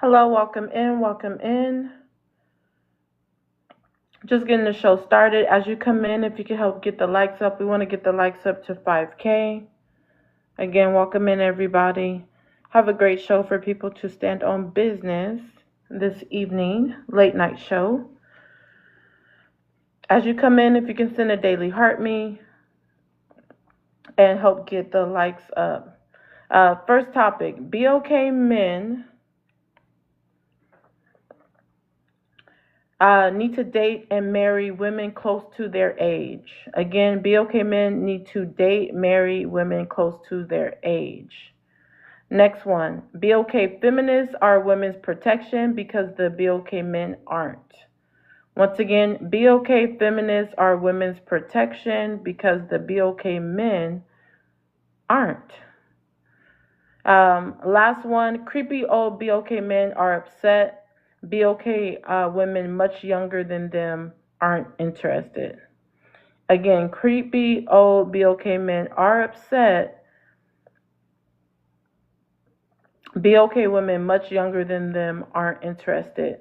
Hello, welcome in, welcome in. Just getting the show started. As you come in, if you can help get the likes up, we want to get the likes up to 5K. Again, welcome in, everybody. Have a great show for people to stand on business this evening, late night show. As you come in, if you can send a daily heart me and help get the likes up. First topic, BOK men need to date and marry women close to their age. Again, BOK men need to date, marry women close to their age. Next one, BOK feminists are women's protection because the BOK men aren't. Once again, BOK feminists are women's protection because the BOK men aren't. Last one, creepy old BOK men are upset. BOK women much younger than them aren't interested. Again, creepy old BOK men are upset. BOK women much younger than them aren't interested.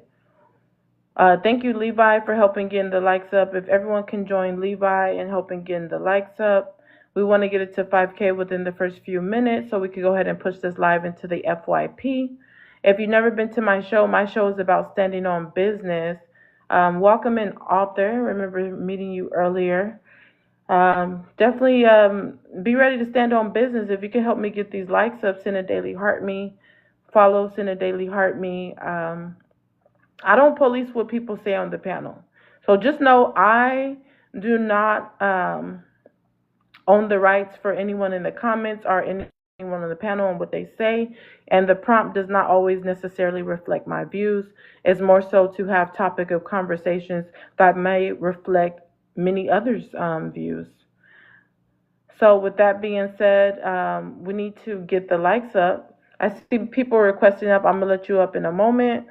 Thank you, Levi, for helping getting the likes up. If everyone can join Levi and helping getting the likes up, we want to get it to 5K within the first few minutes so we can go ahead and push this live into the FYP. If you've never been to my show is about standing on business. Welcome in, author. Remember meeting you earlier. Definitely be ready to stand on business. If you can help me get these likes up, send a daily heart me. Follow, send a daily heart me. I don't police what people say on the panel. So just know I do not own the rights for anyone in the comments or anyone on the panel and what they say. And the prompt does not always necessarily reflect my views. It's more so to have topic of conversations that may reflect many others' views. So with that being said, we need to get the likes up. I see people requesting up. I'm going to let you up in a moment.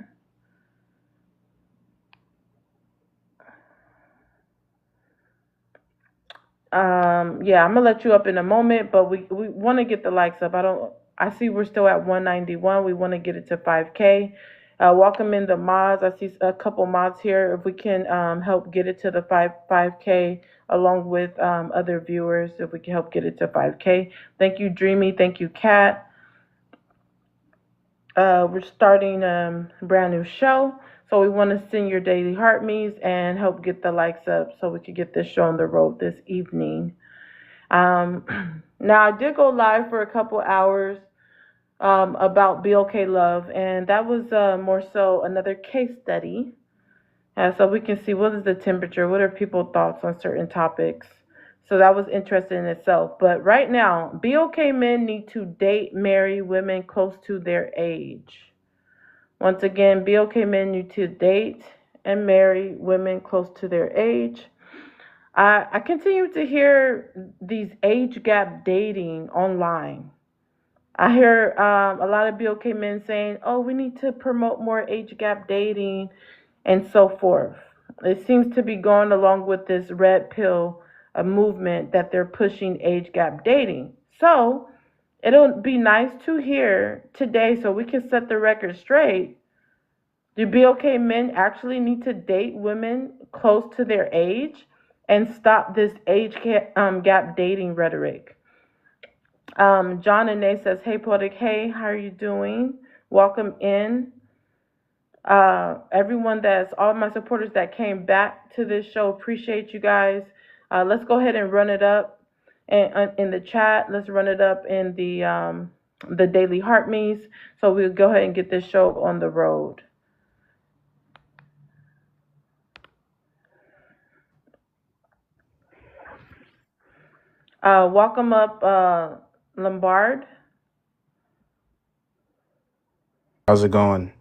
Yeah, I'm gonna let you up in a moment, but we want to get the likes up. I see we're still at 191. We want to get it to 5K. Welcome in the mods. I see a couple mods here. If we can help get it to the 5K along with other viewers, if we can help get it to 5K. Thank you, Dreamy. Thank you, Kat. We're starting a brand new show. So we want to send your daily heart me's and help get the likes up so we could get this show on the road this evening. Now I did go live for a couple hours about BOK love, and that was more so another case study. So we can see what is the temperature, what are people's thoughts on certain topics. So that was interesting in itself. But right now, BOK men need to date, marry women close to their age. Once again, BOK men need to date and marry women close to their age. I continue to hear these age gap dating online. I hear a lot of BOK men saying, oh, we need to promote more age gap dating and so forth. It seems to be going along with this red pill movement that they're pushing age gap dating. So it'll be nice to hear today so we can set the record straight. Do BOK men actually need to date women close to their age and stop this age gap dating rhetoric? John and Nate says, hey, Poetic, hey, how are you doing? Welcome in. Everyone all my supporters that came back to this show, appreciate you guys. Let's go ahead and run it up in the chat. Let's run it up in the daily heart me's. So we'll go ahead and get this show on the road. Welcome up, Lombard. How's it going?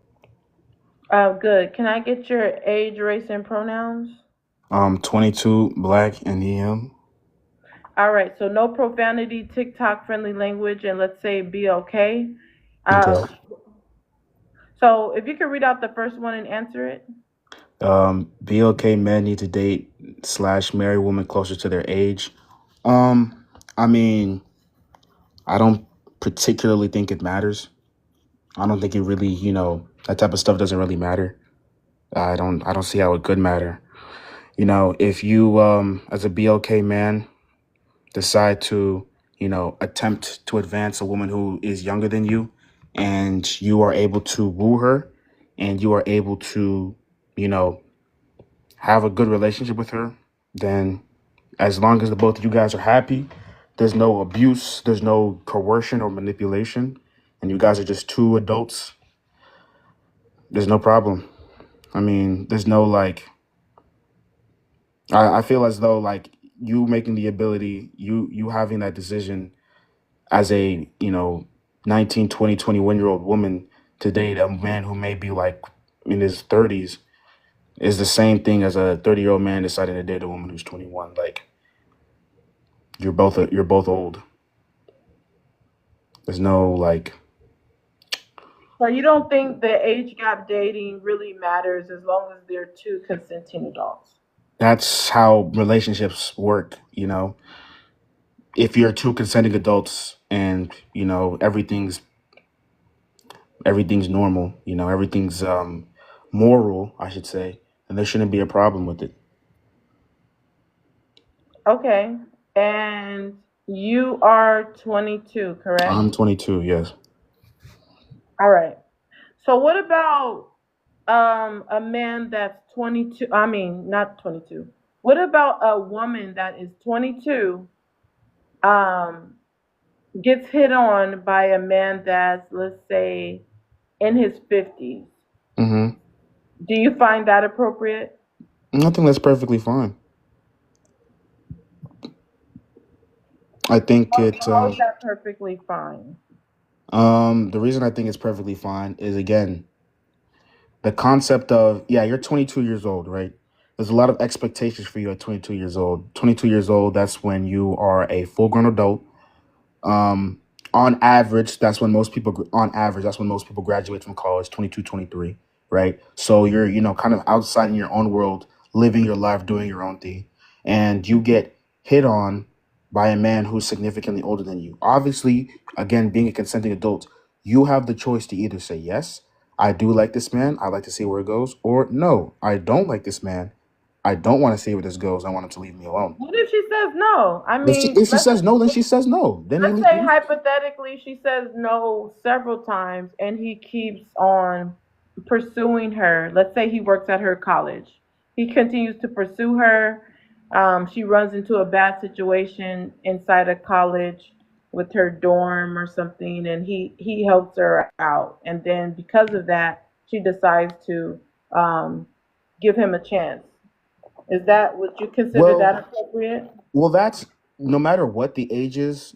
Good. Can I get your age, race, and pronouns? 22, black, and EM. All right. So no profanity, TikTok friendly language, and let's say BOK. Okay. So if you could read out the first one and answer it. BOK men need to date / marry women closer to their age. I mean, I don't particularly think it matters. I don't think it really, That type of stuff doesn't really matter. I don't see how it could matter. If you as a BLK man decide to, attempt to advance a woman who is younger than you, and you are able to woo her, and you are able to, you know, have a good relationship with her, then as long as the both of you guys are happy, there's no abuse, there's no coercion or manipulation, and you guys are just two adults, there's no problem. I mean, there's no like, I feel as though like you making the ability, you having that decision as a 19, 20, 21 year old woman to date a man who may be like in his 30s is the same thing as a 30-year-old man deciding to date a woman who's 21. Like you're both old. There's no like, So you don't think the age gap dating really matters as long as they're two consenting adults? that's how relationships work. If you're two consenting adults and everything's normal, everything's moral, I should say, and there shouldn't be a problem with it. Okay. And you are 22, correct? I'm 22, yes. All right. So what about a man that's 22, I mean, not 22. What about a woman that is 22 um gets hit on by a man that's, let's say, in his 50s? Mm-hmm. Do you find that appropriate? I think that's perfectly fine. I think How, it. how is that perfectly fine? The reason I think it's perfectly fine is again the concept of, yeah, you're 22 years old, right? There's a lot of expectations for you at 22 years old. 22 years old, that's when you are a full grown adult. Um, on average, that's when most people graduate from college, 22, 23, right? So you're, kind of outside in your own world, living your life, doing your own thing, and you get hit on by a man who's significantly older than you. Obviously, again, being a consenting adult, you have the choice to either say, yes, I do like this man, I like to see where it goes, or no, I don't like this man, I don't want to see where this goes, I want him to leave me alone. What if she says no? I If she, mean, if she says no, then she says no. Then let's say hypothetically she says no several times and he keeps on pursuing her. Let's say he works at her college. He continues to pursue her. She runs into a bad situation inside a college with her dorm or something, and he helps her out. And then because of that, she decides to um, give him a chance. Is that, would you consider well, that appropriate? well, that's no matter what the age is.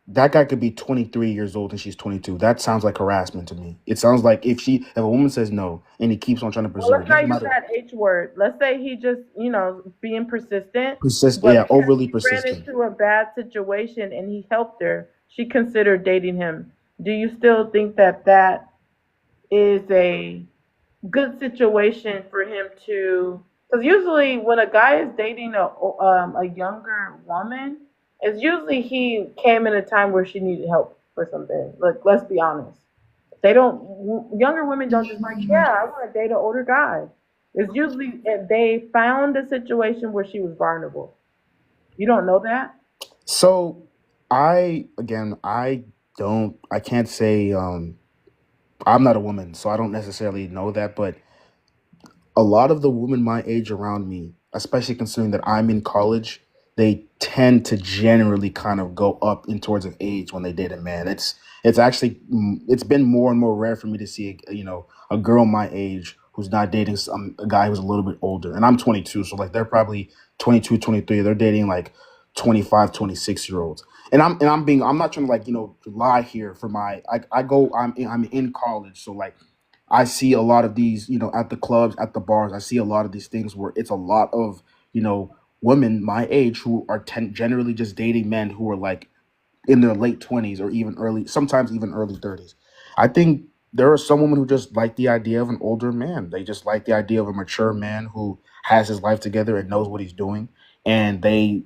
That guy could be 23 years old and she's 22. That sounds like harassment to me. It sounds like if a woman says no and he keeps on trying to Well, pursue her, it let's doesn't not use matter. that H word. Let's say he just, being persistent, but Yeah, because overly she ran persistent. into a bad situation and he helped her, she considered dating him. Do you still think that that is a good situation for him to? Because usually when a guy is dating a younger woman, it's usually he came in a time where she needed help for something. Like, let's be honest. They don't. Younger women don't just like, yeah, I want to date an older guy. It's usually they found a situation where she was vulnerable. You don't know that. So I can't say I'm not a woman, so I don't necessarily know that, but a lot of the women my age around me, especially considering that I'm in college, they tend to generally kind of go up in towards of age when they date a man. It's actually it's been more and more rare for me to see a girl my age who's not dating a guy who's a little bit older. And I'm 22, so like they're probably 22, 23. They're dating like 25, 26 year olds. I'm not trying to like, lie here for I'm in college, so like I see a lot of these, at the clubs, at the bars. I see a lot of these things where it's a lot of, women my age who are generally just dating men who are like in their late 20s or even sometimes even early 30s. I think there are some women who just like the idea of an older man. They just like the idea of a mature man who has his life together and knows what he's doing. And they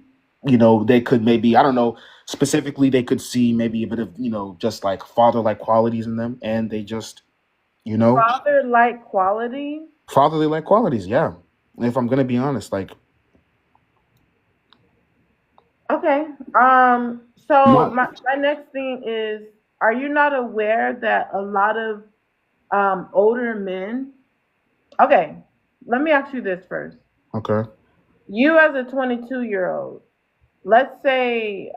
could maybe, I don't know, specifically, they could see maybe a bit of, just like father like qualities in them. And they just You know, Father like quality. fatherly like qualities. Yeah, if I'm gonna be honest, like Okay. So not my next thing is, are you not aware that a lot of older men? Okay. Let me ask you this first. okay. You as a 22-year-old, let's say,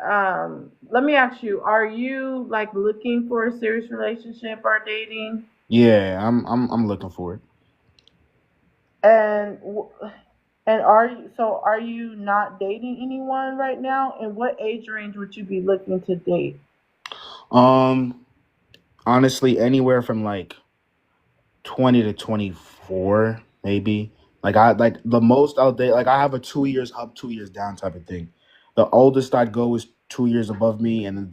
let me ask you, are you like looking for a serious relationship or dating? Yeah, I'm looking for it. And and are you not dating anyone right now? And what age range would you be looking to date? Um, honestly, anywhere from like 20 to 24, maybe. Like I like the most out there. Like I have a 2 years up, 2 years down type of thing. The oldest I'd go is 2 years above me, and then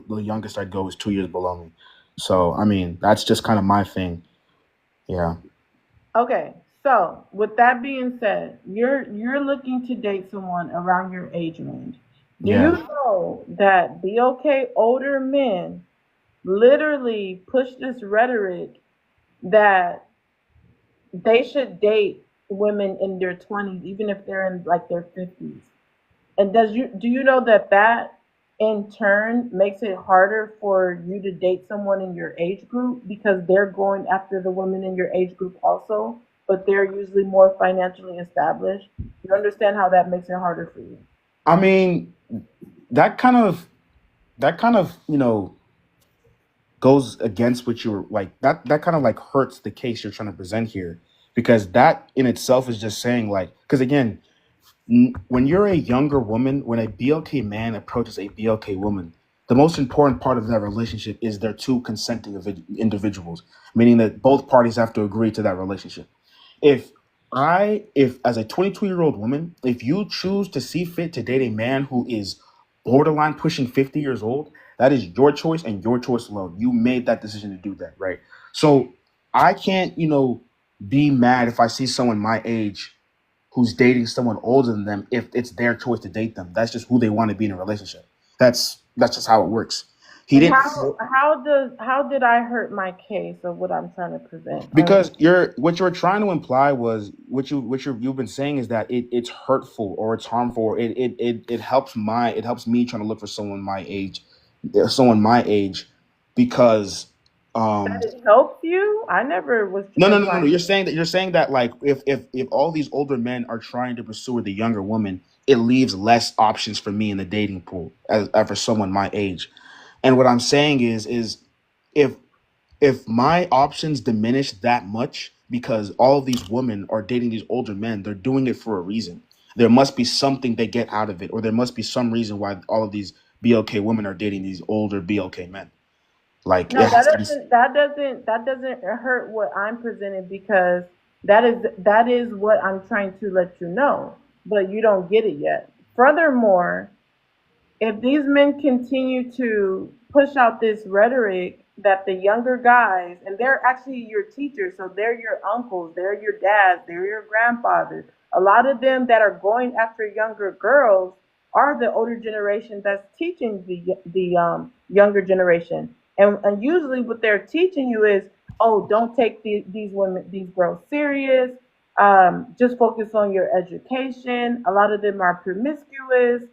the youngest I'd go is 2 years below me. So I mean, that's just kind of my thing. Yeah, Okay, so with that being said, you're looking to date someone around your age range. Do you yeah. know that BOK older men literally push this rhetoric that they should date women in their 20s, even if they're in like their 50s? And do you know that that in turn makes it harder for you to date someone in your age group because they're going after the women in your age group also, but they're usually more financially established. You understand how that makes it harder for you? I mean, that kind of goes against what you're like. That kind of like hurts the case you're trying to present here, because that in itself is just saying like, because again, when you're a younger woman, when a BLK man approaches a BLK woman, the most important part of that relationship is they're two consenting individuals, meaning that both parties have to agree to that relationship. If if as a 22-year-old woman, if you choose to see fit to date a man who is borderline pushing 50 years old, that is your choice and your choice alone. You made that decision to do that, right? So I can't, be mad if I see someone my age who's dating someone older than them if it's their choice to date them. That's just who they want to be in a relationship. That's just how it works. He And didn't how did I hurt my case of what I'm trying to present? because you're trying to imply was you've been saying is that it's hurtful or it's harmful or it helps me trying to look for someone my age because That um it helps you? I never was no. implying. You're saying that like if all these older men are trying to pursue the younger woman, it leaves less options for me in the dating pool as for someone my age. And what I'm saying is if my options diminish that much because all of these women are dating these older men, they're doing it for a reason. There must be something they get out of it, or there must be some reason why all of these BLK women are dating these older BLK men. Like it No, has to be. that doesn't hurt what I'm presenting because that is what I'm trying to let you know, but you don't get it yet. Furthermore, if these men continue to push out this rhetoric that the younger guys, and they're actually your teachers, so they're your uncles, they're your dads, they're your grandfathers, a lot of them that are going after younger girls are the older generation that's teaching the younger generation. And usually what they're teaching you is, oh, don't take these women, these girls serious. Just focus on your education. A lot of them are promiscuous,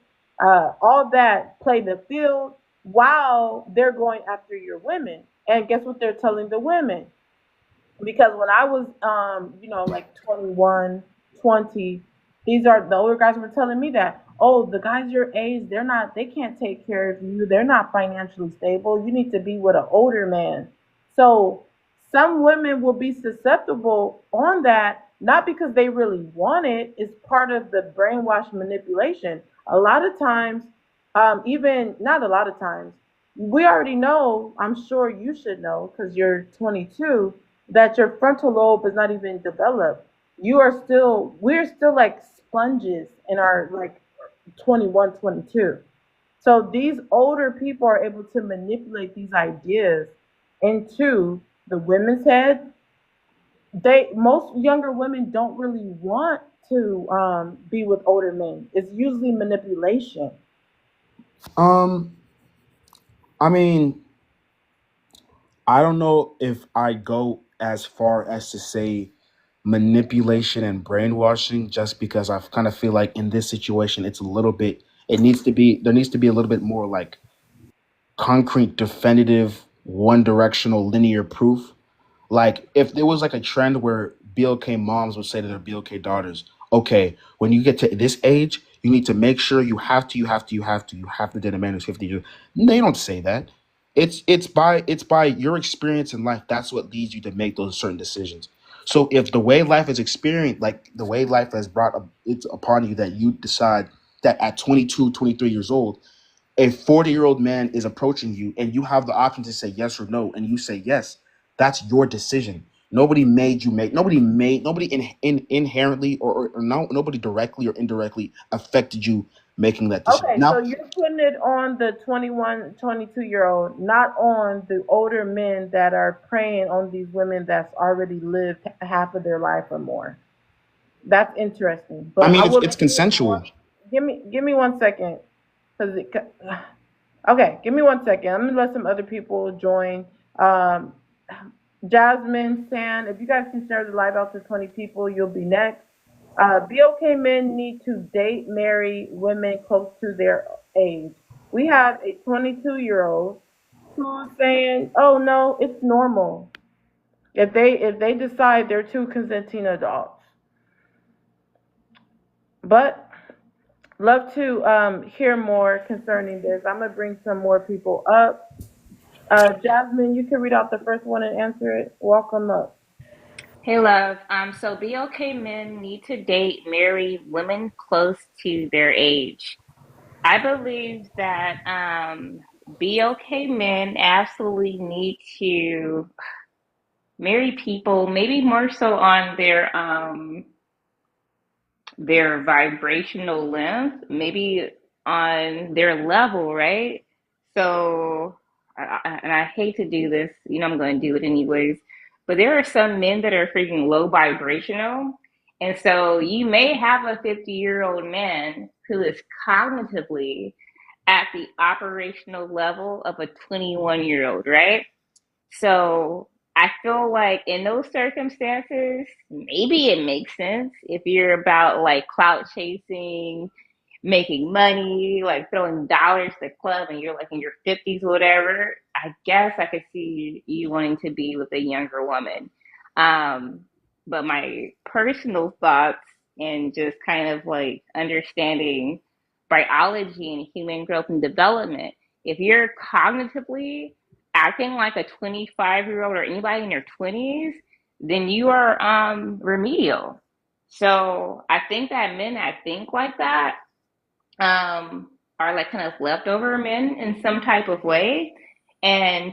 all that, play the field while they're going after your women. And guess what they're telling the women? Because when I was, like 21, 20, these are the older guys were telling me that, oh, the guys your age, they can't take care of you. They're not financially stable. You need to be with an older man. So some women will be susceptible on that, not because they really want it. It's part of the brainwash manipulation. A lot of times, even not a lot of times, we already know, I'm sure you should know because you're 22, that your frontal lobe is not even developed. We're still like sponges in our like 21, 22. So these older people are able to manipulate these ideas into the women's head. Most younger women don't really want to be with older men. It's usually manipulation. Um, I mean, I don't know if I go. as far as to say manipulation and brainwashing, just because I kind of feel like in this situation, it's a little bit, there needs to be a little bit more like concrete, definitive, one directional, linear proof. Like if there was like a trend where BLK moms would say to their BLK daughters, okay, when you get to this age, you need to make sure you have to date a man who's 50 years. They don't say that. It's by your experience in life. That's what leads you to make those certain decisions. So if the way life is experienced, like the way life has it's upon you, that you decide that at 22, 23 years old, a 40-year-old man is approaching you and you have the option to say yes or no, and you say yes, that's your decision. Nobody inherently or no, nobody directly or indirectly affected you making that decision. Okay, so Now, you're putting it on the 21, 22-year-old, not on the older men that are preying on these women that's already lived half of their life or more. That's interesting. I But I mean, will it's let you on. consensual. Give me 1 second. Cause it, okay, give me 1 second. I'm gonna let some other people join. Um, Jasmine, San, if you guys can share the live out to 20 people, you'll be next. BOK men need to date, marry women close to their age. We have a 22-year-old who's saying, "Oh no, it's normal." If they decide they're two consenting adults, but love to hear more concerning this. I'm gonna bring some more people up. Jasmine, you can read out the first one and answer it. Welcome up. Hey, love. So BLK men need to date, marry women close to their age. I believe that BLK men absolutely need to marry people, maybe more so on their vibrational length, maybe on their level, right? So, and I hate to do this, I'm going to do it anyways, but there are some men that are freaking low vibrational. And so you may have a 50-year-old man who is cognitively at the operational level of a 21-year-old, right? So I feel like in those circumstances, maybe it makes sense if you're about like clout chasing, making money, like throwing dollars to the club and you're like in your 50s or whatever. I guess I could see you wanting to be with a younger woman. Um, but my personal thoughts and just kind of like understanding biology and human growth and development, if you're cognitively acting like a 25-year-old or anybody in their 20s, then you are remedial. So I think that men that think like that are like kind of leftover men in some type of way. And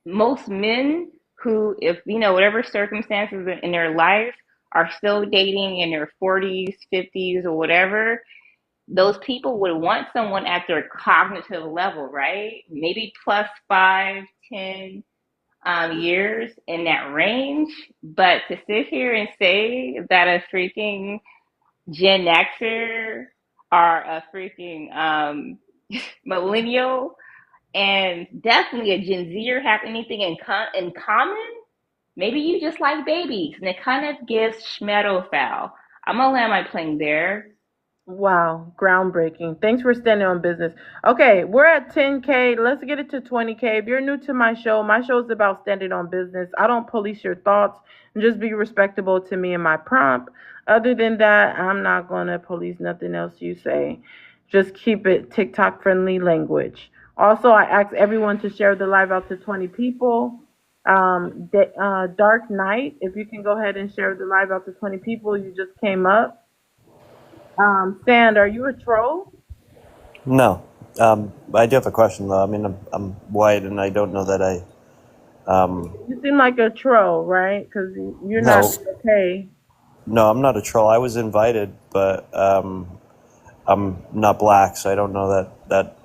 most men who, if whatever circumstances in their life, are still dating in their 40s, 50s, or whatever, those people would want someone at their cognitive level, right? Maybe plus 5, 10 years in that range. But to sit here and say that a freaking Gen Xer or a freaking millennial and definitely a Gen Zer have anything in common, maybe you just like babies, and it kind of gives schmedophile. I'm gonna land my plane there. Wow, groundbreaking. Thanks for standing on business. Okay, we're at 10K. Let's get it to 20K. If you're new to my show is about standing on business. I don't police your thoughts. Just be respectable to me and my prompt. Other than that, I'm not going to police nothing else you say. Just keep it TikTok friendly language. Also, I ask everyone to share the live out to 20 people. Dark Knight, if you can go ahead and share the live out to 20 people, you just came up. Sand, are you a troll? No. I do have a question though. I mean, I'm white and I don't know that I. You seem like a troll, right? Because you're not No, okay. no, I'm not a troll. I was invited, but I'm not black, so I don't know that.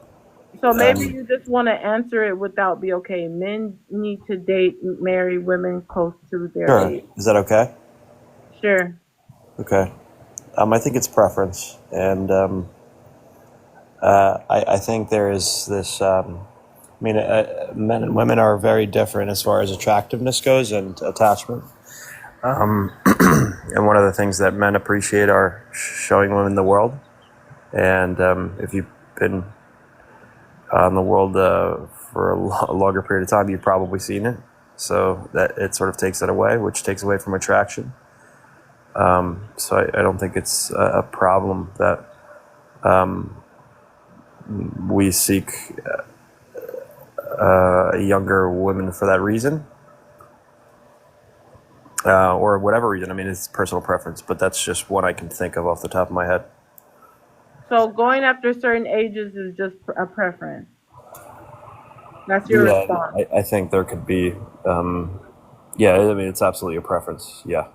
So maybe Um, you just want to answer it without be okay. Men need to date, marry women close to their sure. age. Is that okay? Sure. Okay. I think it's preference, and I think there is this. I mean, men and women are very different as far as attractiveness goes and attachment. And one of the things that men appreciate are showing women the world. And if you've been on the world for a longer period of time, you've probably seen it. So that it sort of takes that away, which takes away from attraction. So I don't think it's a problem that we seek younger women for that reason. Or whatever reason. I mean, it's personal preference, but that's just one I can think of off the top of my head. So going after certain ages is just a preference. That's your Yeah, response. I think there could be. Yeah, I mean, it's absolutely a preference. Yeah.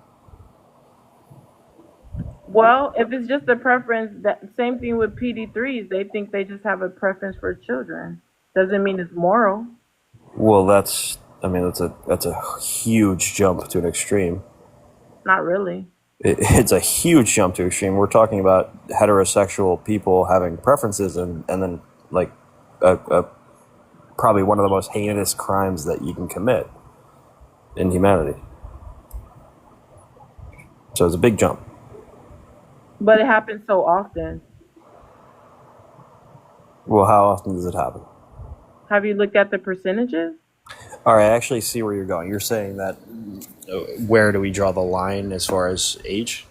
Well, if it's just a preference, that same thing with PD3s. They think they just have a preference for children. Doesn't mean it's moral. Well, I mean, that's a huge jump to an extreme. Not really. It's a huge jump to extreme. We're talking about heterosexual people having preferences, and then like probably one of the most heinous crimes that you can commit in humanity. So it's a big jump. But it happens so often. Well, how often does it happen? Have you looked at the percentages? All right, I actually see where you're going. You're saying that where do we draw the line as far as age?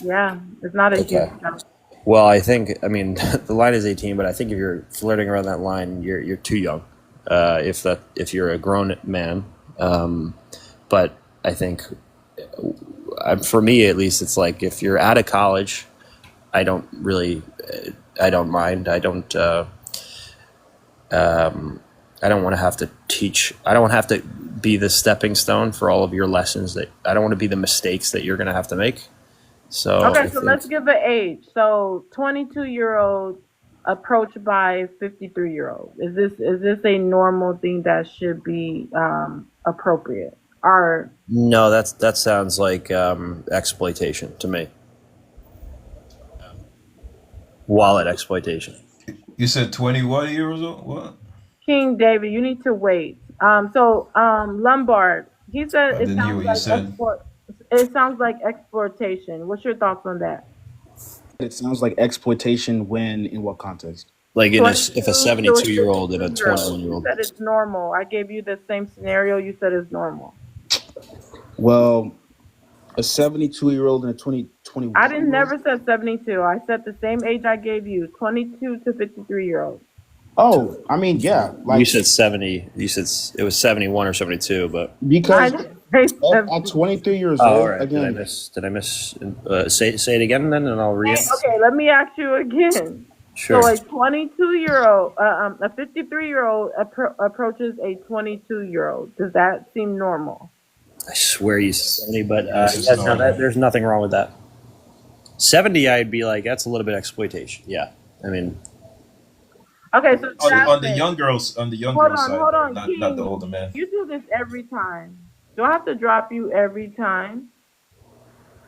Yeah, it's not a Okay. huge jump. Well, I mean, the line is 18, but I think if you're flirting around that line, you're too young. If you're a grown man, but I think, for me at least, it's like if you're out of college, I don't mind. I don't want to have to teach. I don't want to have to be the stepping stone for all of your lessons. I don't want to be the mistakes that you're going to have to make. So Okay, so let's give an age. So 22-year-old approached by 53-year-old. Is this a normal thing that should be appropriate? Or no, that sounds like exploitation to me. Wallet exploitation. You said 20 what years old? What? King David, you need to wait. Lombard, he I said didn't hear what you said. it sounds like exploitation. What's your thoughts on that? It sounds like exploitation when in what context? Like if a 22 72-year-old and a 22-year-old. 21-year-old. You said it's normal. I gave you the same scenario. You said it's normal. Well, a 72-year-old and a 21. I didn't never said 72. I said the same age I gave you, 22 to 53-year-old. Oh, I mean, yeah. You said 70. You said it was 71 or 72, but Because I didn't say at 70. 23 years oh, old, all right. again, Did I miss? Say it again then, and I'll read. Okay, let me ask you again. Sure. So a 22-year-old, a 53-year-old approaches a 22-year-old. Does that seem normal? I swear you said 70, but This is yes, no, normal. there's nothing wrong with that. 70, I'd be like, that's a little bit exploitation. Yeah, I mean, Okay, so On the Jasmine, young girls, on the young hold girls on, side, hold though, on, not King. the older man. You do this every time. Do I have to drop you every time?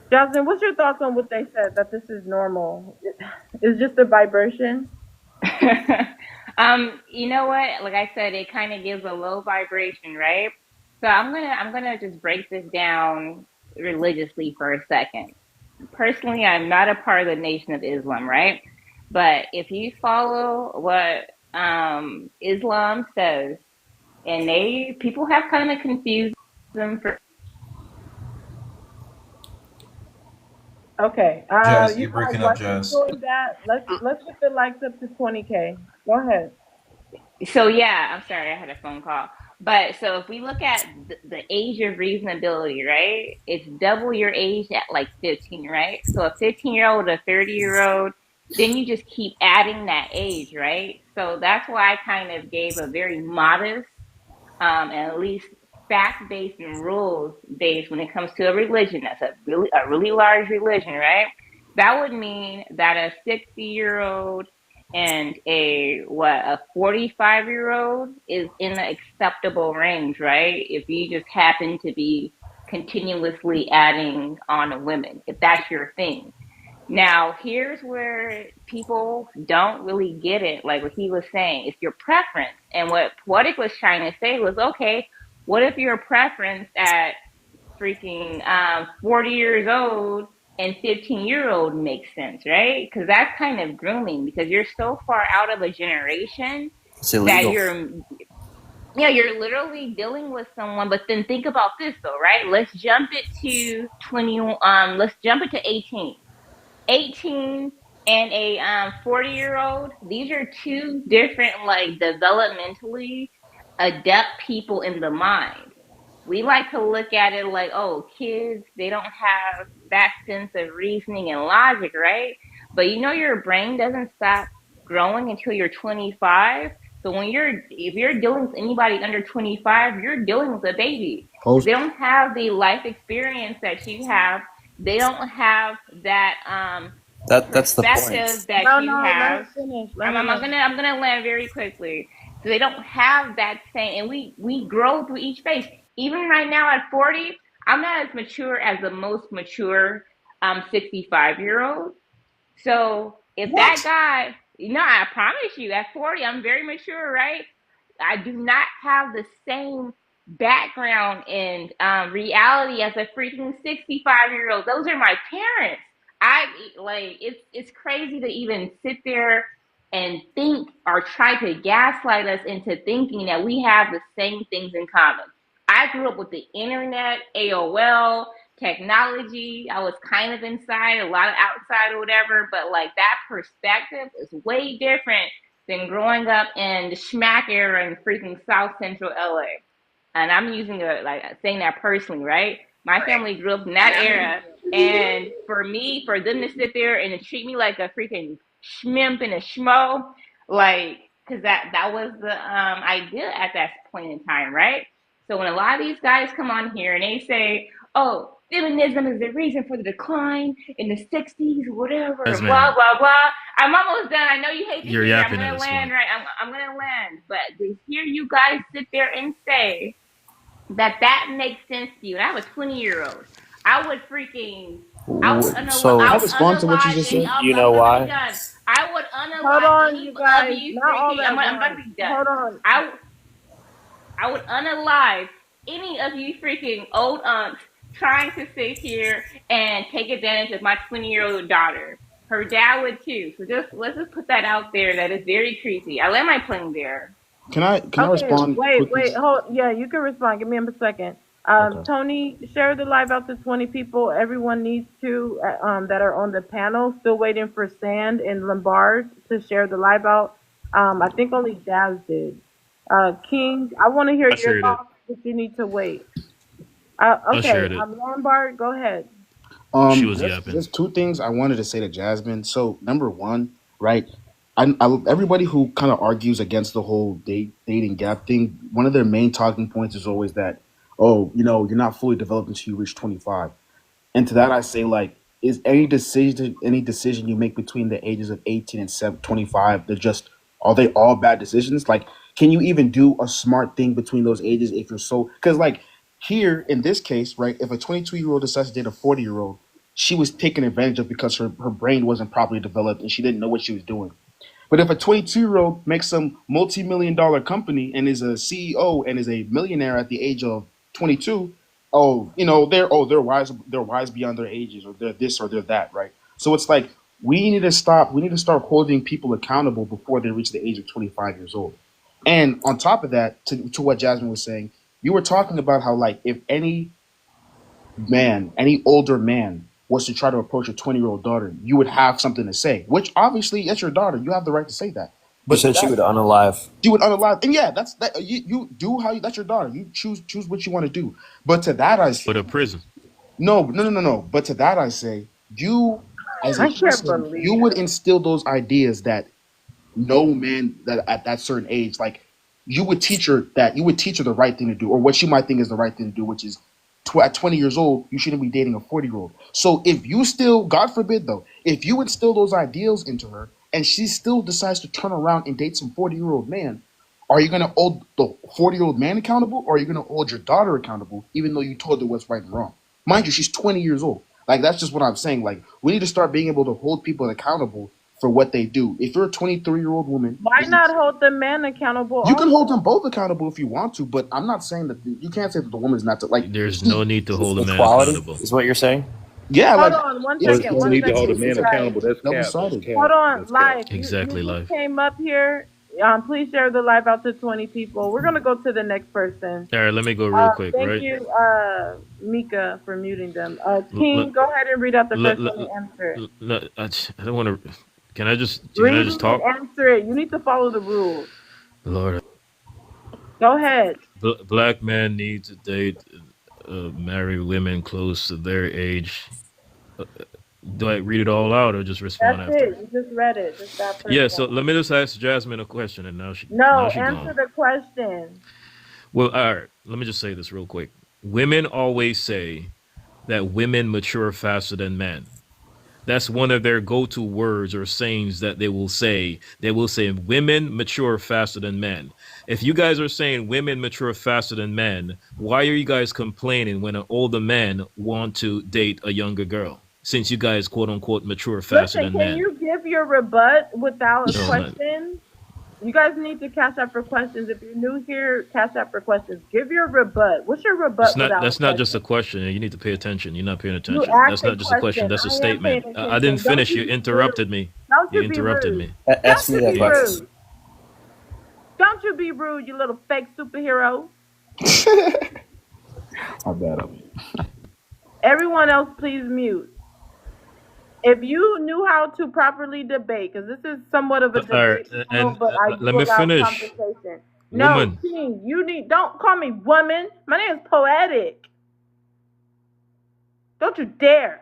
Jasmine, what's your thoughts on what they said, that this is normal? It's just a vibration? You know what? Like I said, it kind of gives a low vibration, right? So I'm gonna just break this down religiously for a second. Personally, I'm not a part of the Nation of Islam, right? But if you follow what Islam says, and people have kind of confused them for. Okay. Jazz, You you're guys, breaking while up, she's Jazz. doing that, let's get the likes up to 20K. Go ahead. So yeah, I'm sorry, I had a phone call. But so if we look at the age of reasonability, right? It's double your age at like 15, right? So a 15-year-old, a 30-year-old, then you just keep adding that age, right? So that's why I kind of gave a very modest, and at least fact-based and rules-based when it comes to a religion. That's a really large religion, right? That would mean that a 60-year-old and a 45-year-old is in the acceptable range, right? If you just happen to be continuously adding on women, if that's your thing. Now, here's where people don't really get it. Like what he was saying, it's your preference. And what Poetic was trying to say was, okay, what if your preference at freaking 40 years old and 15-year-old makes sense, right? Because that's kind of grooming because you're so far out of a generation It's that illegal. you're literally dealing with someone. But then think about this though, right? Let's jump it to 20, let's jump it to 18 and a 40-year-old. These are two different, like, developmentally adept people in the mind. We like to look at it like, oh, kids, they don't have that sense of reasoning and logic, right? But your brain doesn't stop growing until you're 25. So if you're dealing with anybody under 25, you're dealing with a baby. Host. They don't have the life experience that you have. They don't have that That's the perspective point. that No, you no, let have. her finish. Let I'm, her I'm, know. I'm gonna land very quickly. So they don't have that same, and we grow through each phase. Even right now at 40, I'm not as mature as the most mature 65-year-old. So if that What? guy, I promise you, at 40, I'm very mature, right? I do not have the same background and reality as a freaking 65-year-old. Those are my parents. I like it's crazy to even sit there and think or try to gaslight us into thinking that we have the same things in common. I grew up with the internet, AOL, technology. I was kind of inside, a lot of outside or whatever, but like that perspective is way different than growing up in the schmack era in freaking South Central LA. And I'm using saying that personally, right? My family grew up in that era, and for them to sit there and treat me like a freaking schmimp and a schmo, like, because that was the idea at that point in time, right? So when a lot of these guys come on here and they say, "Oh, feminism is the reason for the decline in the '60s, whatever," and blah Esman, blah blah. I'm almost done. I know you hate to you're hear. I'm yapping at gonna this land point. right. I'm gonna land, but to hear you guys sit there and say that makes sense to you. And I have a 20-year-old. I would freaking, I So Can I would respond to what you unalive just any. said? I'm, you know I'm gonna be why? done. I would Hold unalive on, any you of guys. you Not all freaking. at I'm gonna once. be done. Hold on. I would unalive any of you freaking old unks trying to sit here and take advantage of my 20-year-old daughter. Her dad would too. So let's just put that out there. That is very creepy. I land my plane there. Can I Okay, respond quickly? wait, hold. Yeah, you can respond. Give me a second. Okay. Tony, share the live out to 20 people. Everyone needs to, that are on the panel. Still waiting for Sand and Lombard to share the live out. I think only Daz did. King, I want to hear I your shared it. thoughts, but you need to wait. I Okay, shared it. Lombard, go ahead. She was There's yapping. there's two things I wanted to say to Jasmine. So number one, right? Everybody who kind of argues against the whole dating gap thing, one of their main talking points is always that, oh, you're not fully developed until you reach 25. And to that, I say, like, is any decision you make between the ages of 18 and 25, are they all bad decisions? Like, can you even do a smart thing between those ages if you're so? Because, like, here in this case, right, if a 22-year-old decides to date a 40-year-old, she was taken advantage of because her brain wasn't properly developed and she didn't know what she was doing. But if a 22-year-old makes some multi-million-dollar company and is a CEO and is a millionaire at the age of 22, oh, they're wise beyond their ages, or they're this or they're that, right? So it's like we need to start holding people accountable before they reach the age of 25 years old. And on top of that, to what Jasmine was saying, you were talking about how, like, if any older man was to try to approach a 20-year-old daughter, you would have something to say, which obviously, that's your daughter. You have the right to say that. She But to said she that, would unalive. you would unalive. And yeah, that's that. You do that's your daughter. You choose what you want to do. But to that, I For say, the prison. no, no, no, no, no. But to that, I say, you as a I can't person, you believe would her. instill those ideas that no man that at that certain age, like, you would teach her the right thing to do, or what she might think is the right thing to do, which is at 20 years old, you shouldn't be dating a 40-year-old. So if you still, God forbid though, if you instill those ideals into her and she still decides to turn around and date some 40-year-old man, are you going to hold the 40-year-old man accountable, or are you going to hold your daughter accountable, even though you told her what's right and wrong? Mind you, she's 20 years old. Like that's just what I'm saying. Like we need to start being able to hold people accountable for what they do. If you're a 23-year-old woman, Why not hold the man accountable you can hold also? them both accountable if you want to, but I'm not saying that you can't say that the woman's not to like. There's no need to hold a man Equality accountable. is what you're saying. Yeah, Hold like on, one it's second, No one need to second, hold a you man it's guys. accountable. That's double cap. That's sided. cap. Hold on, That's cap. live. You Exactly, just live. came up here. Please share the live out to 20 people. We're gonna go to the next person. All right, let me go real quick, Thank right? you, Mika, for muting them. L- King, l- go ahead and read out the l- first l- one and answer it. I don't want to. Can I Read just it and talk? answer it. You need to follow the rules. Lord, Go ahead. black men need to date, marry women close to their age. Uh, Do I read it all out or just respond That's after? it. You just read it. Just that first Yeah. So one. let me just ask Jasmine a question, and now No, she answer gone. the question. Well, all right. Let me just say this real quick. Women always say that women mature faster than men. That's one of their go-to words or sayings that they will say. They will say women mature faster than men. If you guys are saying women mature faster than men, why are you guys complaining when an older man want to date a younger girl? Since you guys quote unquote mature faster Listen, than can men. you give your rebut without No, man. questions? You guys need to cash out for questions. If you're new here, cash out for questions. Give your rebut. What's your It's rebut not. without That's not just a questions? question. You need to pay attention. You're not paying You attention. asked That's a not just a question. question. That's a I am paying statement. I didn't attention. Don't finish. you You be rude. interrupted me. Don't You you be interrupted rude. me. Ask Don't me you that be Yeah. question. rude. Don't you be rude, you little fake superhero. My bad. Everyone else, please mute. If you knew how to properly debate, because this is somewhat of a All right. debate panel, but I Let do me allow finish. conversation. No, Woman. King, you need, don't call me woman. My name is Poetic. Don't you dare.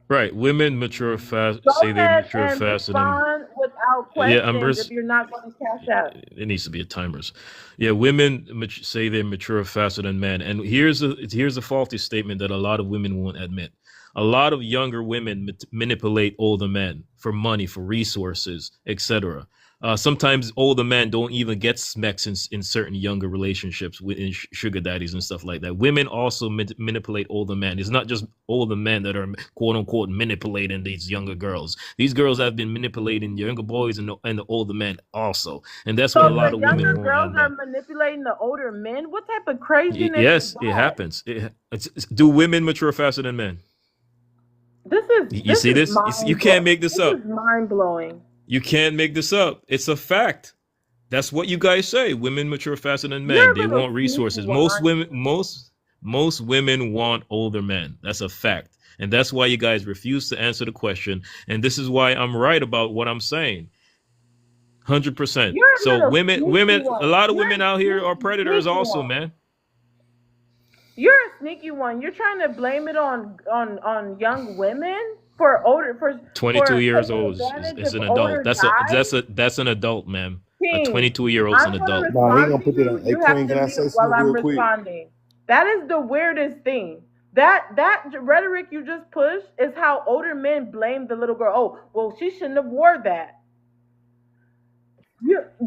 Right. Women mature fast. Go Say they ahead mature and faster than. respond without Yeah, I'm. questions if you're not going to cash out. It needs to be a timers. Yeah, women say they mature faster than men, and here's a faulty statement that a lot of women won't admit. A lot of younger women manipulate older men for money, for resources, etc. Sometimes older men don't even get smecks in certain younger relationships with sugar daddies and stuff like that. Women also manipulate older men. It's not just older men that are quote unquote manipulating these younger girls. These girls have been manipulating younger boys and the older men also, and that's what a So lot the of women younger won't girls are admit. manipulating the older men? What type of craziness is Yes, it that? happens. Do women mature faster than men? You This see is this? You mind can't blowing. make this This up. is mind blowing. You can't make this up. It's a fact. That's what you guys say. Women mature faster than men. You're They a little want sneaky resources. one, aren't you? Most women want older men. That's a fact. And that's why you guys refuse to answer the question. And this is why I'm right about what I'm saying. 100%. You're a So little sneaky a one. lot of You're women a out here are sneaky, predators sneaky also, one. man. You're a sneaky one. You're trying to blame it on young women for 22 years taking old advantage is of an adult. older guys. That's an adult, man. A King, 22-year-old's an I'm gonna adult. Nah, he respond gonna to put that you. on. Hey, You have Queen, to can I say mute while something I'm real quick? responding. That is the weirdest thing. That rhetoric you just pushed is how older men blame the little girl. Oh, well, she shouldn't have wore that.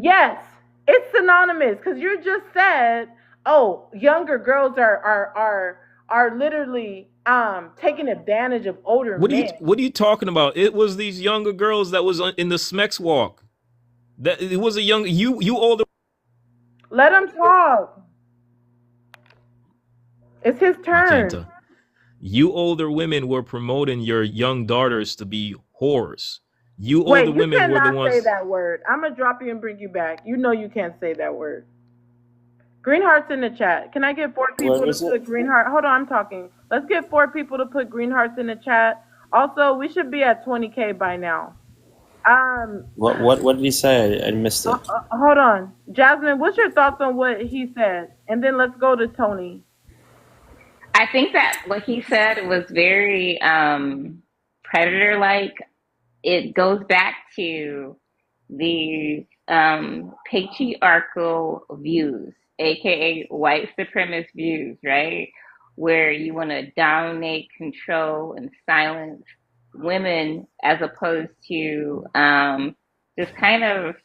Yes, it's synonymous because you just said, "Oh, younger girls are literally taking advantage of older men." What are you talking about? It was these younger girls that was in the Smex walk. That it was a young you older Let him talk. It's his you can't turn. tell. You older women were promoting your young daughters to be whores. You older Wait, you women were the cannot say ones. that word. I'm gonna drop you and bring you back. You know you can't say that word. Green hearts in the chat. Can I get four What people to was it? put green heart? Hold on, I'm talking. Let's get four people to put green hearts in the chat. Also, we should be at 20K by now. What did he say? I missed it. Hold on, Jasmine. What's your thoughts on what he said? And then let's go to Tony. I think that what he said was very predator like. It goes back to the patriarchal views, aka white supremacist views, right? Where you want to dominate, control, and silence women as opposed to just kind of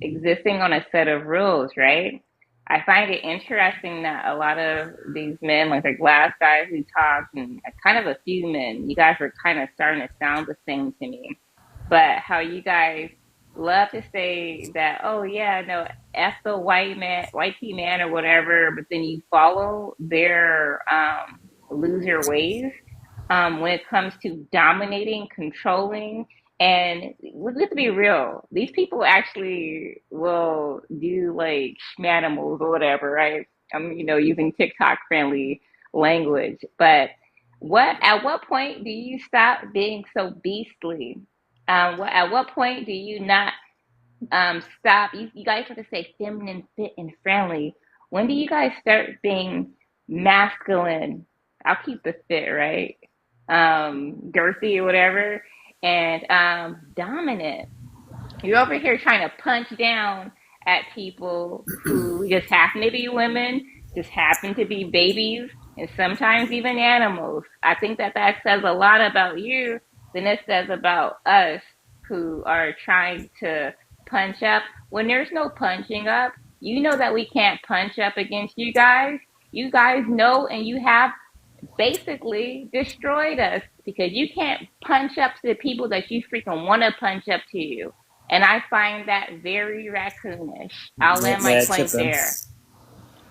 existing on a set of rules, right? I find it interesting that a lot of these men, like the last guy who talked, and kind of a few men, you guys are kind of starting to sound the same to me. But how you guys love to say that, oh yeah, no, F the white man, white P man or whatever, but then you follow their loser ways when it comes to dominating, controlling, and let's be real, these people actually will do like schmanimals or whatever, right? I'm, using TikTok friendly language. But at what point do you stop being so beastly? At what point do you not stop? You guys have to say feminine, fit, and friendly. When do you guys start being masculine? I'll keep the fit, right? Girthy or whatever, and dominant. You're over here trying to punch down at people who just happen to be women, just happen to be babies, and sometimes even animals. I think that says a lot about you than it says about us who are trying to punch up. When there's no punching up, you know that we can't punch up against you guys. You guys know, and you have basically destroyed us because you can't punch up to the people that you freaking want to punch up to you. And I find that very raccoonish. I'll land my May I chip point in? there.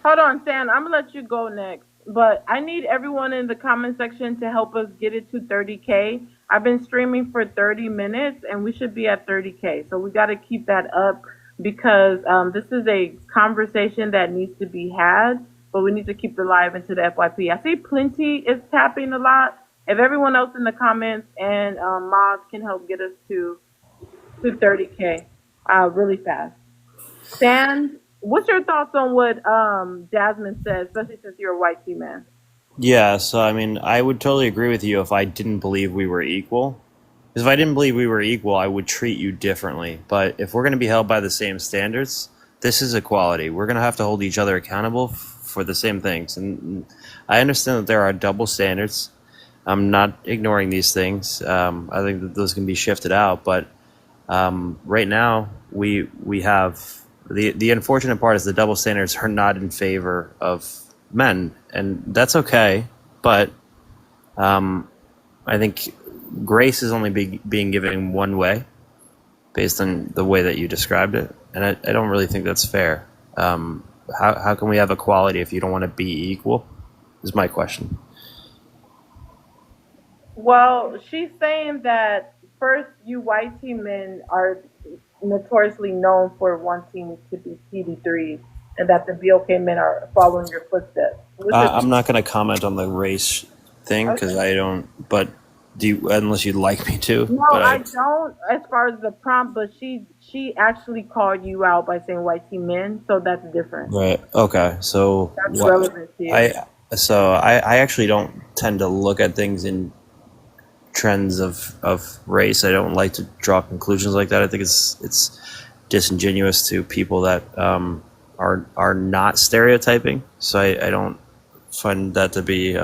Hold on, Stan. I'm gonna let you go next, but I need everyone in the comment section to help us get it to 30K. I've been streaming for 30 minutes, and we should be at 30K. So we got to keep that up because this is a conversation that needs to be had, but we need to keep it live into the FYP. I see Plenty is tapping a lot. If everyone else in the comments and mods can help get us to 30K, really fast. Stan, what's your thoughts on what Jasmine said, especially since you're a white female? Yeah, so I mean, I would totally agree with you if I didn't believe we were equal. Because if I didn't believe we were equal, I would treat you differently. But if we're going to be held by the same standards, this is equality. We're going to have to hold each other accountable for the same things. And I understand that there are double standards. I'm not ignoring these things. I think that those can be shifted out. But right now, we have the unfortunate part is the double standards are not in favor of men, and that's okay. But I think grace is only being given one way, based on the way that you described it, and I don't really think that's fair. How can we have equality if you don't want to be equal? Is my question. Well, she's saying that first, you white team men are notoriously known for wanting to be PD3, and that the BOK men are following your footsteps. What's your I'm not going to comment on the race thing because okay? I don't. But do you, unless you'd like me to? No, But I I don't. As far as the prompt, but she actually called you out by saying white team men, so that's different. right. Okay. So That's what relevant to you. I actually don't tend to look at things in trends of race. I don't like to draw conclusions like that. I think it's disingenuous to people that are not stereotyping. So I don't find that to be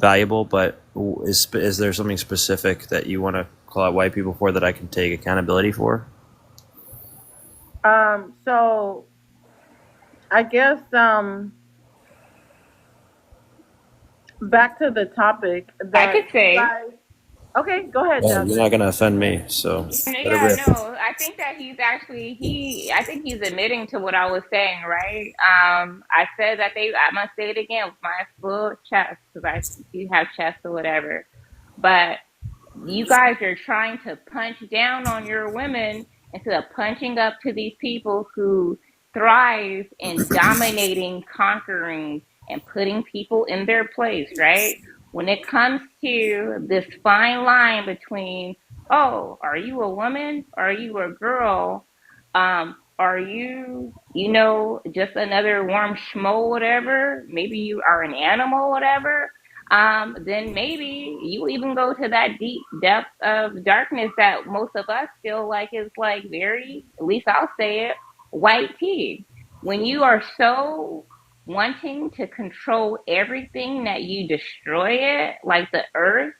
valuable. But is there something specific that you want to call out white people for that I can take accountability for? So I guess back to the topic I that could you say, guys. Okay, go ahead, Well, you're Jasmine. not going to offend me, so let it yeah, rip. no, I think that I think he's admitting to what I was saying, right? I said that I'm gonna say it again with my full chest because I do have chest or whatever. But you guys are trying to punch down on your women instead of punching up to these people who thrive in dominating, conquering, and putting people in their place, right? When it comes to this fine line between, oh, are you a woman? Are you a girl? Are you, just another warm schmo, whatever? Maybe you are an animal, whatever, then maybe you even go to that deep depth of darkness that most of us feel like is like very, at least I'll say it, white tea. When you are so wanting to control everything that you destroy it, like the earth,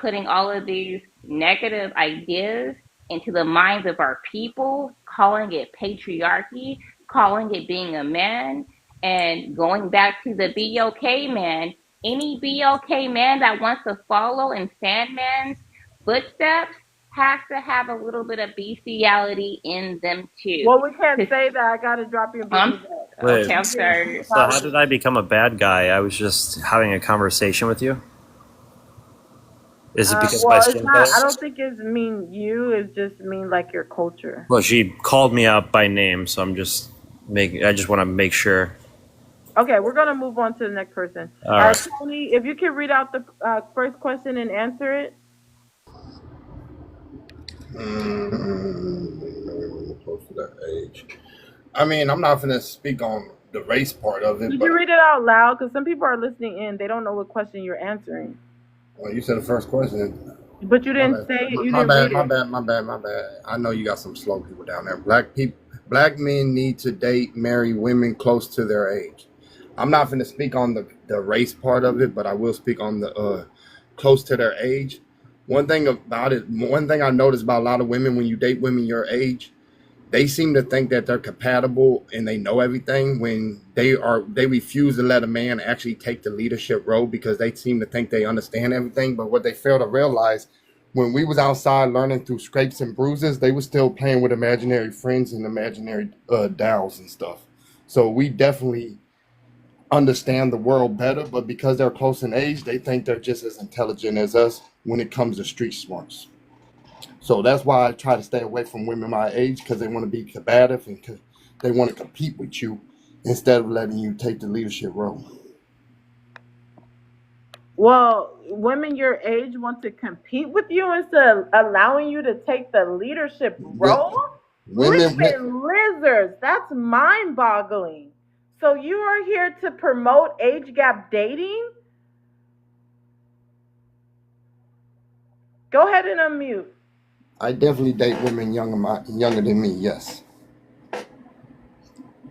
putting all of these negative ideas into the minds of our people, calling it patriarchy, calling it being a man and going back to the BOK man. Any BOK man that wants to follow in Sandman's footsteps has to have a little bit of bestiality in them too. Well, we can't 'Cause say that. I gotta drop you and bring I'm you back. Wait, okay. I'm You're getting sorry. too so how childish. did I become a bad guy? I was just having a conversation with you. Is it because of my Well, it's skin not. color? I don't think it's mean you. It's just mean like your culture. Well, she called me out by name, so I'm just making. I just want to make sure. Okay, we're gonna move on to the next person. All right. Tony, if you can read out the first question and answer it. Close to that age. I mean, I'm not gonna speak on the race part of it, Did but you read it out loud? Because some people are listening in. They don't know what question you're answering. well, you said the first question. But you My didn't bad. say it. You My didn't bad. read My it. bad. My bad. My bad. I know you got some slow people down there. Black men need to date, marry women close to their age. I'm not going to speak on the race part of it, but I will speak on the close to their age. One thing I noticed about a lot of women, when you date women your age, they seem to think that they're compatible and they know everything when they refuse to let a man actually take the leadership role because they seem to think they understand everything. But what they fail to realize, when we was outside learning through scrapes and bruises, they were still playing with imaginary friends and imaginary dolls and stuff. So we definitely understand the world better, but because they're close in age, they think they're just as intelligent as us when it comes to street smarts. So that's why I try to stay away from women my age, because they want to be combative and they want to compete with you instead of letting you take the leadership role. Well, women your age want to compete with you instead of allowing you to take the leadership role? Women, Flipping lizards. That's mind boggling. So you are here to promote age gap dating? Go ahead and unmute. I definitely date women younger than me. Yes,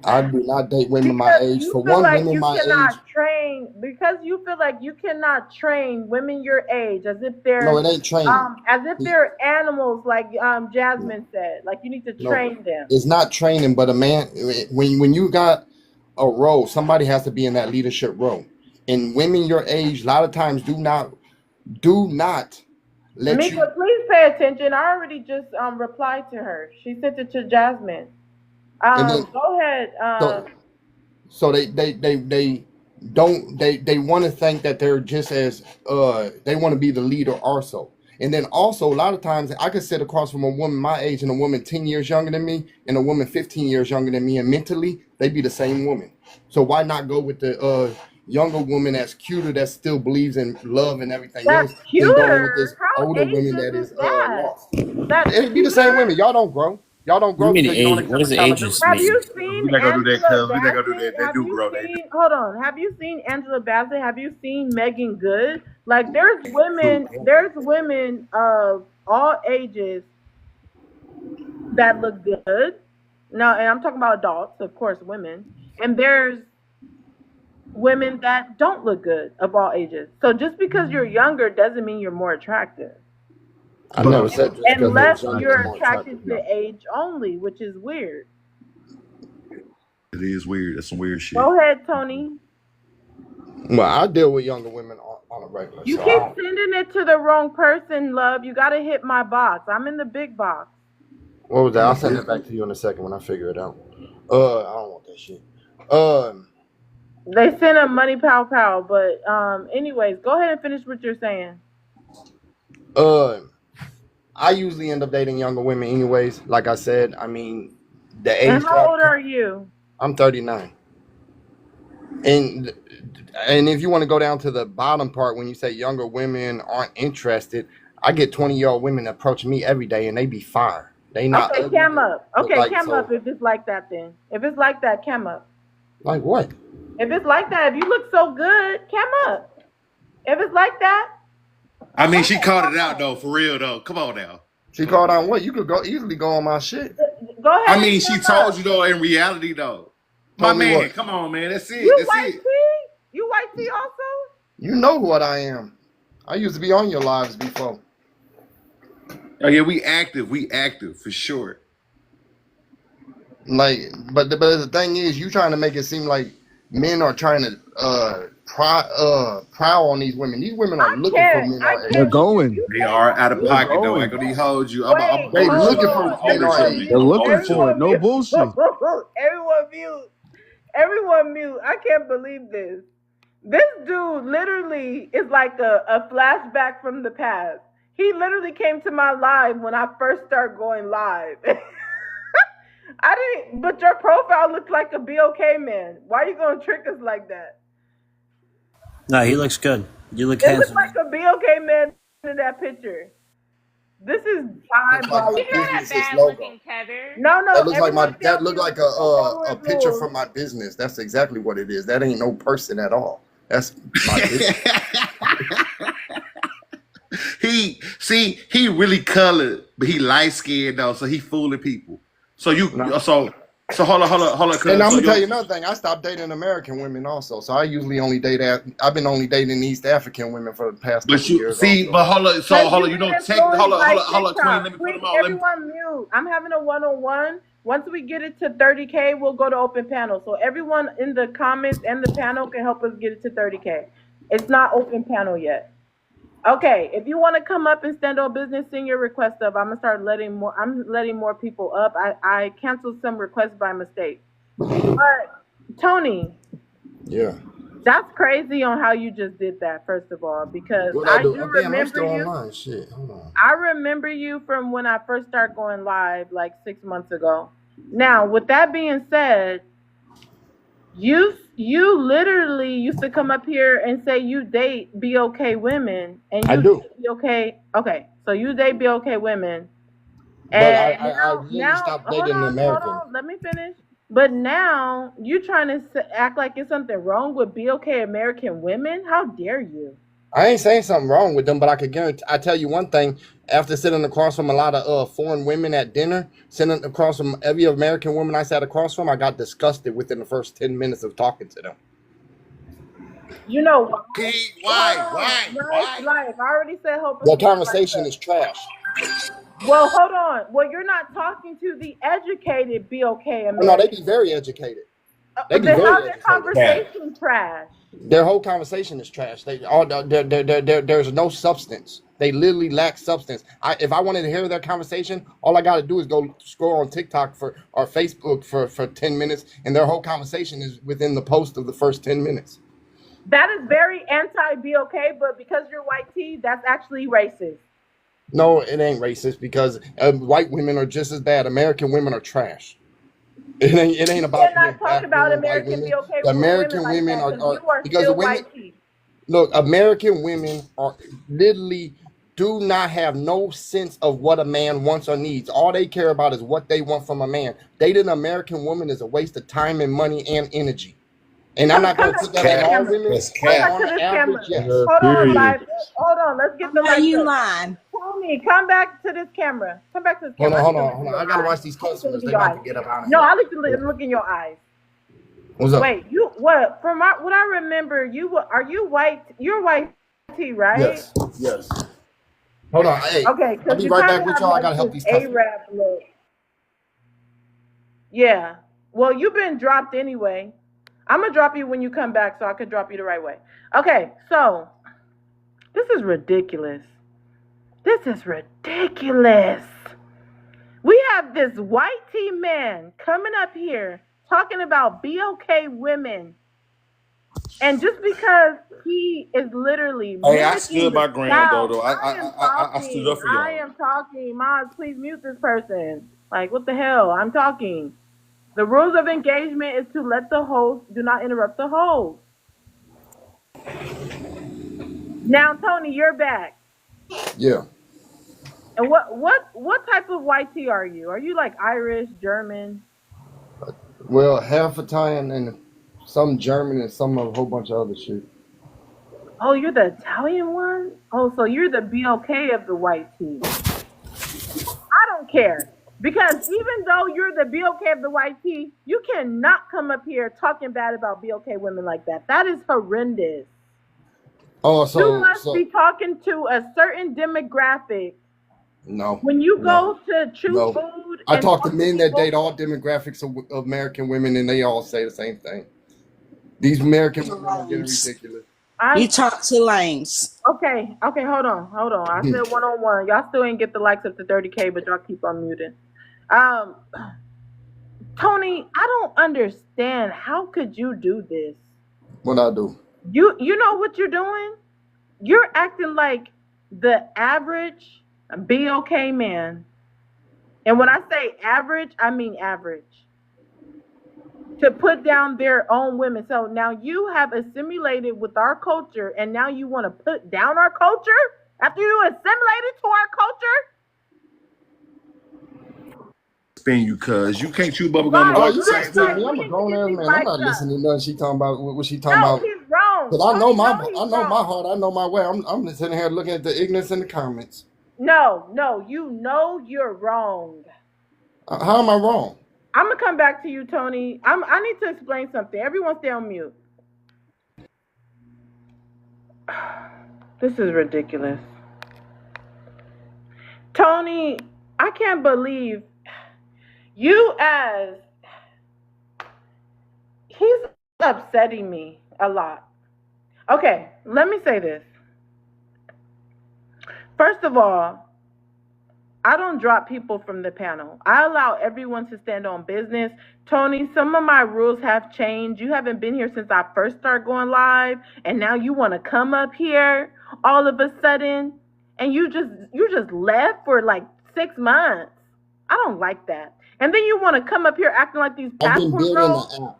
I do not date women my Because age. you For feel one, like women you my age. cannot train because you feel like you cannot train women your age as if No, they're it ain't training. animals like Jasmine said. Like you need to No, train them. it's not training, but a man, when you got a role, somebody has to be in that leadership role. And women your age, a lot of times do not let you. Mika, please pay attention. I already just replied to her. She sent it to Jasmine. And then Go ahead. so so they want to think that they're just as they want to be the leader also. And then also a lot of times I could sit across from a woman my age and a woman 10 years younger than me and a woman 15 years younger than me, and mentally they be the same woman. So why not go with the younger woman that's cuter, that still believes in love and everything That's else, than going with this cuter. How older woman ageist that is is that? lost? That's It be the same cuter. women. Y'all don't grow. Y'all don't What do grow you mean because you don't age? What accept does accountability. ageist Have mean? you seen We're not gonna do that, Angela cuz. We're not gonna do Bassett? that. They Have do you grow. seen? Hold on. Have you seen Angela Bassett? Have you seen Megan Good? Like, there's women. There's women of all ages that look good. No, and I'm talking about adults, of course, women. And there's women that don't look good of all ages. So just because you're younger doesn't mean you're more attractive. I never said just because they're Unless younger they're you're more attractive. attracted to age only, which is weird. It is weird. That's some weird shit. Go ahead, Tony. Well, I deal with younger women on a regular. You So keep sending it to the wrong person, love. You gotta hit my box. I'm in the big box. what was that? I'll send it back to you in a second when I figure it out. I don't want that shit. They sent a money pow pow, but anyways, go ahead and finish what you're saying. I usually end up dating younger women anyways. Like I said, I mean, the age And how gap. old are you? I'm 39. And if you want to go down to the bottom part, when you say younger women aren't interested, I get 20-year-old women approaching me every day and they be fire. They not Okay, ugly, cam up. but Okay, like, cam so, up if it's like that then. If it's like that, cam up. like what? If it's like that, if you look so good, cam up. If it's like that, I mean, she called it out though, for real though. Come on now. She called on what? You could easily go on my shit. go ahead. I and mean, she cam told up. you though. In reality though, my Told me man, what? come on, man. That's it. You That's white it. tea? You white tea also? You know what I am. I used to be on your lives before. Oh yeah, we active for sure. Like, but the thing is, you trying to make it seem like men are trying to prowl on these women. These women are I looking for can't. men I our They're can't age. because going. you They came are off out of They're mute. pocket though. I ain't going. gonna hold you. Wait, They I'm hold looking chill. for on. I'm men gonna our Everyone chill. age. They're mute. looking for it. Everyone No mute. bullshit. Everyone mute. Everyone mute. I can't believe this. This dude literally is like a flashback from the past. He literally came to my live when I first started going live. I didn't, but your profile looks like a BOK man. Why are you gonna trick us like that? No, he looks good. You look It looks handsome. like a BOK man in that picture. This is Looks like my He's diabolical. not a business's bad logo. looking Tether. No, That no, looks like everyone stay that on looked mute. like We're gonna follow a his picture rules. from my business. That's exactly what it is. That ain't no person at all. That's my business. He really colored, but he light skinned though, so he fooling people. So No. so hold on, And cuz. I'm So gonna tell you you another thing. I stopped dating American women also. So I usually only date. I've been only dating East African women for the past but couple you years see, also. but Because hold you on, you know, get take influenced by hold on, Queen, TikTok. let me put Please, them all. Let me everyone mute. I'm having a one-on-one. Once we get it to 30K, we'll go to open panel. So everyone in the comments and the panel can help us get it to 30K. It's not open panel yet. Okay, if you want to come up and stand on business, send your request up. I'm gonna start letting more. I'm letting more people up. I canceled some requests by mistake. But Tony, Yeah. that's crazy on how you just did that. First of all, because What I I do? do Oh, damn, I'm remember still you. online. Shit. Hold on. I remember you from when I first started going live like 6 months ago. Now, with that being said, you literally used to come up here and say you date BOK women and I you do. date BOK. Okay, so you date BOK women, But and I literally now stopped dating an hold American. on, let me finish. But now you trying to act like it's something wrong with BOK American women? How dare you? I ain't saying something wrong with them, but I could guarantee. I tell you one thing: after sitting across from a lot of foreign women at dinner, sitting across from every American woman I sat across from, I got disgusted within the first 10 minutes of talking to them. You know why? Hold Why? on, Why? life. I already said help us Their get the lights conversation up. is trash. Well, hold on. Well, you're not talking to the educated BOK Oh, no, they American. be very educated. They be Then very how's their educated. conversation trash? Their whole conversation is trash. There's no substance. They literally lack substance. If I wanted to hear their conversation, all I got to do is go scroll on TikTok or Facebook for 10 minutes, and their whole conversation is within the post of the first 10 minutes. That is very anti-BOK, but because you're white T, that's actually racist. No, it ain't racist because white women are just as bad. American women are trash. It ain't You about cannot being talk black about women, white American women. BOK The women American like women that because are you are because the still women. white T. Look, American women are literally do not have no sense of what a man wants or needs. All they care about is what they want from a man. Dating an American woman is a waste of time and money and energy. And I'm not Come going to back put to that this on all camera. women, Come but back on to the this average, camera. yes. Hold on, Period. live. Hold on. Let's I get the know lights you up. lying. Tony, come back to this camera. Come back to this Hold camera. on, I hold need to on, look hold in on. your I gotta eyes. watch these I need to look customers. in They your about eyes. to get up out of No, here. I need to look in your eyes. What's up? Wait, you what? From what I remember, are you white? You're white T, right? Yes, yes. Hold on. Hey, Okay, I'll because be you right kind back of with have y'all. I like gotta help this these customers. Arab look. Yeah. Well, you've been dropped anyway. I'm gonna drop you when you come back, so I can drop you the right way. Okay, so this is ridiculous. This is ridiculous. We have this white T man coming up here talking about BOK women. And just because he is literally Hey, I mimicking stood the my ground South, though. I stood up for I y'all. am talking. Maz, please mute this person. Like, what the hell? I'm talking. The rules of engagement is to let the host, do not interrupt the host. Now, Tony, you're back. Yeah. And what type of white tea are you? Are you like Irish, German? Well, half Italian and some German and some a whole bunch of other shit. Oh, you're the Italian one? Oh, so you're the BOK of the white tea. I don't care. Because even though you're the BOK of the white tea, you cannot come up here talking bad about BOK women like that. That is horrendous. Oh, You so must be talking to a certain demographic No, When you no, go to True no. Food I and talk to talk to men that people, date all demographics of American women, and they all say the same thing. These American women are getting Lames. ridiculous. You I talk to lames. okay, hold on. I said 1-on-1. Y'all still ain't get the likes up to 30K, but y'all keep on muting. Um, Tony, I don't understand. How could you do this? What I do? You know what you're doing? You're acting like the average BOK man. And when I say average, I mean average. To put down their own women. So now you have assimilated with our culture and now you want to put down our culture after you assimilated to our culture? Spin you, cuz you can't chew bubble gum and Oh, Guys, walk you at the can't same spin guys, me. time. we I'm a need to grown get ass these man. I'm likes not up. listening to nothing she talking about. What she talking No, about? he's wrong. Cause Tony, no, I he's know my wrong. heart. I know my way. I'm just sitting here looking at the ignorance in the comments. No, you know you're wrong. How am I wrong? I'm gonna come back to you, Tony. I need to explain something. Everyone stay on mute. This is ridiculous. Tony, I can't believe you as he's upsetting me a lot. Okay, let me say this. First of all, I don't drop people from the panel. I allow everyone to stand on business. Tony, some of my rules have changed. You haven't been here since I first started going live, and now you want to come up here all of a sudden, and you just left for like 6 months. I don't like that. And then you want to come up here acting like these I've been passport building bros. the app.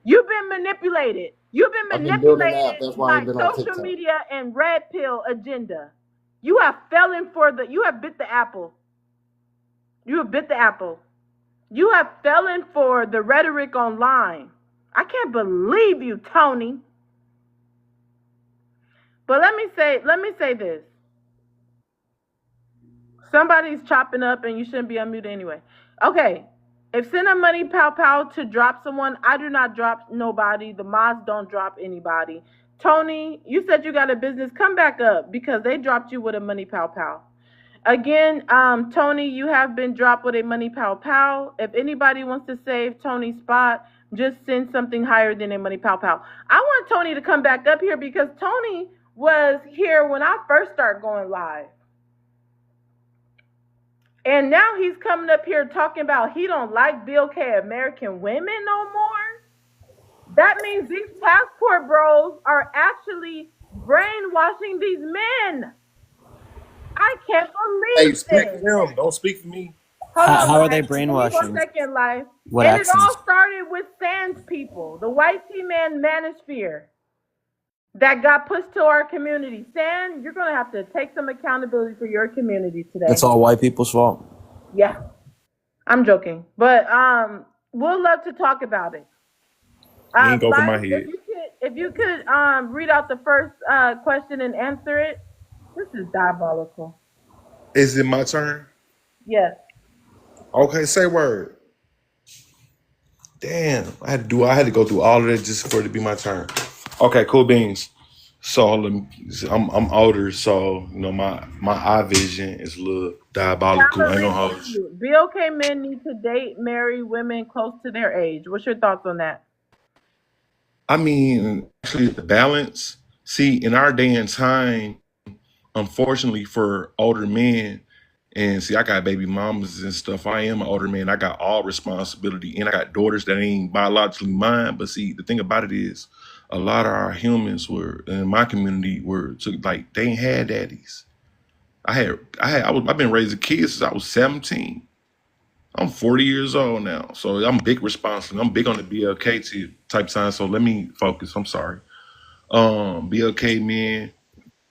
You've been manipulated. You've been I've been building the app. manipulated That's why I by ain't been on social TikTok. media and red pill agenda. You have you have bit the apple. You have bit the apple. You have fallen for the rhetoric online. I can't believe you, Tony. But let me say this. Somebody's chopping up and you shouldn't be unmuted anyway. Okay. If send a money pow pow to drop someone, I do not drop nobody. The mods don't drop anybody. Tony, you said you got a business. Come back up because they dropped you with a money pow pow. Again, Tony, you have been dropped with a money pow pow. If anybody wants to save Tony's spot, just send something higher than a money pow pow. I want Tony to come back up here because Tony was here when I first started going live. And now he's coming up here talking about he don't like BLK American women no more. That means these passport bros are actually brainwashing these men. I can't Hey, believe speak for this. them. Don't speak for me. Hold on, How are they life. Give me one brainwashing? second, life. What And it actions? all started with Sans people, the white T-man manosphere that got pushed to our community. San, you're gonna have to take some accountability for your community today. It's all white people's fault. Yeah, I'm joking, but we'll love to talk about it. You ain't over my Life, head. if you could read out the first question and answer it. This is diabolical. Is it my turn? Yes. Okay, say word. Damn, I had to go through all of that just for it to be my turn. Okay, cool beans. So I'm older, so you know my eye vision is a little Yeah, I'm diabolical. I gonna ain't gonna read it hold to you. you. BOK men need to date, marry women close to their age. What's your thoughts on that? I mean, actually, the balance. See, in our day and time, unfortunately for older men, and see, I got baby mamas and stuff. I am an older man. I got all responsibility, and I got daughters that ain't biologically mine. But see, the thing about it is, a lot of our humans were in my community were took like they ain't had daddies. I've been raising kids since I was 17. I'm 40 years old now, so I'm big responsible. I'm big on the BLK type sign. So let me focus. I'm sorry. BLK men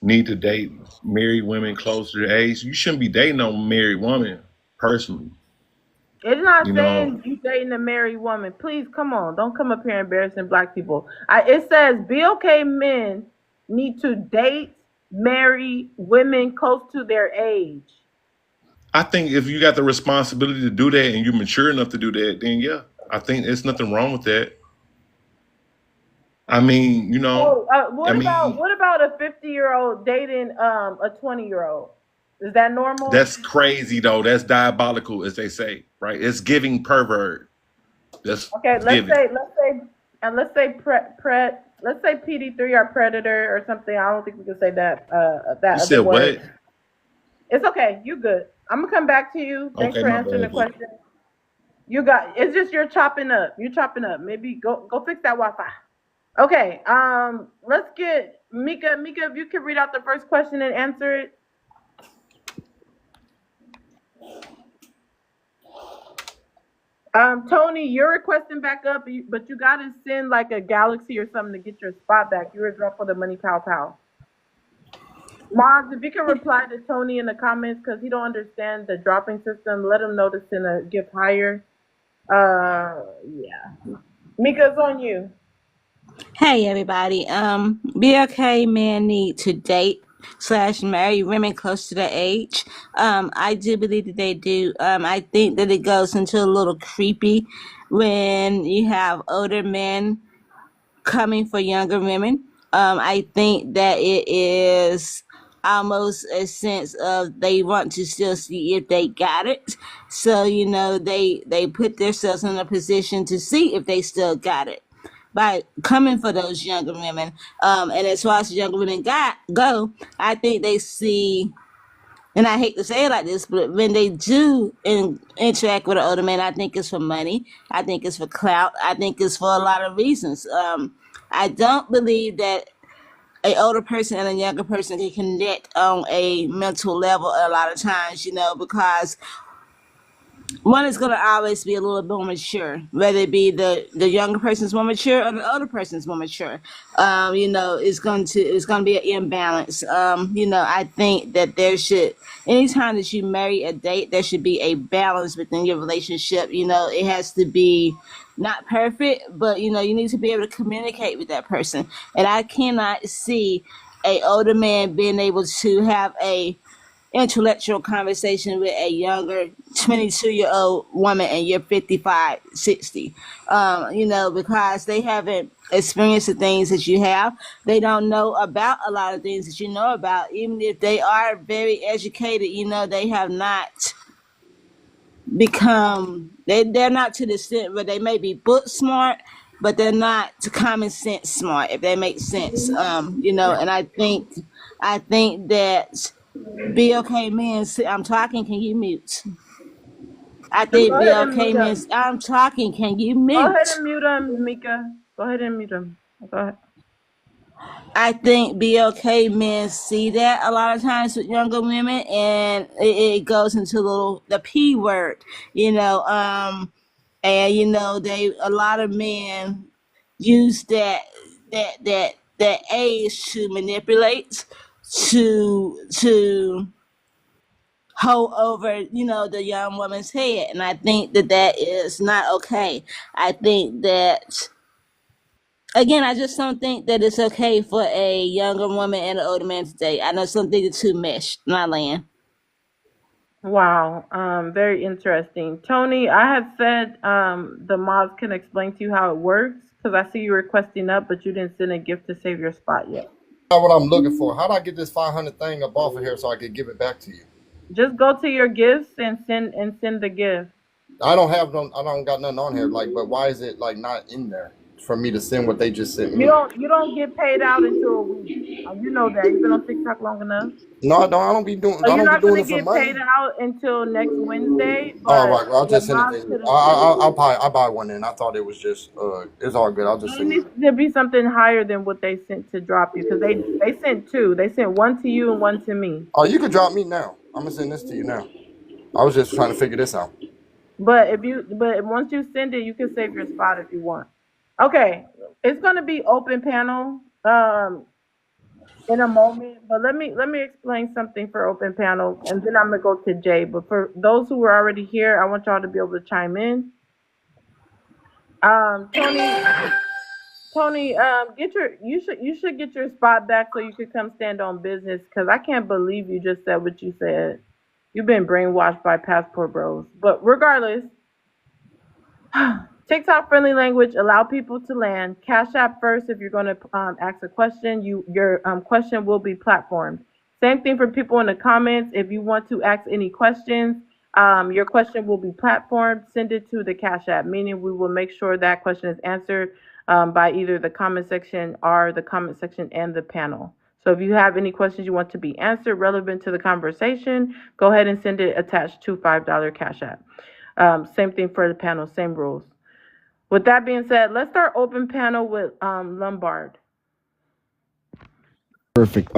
need to date married women close to their age. You shouldn't be dating no married woman, personally. It's not You know, saying you dating a married woman. Please come on. Don't come up here embarrassing black people. It says BOK men need to date, marry women close to their age. I think if you got the responsibility to do that and you're mature enough to do that, then yeah, I think there's nothing wrong with that. I mean, Oh, I mean, what about a 50-year-old dating a 20-year-old? Is that normal? That's crazy though. That's diabolical, as they say, right? It's giving pervert. That's Okay, giving. let's say let's say PD3 or predator or something. I don't think we can say that You that other said word. what? It's okay. You good. I'm gonna come back to you. Thanks Okay, for my answering the bad. question. You got. It's just you're chopping up. You're chopping up. Maybe go fix that Wi-Fi. Okay. Let's get Mika. Mika, if you could read out the first question and answer it. Tony, you're requesting back up, but you gotta send like a galaxy or something to get your spot back. You're a drop for the money, pow pow. Maz, if you can reply to Tony in the comments because he don't understand the dropping system, let him know to send a gift higher. Yeah. Mika, it's on you. Hey everybody. BLK men need to date slash marry women close to their age. I do believe that they do. I think that it goes into a little creepy when you have older men coming for younger women. I think that it is almost a sense of they want to still see if they got it. So they put themselves in a position to see if they still got it by coming for those younger women. And as far as the younger women go, I think they see, and I hate to say it like this, but when they do interact with an older man, I think it's for money. I think it's for clout. I think it's for a lot of reasons. I don't believe that a older person and a younger person can connect on a mental level a lot of times, because one is going to always be a little bit more mature, whether it be the younger person's more mature or the older person's more mature. It's going to be an imbalance. I think that there should, anytime that you marry a date, there should be a balance within your relationship. It has to be not perfect, but you need to be able to communicate with that person. And I cannot see a older man being able to have a intellectual conversation with a younger 22-year-old woman and you're 55, 60. Because they haven't experienced the things that you have. They don't know about a lot of things that you know about. Even if they are very educated, they have not they're not to the extent where they may be book smart, but they're not common sense smart, if that makes sense. And I think that be okay, man. I'm talking. Can you mute? I think Go be ahead and okay, mute man. him. I'm talking. Can you Go ahead mute? and mute him, Mika. Go ahead and mute him. Go ahead. I think be okay, men see that a lot of times with younger women, and it goes into the p word, you know. And they a lot of men use that age to manipulate, to hold over the young woman's head, and I think that is not okay. I think that, again, I just don't think that it's okay for a younger woman and an older man to date. I know some things are too meshed. Not land. Wow. Very interesting. Tony, I had said the mods can explain to you how it works because I see you requesting up, but you didn't send a gift to save your spot yet. That's what I'm looking for. How do I get this 500 thing up off of here so I can give it back to you? Just go to your gifts and send the gift. I don't got nothing on here. Like, but why is it like not in there for me to send what they just sent You me? don't get paid out until a week. You know that. You've been on TikTok long enough. No, I don't. I don't be doing. So I you're don't be not doing gonna it for get paid money. out until next Wednesday, All but right, well, I'll the just send it to mods you. could have sent. I'll buy one in. I thought it was just. It's all good. I'll just It send needs you. to be something higher than what they sent to drop you because they sent two. They sent one to you and one to me. Oh, you can drop me now. I'm gonna send this to you now. I was just trying to figure this out. But once you send it, you can save your spot if you want. Okay, it's gonna be open panel in a moment, but let me explain something for open panel, and then I'm gonna go to Jay. But for those who are already here, I want y'all to be able to chime in. Tony, get your you should get your spot back so you could come stand on business. Cause I can't believe you just said what you said. You've been brainwashed by passport bros. But regardless, TikTok friendly language, allow people to land. Cash App first if you're going to ask a question. Your question will be platformed. Same thing for people in the comments. If you want to ask any questions, your question will be platformed. Send it to the Cash App, meaning we will make sure that question is answered by either the comment section or the comment section and the panel. So if you have any questions you want to be answered relevant to the conversation, go ahead and send it attached to $5 Cash App. Same thing for the panel, same rules. With that being said, let's start open panel with Lombard. Perfect.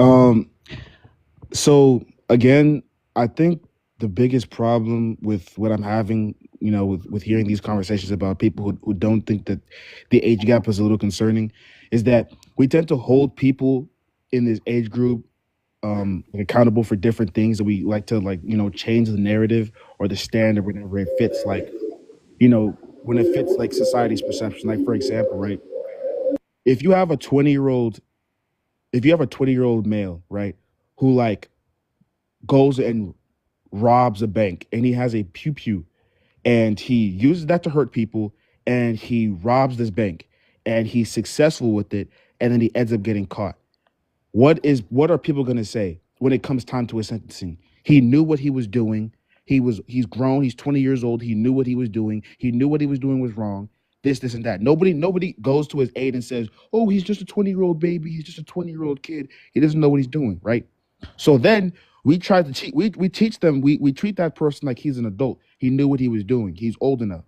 So again, I think the biggest problem with what I'm having, with hearing these conversations about people who don't think that the age gap is a little concerning, is that we tend to hold people in this age group accountable for different things, that we like to change the narrative or the standard whenever it fits when it fits like society's perception. Like, for example, right, if you have a 20-year-old male, right, who goes and robs a bank, and he has a pew pew, and he uses that to hurt people, and he robs this bank, and he's successful with it, and then he ends up getting caught. What are people going to say when it comes time to his sentencing? He knew what he was doing. He's grown. He's 20 years old. He knew what he was doing. He knew what he was doing was wrong. This, and that. Nobody goes to his aid and says, "Oh, he's just a 20-year-old baby. He's just a 20-year-old kid. He doesn't know what he's doing," right? So then we try to teach. We teach them. We treat that person like he's an adult. He knew what he was doing. He's old enough.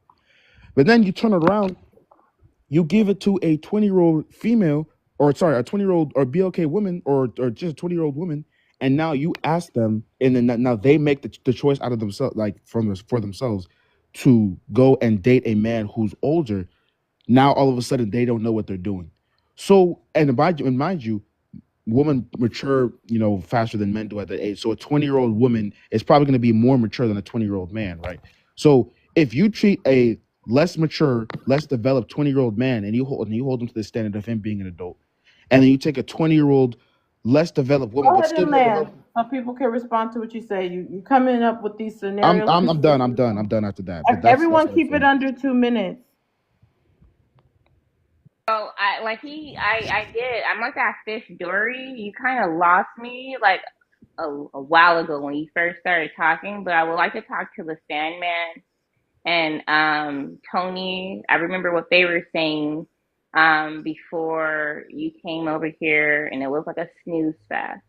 But then you turn it around, you give it to a 20-year-old female, or sorry, a 20-year-old or BLK woman, or just a 20-year-old woman, and now you ask them, and then now they make the choice out of themselves, for themselves, to go and date a man who's older. Now all of a sudden they don't know what they're doing. So, and mind you, women mature, faster than men do at that age. So a 20-year-old woman is probably going to be more mature than a 20-year-old man, right? So if you treat a less mature, less developed 20-year-old man, and you hold him to the standard of him being an adult, and then you take a 20-year-old less developed woman, Go but ahead still and more land developed. so people can respond to what you say. You coming up with these I'm scenarios. I'm, I'm done. I'm done after that. But that's Everyone what I'm keep it saying. under 2 minutes. So I did. I'm like that fish Dory. You kind of lost me like a while ago when you first started talking, but I would like to talk to the Sandman and Tony. I remember what they were saying before you came over here, and it was like a snooze fest.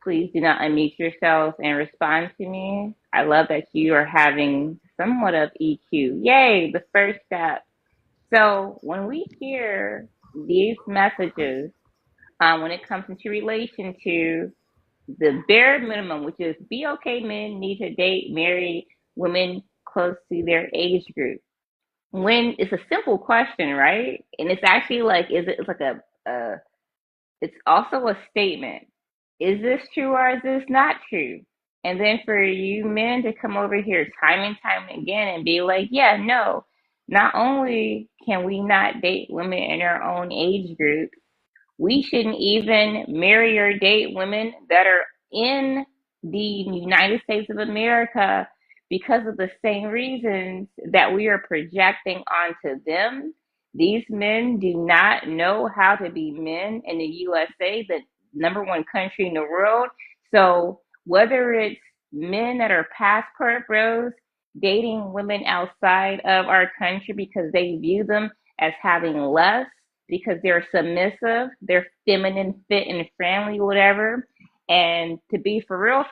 Please do not unmute yourselves and respond to me. I love that you are having somewhat of EQ. Yay, the first step. So when we hear these messages, when it comes into relation to the bare minimum, which is be okay men need to date, marry women close to their age group. When it's a simple question, right? And it's actually like, it's like it's also a statement. Is this true or is this not true? And then for you men to come over here time and time again and be like, yeah, no, not only can we not date women in our own age group, we shouldn't even marry or date women that are in the United States of America because of the same reasons that we are projecting onto them. These men do not know how to be men in the USA, the number one country in the world. So whether it's men that are passport bros dating women outside of our country because they view them as having less, because they're submissive, they're feminine, fit, and friendly, whatever. And to be for real,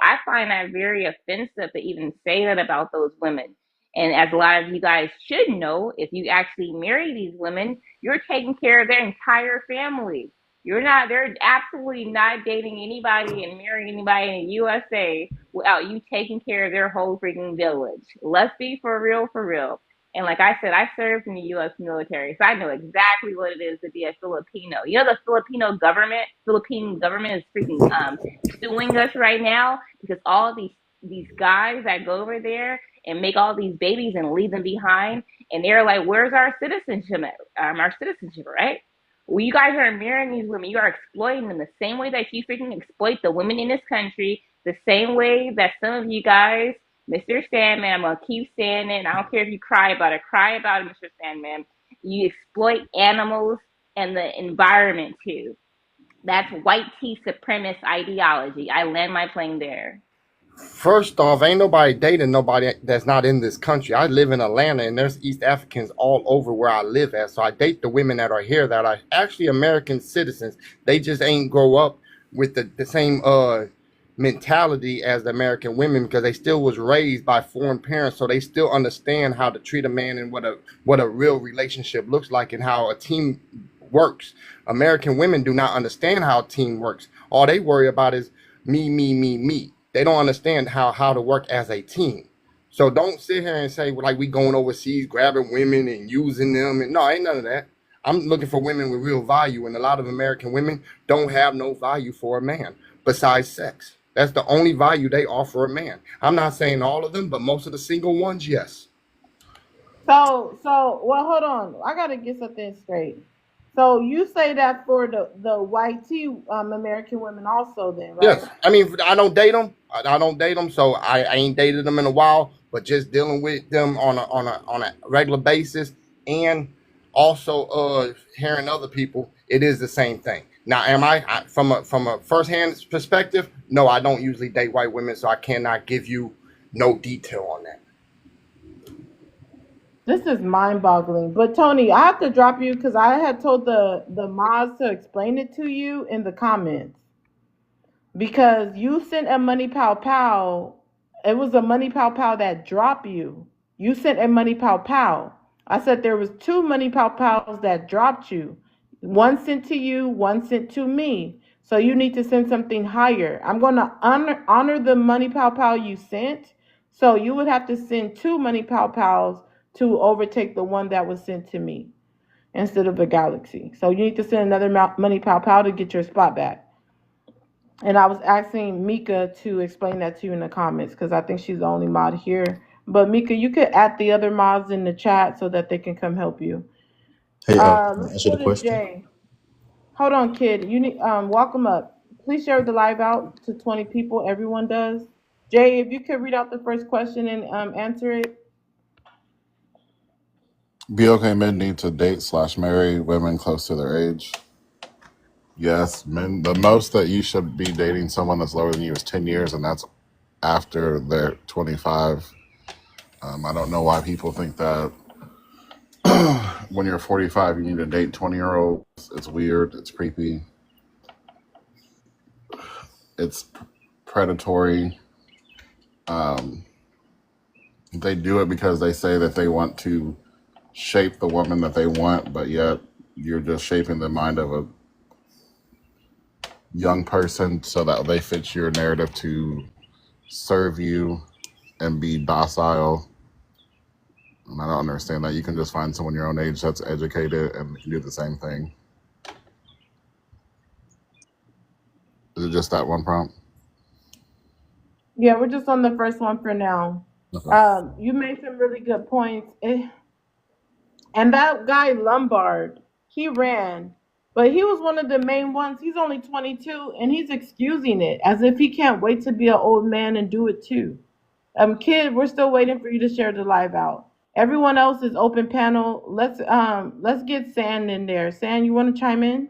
I find that very offensive to even say that about those women. And as a lot of you guys should know, if you actually marry these women, you're taking care of their entire family. They're absolutely not dating anybody and marrying anybody in the USA without you taking care of their whole freaking village. Let's be for real, for real. And like I said, I served in the U.S. military, so I know exactly what it is to be a Filipino. You know, the Philippine government is freaking suing us right now because all these guys that go over there and make all these babies and leave them behind, and they're like, "Where's our citizenship? Our citizenship, right?" Well, you guys are marrying these women. You are exploiting them the same way that you freaking exploit the women in this country, the same way that some of you guys, Mr. Sandman, I'm gonna keep saying it. And I don't care if you cry about it. Cry about it, Mr. Sandman. You exploit animals and the environment too. That's white tea supremacist ideology. I land my plane there. First off, ain't nobody dating nobody that's not in this country. I live in Atlanta, and there's East Africans all over where I live at. So I date the women that are here that are actually American citizens. They just ain't grow up with the same mentality as the American women because they still was raised by foreign parents, so they still understand how to treat a man and what a real relationship looks like and how a team works. American women do not understand how a team works. All they worry about is me, me, me, me. They don't understand how to work as a team. So don't sit here and say like we going overseas grabbing women and using them. And no, ain't none of that. I'm looking for women with real value, and a lot of American women don't have no value for a man besides sex. That's the only value they offer a man. I'm not saying all of them, but most of the single ones, yes. Well, hold on. I gotta get something straight. So you say that for the white tea American women also, then, Yes, right? I mean I don't date them. I don't date them, so I ain't dated them in a while. But just dealing with them on a regular basis, and also hearing other people, it is the same thing. Now, from a first hand perspective? No, I don't usually date white women, so I cannot give you no detail on that. This is mind-boggling. But Tony, I have to drop you because I had told the mods to explain it to you in the comments because you sent a money pow pow. It was a money pow pow that dropped you. You sent a money pow pow. I said there was two money pow pows that dropped you. One sent to you, one sent to me. So you need to send something higher. I'm going to honor the money pow pow you sent. So you would have to send two money pow pows to overtake the one that was sent to me instead of the galaxy. So you need to send another money pow pow to get your spot back. And I was asking Mika to explain that to you in the comments because I think she's the only mod here. But Mika, you could add the other mods in the chat so that they can come help you. Hey, can I Let's ask you go the to question? Jay. Hold on, kid. You need welcome up. Please share the live out to 20 people. Everyone does. Jay, if you could read out the first question and answer it. Be okay men need to date slash marry women close to their age. Yes, men. The most that you should be dating someone that's lower than you is 10 years, and that's after they're 25. I don't know why people think that when you're 45 you need to date 20-year-olds. It's weird. It's creepy. It's predatory. They do it because they say that they want to shape the woman that they want, but yet you're just shaping the mind of a young person so that they fit your narrative to serve you and be docile. And I don't understand that. You can just find someone your own age that's educated and can do the same thing. Is it just that one prompt? Yeah, we're just on the first one for now. Okay. You made some really good points. And that guy Lombard, he ran, but he was one of the main ones. He's only 22, and he's excusing it as if he can't wait to be an old man and do it too. Kid, we're still waiting for you to share the live out. Everyone else is open panel. Let's get San in there. San, you want to chime in?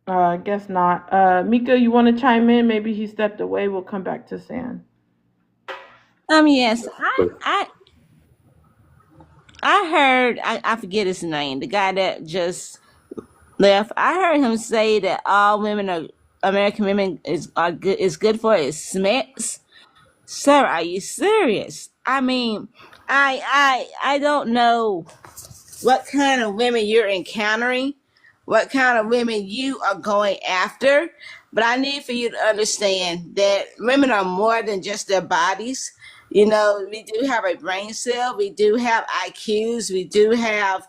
I guess not. Mika, you want to chime in? Maybe he stepped away. We'll come back to San. Yes, I heard I forget his name, the guy that just left. I heard him say that all women are American women is good for is Smiths. Sir, are you serious? I mean, I don't know what kind of women you're encountering, what kind of women you are going after. But I need for you to understand that women are more than just their bodies. You know, we do have a brain cell, we do have IQs, we do have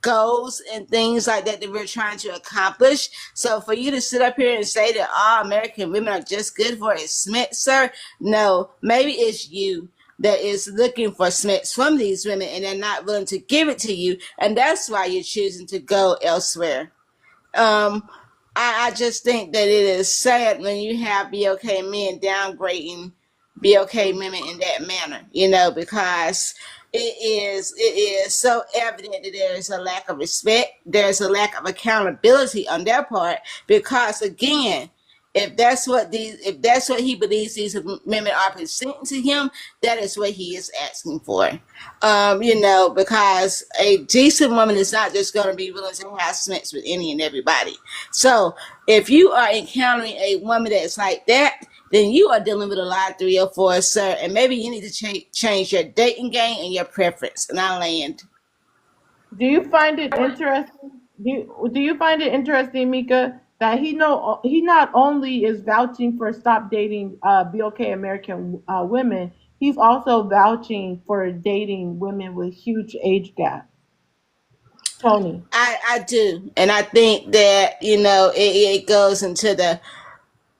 goals and things like that that we're trying to accomplish. So for you to sit up here and say that all American women are just good for a Smith, sir, no, maybe it's you that is looking for Smiths from these women and they're not willing to give it to you, and that's why you're choosing to go elsewhere. Um, I just think that it is sad when you have BOK men downgrading BOK women in that manner, because it is so evident that there is a lack of respect, there's a lack of accountability on their part, because again, if that's what he believes these women are presenting to him, that is what he is asking for. Because a decent woman is not just going to be willing to have sex with any and everybody. So if you are encountering a woman that's like that, then you are dealing with a lot of 304, sir. And maybe you need to change your dating game and your preference. And I land. Do you find it interesting? Do you find it interesting, Mika, that he not only is vouching for stop dating BOK American women, he's also vouching for dating women with huge age gap. Tony. I do. And I think that, it goes into the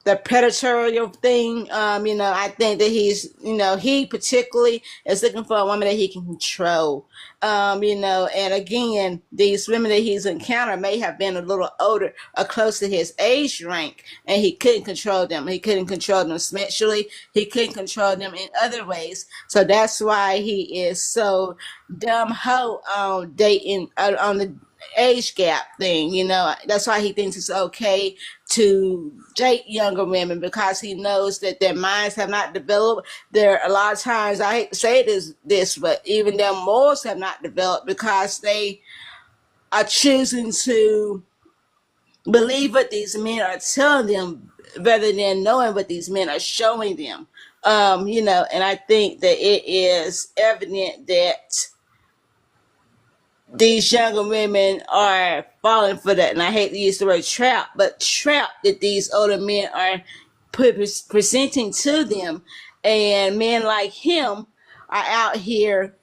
predatorial thing. I think that he particularly is looking for a woman that he can control. And again, these women that he's encountered may have been a little older or close to his age rank, and he couldn't control them. He couldn't control them sexually. He couldn't control them in other ways. So that's why he is so dumb ho on dating on the age gap thing. That's why he thinks it's okay to date younger women, because he knows that their minds have not developed. There a lot of times, I hate to say this, but even their morals have not developed, because they are choosing to believe what these men are telling them rather than knowing what these men are showing them. And I think that it is evident that these younger women are falling for that. And I hate to use the word trap, but trap that these older men are presenting to them. And men like him are out here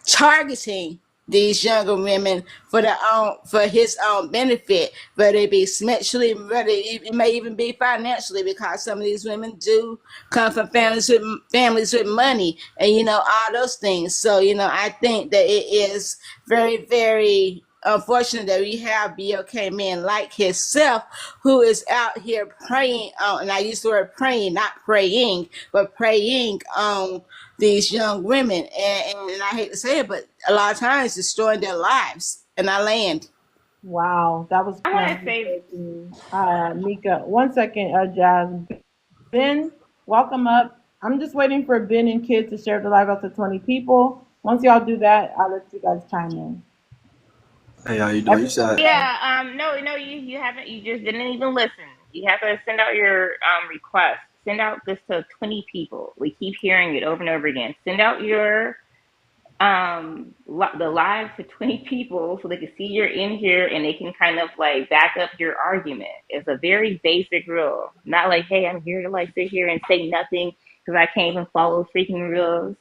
targeting these younger women for his own benefit, whether it be sexually, whether it may even be financially, because some of these women do come from families with money, and all those things. So I think that it is very, very unfortunate that we have BOK men like himself who is out here preying on, and I use the word praying, not praying, but preying on these young women, and I hate to say it, but a lot of times destroying their lives. And I land. Wow, that was I want to say, groundbreaking. Mika, 1 second, Jazz. Ben, welcome up. I'm just waiting for Ben and Kid to share the live up to 20 people. Once y'all do that, I'll let you guys chime in. Hey, how you doing? You Everyone, said yeah, no, you haven't, you just didn't even listen. You have to send out your request. Send out this to 20 people. We keep hearing it over and over again. Send out your the live to 20 people so they can see you're in here and they can kind of like back up your argument. It's a very basic rule. Not like, hey, I'm here to like sit here and say nothing because I can't even follow freaking rules.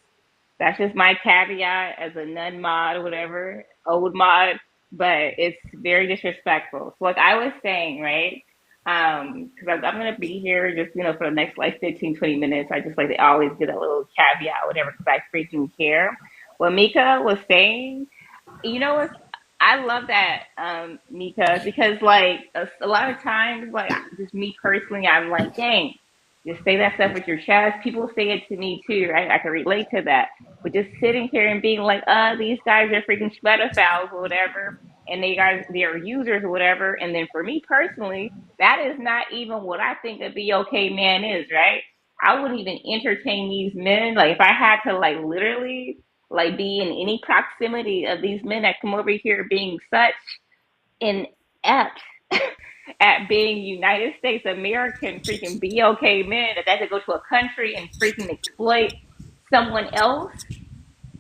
That's just my caveat as a nun mod or whatever, old mod, but it's very disrespectful. So like I was saying, right? Because I'm going to be here just, for the next like 15, 20 minutes. I just like to always get a little caveat, whatever, because I freaking care. What Mika was saying, what? I love that, Mika, because like a lot of times, like just me personally, I'm like, dang, just say that stuff with your chest. People say it to me too, right? I can relate to that. But just sitting here and being like, these guys are freaking pedophiles or whatever, and they're users or whatever. And then for me personally, that is not even what I think a BOK man is, right? I wouldn't even entertain these men. Like if I had to like literally like be in any proximity of these men that come over here being such inept at being United States American freaking BOK men that they could go to a country and freaking exploit someone else,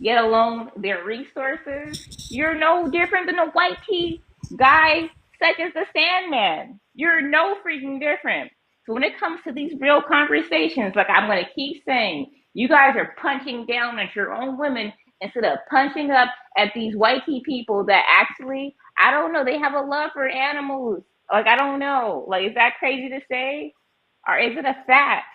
get alone their resources. You're no different than a white tea guy such as the Sandman. You're no freaking different. So when it comes to these real conversations, like I'm going to keep saying, you guys are punching down at your own women instead of punching up at these white tea people that actually, I don't know, they have a love for animals. Like, I don't know. Like, is that crazy to say? Or is it a fact?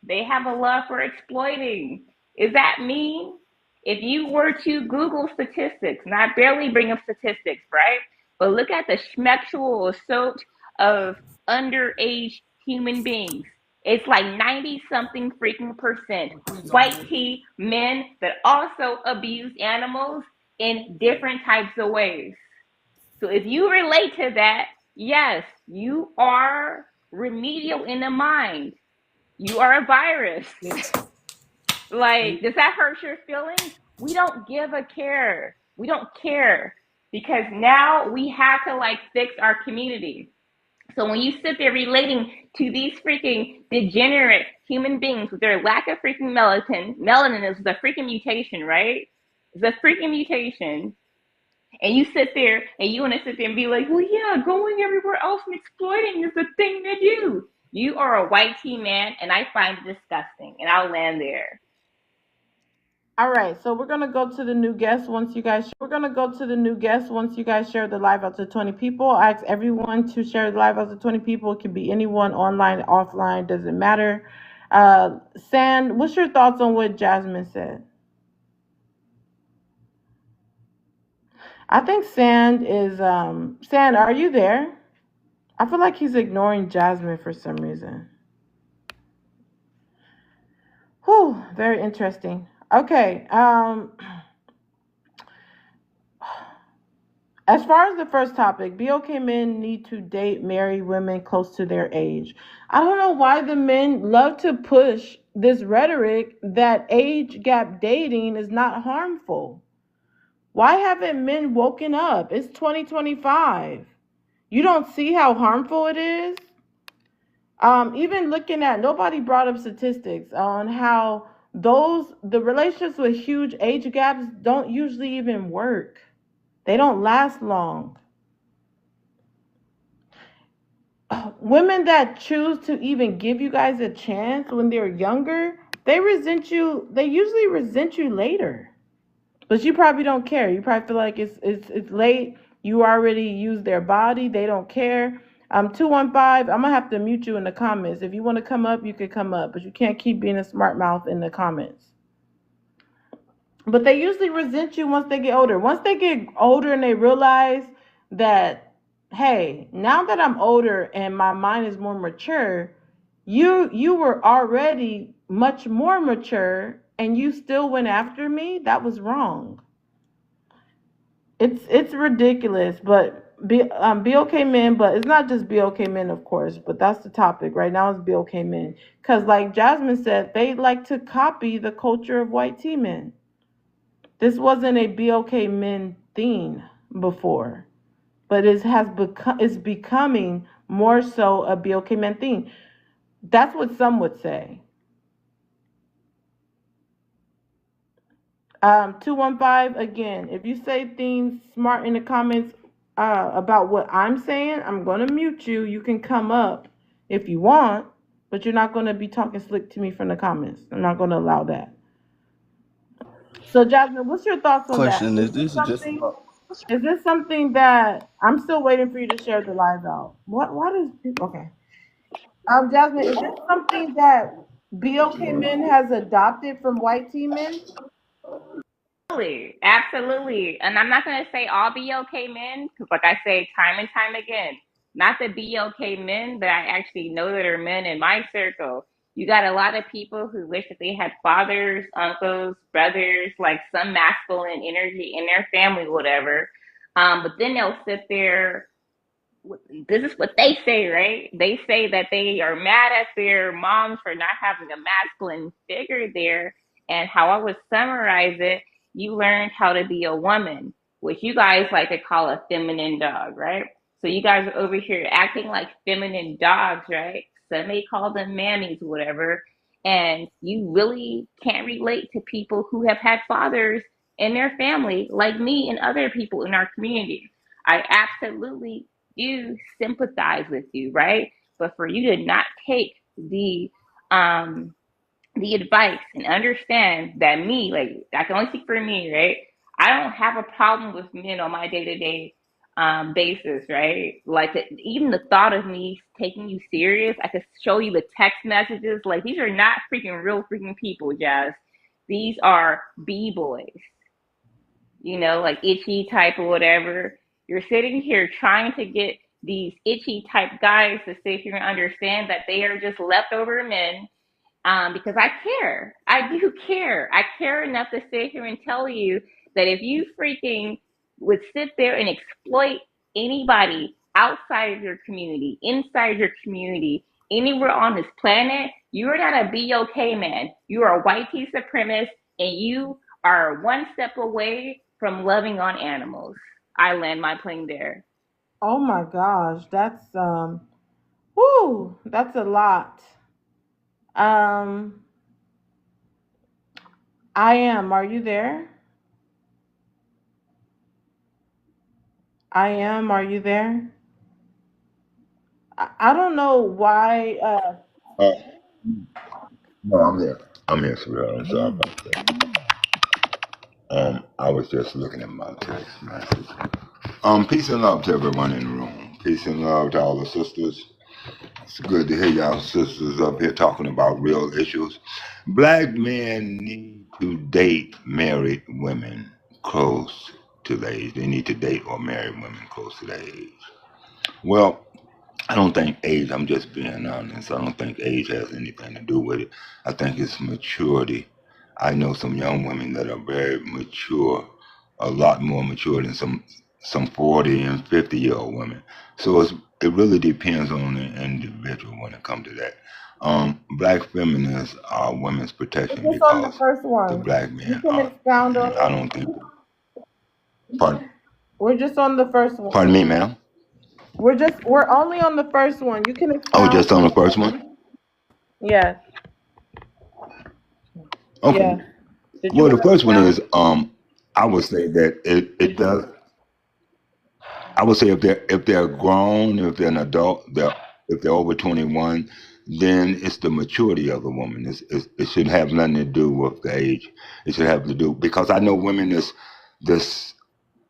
They have a love for exploiting. Is that mean? If you were to Google statistics, and I barely bring up statistics, right? But look at the schmexual assault of underage human beings. It's like 90 something freaking percent white tea men that also abuse animals in different types of ways. So if you relate to that, yes, you are remedial in the mind. You are a virus. Like, does that hurt your feelings? We don't give a care. We don't care because now we have to like fix our community. So when you sit there relating to these freaking degenerate human beings with their lack of freaking melanin is the freaking mutation, right? It's a freaking mutation. And you sit there and you want to sit there and be like, well, yeah, going everywhere else and exploiting is the thing to do. You are a white tea man, and I find it disgusting. And I'll land there. All right, so we're gonna go to the new guests once you guys. We're gonna go to the new guests once you guys share the live out to 20 people. I ask everyone to share the live out to 20 people. It can be anyone, online, offline, doesn't matter. Sand, what's your thoughts on what Jasmine said? I think Sand is Sand. Are you there? I feel like he's ignoring Jasmine for some reason. Whew, very interesting. Okay. As far as the first topic, BOK men need to date, marry women close to their age. I don't know why the men love to push this rhetoric that age gap dating is not harmful. Why haven't men woken up? It's 2025. You don't see how harmful it is? Even looking at, nobody brought up statistics on how the relationships with huge age gaps don't usually even work. They don't last long. Women that choose to even give you guys a chance when they're younger, they resent you. They usually resent you later. But you probably don't care. You probably feel like it's late. You already used their body. They don't care. 215. I'm gonna have to mute you in the comments. If you want to come up, you can come up, but you can't keep being a smart mouth in the comments. But they usually resent you once they get older. Once they get older and they realize that, hey, now that I'm older and my mind is more mature, you were already much more mature and you still went after me. That was wrong. It's ridiculous, but BOK men, but it's not just BOK men, of course, but that's the topic right now is BOK men. Because like Jasmine said, they like to copy the culture of white tea men. This wasn't a BOK men thing before, but it's becoming more so a BOK men thing. That's what some would say. 215, again, if you say things smart in the comments about what I'm saying, I'm going to mute you. You can come up if you want, but you're not going to be talking slick to me from the comments. I'm not going to allow that. So, Jasmine, what's your thoughts on that? Question is this is just about Is this something that I'm still waiting for you to share the live out? What is people? Okay. Jasmine, is this something that BOK men has adopted from white tea men? Absolutely. Absolutely. And I'm not going to say all BLK men, because like I say time and time again, not the BLK men that I actually know that are men in my circle. You got a lot of people who wish that they had fathers, uncles, brothers, like some masculine energy in their family, whatever. But then they'll sit there, this is what they say, right? They say that they are mad at their moms for not having a masculine figure there. And how I would summarize it, you learned how to be a woman, which you guys like to call a feminine dog, right? So you guys are over here acting like feminine dogs, right? Some may call them mammies, whatever. And you really can't relate to people who have had fathers in their family, like me and other people in our community. I absolutely do sympathize with you, right? But for you to not take um the advice and understand that me, like I can only speak for me, right? I don't have a problem with men on my day to day basis, right? Like even the thought of me taking you serious, I could show you the text messages. Like these are not freaking real freaking people, Jazz. These are b boys, like itchy type or whatever. You're sitting here trying to get these itchy type guys to sit here and understand that they are just leftover men, because I care. I do care. I care enough to sit here and tell you that if you freaking would sit there and exploit anybody outside of your community, inside your community, anywhere on this planet, you are not a BOK man. You are a white tea supremacist, and you are one step away from loving on animals. I land my plane there. Oh my gosh, that's whoo, that's a lot. Um, I am. Are you there? I am. Are you there? I don't know why. Uh, no, I'm here. I'm here, sweetheart. I'm sorry about that. I was just looking at my text message. Peace and love to everyone in the room. Peace and love to all the sisters. It's good to hear y'all sisters up here talking about real issues. Black men need to date married women close to their age. They need to date or marry women close to their age. Well, I don't think age, I'm just being honest, I don't think age has anything to do with it. I think it's maturity. I know some young women that are very mature, a lot more mature than some 40 and 50-year-old women. So it really depends on the individual when it comes to that. Black feminists are women's We're protection just on the because first the one. black You men can aren't. expound on And I it. don't think, pardon, We're just on the first pardon one. me, ma'am? We're only on the first one. You can Oh, expound just on on the it. first one? Yes. Okay. Yes. Did you Well, want the to first one expound? is I would say that it does. I would say if they're grown, if they're an adult, if they're over 21, then it's the maturity of the woman. It should have nothing to do with the age. It should have to do because I know women this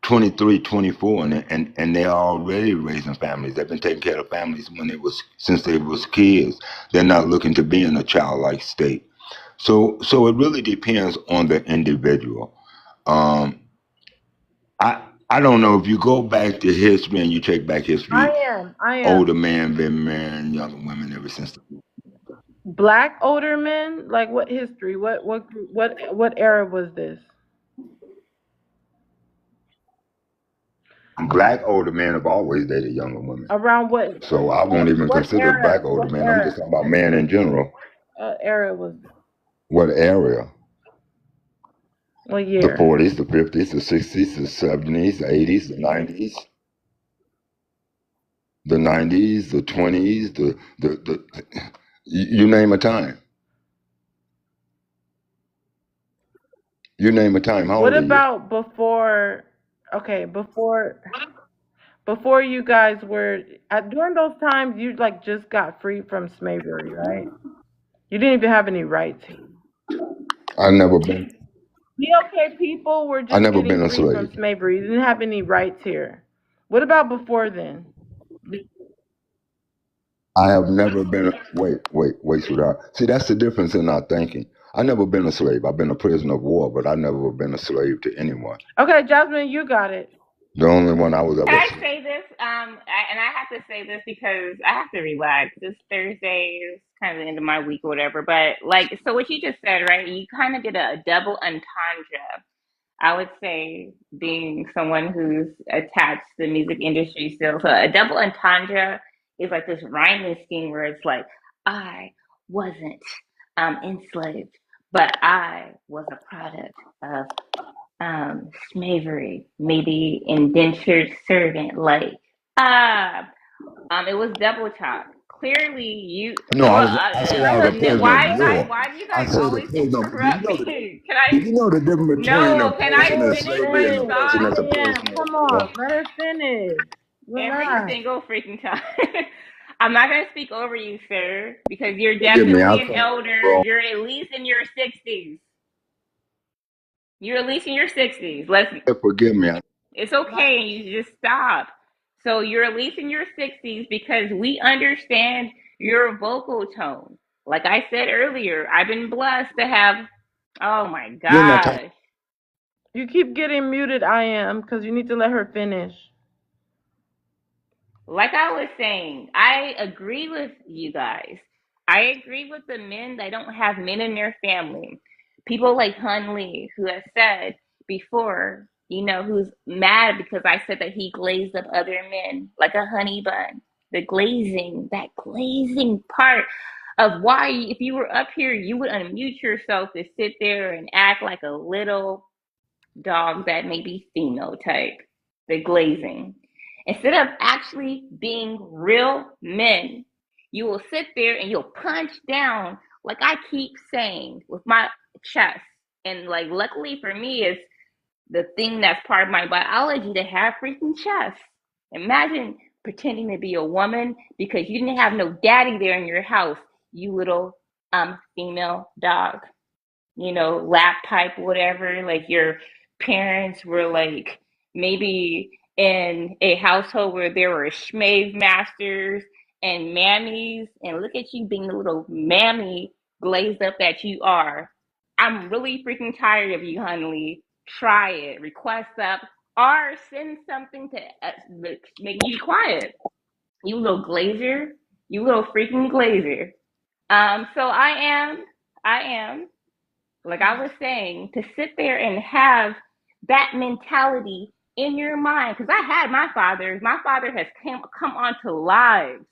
23, 24, and they're already raising families. They've been taking care of families since they was kids. They're not looking to be in a childlike state. So it really depends on the individual. Um, I don't know if you go back to history and you take back history. I am. I Older am. men been marrying younger women ever since. Black older men? Like what history? What era was this? Black older men have always dated younger women. Around So I won't even what consider era? black older What men. I'm era? just talking about men in general. Era was this? What area? What The year? 40s, the 50s, the 60s, the 70s, the 80s, the 90s, the 20s, you name a time. You name a time. How What old are you? about before? Okay, before you guys were during those times, you like just got free from slavery, right? You didn't even have any rights. I never been. BLK people were I just never getting been a free from slave. slavery. You didn't have any rights here. What about before then? I have never been. Wait, sweetheart. See, that's the difference in our thinking. I never been a slave. I've been a prisoner of war, but I never been a slave to anyone. Okay, Jasmine, you got it. The only one I was Can ever a I slave. say this? And I have to say this because I have to relax. This Thursday is kind of the end of my week or whatever. But like, so what you just said, right? You kind of did a double entendre. I would say, being someone who's attached to the music industry still, so a double entendre is like this rhyming scheme where it's like, I wasn't enslaved, but I was a product of slavery, maybe indentured servant, like ah, it was double talk. Clearly, you. No, Well, I said I was a prisoner of war. why do you I guys said a always prisoner. interrupt me? Can I? Do you know the difference between a No, can I person in Let her finish slavery my and a finish. person thought? that's a I am. prisoner of Come war? on, let her finish. Every Relax. single freaking time. I'm not gonna speak over you, sir, because you're Forgive me. definitely I an think elder. wrong. You're at least in your 60s. You're at least in your 60s. Let's. Forgive me. It's okay. You just stop. So you're at least in your 60s because we understand your vocal tone. Like I said earlier, I've been blessed to have. Oh my You're not talking. gosh. You keep getting muted. I am because you need to let her finish. Like I was saying, I agree with you guys. I agree with the men that don't have men in their family. People like Hun Lee, who has said before, who's mad because I said that he glazed up other men like a honey bun. The glazing, that glazing part of why, if you were up here, you would unmute yourself to sit there and act like a little dog that may be female type, the glazing. Instead of actually being real men, you will sit there and you'll punch down, like I keep saying, with my chest. And like, luckily for me, it's the thing that's part of my biology to have freaking chest. Imagine pretending to be a woman because you didn't have no daddy there in your house, you little female dog, lap type, whatever. Like your parents were like maybe in a household where there were schmave masters and mammies, and look at you being the little mammy glazed up that you are. I'm really freaking tired of you, Hunley. Try it. Request up or send something to make you quiet. You little glazer. You little freaking glazer. So I am, like I was saying, to sit there and have that mentality in your mind. Because I had my father. My father has come onto lives.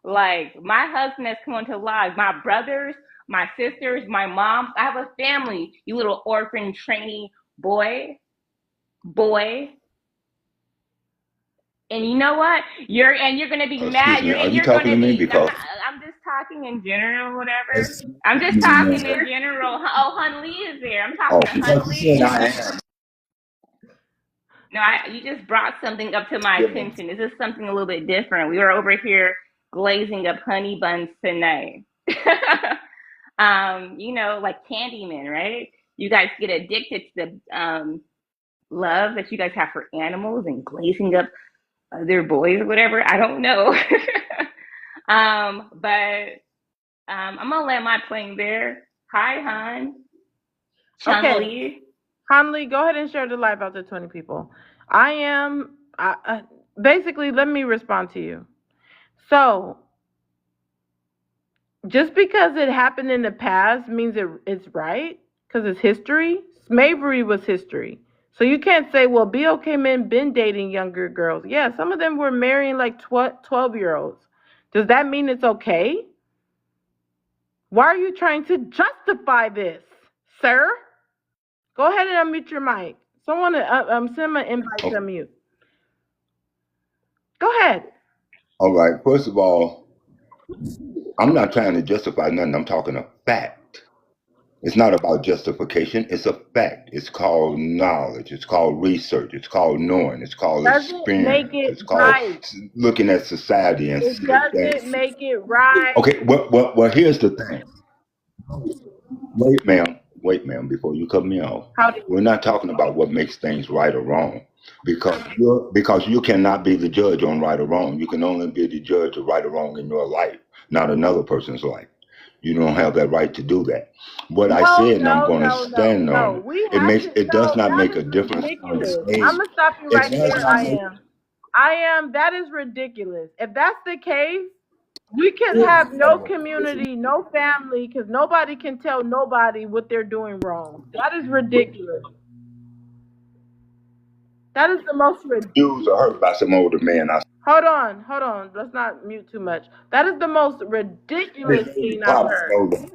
Like my husband has come onto lives. My brothers, my sisters, my mom. I have a family. You little orphan trainee boy. And you know what? You're gonna be Excuse mad. me. Are you You're talking gonna to me? be. Because I'm just talking in general, whatever. I'm just talking in general. Oh, Hun Lee is there. I'm talking to Hun because you said Lee. I am. No, you just brought something up to my Yeah, but attention. This is something a little bit different. We were over here glazing up honey buns tonight. Like Candyman, right? You guys get addicted to the love that you guys have for animals and glazing up other boys or whatever. I don't know. But I'm gonna land my plane there. Hi, Han. Chung Okay, Lee. Hanley, go ahead and share the live out to 20 people. Basically, let me respond to you. So, just because it happened in the past means it's right, because it's history. Slavery was history. So you can't say, well, BOK men been dating younger girls. Yeah, some of them were marrying like 12-year-olds. Does that mean it's okay? Why are you trying to justify this, sir? Go ahead and unmute your mic. Someone send my invite to okay. unmute. Go ahead. All right. First of all, I'm not trying to justify nothing. I'm talking a fact. It's not about justification. It's a fact. It's called knowledge. It's called research. It's called knowing. It's called Doesn't make experience. it It's called right. looking at society and It seeing doesn't things. make it right. Okay. Well, here's the thing. Wait, ma'am, before you cut me off. How do We're you? not talking about what makes things right or wrong, because you cannot be the judge on right or wrong. You can only be the judge of right or wrong in your life, not another person's life. You don't have that right to do that. What I No, said, and I'm no, going to no, no, stand on no. it. We It have makes to. it does No, not that make a is difference on the ridiculous. I'm age. gonna stop you It right does there. not make. I am. That is ridiculous. If that's the case, we can have no community, no family, because nobody can tell nobody what they're doing wrong. That is ridiculous. That is the most Dudes are hurt by some older men. I hold on. Let's not mute too much. That is the most they ridiculous really thing I've probably heard. know that.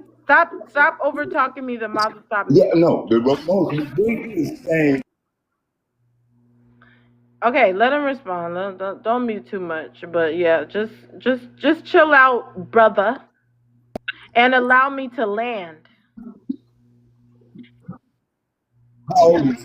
Stop over talking me. The mouth is stopping Yeah, me. no, the most ridiculous thing. Okay, let him respond. Don't mute too much. But yeah, just chill out, brother, and allow me to land. How old are you?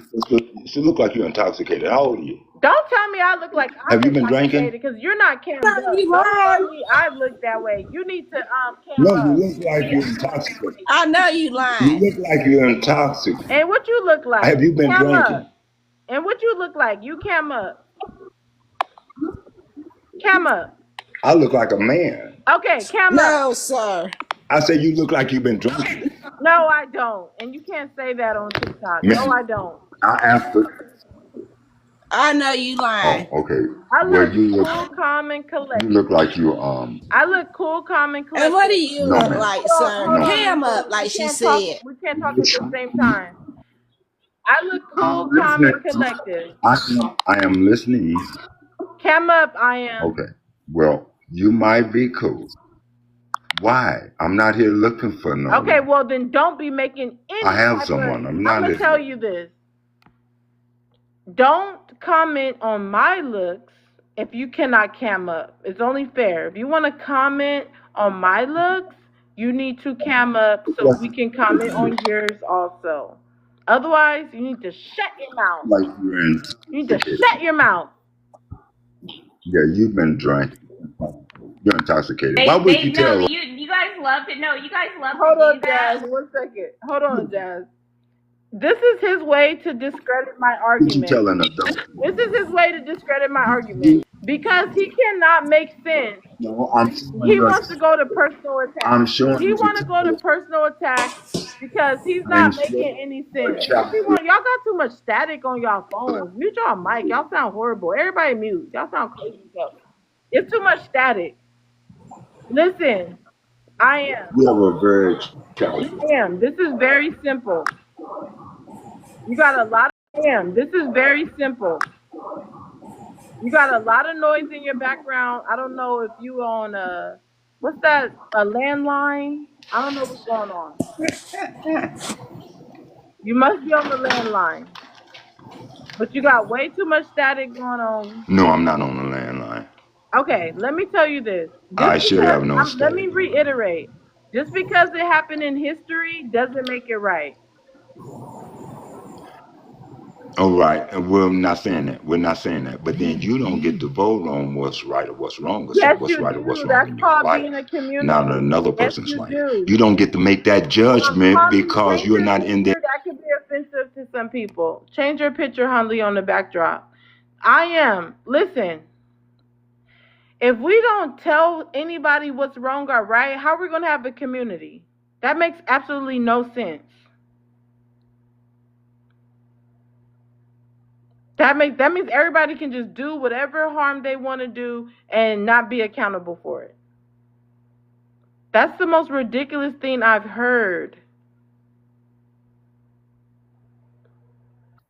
You look like you're intoxicated. How old are you? Don't tell me I look like I'm Have you been drinking? intoxicated because you're not cammed No, up. you Don't tell lying. me I look that way. You need to cam No, you up. look like you're intoxicated. I know you You lying. look like you're intoxicated. And what you look like? Have you been Cam up. drinking? And what you look like? You cam up. Cam up. I look like a man. Okay, cam up. No, sir. I say you look like you've been drinking. No, I don't. And you can't say that on TikTok. No, Man, I don't. I answered. I know you lying. Oh, okay. I Well, look cool, calm, and you collected. look like you I look cool, calm, and And what do collected. you no look man, like, Hold on, sir? hold no on, Cam Nicole. up, like We she can't talk. said. We can't talk at the same time. I look cool, I'm calm, listening. and collected. I am listening. Cam up, I am. Okay. Well, you might be cool. Why? I'm not here looking for no Okay, one. well then don't be making I any have type of. someone. I'm I'm not gonna tell listening. you this. Don't comment on my looks if you cannot cam up. It's only fair. If you want to comment on my looks, you need to cam up so we can comment on yours also. Otherwise, you need to shut your mouth. Like you're You need to intoxicated. shut your mouth. Yeah, you've been drunk. You're intoxicated. Why would They you no, tell? you guys love to no, you guys love to Hold do on, that. Jazz. 1 second. Hold on, Jazz. This is his way to discredit my Why would you argument. tell an adult? This is his way to discredit my argument because he cannot make sense. No, I'm showing He you. wants to go to personal I'm attack. showing He you want the to go to title. personal attack because he's I'm not showing making any you a sense. What he chapter. want? Y'all got too much static on y'all phones. Mute y'all mic. Y'all sound horrible. Everybody mute. Y'all sound crazy. So it's too much static. Listen, I am. You have a very challenging. I am. This is very simple. You got a lot of. I am. This is very simple. You got a lot of noise in your background. I don't know if you on what's that? A landline? I don't know what's going on. You must be on the landline. But you got way too much static going on. No, I'm not on the landline. Okay, let me tell you this. Just I should because have no let me static. reiterate. Just because it happened in history doesn't make it right. All right, and we're not saying that. We're not saying that. But then you don't get to vote on what's right or what's wrong, or say Yes, what's you right or what's do. wrong That's in your called being life, a communal. not another Yes, person's you life. do. You don't get to make that judgment Hanley, because change you're your not in there. picture. That could be offensive to some people. Change your picture, Hanley, on the backdrop. I am. Listen, if we don't tell anybody what's wrong or right, how are we going to have a community? That makes absolutely no sense. That means everybody can just do whatever harm they want to do and not be accountable for it. That's the most ridiculous thing I've heard.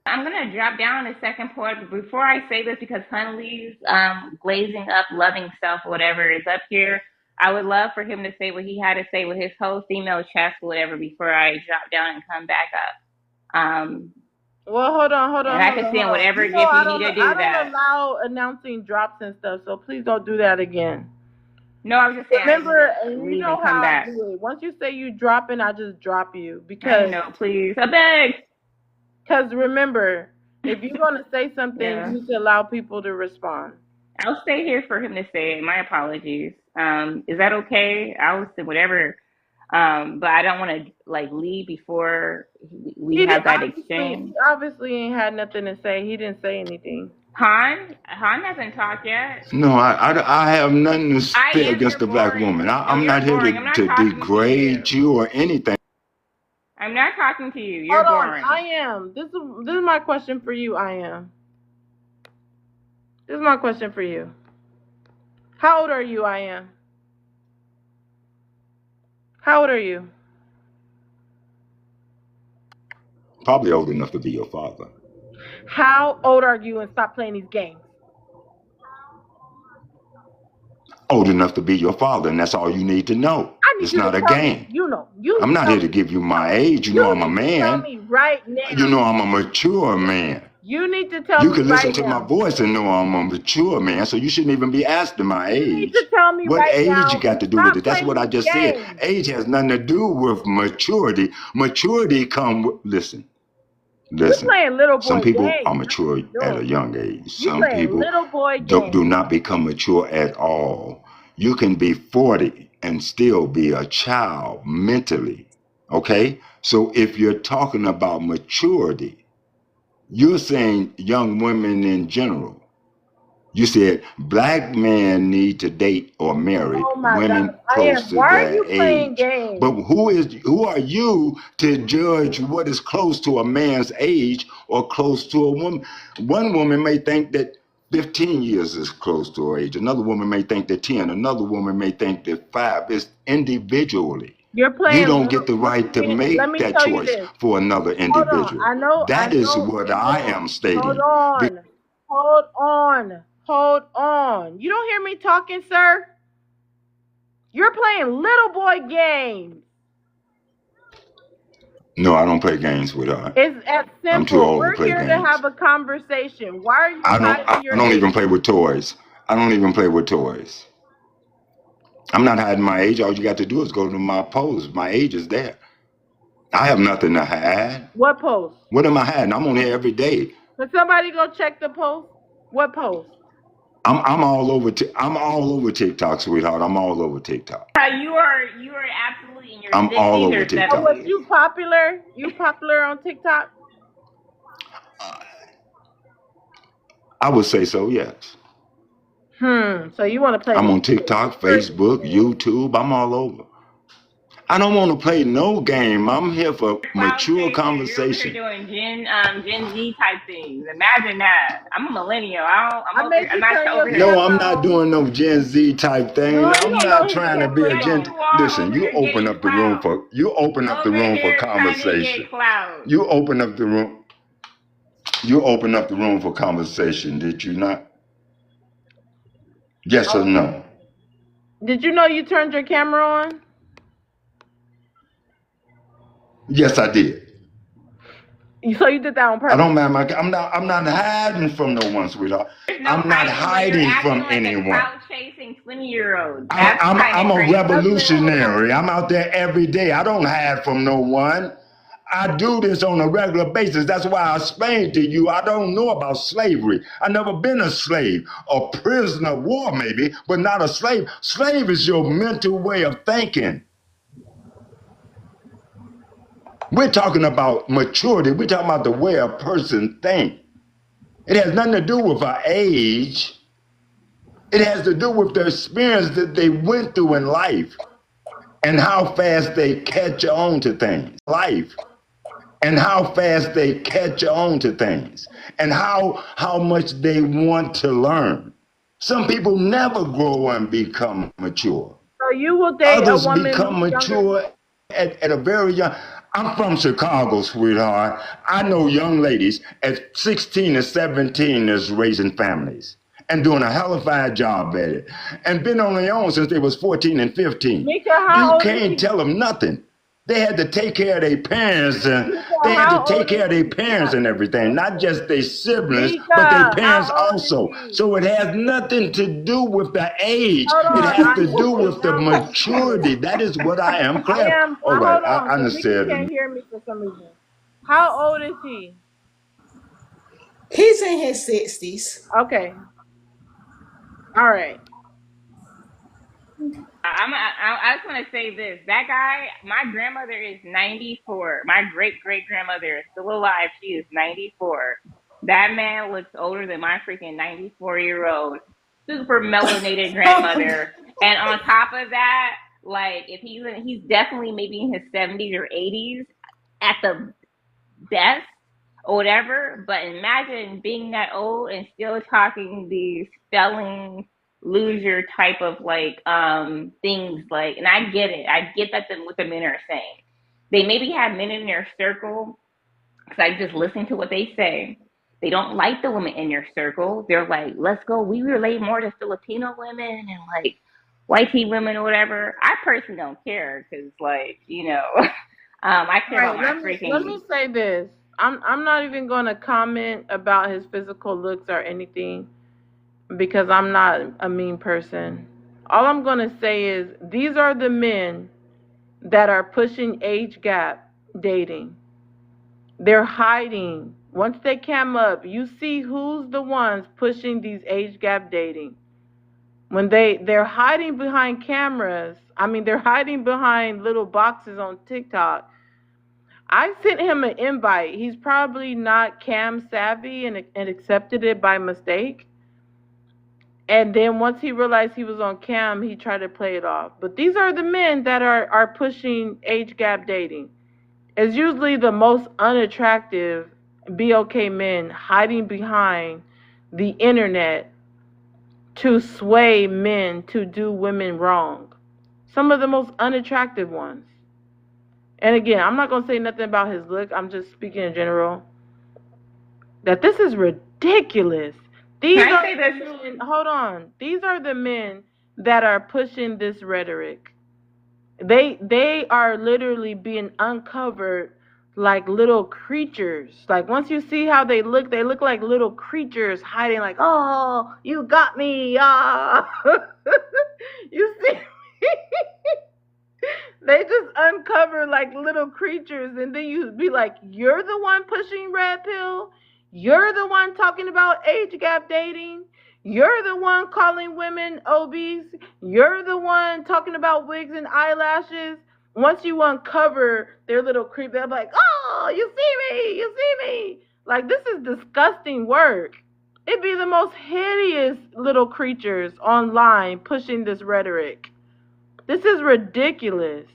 I'm gonna drop down a second point, but before I say this, because Hunley's glazing up, loving self, whatever is up here, I would love for him to say what he had to say with his whole female chest, whatever, before I drop down and come back up. Well, hold on, hold And on, I hold can on, hold send on. whatever You know, gift you need to I do don't that. allow announcing drops and stuff, so please don't do that again. No, I was just saying I need Remember, to and you leave and know come how I back. do it. Once you say you dropping, I just drop you I because know, please. I beg. remember, if you're gonna say something, you Yeah. need to allow people to respond. I'll stay here for him to say it. My apologies. Is that okay? I'll say whatever. But I don't want to like leave before we He did have that obviously. exchange. He obviously ain't had nothing to say. He didn't say anything. Han hasn't talked yet. No, I have nothing to say against You're a black boring. woman. No, I'm you're not here boring. I'm not to talking to you. degrade you or anything. I'm not talking to you. You're Hold on, I boring. am. This is my question for you. I am. This is my question for you. How old are you? I am. How old are you? Probably old enough to be your father. How old are you? And stop playing these games. Old enough to be your father, and that's all you need to know. I need It's you to not a tell me. game. You know. You I'm not tell here to me. give you my No. age. You know You I'm a need to tell man. me right You now. know I'm a mature man. You need to tell You me can listen right to my now. voice and know I'm a mature man, so you shouldn't even be asking my You need to age. tell me What right age you now got and to do with stop it? That's playing what I these just said. games. Age has nothing to do with maturity. Maturity come with, You listen. playing little Some boy people are games. That's what mature you're at a doing. young age. You Some playing people little boy do games. not become mature at all. You can be 40 and still be a child mentally. Okay? So if you're talking about maturity, you're saying young women in general. You said black men need to date or marry Oh my God, women I close am. to Why are their you playing age. But games? who are you to judge what is close to a man's age or close to a woman? One woman may think that 15 years is close to her age. Another woman may think that 10. Another woman may think that 5. It's individually. You're You playing don't little. get the right to Let make me that tell you choice this. for another Hold on. individual. I That is know. what I am Hold stating. on. Hold on. Hold on. You don't hear me talking, sir? You're playing little boy games. No, I don't play games with her. It's as I'm too simple. old to We're play here to games. have a conversation. Why are you I hiding your don't even age? play with toys. I don't even play with toys. I'm not hiding my age. All you got to do is go to my post. My age is there. I have nothing to hide. What post? What am I hiding? I'm on here every day. Can somebody go check the post? What post? I'm all over. I'm all over TikTok, sweetheart. I'm all over TikTok. You are absolutely in your I'm all 60s over or TikTok. Was 70s. you popular? You popular on TikTok? I would say so. Yes. So you want to play I'm the on TikTok, Facebook, YouTube. I'm all over. I don't want to play no game. I'm here for Cloud mature chaser. You're over here conversation. doing Gen Z type things. Imagine that. I'm a millennial. I made I'm you not turn your over here. No, I'm camera not on. doing no Gen Z type thing. No, you I'm don't not know his trying to be a camera Yes, Gen. you on. are Listen, over you here open getting up the room clout. for you open up the Over room for here trying to conversation. get clout. You open up the room. You open up the room for conversation. Did you not? Yes or no? Did you know you turned your camera on? Yes, I did. So you did that on I don't purpose. mind my. I'm not hiding from no one, sweetheart. There's no I'm not hiding, but you're hiding acting from like a anyone. clout chasing 20-year-old. That's kind I'm of a crazy. revolutionary. I'm out there every day. I don't hide from no one. I do this on a regular basis. That's why I explained to you I don't know about slavery. I never been a slave, a prisoner of war maybe, but not a slave. Slave is your mental way of thinking. We're talking about maturity. We're talking about the way a person thinks. It has nothing to do with our age. It has to do with the experience that they went through in life and how fast they catch on to things. Life and how fast they catch on to things and how much they want to learn. Some people never grow and become mature. So you will date a Others woman become who's younger than mature at a very young. I'm from Chicago, sweetheart. I know young ladies at 16 and 17 that's raising families and doing a hell of a fine job at it and been on their own since they was 14 and 15. Mika, You how old is can't he? tell them nothing. They had to take care of their parents and Mika, they had to how take old is care of their he? parents and everything, not just their siblings, but their Mika, parents how old is also. he? So it has nothing to do with the age. Hold It on, has I to need do to with the now listen. maturity. That is what I am clear. All right, Hold I on, because Mika understand. can't hear me for some reason. How old is he? He's in his 60s. Okay, all right. I just want to say this. That guy, my grandmother is 94. My great great grandmother is still alive. She is 94. That man looks older than my freaking 94-year-old super melanated grandmother. And on top of that, like if he's definitely maybe in his 70s or 80s at the best or whatever. But imagine being that old and still talking these spelling loser type of like things like, and I get it. I get that what the men are saying. They maybe have men in their circle because I just listen to what they say. They don't like the women in their circle. They're like, let's go. We relate more to Filipino women and like white tea women or whatever. I personally don't care because, like, I All care about right, my let me freaking. say this. I'm not even going to comment about his physical looks or anything because I'm not a mean person. All I'm going to say is these are the men that are pushing age gap dating. They're hiding. Once they cam up, you see who's the ones pushing these age gap dating. When they're hiding behind cameras, I mean they're hiding behind little boxes on TikTok. I sent him an invite. He's probably not cam savvy and accepted it by mistake. And then once he realized he was on cam, he tried to play it off. But these are the men that are pushing age gap dating. It's usually the most unattractive BOK men hiding behind the internet to sway men to do women wrong. Some of the most unattractive ones. And again, I'm not going to say nothing about his look. I'm just speaking in general. That this is ridiculous. These Can I are say the this? men, hold on. These are the men that are pushing this rhetoric. They are literally being uncovered like little creatures. Like once you see how they look like little creatures hiding like, "Oh, you got me." Ah. You see they just uncover like little creatures, and then you be like, you're the one pushing red pill, you're the one talking about age gap dating, you're the one calling women obese, you're the one talking about wigs and eyelashes. Once you uncover their little creep, they're like, oh, you see me, you see me. Like, this is disgusting work. It'd be the most hideous little creatures online pushing this rhetoric. This is ridiculous.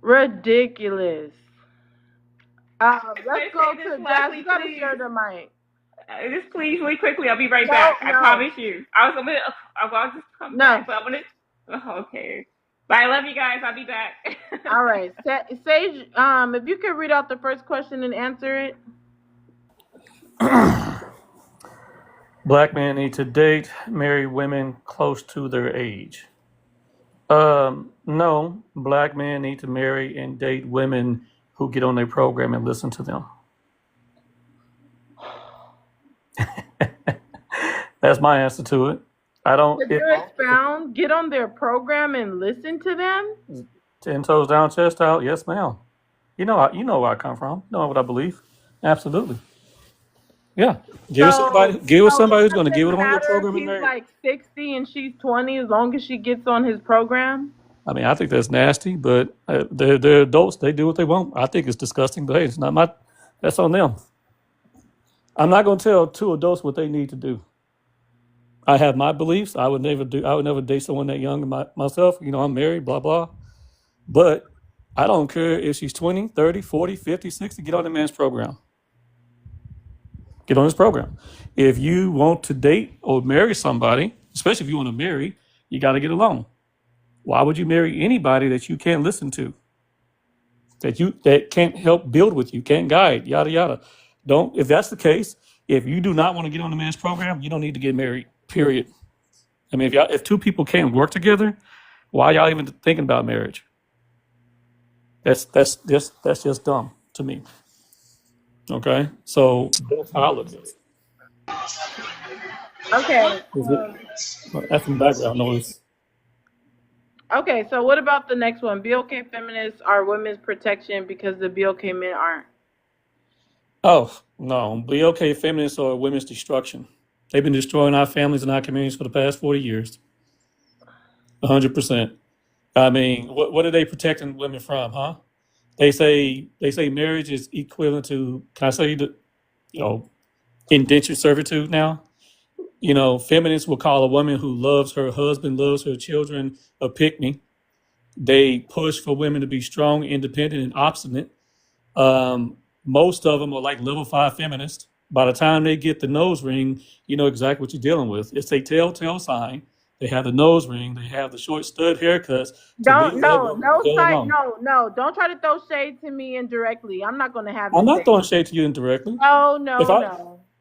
Ridiculous. Let's Can I go say this to Jazz. lastly, You gotta please? share the mic. Just please, really quickly. I'll be right No, back. I no, promise you. I'll just come no. back, but I'm gonna. Oh, okay. But I love you guys. I'll be back. All right. Sage, if you could read out the first question and answer it. Black men need to date, marry women close to their age. No, black men need to marry and date women who get on their program and listen to them. That's my answer to it. I don't. Could you expound? Get on their program and listen to them? 10 toes down, chest out. Yes, ma'am. You know where I come from. You know what I believe. Absolutely. Yeah. Give us somebody. Give us somebody who's going to Does give it it on your matter if program and he's marry. like 60 and she's 20 as long as she gets on his program? I mean, I think that's nasty, but they're adults. They do what they want. I think it's disgusting, but hey, it's not my. That's on them. I'm not going to tell two adults what they need to do. I have my beliefs. I would never date someone that young myself. I'm married, blah, blah. But I don't care if she's 20, 30, 40, 50, 60, get on the man's program. Get on his program. If you want to date or marry somebody, especially if you want to marry, you got to get along. Why would you marry anybody that you can't listen to? That can't help build with you, can't guide, yada, yada. If that's the case, if you do not want to get on the man's program, you don't need to get married, period. I mean, if two people can't work together, why y'all even thinking about marriage? That's just dumb to me. Okay, so that's how I look at it. Okay. That's some background noise. Okay, so what about the next one? BOK feminists are women's protection because the BOK men aren't. Oh, no. BOK feminists are women's destruction. They've been destroying our families and our communities for the past 40 years. 100%. I mean, what are they protecting women from, huh? They say marriage is equivalent to, can I say, indentured servitude now? Feminists will call a woman who loves her husband, loves her children, a pick-me. They push for women to be strong, independent, and obstinate. Most of them are like level 5 feminists. By the time they get the nose ring, you know exactly what you're dealing with. It's a telltale sign. They have the nose ring. They have the short stud haircuts. Don't try to throw shade to me indirectly. I'm not going to have. I'm not throwing shade to you indirectly.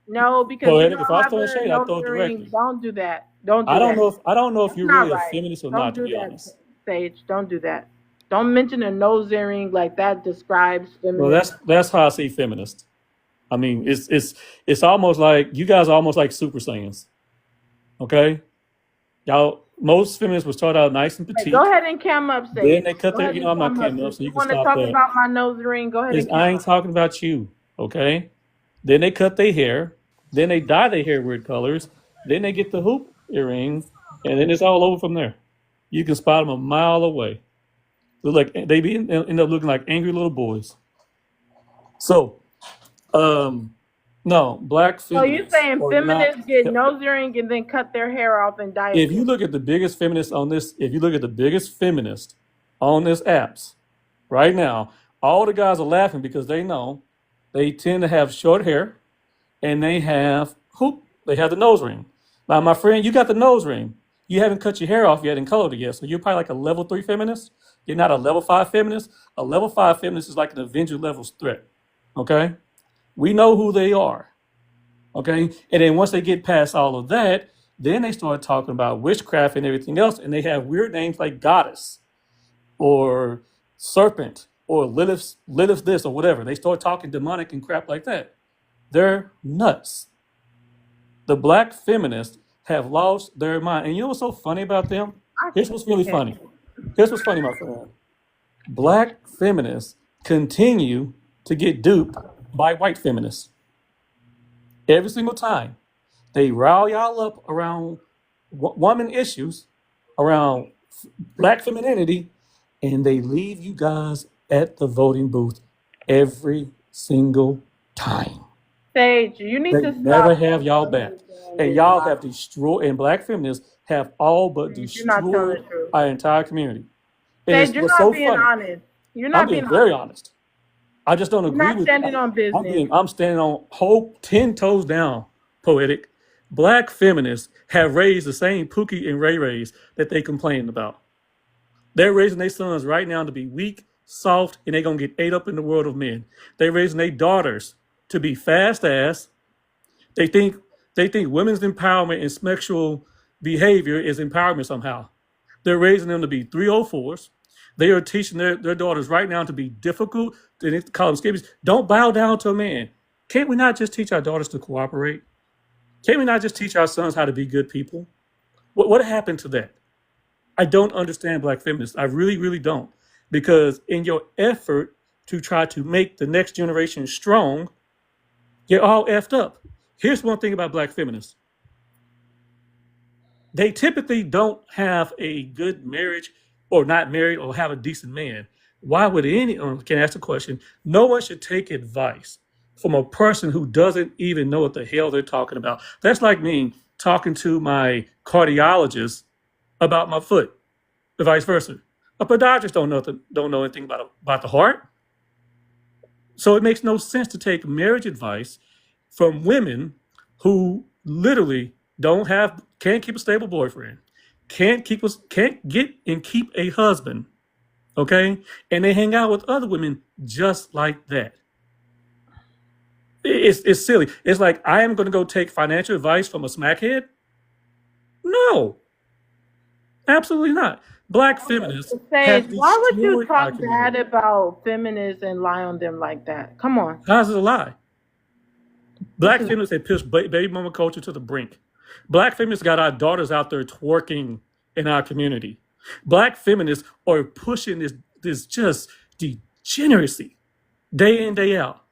No, because if I throw shade, I throw it directly. Don't do that. Don't do I that. don't know if you're really a feminist or not, to be honest. Sage, don't do that. Don't mention a nose earring like that describes feminism. Well, that's how I see feminist. I mean, it's almost like you guys are almost like Super Saiyans. Okay, y'all. Most feminists will start out nice and petite. Hey, go ahead and cam up, Sage. Then they cut their. I'm not camming up, so you can stop that. Want to talk about my nose ring? Go ahead. I ain't talking about you. Okay. Then they cut their hair. Then they dye their hair weird colors. Then they get the hoop earrings, and then it's all over from there. You can spot them a mile away. Look like they end up looking like angry little boys. So, No, black So you feminists saying are not. feminists get nose ring and then cut their hair off and dye it If you pink? look at the biggest feminists on this, if you look at the biggest feminists on this apps right now, all the guys are laughing because they know they tend to have short hair and they have they have the nose ring. Now, my friend, you got the nose ring. You haven't cut your hair off yet and colored it yet, so you're probably like a level 3 feminist. You're not a level 5 feminist. A level 5 feminist is like an Avenger levels threat. Okay, we know who they are. Okay, and then once they get past all of that, then they start talking about witchcraft and everything else, and they have weird names like goddess or serpent or Lilith this or whatever. They start talking demonic and crap like that. They're nuts. The black feminists have lost their mind. And you know what's so funny about them? Here's what's really Okay. funny. Here's what's funny, my friend. Black feminists continue to get duped by white feminists. Every single time. They rile y'all up around woman issues, around black femininity, and they leave you guys at the voting booth every single time. Sage, you need They to never stop have y'all back. And this y'all lie. have destroyed, and black feminists have all but Sage, you're not telling destroyed the truth. our entire community. And Sage, it's you're what's not so being funny. honest. You're I'm not being being very honest. honest. I just don't You're agree not with standing on business. I'm standing on whole 10 toes down, poetic. Black feminists have raised the same Pookie and Ray Rays that they complained about. They're raising their sons right now to be weak, soft, and they're gonna get ate up in the world of men. They're raising their daughters to be fast ass. They think women's empowerment and sexual behavior is empowerment somehow. They're raising them to be 304s. They are teaching their daughters right now to be difficult. They call them scabies. Don't bow down to a man. Can't we not just teach our daughters to cooperate? Can't we not just teach our sons how to be good people? What happened to that? I don't understand black feminists. I really, really don't. Because in your effort to try to make the next generation strong, you're all effed up. Here's one thing about black feminists. They typically don't have a good marriage or not married or have a decent man. Why would can I ask the question? No one should take advice from a person who doesn't even know what the hell they're talking about. That's like me talking to my cardiologist about my foot, or vice versa. A podiatrist don't know anything about the heart. So it makes no sense to take marriage advice from women who literally can't keep a stable boyfriend, can't get and keep a husband, okay? And they hang out with other women just like that. It's silly. It's like I am going to go take financial advice from a smackhead. No, absolutely not. Black feminists have Sage, why would you destroyed our talk community. bad about feminists and lie on them like that? Come on. How's it a lie? Black feminists have pushed baby mama culture to the brink. Black feminists got our daughters out there twerking in our community. Black feminists are pushing this just degeneracy day in, day out.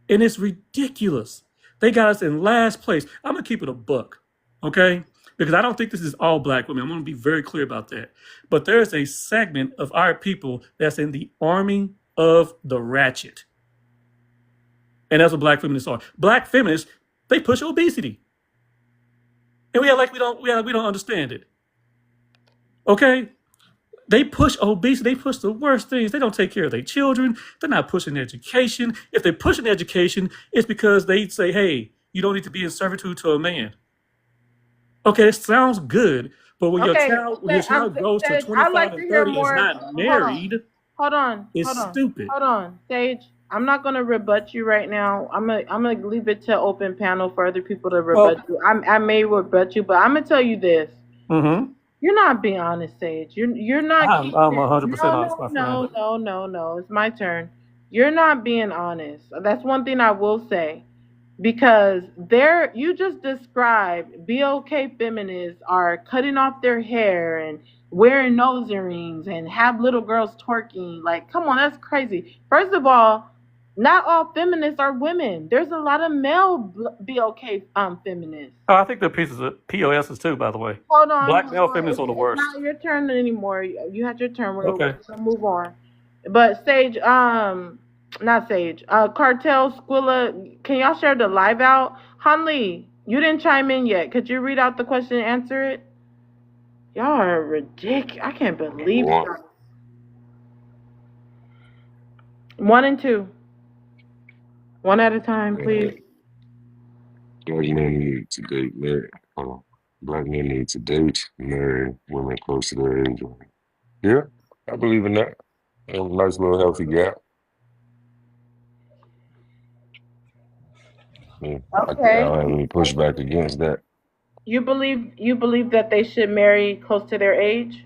And it's ridiculous. They got us in last place. I'm going to keep it a buck, okay? Because I don't think this is all black women. I'm going to be very clear about that. But there's a segment of our people that's in the army of the ratchet. And that's what black feminists are. Black feminists, they push obesity. And we don't understand it. Okay? They push obesity. They push the worst things. They don't take care of their children. They're not pushing education. If they're pushing education, it's because they say, hey, you don't need to be in servitude to a man. Okay, it sounds good, but when your child goes to 25 and 30 and is not married, Hold on. it's stupid. Hold on. Sage, I'm not gonna rebut you right now. I'm gonna leave it to open panel for other people to rebut you. I may rebut you, but I'm gonna tell you this. Mm-hmm. You're not being honest, Sage. You're not. I'm 100% honest, my friend. No. It's my turn. You're not being honest. That's one thing I will say. Because you just described BOK feminists are cutting off their hair and wearing nose earrings and have little girls twerking. Like, come on, that's crazy. First of all, not all feminists are women. There's a lot of male BOK feminists. Oh, I think they're pieces of POSs too, by the way. Hold on. Black male feminists are the worst. It's not your turn anymore. You had your turn. We're Okay. gonna move on. But Sage, not Sage. Cartel, Squilla, can y'all share the live out? Hanli, you didn't chime in yet. Could you read out the question and answer it? Y'all are ridiculous. I can't believe One, y'all. 1 and 2. One at a time, uh, please. black men need to date marry. Black men need to date, marry women close to their age. Yeah, I believe in that. A nice little healthy gap. Yeah, I Okay. don't have any pushback against that. You believe that they should marry close to their age?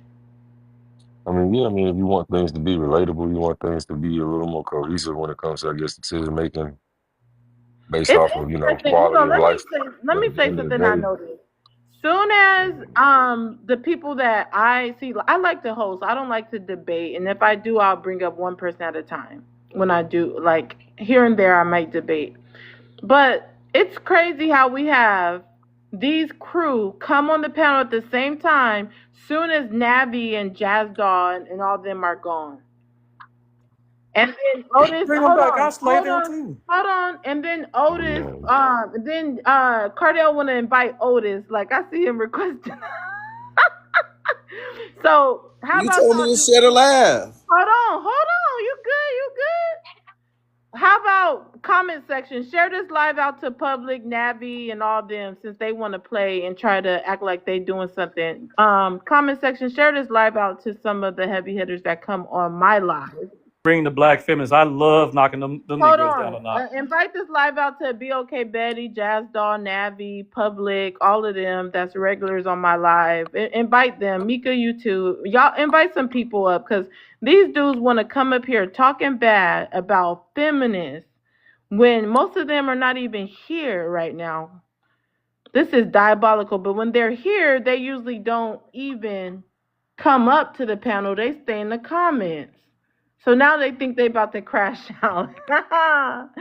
I mean, yeah, I mean, if you want things to be relatable, you want things to be a little more cohesive when it comes to, I guess, decision making based It's off of, interesting. Hold quality on. of Let me life. say. Let But me at the say end of the something I day, noticed. Soon as the people that I see, I like to host. I don't like to debate, and if I do, I'll bring up one person at a time. When I do, like here and there, I might debate. But it's crazy how we have these crew come on the panel at the same time. Soon as Navi and Jazz Doll and all them are gone. And then Otis, Bring them hold back. I on, slay hold them on, too. hold on. And then Otis, no. then Cardell wanna invite Otis. Like I see him requesting. So how You about told me y'all to do? share the live. Hold on. You good? You good? How about comment section? Share this live out to public, Navi, and all them since they want to play and try to act like they doing something. Comment section. Share this live out to some of the heavy hitters that come on my live. Bring the black feminists. I love knocking them Hold Negroes down on. a notch. Invite this live out to BOK Betty, Jazz Doll, Navi, Public, all of them that's regulars on my live. Invite them. Mika, you too. Y'all invite some people up because these dudes want to come up here talking bad about feminists when most of them are not even here right now. This is diabolical, but when they're here, they usually don't even come up to the panel. They stay in the comments. So now they think they about to crash out.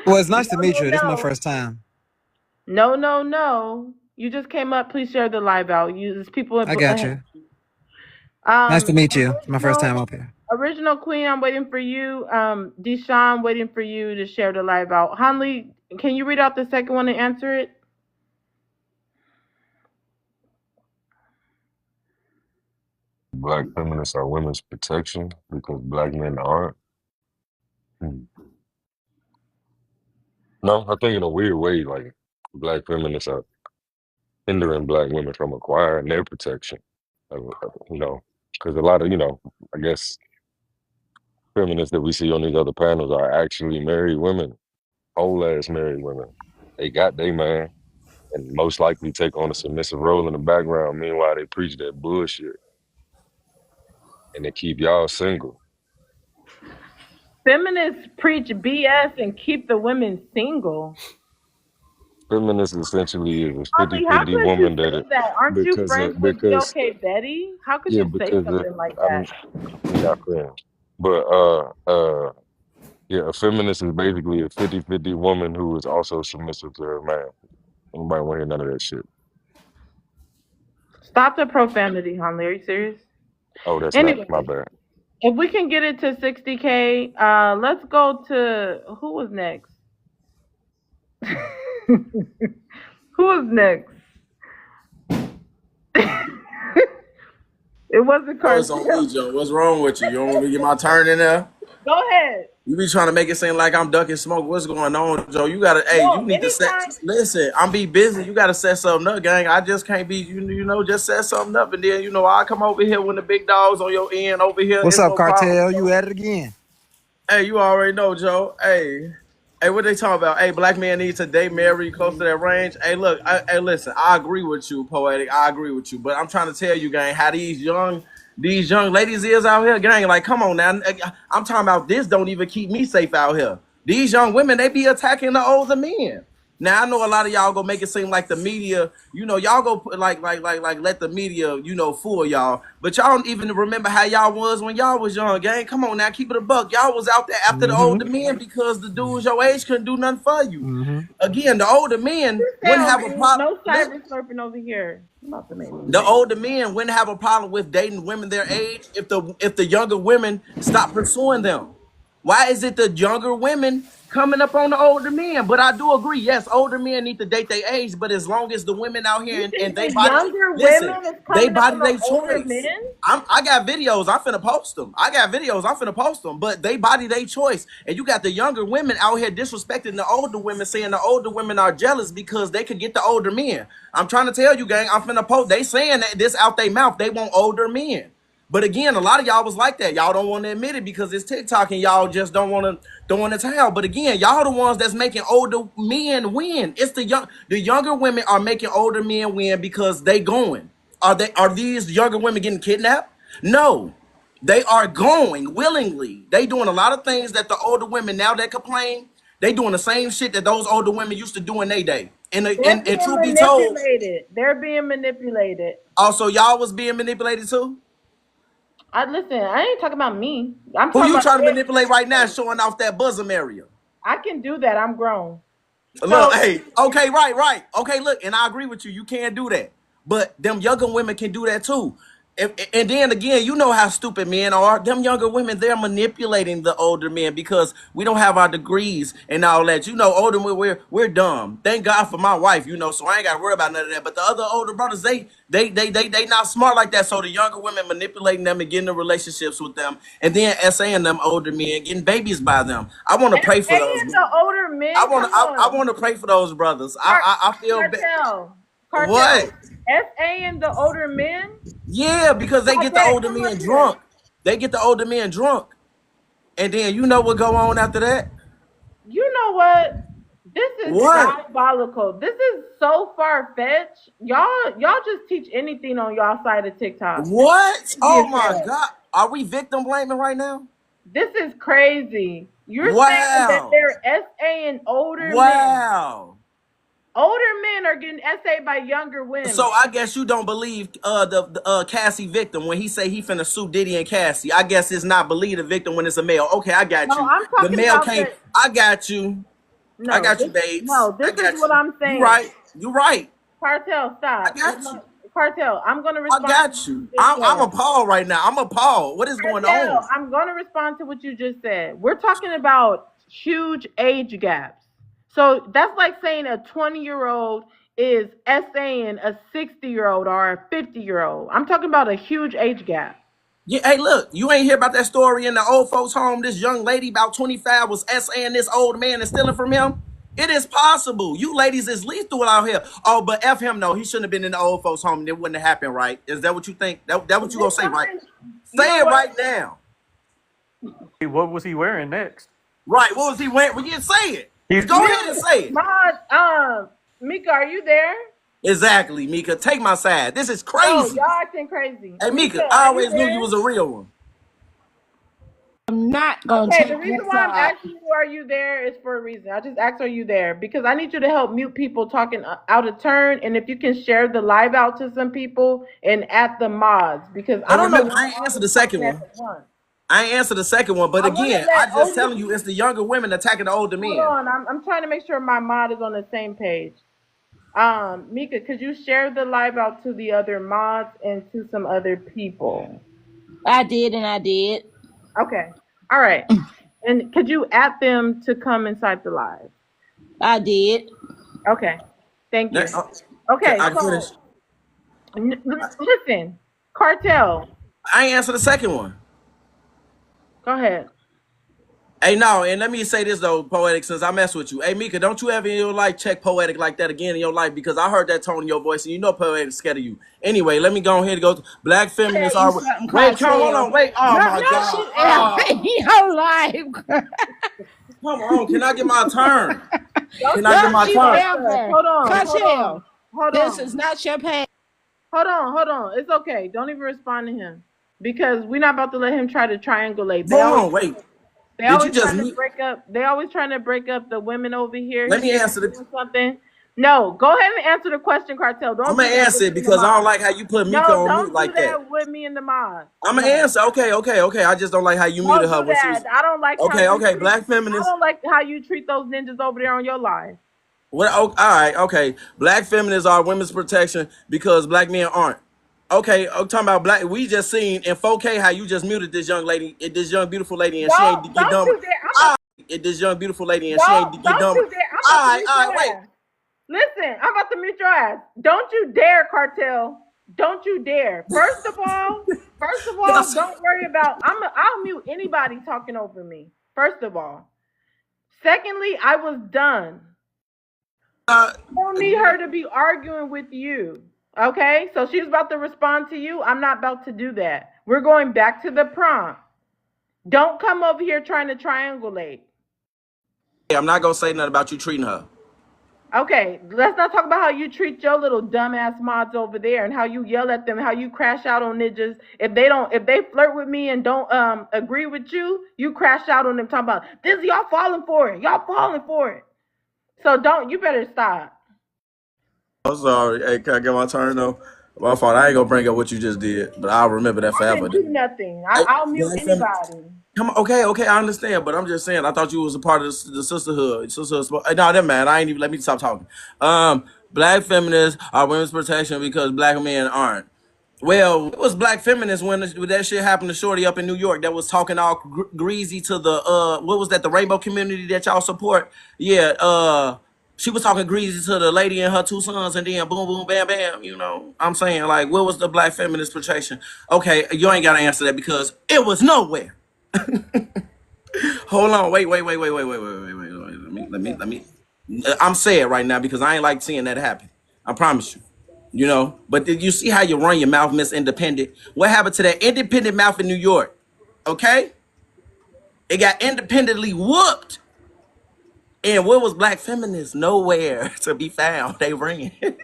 Well, it's No, nice to meet no, you. This is my no. first time. No, no, no. You just came up. Please share the live out. There's people I got ahead. you. Nice to meet you. It's my first time Original, up here. original Queen, I'm waiting for you. Deshaun, waiting for you to share the live out. Hanley, can you read out the second one and answer it? Black feminists are women's protection because black men aren't. Hmm. No, I think in a weird way, like black feminists are hindering black women from acquiring their protection. Because a lot of, I guess feminists that we see on these other panels are actually married women, whole ass married women. They got their man and most likely take on a submissive role in the background. Meanwhile, they preach that bullshit and they keep y'all single. Feminists preach BS and keep the women single. Feminist essentially is a Holly, how 50-50 could you woman say that? Aren't you friends with because BLK Betty? How could yeah, you say because something like I'm that? we not friends. But yeah, a feminist is basically a 50-50 woman who is also submissive to her man. Nobody want to hear none of that shit. Stop the profanity, Holly. Are you serious? Oh, that's not my Anyway, bad. if we can get it to 60K, let's go to who was next? Who was next? It wasn't Oh, it's on me, Cartel. Joe. What's wrong with you? You don't want me to get my turn in there? Go ahead. You be trying to make it seem like I'm ducking smoke. What's going on, Joe? You gotta, hey, No, you need to set. anytime. Listen, I'm be busy. You gotta set something up, gang. I just can't be, just set something up, and then I come over here when the big dogs on your end over here. What's It's up, no problem, Cartel? Joe. You at it again? Hey, you already know, Joe. Hey, what they talking about? Hey, black man needs to date, marry close to that range. Hey, look, hey, listen. I agree with you, poetic. I agree with you, but I'm trying to tell you, gang, how these young ladies is out here, gang. Like, come on now. I'm talking about this. Don't even keep me safe out here. These young women, they be attacking the older men. Now I know a lot of y'all go make it seem like the media, y'all go put like let the media, fool y'all. But y'all don't even remember how y'all was when y'all was young, gang. Come on now, keep it a buck. Y'all was out there after the older Mm-hmm. men because the dudes your age couldn't do nothing for you. Mm-hmm. Again, the older men Stay wouldn't on have a mute. problem. No cyber slurping over here. I'm about to make me The mad. older men wouldn't have a problem with dating women their age if the younger women stopped pursuing them. Why is it the younger women coming up on the older men? But I do agree, yes, older men need to date their age, but as long as the women out here You and think they the body, younger listen, women is they coming up body on the they older choice. men? I got videos. I'm finna post them. But they body they choice. And you got the younger women out here disrespecting the older women, saying the older women are jealous because they could get the older men. I'm trying to tell you, gang. I'm finna post. They saying that this out their mouth. They want older men. But again, a lot of y'all was like that. Y'all don't want to admit it because it's TikTok and y'all just don't want to tell. But again, y'all the ones that's making older men win. It's the younger women are making older men win because they going. Are these younger women getting kidnapped? No. They are going willingly. They doing a lot of things that the older women now that complain, they doing the same shit that those older women used to do in their day. And, They're and, and being truth be told, manipulated. They're being manipulated. also y'all was being manipulated too. I listen. I ain't talking about me. I'm Who talking you about trying to manipulate right now, everybody. showing off that bosom area? I can do that. I'm grown. Look, So hey, okay, right. Okay, look, and I agree with you. You can't do that. But them younger women can do that too. And then again, you know how stupid men are. Them younger women, they're manipulating the older men because we don't have our degrees and all that. You know, older men, we're dumb. Thank God for my wife, so I ain't gotta worry about none of that. But the other older brothers, they not smart like that. So the younger women manipulating them and getting in relationships with them, and then saying them older men getting babies by them. I want to pray for those. and the older I men, want come to. I on. want to pray for those brothers. Car- I feel bad. cartel. What? Cartel. SA and the older men. Yeah, because they get the Patek, older come up men here. drunk. They get the older men drunk, and then you know what go on after that? You know what? This is What? diabolical. This is so far fetched. Y'all just teach anything on y'all side of TikTok. It's What? crazy Oh as my hell. God! Are we victim blaming right now? This is crazy. You're saying that Wow! they're SA and older men. Wow! Older men are getting SA by younger So women. I guess you don't believe the Cassie victim when he say he finna sue Diddy and Cassie. I guess it's not believe the victim when it's a male. Okay, I got No, you. I'm The talking male about can't. the I got you. I no. got you, babes. This I is got what you. I'm You saying. right. You right. Cartel, I stop. got you. Cartel, I'm gonna I respond to got what you you. just I'm said. appalled right now. I'm appalled. What is going Cartel, on? I'm gonna respond to what you just said. We're talking about huge age gaps. So that's like saying a 20-year-old is essaying a 60-year-old or a 50-year-old. I'm talking about a huge age gap. Yeah, hey, look, you ain't hear about that story in the old folks' home. This young lady, about 25, was saying this old man and stealing from him. It is possible. You ladies is lethal out here. Oh, but F him, no. He shouldn't have been in the old folks' home. It wouldn't have happened, right? Is that what you think? That Is what you this gonna say, right? something? You Say know it what? right now. Hey, what was he wearing next? Right. What was he wearing? Well, you say it. He's Go ahead and say it. Mod, Mika, are you there? Exactly, Mika. Take my side. This is No, crazy. y'all acting crazy. Hey, Mika, Mika, I are you always knew you there? was a real one. I'm not gonna Okay, the take reason that why I'm side. asking you, are you there, is for a reason. I just asked, are you there? Because I need you to help mute people talking out of turn, and if you can share the live out to some people and add the mods, because I And don't know remember, why I ain't all answered is the second talking at one. once. I ain't answered the second one, but I want to again, I let just older telling you, people. it's the younger women attacking the older Hold men. on, I'm trying to make sure my mod is on the same page. Mika, could you share the live out to the other mods and to some other people? I did and I did. Okay, all right. And could you add them to come inside the live? I did. Okay, thank you. Can Okay, I finish? so listen, cartel, I ain't answered the second one. go ahead. Hey, no, and let me say this though, poetic, since I mess with you. Hey, Mika, don't you ever in your life check poetic like that again in your life? Because I heard that tone in your voice, and you know poetic's scared of you. Anyway, let me go ahead and go. Black Tell feminists you are. something, Wait, come, hold cartel. on, wait. Oh No, my no, God. she Oh, your life. come on. Can I get my turn? Don't Can I get Don't start my with you turn? us. ever, Hold on, hold on, cartel. hold This on, is not your pay. hold on. It's okay. Don't even respond to him because we're not about to let him try to triangulate. Hold on, wait. They Did you always just trying to meet? break up. They always trying to break up the women over here. Let He me said answer he's the. doing something. No, go ahead and answer the question, cartel. I'm Don't gonna do that answer with it me and the because I don't mod. like how you put Mika No, on mute don't do like that. that with me and the mod. I'm gonna No, answer. Okay. I just don't like how you muted don't her do when she that. was. I don't like how you Okay. treat. Black I feminists. don't like how you treat those ninjas over there on your live. What? Oh, all right. Okay. Black feminists are women's protection because black men aren't. Okay, I'm talking about black. We just seen in 4K how you just muted this young lady, this young beautiful lady, and she ain't get Don't done. you dare! Ah, this young beautiful lady, and she ain't get Don't done. you dare! I'm about to All mute right, your wait. ass. Listen, I'm about to mute your ass. Don't you dare, cartel. Don't you dare. First of all, don't worry about. I'll mute anybody talking over me. First of all. Secondly, I was done. I don't need her to be arguing with you. Okay? So she's about to respond to you. I'm not about to do that. We're going back to the prompt. Don't come over here trying to triangulate. I'm not gonna say nothing about you treating her. Okay, let's not talk about how you treat your little dumbass mods over there and how you yell at them, how you crash out on ninjas. If they flirt with me and don't agree with you, you crash out on them talking about this, y'all falling for it. Y'all falling for it. So you better stop. I'm sorry. Hey, can I get my turn though? My fault. I ain't gonna bring up what you just did, but I'll remember that I forever. didn't do nothing. Hey, I'll mute black femi- anybody. Come on, okay, I understand, but I'm just saying. I thought you was a part of the sisterhood. No, that man. I ain't even let me stop talking. Black feminists are women's protection because black men aren't. Well, it was black feminists when that shit happened to Shorty up in New York that was talking all greasy to the what was that, the rainbow community that y'all support? Yeah, she was talking greasy to the lady and her two sons, and then boom, boom, bam, bam. You know, I'm saying, like, what was the black feminist protection? Okay, you ain't gotta answer that because it was nowhere. Hold on, wait. Let me. I'm sad right now because I ain't like seeing that happen. I promise you. You know, but did you see how you run your mouth, Miss Independent? What happened to that independent mouth in New York? Okay, it got independently whooped. And where was black feminists? Nowhere to be found. They ran. I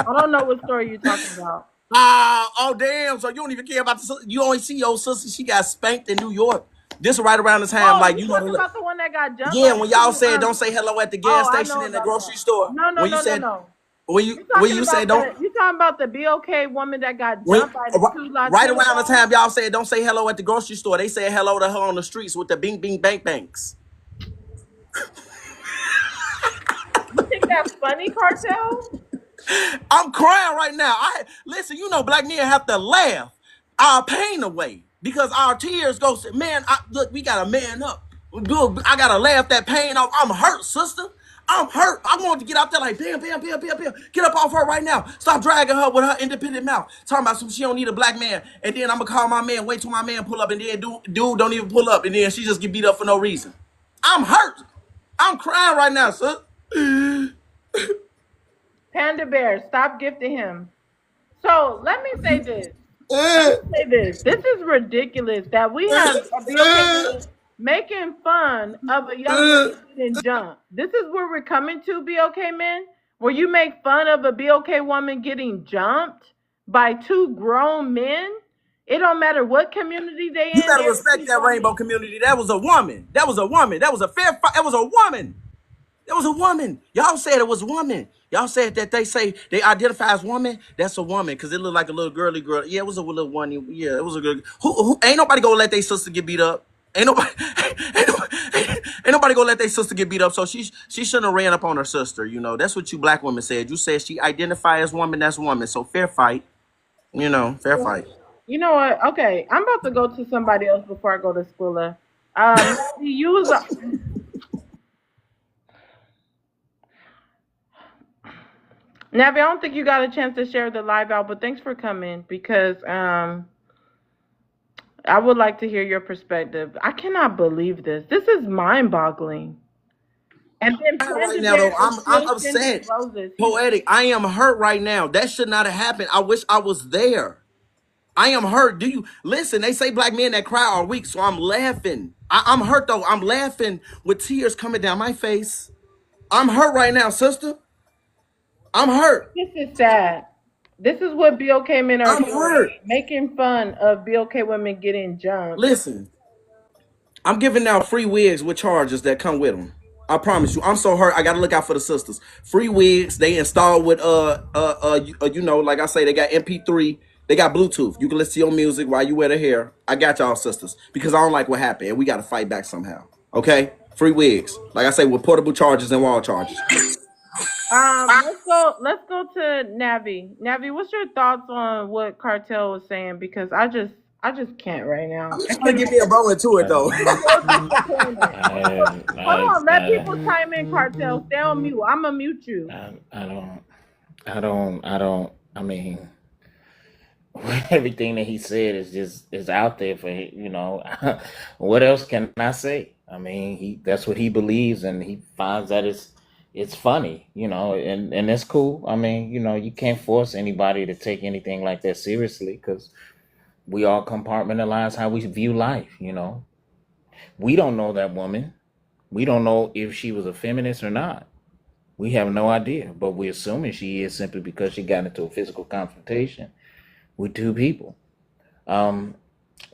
don't know what story you're talking about. Oh damn! So you don't even care about you only see your sister. She got spanked in New York. This right around the time, Oh, like you you know talking the. about the one that got jumped Yeah, by when the y'all two said don't say hello at the gas Oh, I station know in the about grocery that. store. When you said No. when Talking you said about don't you talking about the BOK woman that got when, jumped by the two right Latino around the guys? time y'all said don't say hello at the grocery store, they said hello to her on the streets with the bing bing bank banks. You think that's funny, Cartel? I'm crying right now. I listen, you know, black men have to laugh our pain away because our tears go. Man, look, we gotta man up. Good, I gotta laugh that pain off. I'm hurt, sister. I'm hurt. I want to get out there like bam, bam, bam, bam, bam. Get up off her right now. Stop dragging her with her independent mouth. Talking about some she don't need a black man. And then I'm gonna call my man, wait till my man pull up, and then dude don't even pull up, and then she just get beat up for no reason. I'm hurt. I'm crying right now, sis. Panda Bear, stop gifting him. So let me say this. This is ridiculous that we have a BOK man making fun of a young lady getting jumped. This is where we're coming to, BOK men, where you make fun of a BOK woman getting jumped by two grown men. It don't matter what community they You in. gotta They're respect two that grown rainbow men. community. That was a woman. That was a woman. That was a fair fight. That was a woman. That was a woman. Y'all said it was a woman. Y'all said that they say they identify as woman. That's a woman because it looked like a little girly girl. Yeah, it was a little one. Yeah, it was a good. Who ain't nobody gonna let their sister get beat up? Ain't nobody, ain't nobody gonna let their sister get beat up. So she shouldn't have ran up on her sister. You know, that's what you black women said. You said she identify as woman. That's woman. So fair fight. You know, fair fight. You know what? Okay, I'm about to go to somebody else before I go to Squilla. You was Navi, I don't think you got a chance to share the live out, but thanks for coming because I would like to hear your perspective. I cannot believe this. This is mind-boggling. And then Right Panda now, Bear though, is I'm still sending upset. roses. Poetic. I am hurt right now. That should not have happened. I wish I was there. I am hurt. Do you listen? They say black men that cry are weak, so I'm laughing. I'm hurt though. I'm laughing with tears coming down my face. I'm hurt right now, sister. I'm hurt. This is sad. This is what BOK men are I'm doing, hurt. making fun of BOK women getting jumped. Listen, I'm giving out free wigs with charges that come with them. I promise you. I'm so hurt. I gotta look out for the sisters. Free wigs. They installed with you know, like I say, they got MP3. They got Bluetooth. You can listen to your music while you wear the hair. I got y'all sisters because I don't like what happened, and we gotta fight back somehow. Okay, free wigs. Like I say, with portable charges and wall charges. Let's go to Navi. Navi, what's your thoughts on what Cartel was saying? Because I just can't right now. I'm I just trying to get cannot. me a bone into it though. I'm so disappointed. Hold I, on, let I, people chime in. Cartel, stay on mute. I'm gonna mute you. I don't, I mean, everything that he said is out there for what else can I say? I mean, that's what he believes, and he finds that it's funny, and that's cool. I mean, you can't force anybody to take anything like that seriously because we all compartmentalize how we view life. We don't know that woman. We don't know if she was a feminist or not. We have no idea, but we're assuming she is simply because she got into a physical confrontation with two people. Um,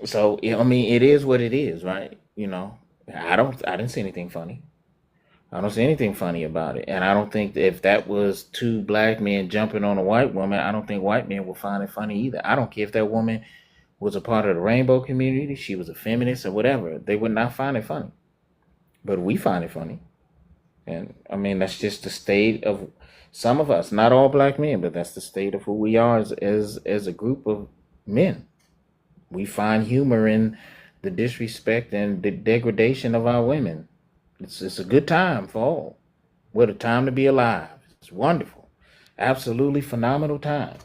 so I mean, it is what it is, right? I didn't see anything funny. I don't see anything funny about it, and I don't think that if that was two black men jumping on a white woman, I don't think white men will find it funny either. I don't care if that woman was a part of the rainbow community, she was a feminist or whatever, they would not find it funny. But we find it funny. And I mean, that's just the state of some of us, not all black men, but that's the state of who we are as a group of men. We find humor in the disrespect and the degradation of our women. It's a good time for all. What a time to be alive. It's wonderful. Absolutely phenomenal time.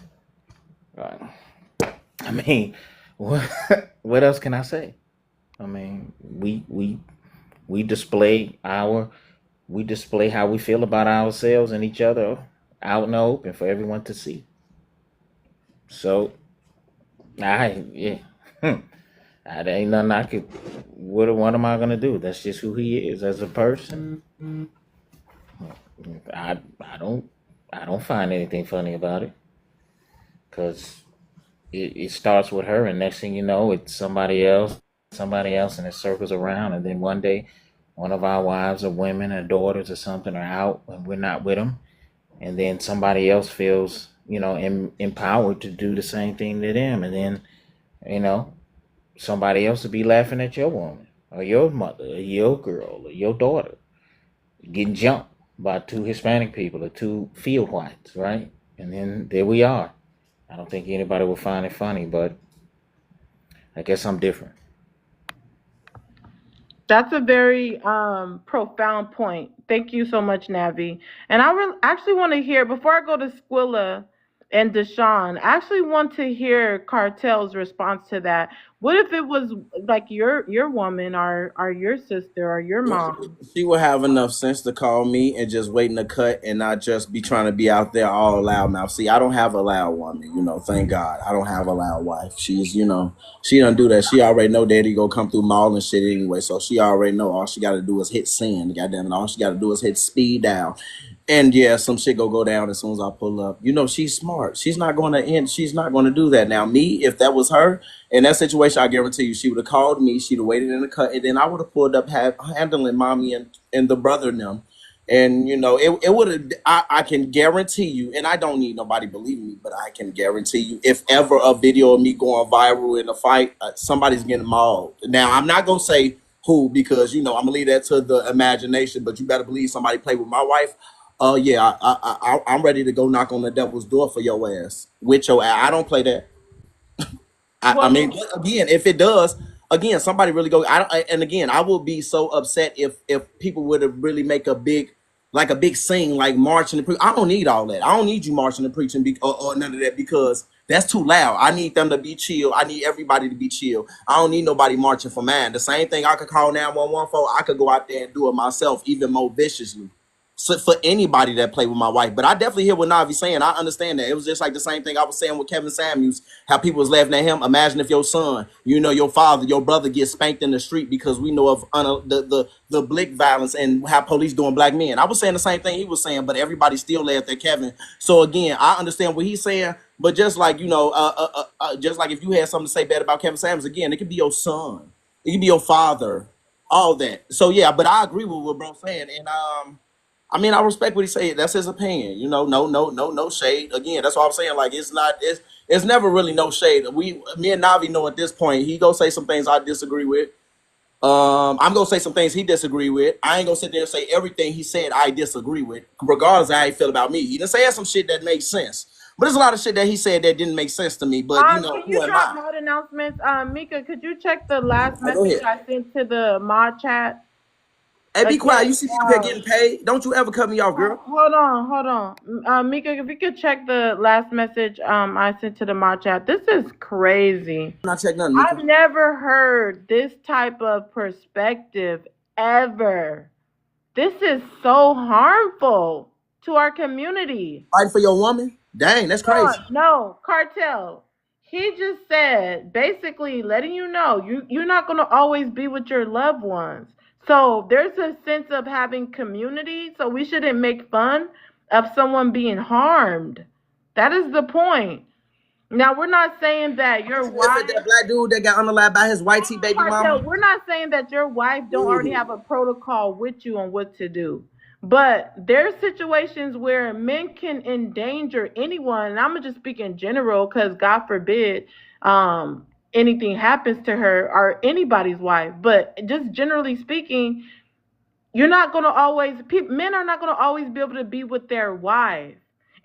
Uh, I mean, what what else can I say? I mean, we display we display how we feel about ourselves and each other out in the open for everyone to see. So I yeah. There ain't nothing I could what am I gonna do? That's just who he is as a person. I don't find anything funny about it. Cause it starts with her and next thing you know it's somebody else and it circles around and then one day one of our wives or women or daughters or something are out and we're not with them and then somebody else feels empowered to do the same thing to them and then you know somebody else will be laughing at your woman or your mother or your girl or your daughter getting jumped by two Hispanic people or two field whites, right? And then there we are. I don't think anybody will find it funny, but I guess I'm different. That's a very profound point. Thank you so much, Navi. And I actually want to hear before I go to Squilla and Deshaun. I actually want to hear Cartel's response to that. What if it was like your woman or your sister or your mom? She would have enough sense to call me and just wait in the cut and not just be trying to be out there all loud mouth. See, I don't have a loud woman, thank God. I don't have a loud wife. She don't do that. She already know daddy go come through mall and shit anyway. So she already know all she gotta do is hit send. Goddamn it. All she gotta do is hit speed down. And yeah, some shit go down as soon as I pull up. She's smart. She's not gonna do that. Now, me, if that was her in that situation, I guarantee you she would have called me, she'd have waited in the cut, and then I would have pulled up handling mommy and the brother and them. And it would have I can guarantee you, and I don't need nobody believing me, but I can guarantee you, if ever a video of me going viral in a fight, somebody's getting mauled. Now I'm not gonna say who because I'm gonna leave that to the imagination, but you better believe somebody played with my wife. Yeah, I'm ready to go knock on the devil's door for your ass with your ass. I don't play that. I Well, mean, again, if it does, again, somebody really go. And again, I will be so upset if people would have really make a big scene, like marching and I don't need all that. I don't need you marching and preaching or none of that because that's too loud. I need them to be chill. I need everybody to be chill. I don't need nobody marching for mine. The same thing I could call 911 for, I could go out there and do it myself, even more viciously. So for anybody that played with my wife. But I definitely hear what Navi's saying. I understand that. It was just like the same thing I was saying with Kevin Samuels, how people was laughing at him. Imagine if your son, your father, your brother gets spanked in the street because we know of the blick violence and how police doing black men. I was saying the same thing he was saying, but everybody still laughed at Kevin. So again, I understand what he's saying, but just like, just like if you had something to say bad about Kevin Samuels, again, it could be your son. It could be your father, all that. So yeah, but I agree with what bro saying. And I mean, I respect what he said. That's his opinion. No shade. Again, that's what I'm saying. Like, it's never really no shade. Me and Navi know at this point. He go say some things I disagree with. I'm gonna say some things he disagree with. I ain't gonna sit there and say everything he said I disagree with, regardless of how he feel about me. He done said some shit that makes sense, but there's a lot of shit that he said that didn't make sense to me. But Can who you am drop I? mod announcements? Mika, could you check the last Go message ahead. I sent to the mod chat? Hey, be quiet. Again, You see me up here getting paid? Don't you ever cut me off, girl. hold on. Mika, if you could check the last message I sent to the mod chat. This is crazy. Not check nothing, Mika. I've never heard this type of perspective ever. This is so harmful to our community. Fighting for your woman? Dang, that's crazy. No, Cartel. He just said, basically letting you know, you're not going to always be with your loved ones. So there's a sense of having community. So we shouldn't make fun of someone being harmed. That is the point. Now, we're not saying that your wife, That black dude that got underlined by his white tee baby mama. we're not saying that your wife don't already have a protocol with you on what to do. But there's situations where men can endanger anyone, and I'm gonna just speak in general because God forbid anything happens to her or anybody's wife. But just generally speaking, you're not gonna always men are not gonna always be able to be with their wife.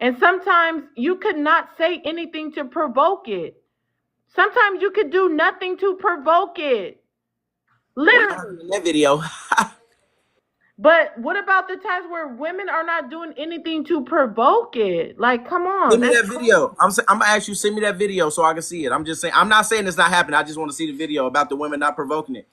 And sometimes you could not say anything to provoke it. Sometimes you could do nothing to provoke it. Literally. In that video. But what about the times where women are not doing anything to provoke it? Like, come on. Send me that video. I'm gonna ask you, send me that video so I can see it. I'm just saying, I'm not saying it's not happening. I just want to see the video about the women not provoking it.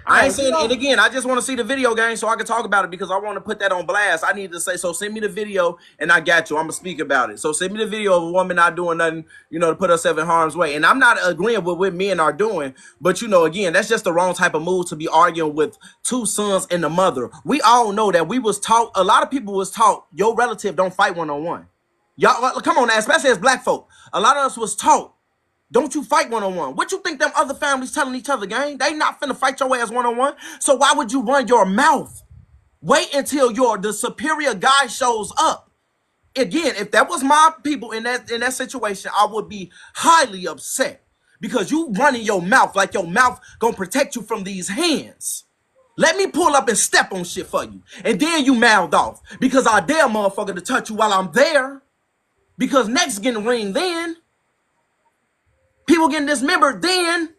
I ain't saying it again. I just want to see the video game so I can talk about it because I want to put that on blast. I need to say, so send me the video and I got you. I'm gonna speak about it. So send me the video of a woman not doing nothing, to put herself in harm's way. And I'm not agreeing with what men are doing, but again, that's just the wrong type of move to be arguing with two sons and the mother. We all know that we was taught, a lot of people was taught, your relative don't fight one-on-one. Y'all, come on now, especially as black folk. A lot of us was taught, don't you fight one-on-one. What you think them other families telling each other, gang? They not finna fight your ass one-on-one. So why would you run your mouth? Wait until the superior guy shows up. Again, if that was my people in that situation, I would be highly upset. Because you running your mouth like your mouth gonna protect you from these hands. Let me pull up and step on shit for you. And then you mouthed off. Because I dare motherfucker to touch you while I'm there. Because next getting ring then. People getting dismembered, then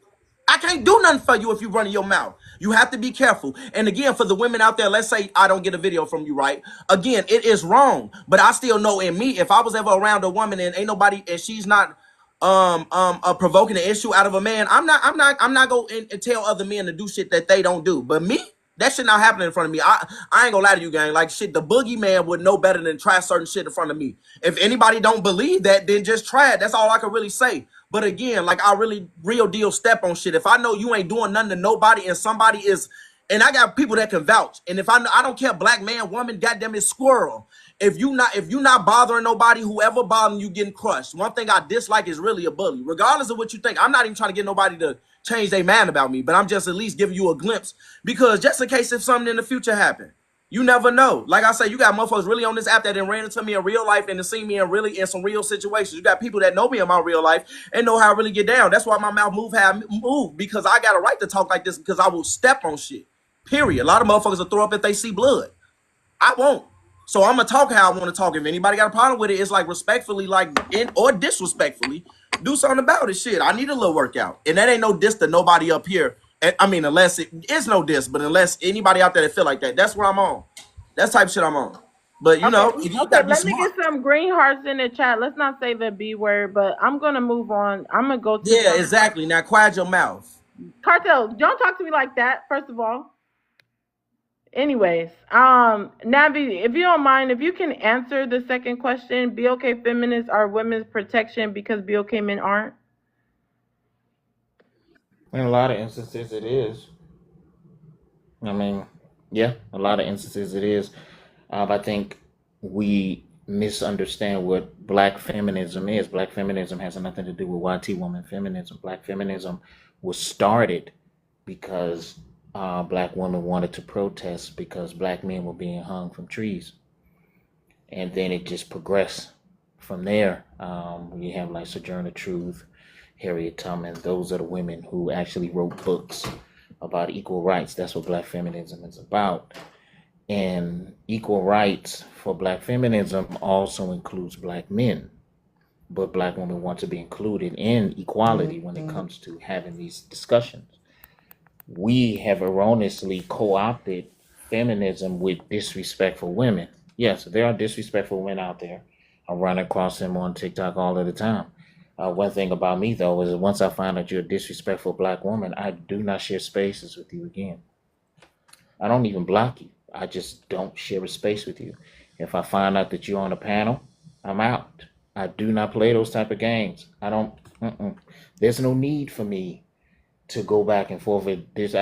I can't do nothing for you if you running your mouth. You have to be careful. And again, for the women out there, let's say I don't get a video from you, right? Again, it is wrong. But I still know in me, if I was ever around a woman and ain't nobody, and she's not provoking an issue out of a man, I'm not going and tell other men to do shit that they don't do. But me, that shit not happening in front of me. I ain't gonna lie to you, gang. Like shit, the boogeyman would know better than try certain shit in front of me. If anybody don't believe that, then just try it. That's all I can really say. But again, like I really real deal step on shit. If I know you ain't doing nothing to nobody and somebody is, and I got people that can vouch. And if I don't care, black man, woman, goddamn it, squirrel. If you not bothering nobody, whoever bothering you getting crushed. One thing I dislike is really a bully. Regardless of what you think, I'm not even trying to get nobody to change their mind about me, but I'm just at least giving you a glimpse because just in case if something in the future happen, you never know. Like I say, you got motherfuckers really on this app that done ran into me in real life and to see me in some real situations. You got people that know me in my real life and know how I really get down. That's why my mouth move how I move because I got a right to talk like this because I will step on shit. Period. A lot of motherfuckers will throw up if they see blood. I won't. So I'm gonna talk how I want to talk. If anybody got a problem with it, it's like respectfully, or disrespectfully, do something about it. Shit, I need a little workout, and that ain't no diss to nobody up here. I mean, unless it's no diss, but unless anybody out there that feel like that, that's where I'm on. That's type of shit I'm on. But you know, you gotta be let smart. me get some green hearts in the chat. Let's not say the B word, but I'm gonna move on. I'm gonna go to Yeah, exactly. Now quiet your mouth. Cartel, don't talk to me like that, first of all. Anyways, Navi, if you don't mind, if you can answer the second question, BOK feminists are women's protection because BOK men aren't? In a lot of instances, it is. I mean, yeah, a lot of instances it is. I think we misunderstand what Black feminism is. Black feminism has nothing to do with YT woman feminism. Black feminism was started because Black women wanted to protest because Black men were being hung from trees. And then it just progressed from there. You have like Sojourner Truth, Harriet Tubman. Those are the women who actually wrote books about equal rights. That's what Black feminism is about. And equal rights for Black feminism also includes Black men. But Black women want to be included in equality when it comes to having these discussions. We have erroneously co opted feminism with disrespectful women. Yes, there are disrespectful women out there. I run across them on TikTok all of the time. One thing about me, though, is that once I find out you're a disrespectful Black woman, I do not share spaces with you again. I don't even block you. I just don't share a space with you. If I find out that you're on a panel, I'm out. I do not play those type of games. I don't. There's no need for me to go back and forth with this.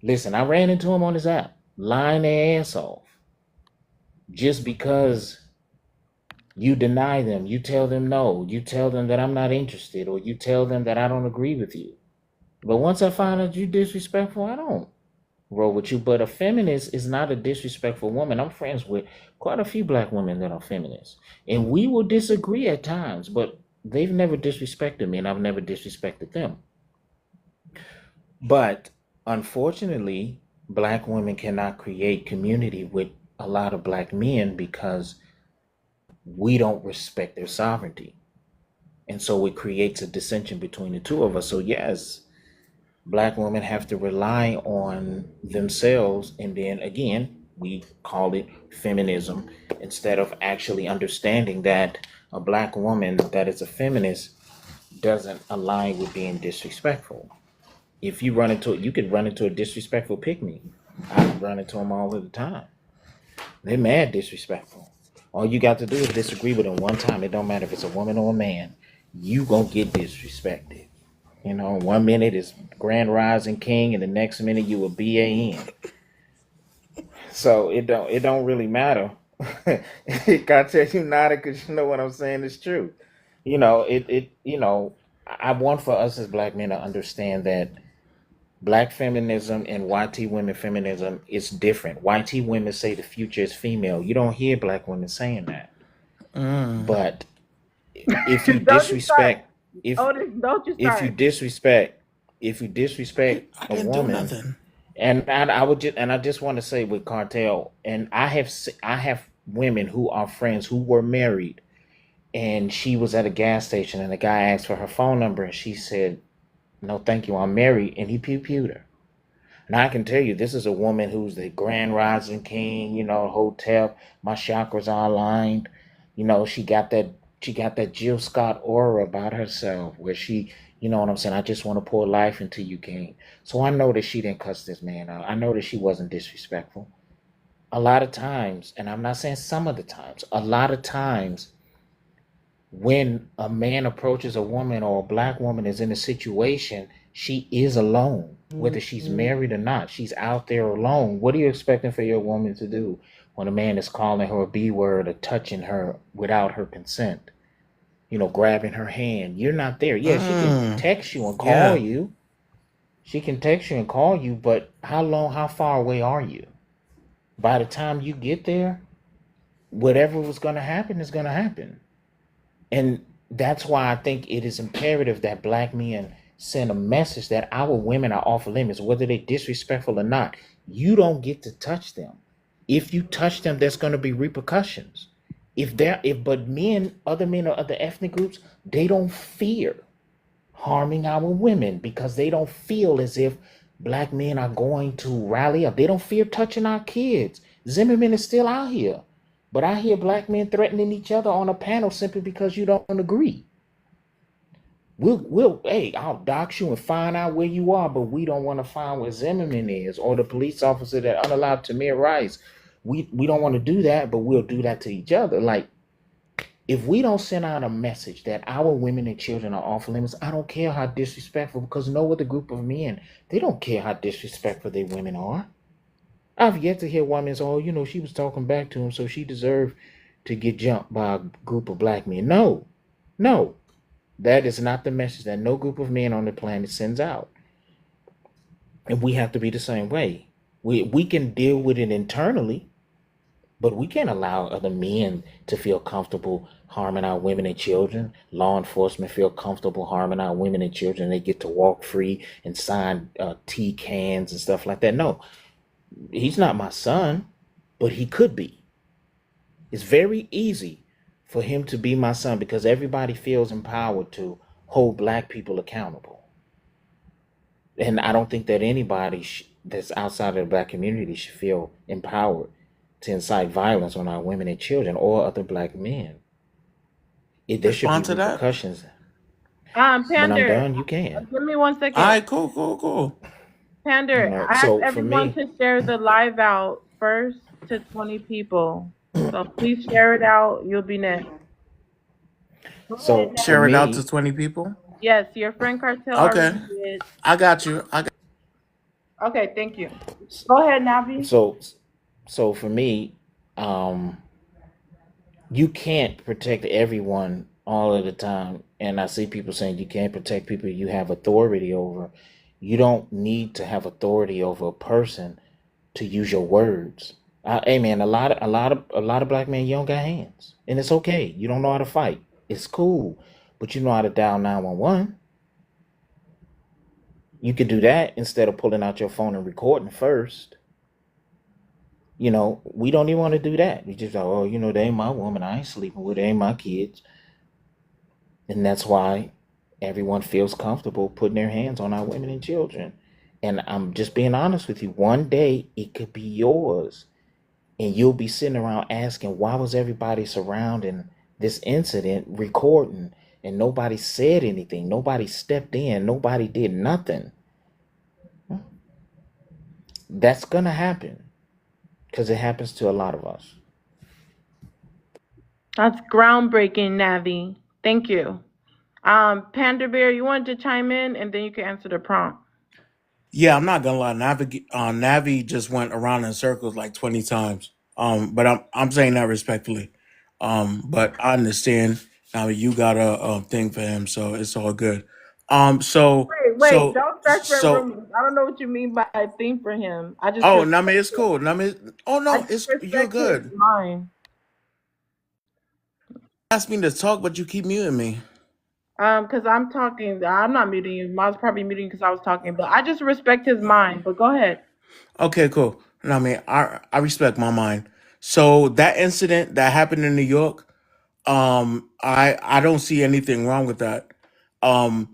Listen, I ran into him on his app, lying their ass off, just because you deny them. You tell them no. You tell them that I'm not interested, or you tell them that I don't agree with you. But once I find out you disrespectful, I don't roll with you. But a feminist is not a disrespectful woman. I'm friends with quite a few Black women that are feminists, and we will disagree at times, but they've never disrespected me, and I've never disrespected them. But unfortunately, Black women cannot create community with a lot of Black men because we don't respect their sovereignty. And so it creates a dissension between the two of us. So, yes, Black women have to rely on themselves. And then again, we call it feminism instead of actually understanding that a Black woman that is a feminist doesn't align with being disrespectful. If you run into it, you could run into a disrespectful pick-me. I run into them all of the time. They're mad disrespectful. All you got to do is disagree with them one time. It don't matter if it's a woman or a man. You gonna get disrespected. You know, 1 minute is Grand Rising King, and the next minute you a BAN. So it don't really matter. I tell you not because you know what I'm saying is true. I want for us as Black men to understand that Black feminism and YT women feminism is different. YT women say the future is female. You don't hear Black women saying that. But if you Don't you start. disrespect, if Otis, don't you if you start. disrespect, if you disrespect I a didn't do woman, nothing. and I just want to say with Cartel, and I have women who are friends who were married, and she was at a gas station, and the guy asked for her phone number, and she said, "No, thank you, I'm married," and he pew-pewed her. Now I can tell you, this is a woman who's the Grand Rising King, hotel. My chakras are aligned. She got that Jill Scott aura about herself, where she, you know what I'm saying. I just want to pour life into you, King. So I know that she didn't cuss this man out. I know that she wasn't disrespectful. A lot of times, and I'm not saying some of the times, a lot of times when a man approaches a woman or a Black woman is in a situation, she is alone, whether she's married or not. She's out there alone. What are you expecting for your woman to do when a man is calling her a B word or touching her without her consent? Grabbing her hand. You're not there. Yeah, she can text you and call Yeah. you. She can text you and call you, but how far away are you? By the time you get there, whatever was going to happen is going to happen. And that's why I think it is imperative that Black men send a message that our women are off limits, whether they're disrespectful or not. You don't get to touch them. If you touch them, there's going to be repercussions. But other men or other ethnic groups, they don't fear harming our women because they don't feel as if Black men are going to rally up. They don't fear touching our kids. Zimmerman is still out here. But I hear Black men threatening each other on a panel simply because you don't agree. Hey, I'll dox you and find out where you are, but we don't want to find where Zimmerman is or the police officer that unallowed Tamir Rice. We don't want to do that, but we'll do that to each other. Like, if we don't send out a message that our women and children are off limits, I don't care how disrespectful, because no other group of men, they don't care how disrespectful their women are. I've yet to hear women say, oh, she was talking back to him, so she deserved to get jumped by a group of Black men. No. That is not the message that no group of men on the planet sends out. And we have to be the same way. We can deal with it internally, But we can't allow other men to feel comfortable harming our women and children. Law enforcement feel comfortable harming our women and children. They get to walk free and sign tea cans and stuff like that. No, he's not my son, but he could be. It's very easy for him to be my son because everybody feels empowered to hold black people accountable. And I don't think that anybody that's outside of the black community should feel empowered to incite violence on our women and children or other black men. There should be Respond to that. repercussions. When I'm Pander, done, you can. give me 1 All second. right, cool. Pander, All right. I asked So for everyone me, to share the live out first to 20 people. So please share it out. You'll be next. Go ahead, so for Share it Navi. out to me, 20 people. Yes, your friend Cartel Okay, already did. I got you. Okay, thank you. Go ahead, Navi. so for me, you can't protect everyone all of the time. And I see people saying you can't protect people you have authority over. You don't need to have authority over a person to use your words. Hey man, a lot of black men, you don't got hands, and it's okay. You don't know how to fight. It's cool, but you know how to dial 911. You could do that instead of pulling out your phone and recording first. We don't even want to do that. We just like, oh, they ain't my woman. I ain't sleeping with. They ain't my kids. And that's why everyone feels comfortable putting their hands on our women and children. And I'm just being honest with you. One day it could be yours. And you'll be sitting around asking, why was everybody surrounding this incident recording? And nobody said anything. Nobody stepped in. Nobody did nothing. That's going to happen because it happens to a lot of us. That's groundbreaking, Navi. Thank you. Panda Bear, you wanted to chime in and then you can answer the prompt. Yeah, I'm not gonna lie. Navi just went around in circles like 20 times. But I'm saying that respectfully. But I understand. Now you got a thing for him, so it's all good. So Wait, so don't start spread so. rumors. I don't know what you mean by a thing for him. I just Oh, respect Nami, it's him. cool. Nami, oh I no, just you're respect his good. mind. Ask me to talk, but you keep muting me. Because I'm talking. I'm not muting you. I was probably muting because I was talking, but I just respect his mind. But go ahead. Okay, cool. Nami, I respect my mind. So that incident that happened in New York, I don't see anything wrong with that. Um,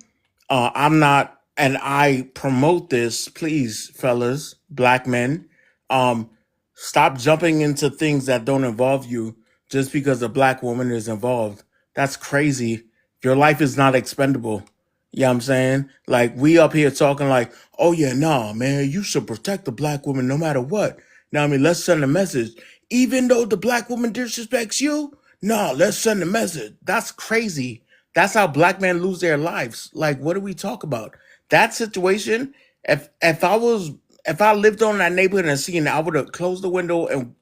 I'm not, and I promote this, please, fellas, black men, um, stop jumping into things that don't involve you just because a black woman is involved. That's crazy. Your life is not expendable. You know what I'm saying? Like, we up here talking like, oh yeah, no, man, you should protect the black woman no matter what. Now, I mean, let's send a message. Even though the black woman disrespects you, no, let's send a message. That's crazy. That's how black men lose their lives. Like, what do we talk about? That situation, if I lived on that neighborhood and seen it, I would have closed the window and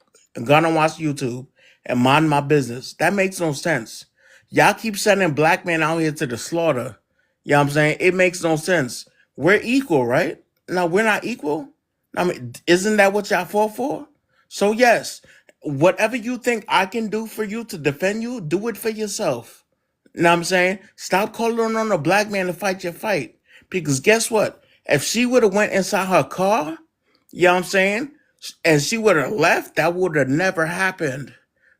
gone and watched YouTube and mind my business. That makes no sense. Y'all keep sending black men out here to the slaughter. You know what I'm saying? It makes no sense. We're equal, right? No, we're not equal. I mean, isn't that what y'all fought for? So yes, whatever you think I can do for you to defend you, do it for yourself. Know what I'm saying? Stop calling on a black man to fight your fight. Because guess what? If she would have went inside her car, you know what I'm saying? And she would have left, that would have never happened.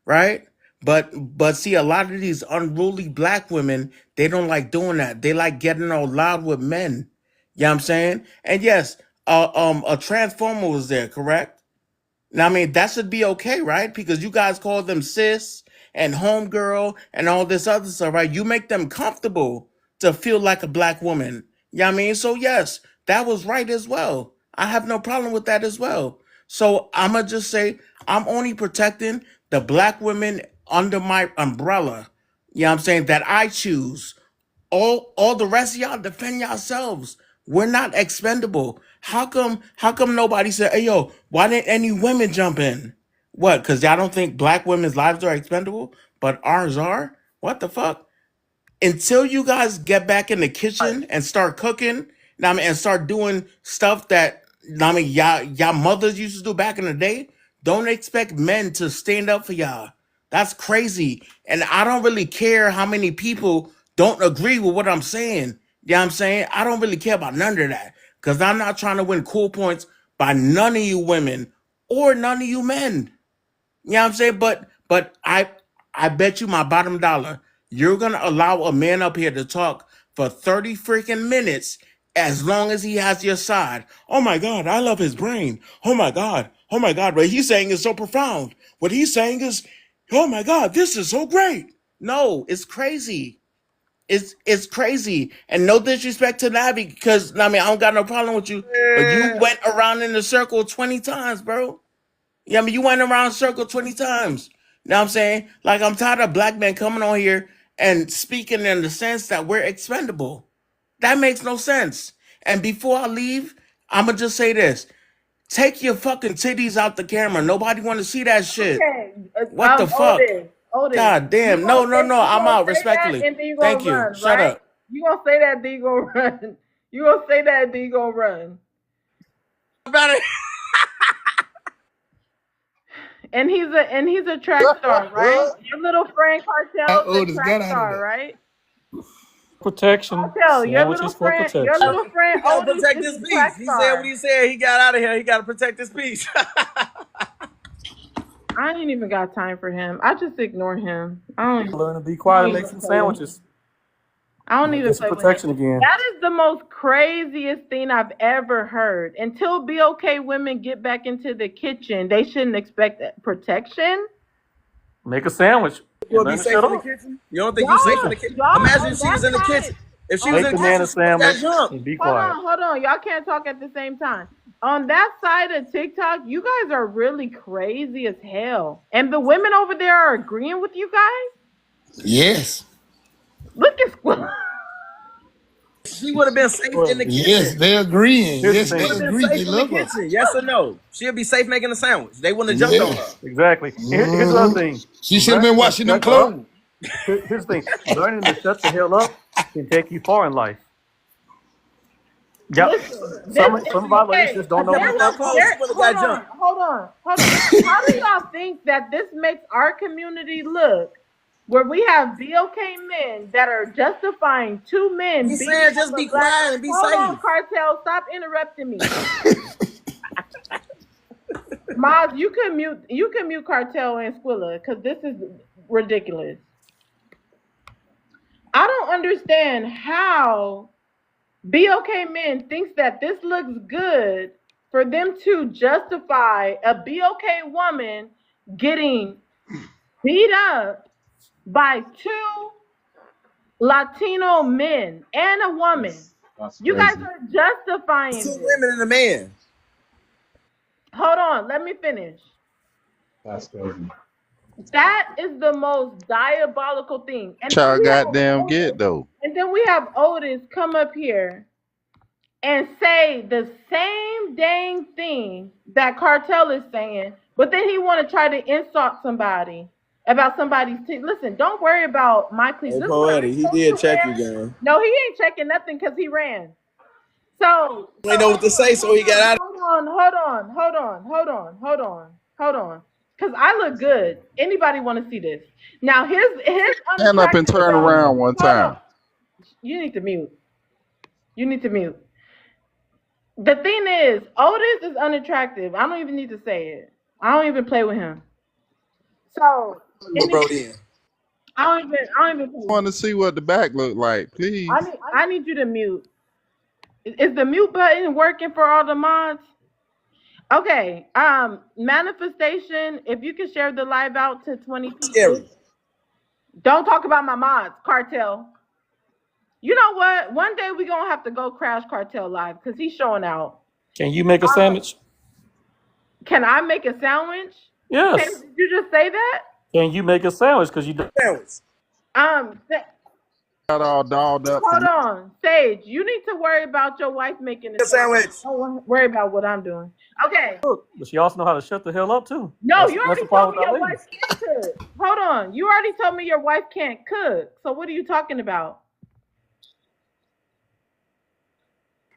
Right? But see, a lot of these unruly black women, they don't like doing that. They like getting all loud with men. You know what I'm saying? And yes, a transformer was there, correct? Now, I mean, that should be okay, right? Because you guys call them sis and homegirl and all this other stuff, right? You make them comfortable to feel like a black woman. You know what I mean? So, yes, that was right as well. I have no problem with that as well. So, I'm going to just say I'm only protecting the black women under my umbrella. You know what I'm saying? That I choose. All the rest of y'all defend yourselves. We're not expendable. How come nobody said, hey yo, why didn't any women jump in? What? Because y'all don't think black women's lives are expendable, but ours are? What the fuck? Until you guys get back in the kitchen and start cooking, and start doing stuff that y'all mothers used to do back in the day, Don't expect men to stand up for y'all. That's crazy. And I don't really care how many people don't agree with what I'm saying. You know what I'm saying? I don't really care about none of that. Because I'm not trying to win cool points by none of you women or none of you men. You know what I'm saying? But I bet you my bottom dollar, you're gonna allow a man up here to talk for 30 freaking minutes as long as he has your side. Oh my God, I love his brain. Oh my God. Oh my God. What he's saying is so profound. What he's saying is, oh my God, this is so great. No, it's crazy. It's crazy. And no disrespect to Navi, because I mean I don't got no problem with you, but you went around in the circle 20 times, bro. Yeah, I mean, you went around in a circle 20 times. You know what I'm saying? Like, I'm tired of black men coming on here and speaking in the sense that we're expendable. That makes no sense. And before I leave, I'm going to just say this. Take your fucking titties out the camera. Nobody want to see that shit. Okay, What the fuck? Otis, God damn. No, no, no. you I'm gonna out, say that respectfully. and then you gonna Thank you. run, Shut right? up. You gonna say that, then you gonna run. You gonna say that, then you gonna run. About it. And he's a track star, right? Your little friend Cartel's a Otis track got out of star, there. right? Protection. Cartel, Sandwiches for your protection. little friend He gotta Otis protect is his a peace. track He said what star. he said. He got out of here. He gotta protect his peace. I ain't even got time for him. I just ignore him. I Learn to be don't quiet and make even some play with him. sandwiches. I don't You'll even get some play with him. protection again. That is the most craziest thing I've ever heard. Until BOK women get back into the kitchen, they shouldn't expect protection. Make a sandwich You and would be learn to safe shut in the up. kitchen? You don't think you safe in the kitchen? Y'all Imagine on if she that was in the side, kitchen. If she was on in Make the the that, man kitchen, a she would have got sandwich jumped. and be hold quiet. on. Y'all can't talk at the same time. On that side of TikTok, you guys are really crazy as hell. And the women over there are agreeing with you guys? Yes. Look at Squid. She would have been safe in the Yes, kitchen. they're agreeing. Here's the Yes, She would they thing. have been agree. They safe in the love her. kitchen. Yes or no? She'll be safe making a sandwich. They wouldn't have jumped on Yeah. her. Exactly. Here's the other thing. She should have been Learning to washing them shut up. clothes. Here's the thing. Learning to shut the hell up can take you far in life. Yep. Listen, Some of our ladies hey, just don't I know kept how her to in her shut the clothes. fuck She up. would have hold got on, jumped. hold on, hold on. How do y'all think that this makes our community look? Where we have BOK men that are justifying two men He's beating saying up just a be black. quiet and be Hold on, safe. Cartel, stop interrupting me. Miles, you can mute Cartel and Squilla because this is ridiculous. I don't understand how BOK men thinks that this looks good for them to justify a BOK woman getting beat up by two Latino men and a woman. That's You guys crazy. are justifying Two this. women and a man. Hold on, let me finish. That's crazy. That is the most diabolical thing. And then Y'all we have goddamn get Otis, though. come up here and say the same dang thing that Cartel is saying, but then he want to try to insult somebody about somebody's teeth. Listen, don't worry about my cleats. Hey, This is what I Poetic, he told did you, check you, man. gang. No, he ain't checking nothing because he ran. So He ain't know what to say, so he got out. hold on. Because I look good. Anybody want to see this? Now, his Stand up and unattractive turn self. around one Hold on. time. You need to mute. You need to mute. The thing is, Otis is unattractive. I don't even need to say it. I don't even play with him. So, What bro then? I don't even play with Want him. to see what the back look like, please. I need you to mute. Is the mute button working for all the mods? Okay. Manifestation. If you can share the live out to 20 people. Scary. Don't talk about my mods, Cartel. You know what? One day we gonna have to go crash Cartel live because he's showing out. Can you make a sandwich? Can I make a sandwich? Yes. Did you just say that? Can you make a sandwich? Because you do. Sandwich. Got all dolled up Hold from on, Sage. You need to worry about your wife making a sandwich. Don't worry about what I'm doing. Okay. Cook, but she also know how to shut the hell up too. No, you That's already the told problem me with our your ladies. wife can't cook. Hold on. You already told me your wife can't cook. So what are you talking about?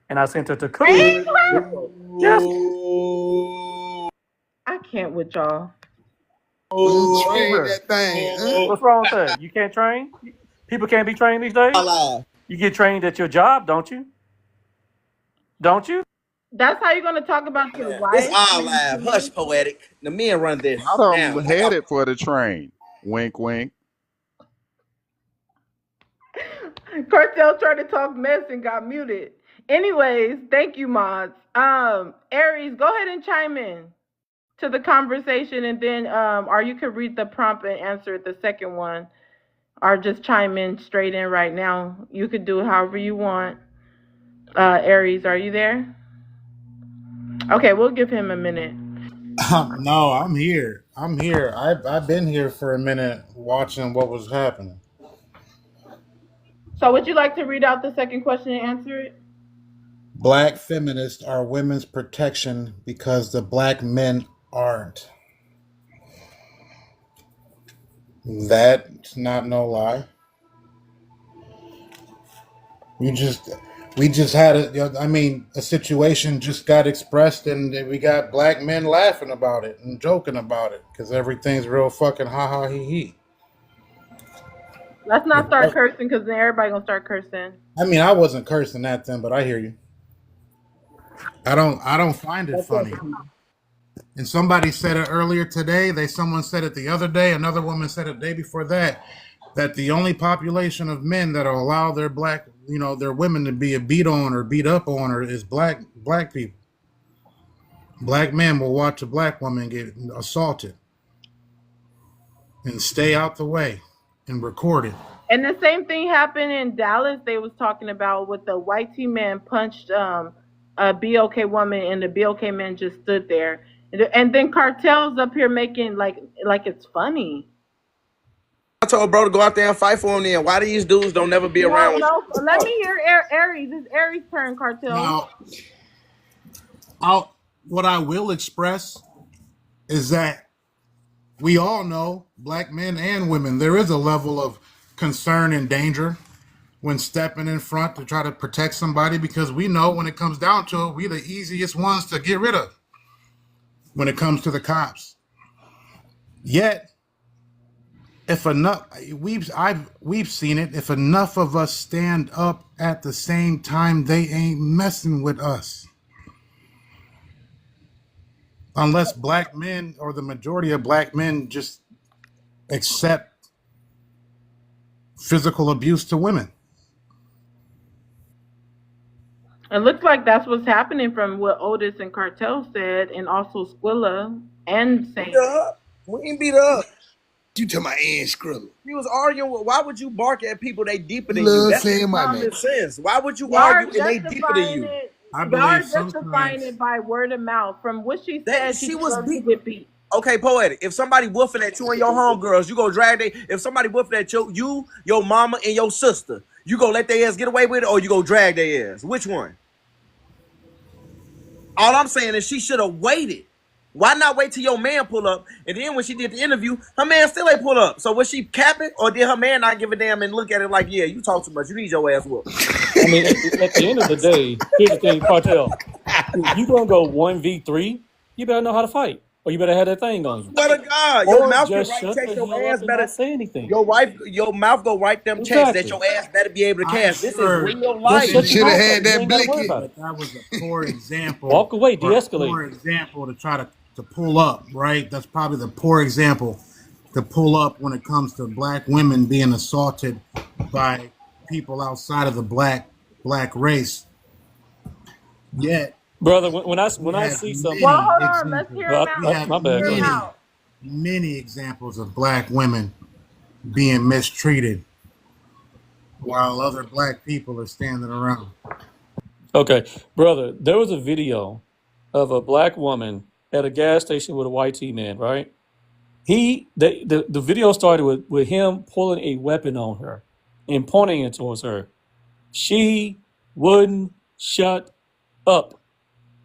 And I sent her to cook. Ain't Yes. I can't with y'all. Train Over. that thing. What's wrong with that? You can't train? People can't be trained these days? Alive. You get trained at your job, don't you? Don't you? That's how you're gonna talk about your It's wife our being live. Hush, trained? poetic. The men run this. I done Now, had it for the train. Wink, wink. Cartel tried to talk mess and got muted. Anyways, thank you, mods. Aries, go ahead and chime in to the conversation, and then or you could read the prompt and answer the second one, or just chime in straight in right now. You could do it however you want. Aries, are you there? Okay, we'll give him a minute. No, I'm here. I'm here. I've been here for a minute watching what was happening. So, would you like to read out the second question and answer it? Black feminists are women's protection because the black men aren't. That's not no lie. We just we just had a situation just got expressed, and we got black men laughing about it and joking about it because everything's real fucking ha ha he he. Let's not start cursing, because then everybody gonna start cursing. I mean, I wasn't cursing that then, but I hear you. I don't find it funny. And somebody said it earlier today. Someone said it the other day. Another woman said it the day before that. That the only population of men that'll allow their their women to be beat on or beat up on her is black people. Black men will watch a black woman get assaulted and stay out the way and record it. And the same thing happened in Dallas. They was talking about with the white T man punched a BOK woman, and the BOK man just stood there. And then Cartel's up here making like it's funny. I told bro to go out there and fight for him. Then why these dudes don't never be around? No. Let me hear Aries. It's Aries' turn, Cartel. Now, what I will express is that we all know, black men and women, there is a level of concern and danger when stepping in front to try to protect somebody, because we know when it comes down to it, we're the easiest ones to get rid of when it comes to the cops. Yet, if enough, we've seen it. If enough of us stand up at the same time, they ain't messing with us. Unless black men, or the majority of black men, just accept physical abuse to women. It looks like that's what's happening from what Otis and Cartel said, and also Squilla and Saint. We ain't beat up. You to my ass, Skrilla. He was arguing. Why would you bark at people they deeper than Love you? That's saying my common name. sense. Why would you Y'all argue are and they deeper than you? Y'all are justifying it by word of mouth. From what she said, she was beat. Okay, poetic. If somebody woofing at you and your homegirls, you go drag they. If somebody woofing at you, your mama, and your sister, you go let their ass get away with it, or you go drag their ass. Which one? All I'm saying is she should have waited. Why not wait till your man pull up? And then when she did the interview, her man still ain't pull up. So was she capping, or did her man not give a damn and look at it like, yeah, you talk too much. You need your ass whooped. I mean, at the end of the day, here's the thing, Cartel. If you're going to go 1v3, you better know how to fight. Or you better have that thing on you. Swear to God, Or your mouth just can shut right, the your hell ass up and better not say anything. Your mouth go right them checks that your ass better be able to cast. This is real life. You should have had that blicky. But that was a poor example. Walk away, de-escalate. Poor example to try to pull up, right? That's probably the poor example to pull up when it comes to black women being assaulted by people outside of the black race. Yet, brother, when I see something, well, hold on, let's hear him out. We have many examples of black women being mistreated while other black people are standing around. Okay, brother, there was a video of a black woman at a gas station with a white T man, right? The video started with him pulling a weapon on her and pointing it towards her. She wouldn't shut up.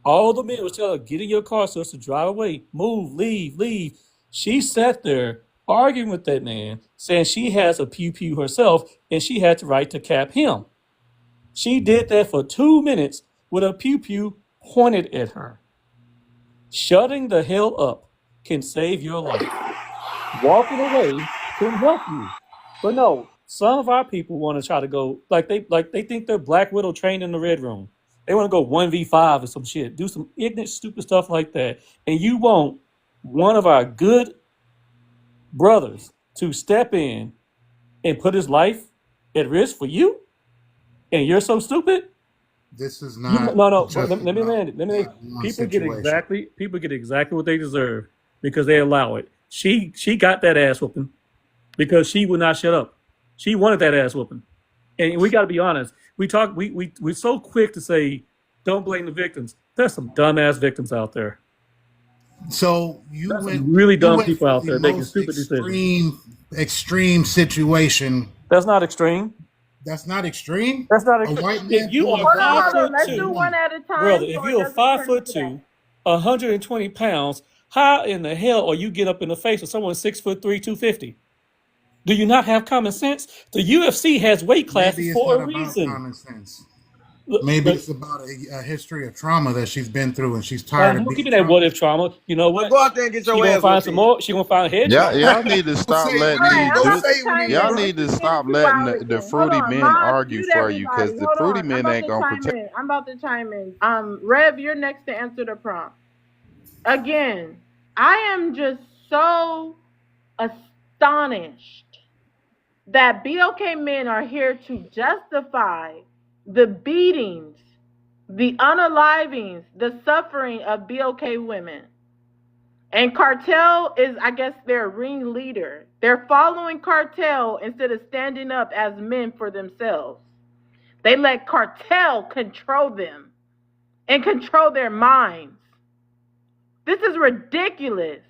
All the men was telling her, get in your car, sister, drive away, move, leave. She sat there arguing with that man, saying she has a pew herself and she had the right to cap him. She did that for 2 minutes with a pew pointed at her. Shutting the hell up can save your life. Walking away can help you. But no, some of our people want to try to go like they think they're Black Widow trained in the red room. They want to go 1v5 or some shit, do some ignorant, stupid stuff like that. And you want one of our good brothers to step in and put his life at risk for you, and you're so stupid. This is You not no no. But just let me about land it. Let me. that one situation. People get exactly what they deserve because they allow it. She got that ass whooping because she would not shut up. She wanted that ass whooping, and we got to be honest. We're so quick to say don't blame the victims. There's some dumbass victims out there. So There's some really you dumb went people from out the there making most stupid decisions. extreme situation. That's not extreme. That's not extreme. That's not A extreme. white If man you pulling are a Hold on, gun five on hold on. foot Let's another do two, one woman. at a brother, time if so it you're doesn't 5'2", 120 pounds, how in the hell are you get up in the face of someone 6'3", 250? Do you not have common sense? The UFC has weight classes Maybe it's for not a about reason. common sense. Maybe But it's about a history of trauma that she's been through, and she's man, tired of don't give being me that what traumatized. if trauma. You know Well, what? go out there and get She your gonna ass find whooped some then. more. She gonna find head Y'all, trauma. y'all need to Don't stop say it when letting All he right, these I'm don't about good. say to it when he chime Y'all in. right. This need is to getting stop too letting wild the again. Hold fruity on, men mods, argue mute for you, because everybody. the Hold fruity on. I'm men about ain't to gonna chime protect. in. I'm about to chime in. Rev, you're next to answer the prompt. Again, I am just so astonished that BOK men are here to justify the beatings, the unalivings, the suffering of BOK women. And Cartel is, I guess, their ringleader. They're following Cartel instead of standing up as men for themselves. They let Cartel control them and control their minds. This is ridiculous.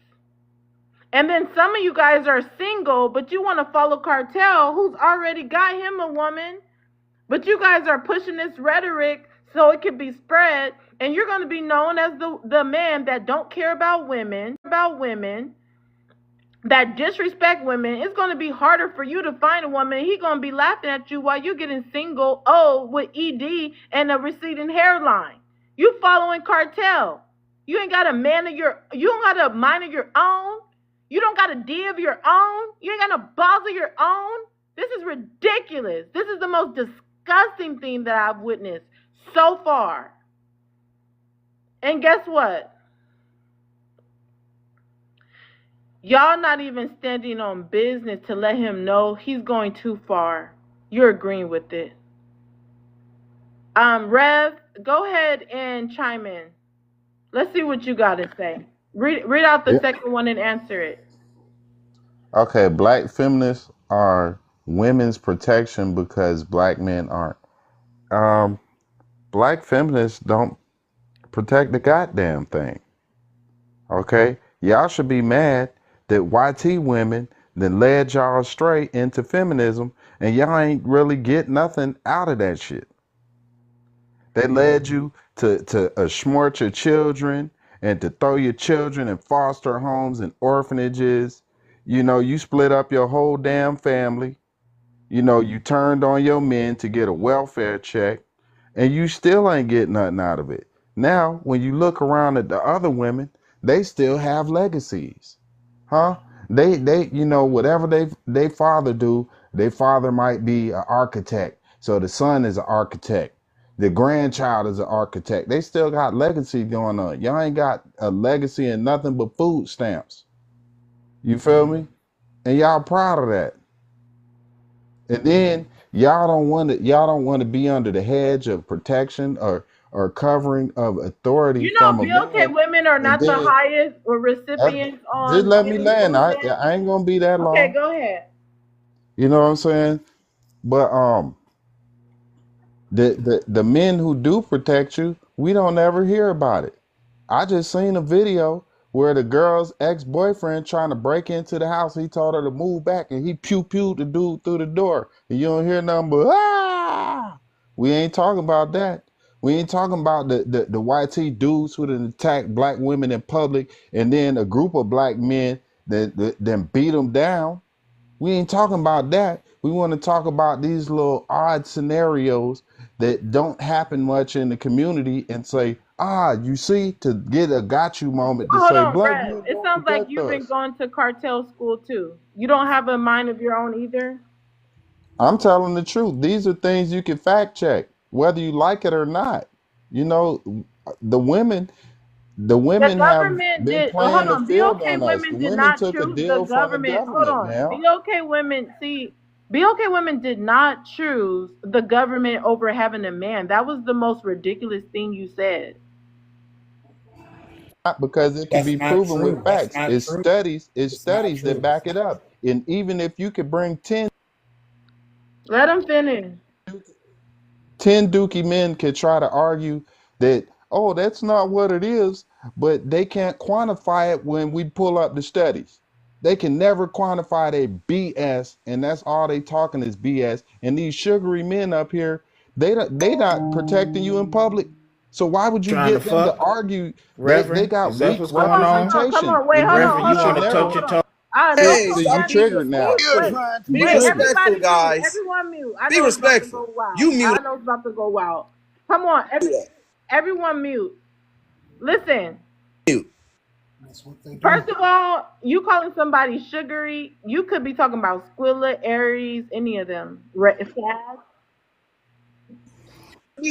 And then some of you guys are single, but you want to follow Cartel, who's already got him a woman. But you guys are pushing this rhetoric so it can be spread, and you're going to be known as the man that don't care about women, that disrespect women. It's going to be harder for you to find a woman. He's going to be laughing at you while you're getting single, with ED and a receding hairline. You following Cartel. You ain't got a man of you don't got a mind of your own. You don't got a D of your own. You ain't got a balls of your own. This is ridiculous. This is the most disgusting thing that I've witnessed so far. And guess what? Y'all not even standing on business to let him know he's going too far. You're agreeing with it. Rev, go ahead and chime in. Let's see what you got to say. Read out the Yeah. second one and answer it. Okay, black feminists are women's protection because black men aren't. Um, Black feminists don't protect the goddamn thing. Okay, y'all should be mad that YT women then led y'all astray into feminism, and y'all ain't really get nothing out of that shit. They led you to smart your children and to throw your children in foster homes and orphanages. You know, you split up your whole damn family. You know, you turned on your men to get a welfare check, and you still ain't getting nothing out of it. Now, when you look around at the other women, they still have legacies. Huh? You know, whatever they father do, their father might be an architect. So the son is an architect. The grandchild is an architect. They still got legacy going on. Y'all ain't got a legacy in nothing but food stamps. You feel me? And y'all proud of that. And then y'all don't want to be under the hedge of protection or covering of authority You know, from a BLK man. women are And not the then highest or that, recipients just on let me getting land. food I stamps. ain't gonna be that Okay, long. go ahead. You know what I'm saying? But the men who do protect you, we don't ever hear about it. I just seen a video where the girl's ex-boyfriend trying to break into the house. He told her to move back, and he pew-pewed the dude through the door. And you don't hear nothing but ah. We ain't talking about that. We ain't talking about the YT dudes who done attacked black women in public, and then a group of black men that then beat them down. We ain't talking about that. We want to talk about these little odd scenarios that don't happen much in the community and say, You see, to get a got you moment to Hold say on, black Rev. men It don't sounds like protect you've been us. going to cartel school too. You don't have a mind of your own either. I'm telling the truth. These are things you can fact check, whether you like it or not. You know, the women, the The women have government been did. Hold playing the on. field BOK on us. The women did women not took a choose the deal from the government. Hold government. on. Now, BOK women. See, BOK women did not choose the government over having a man. That was the most ridiculous thing you said. not because it can That's be not proven with true. That's facts. not It's true. studies. It's It's not studies that true. back it up. And even if you could bring 10 Let them finish. 10 dookie men could try to argue that, oh, that's not what it is, but they can't quantify it when we pull up the studies. They can never quantify their BS, and that's all they talking is BS. And these sugary men up here, they not protecting you in public. So why would you Trying to get them to fuck, argue? They Reverend? got Is that weak what's going on? Come representation. on. Wait, hold on, Reverend, You you hold should want on, to hold on, touch never. your hold toe? on. Don't Hey, go See, you stop. Gabby. triggered Be now. wait, Be wait, respectful, everybody mute. guys. Everyone mute. I Be know it's about to respectful. go wild. You mute. I know it's about to go wild. Come on, everyone mute. Listen. Mute. That's what they do. First of all, you calling somebody sugary, you could be talking about Squilla, Aries, any of them.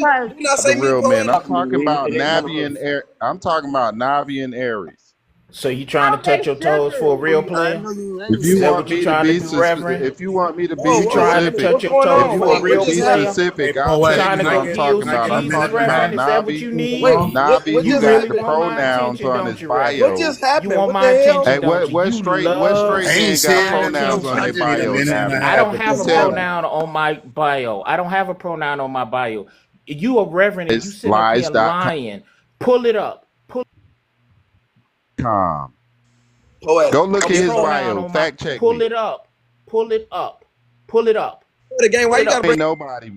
Sad. Do not The say mute, real men. poetic. I'm talking It, about it ain't Navi no. and I'm talking about Navi and Aries. So you trying to How touch they your toes for a sugary? real I player? know you If ain't you Is that saying want what you me to trying to be, do, Reverend? if you want me to be Whoa, You whoa, trying to whoa. specific, touch What's your going if toes on? you for a want me to real What be just happened? player? Hey, specific, I'll tell poetic, Trying you to can who I I'm get talking confuse can I about. get I'm a peace, minute, talking about Reverend? man? Is that what Navi. you Wait, need? what You You just got really the happened? want my pronouns attention, on don't his you, Reverend? What bio. just You happened? want What my the hell? Hey, attention, don't what you? what You straight what love I straight ain't men got my saying that pronouns though. on I their just need a attention. bio, minute and a Navi? I half don't to have Just a cool tell off. me. pronoun on my bio. I don't have a pronoun on my bio. You a reverend and you It's sitting up here lies.com. lying. Pull it up. Poetic. Go look I'm at A being his poetic. pronoun bio. on my. Fact check Pull me. it up. Pull it up. Pull it up. The game. Why Pull you it gotta up. bring Ain't nobody.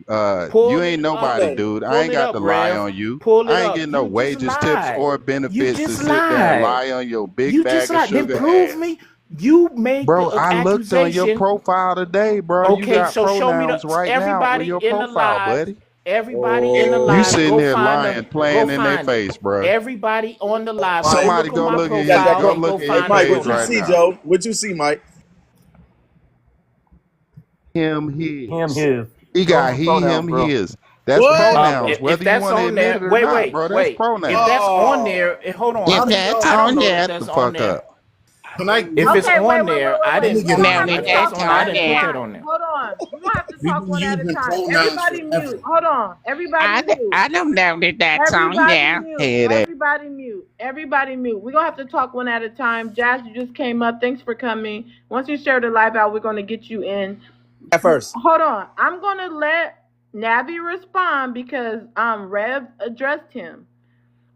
You Pull ain't it nobody, up. anything? dude. I Pull ain't it got to up, lie Rev. on you. Pull it I ain't up. getting no You just wages, tips, lied. or You benefits to just sit there and lied. lie on your big You just bag of lied. Then sugar prove ass. me. You made Bro, the I looked on your accusation. profile today, bro. You Okay, got so show me pronouns the right now on everybody your in the profile, live. buddy. Everybody in the You live. sitting Go there find lying, them. Go playing in their find it. face, bro. Everybody on the live. Go Mike, Somebody look on go my look at got his that profile pro. go and look go at his Hey, find the Mike, what page you right see, pronoun. now. Joe? What you see, Mike? Him, Him, his. his. He Show him got some he, pronouns, him, bro. his. That's What? pronouns, If whether you that's want to on admit there, it or wait, not, wait, bro. That's wait. If pronouns. that's on Oh, there, hold on. If I don't know. that's I don't on know there, if Shut the that's on fuck there. up. Can I If it's Okay, on there, I let me didn't. get We're a gonna now have minute if to and a half that's talk If that's one on there, I at on a didn't put there, that time. on there. Hold on. We're gonna have to We talk been one at a using time. pronouns Everybody mute. forever. Hold on. Everybody mute. I don't know that that's on Everybody there. mute. Head ass. Everybody mute. Everybody mute. We're gonna have to talk one at a time. Jazz, you just came up. Thanks for coming. Once you share the live out, we're gonna get you in. at first. Hold on. I'm gonna let Navi respond because Rev addressed him.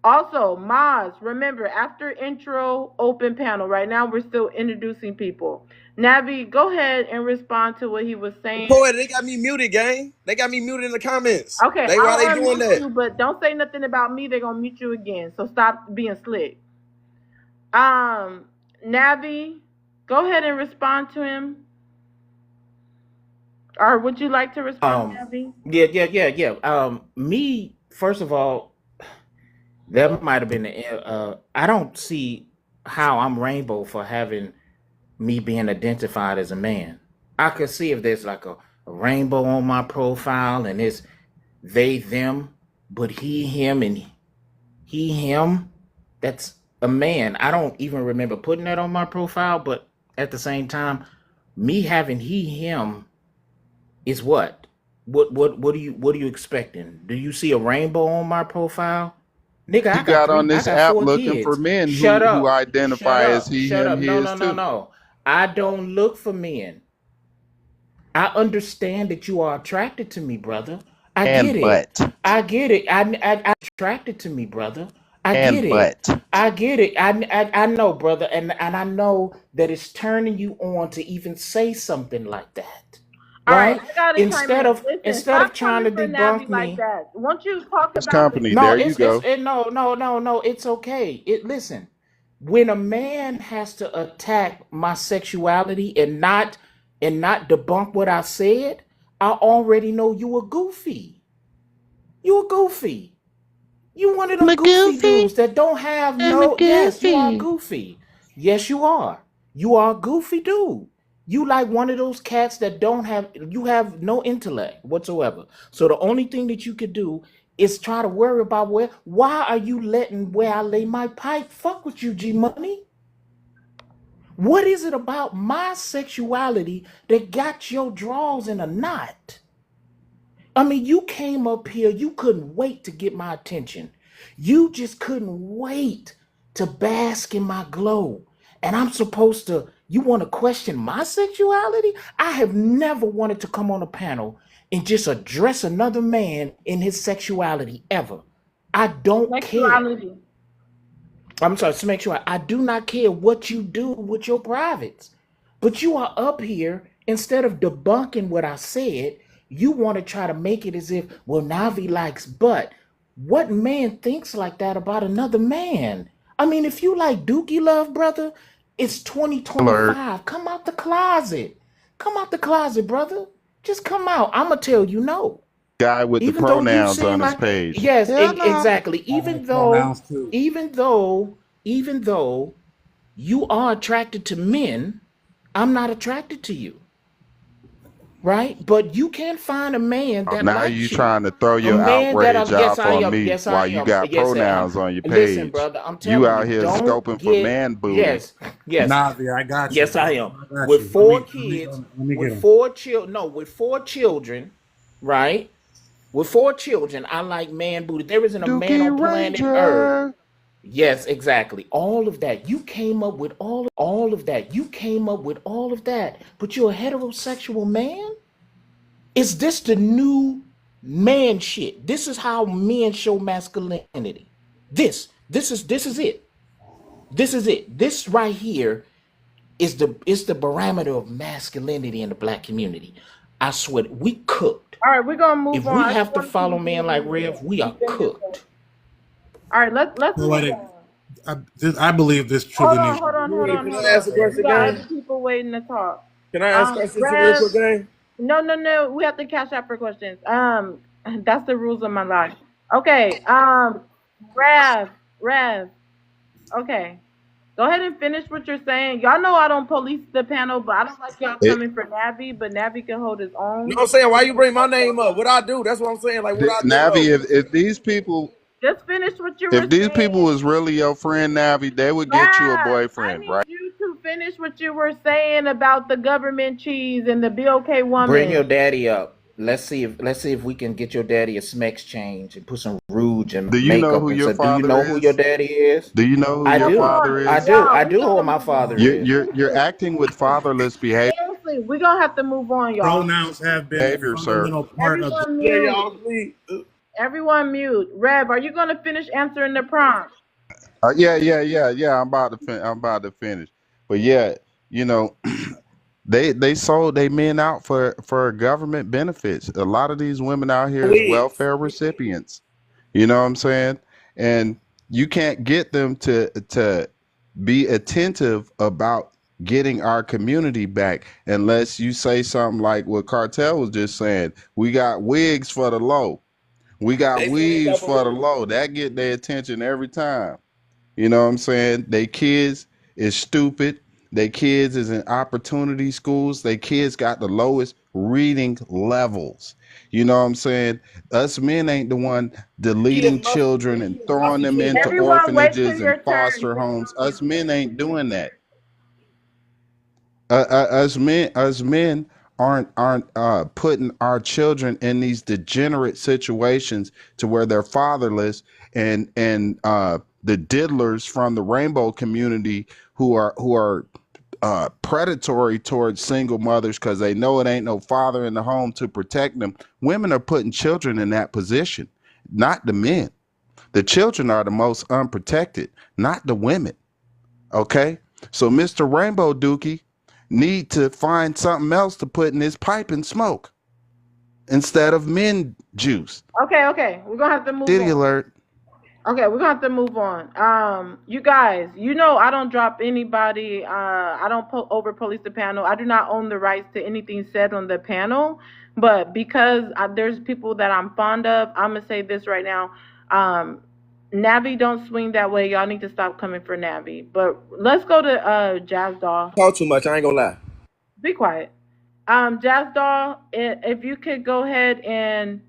Also, Maz, remember after intro, open panel. Right now, we're still introducing people. Navi, go ahead and respond to what he was saying. Poetic, they got me muted, gang. They got me muted in the comments. Okay, Why I'll they doing unmute that? you, but don't say nothing about me. They're gonna mute you again. So stop being slick. Navi, go ahead and respond to him. Or would you like to respond, Navi? Yeah. Me first of all, that might have been the. I don't see how I'm rainbow for having me being identified as a man. I could see if there's like a rainbow on my profile and it's they them, but he him and he him. That's a man. I don't even remember putting that on my profile, but at the same time, me having he him is what? What are you expecting? Do you see a rainbow on my profile? Nigga, You got on I this got app four looking for kids. men Shut who up. Shut identify as up. he, Shut him, up. No, his no, no, too. no. I don't look for men. I understand that you are attracted to me, brother. I get And it. but. I get it. I attracted to me, brother. I get And it. but. I get it. I know, brother, and I know that it's turning you on to even say something like that, All right, right? I gotta chime Instead in. of Listen, instead of stop trying coming to for Navi debunk like me, that. Won't you talk This about the company, no, there you go. no. It's okay. Listen, when a man has to attack my sexuality and not debunk what I said, I already know you a goofy. You a goofy. You one of I'm them a goofy goofy. dudes that don't have I'm a no. Yes, you are goofy. goofy. Yes, you are. You are a goofy dude. You like one of those cats that don't have. You have no intellect whatsoever. So the only thing that you could do is try to worry about where. Why are you letting where I lay my pipe fuck with you, G Money? What is it about my sexuality that got your drawers in a knot? I mean, you came up here, you couldn't wait to get my attention. You just couldn't wait to bask in my glow. And I'm supposed to, you want to question my sexuality? I have never wanted to come on a panel and just address another man in his sexuality ever. I don't care. Sexuality. I'm sorry, to make sure I do not care what you do with your privates. But you are up here, instead of debunking what I said, you want to try to make it as if, well, Navi likes butt. What man thinks like that about another man? I mean, if you like Dookie Love, brother, it's Alert. 2025. Come out the closet. Come out the closet, brother. Just come out. I'ma tell you no. Guy with the Even though you pronouns seem on his like, page. yes, Hell no. exactly. I have pronouns too. Even though you are attracted to men, I'm not attracted to you, right? But you can find a man that Now you likes you, trying to throw a your man that outrage I'm. Yes, off I on am. me Yes, I while you am. got Yes, I am. pronouns on your Listen, page. brother, I'm You telling out you, here don't scoping for get. man booty. Yes, yes, Navi, I got you, yes, I bro. am. I got With you. four Let me kids, let me with get him. four children. No, with four children, right? With four children, I like man booty. There isn't a man Dookie on planet Earth. Ranger. Yes, exactly. All of that. You came up with all of that. You came up with all of that. But you're a heterosexual man? Is this the new man shit? This is how men show masculinity. This is it. This is it. This right here is the barometer of masculinity in the black community. I swear, we cooked. All right, we're gonna move If on. we I just have to want to follow see men like Rev, we are who's in this. cooked. All right, let's move Poetic. on. I believe this Hold truly on, needs. hold on, hold on, Can hold I ask on. a We question, got gang? other people waiting to talk. Can I ask questions real Rev, quick, gang? no. We have to cash out for questions. That's the rules of my life. Okay. Rev. Okay. Go ahead and finish what you're saying. Y'all know I don't police the panel, but I don't like y'all It, coming for Navi. But Navi can hold his You own. know what I'm saying? Why you bring my name up? What I do? That's what I'm saying. Like, what I do, Navi, though? if these people Just finish what you if were these people saying. was really your friend, Navi, they would get you a Rev, I boyfriend, need right? you to finish what you were saying about the government cheese and the BOK Bring woman. your daddy up. Let's see if we can get your daddy a Smex change and put some rouge and Do you know makeup who and your say, "Do you father know who your is? daddy is?" Do you know who I your Hold do. father on, I is? do. y'all. I We do know who gonna my move father on. is. You're acting with fatherless Seriously, we gonna have to move on, y'all. Pronouns have been a behavior, sir. fundamental part of. Everyone Yeah, mute. y'all, please. Everyone mute. Rev, are you gonna finish answering the prompt? Yeah. I'm about to finish. But yeah, you know, they sold they men out for government benefits. A lot of these women out here is Please. welfare recipients. You know what I'm saying? And you can't get them to be attentive about getting our community back unless you say something like what Cartel was just saying. We got wigs for the low. We got They said weaves that for the before. low. That get their attention every time. You know what I'm saying? They kids is stupid. They kids is in opportunity schools. They kids got the lowest reading levels. You know what I'm saying? Us men ain't the one deleting Kids must children and must throwing be them kids into must be learning. Everyone, wait till orphanages and your turn. foster homes. Us men ain't doing that. Us men aren't putting our children in these degenerate situations to where they're fatherless and the diddlers from the rainbow community who are predatory towards single mothers because they know it ain't no father in the home to protect them. Women are putting children in that position, not the men. The children are the most unprotected, not the women. Okay, so Mr. Rainbow Dookie need to find something else to put in his pipe and smoke instead of men juice. Okay. We're gonna have to move Diddy on. alert. Okay, we're gonna have to move on. You guys, you know I don't drop anybody. I don't over police the panel. I do not own the rights to anything said on the panel. But because there's people that I'm fond of, I'm gonna say this right now. Um, Navi don't swing that way. Y'all need to stop coming for Navi. But let's go to Jazz Doll. Talk too much. I ain't gonna lie. Be quiet. Jazz Doll, if you could go ahead and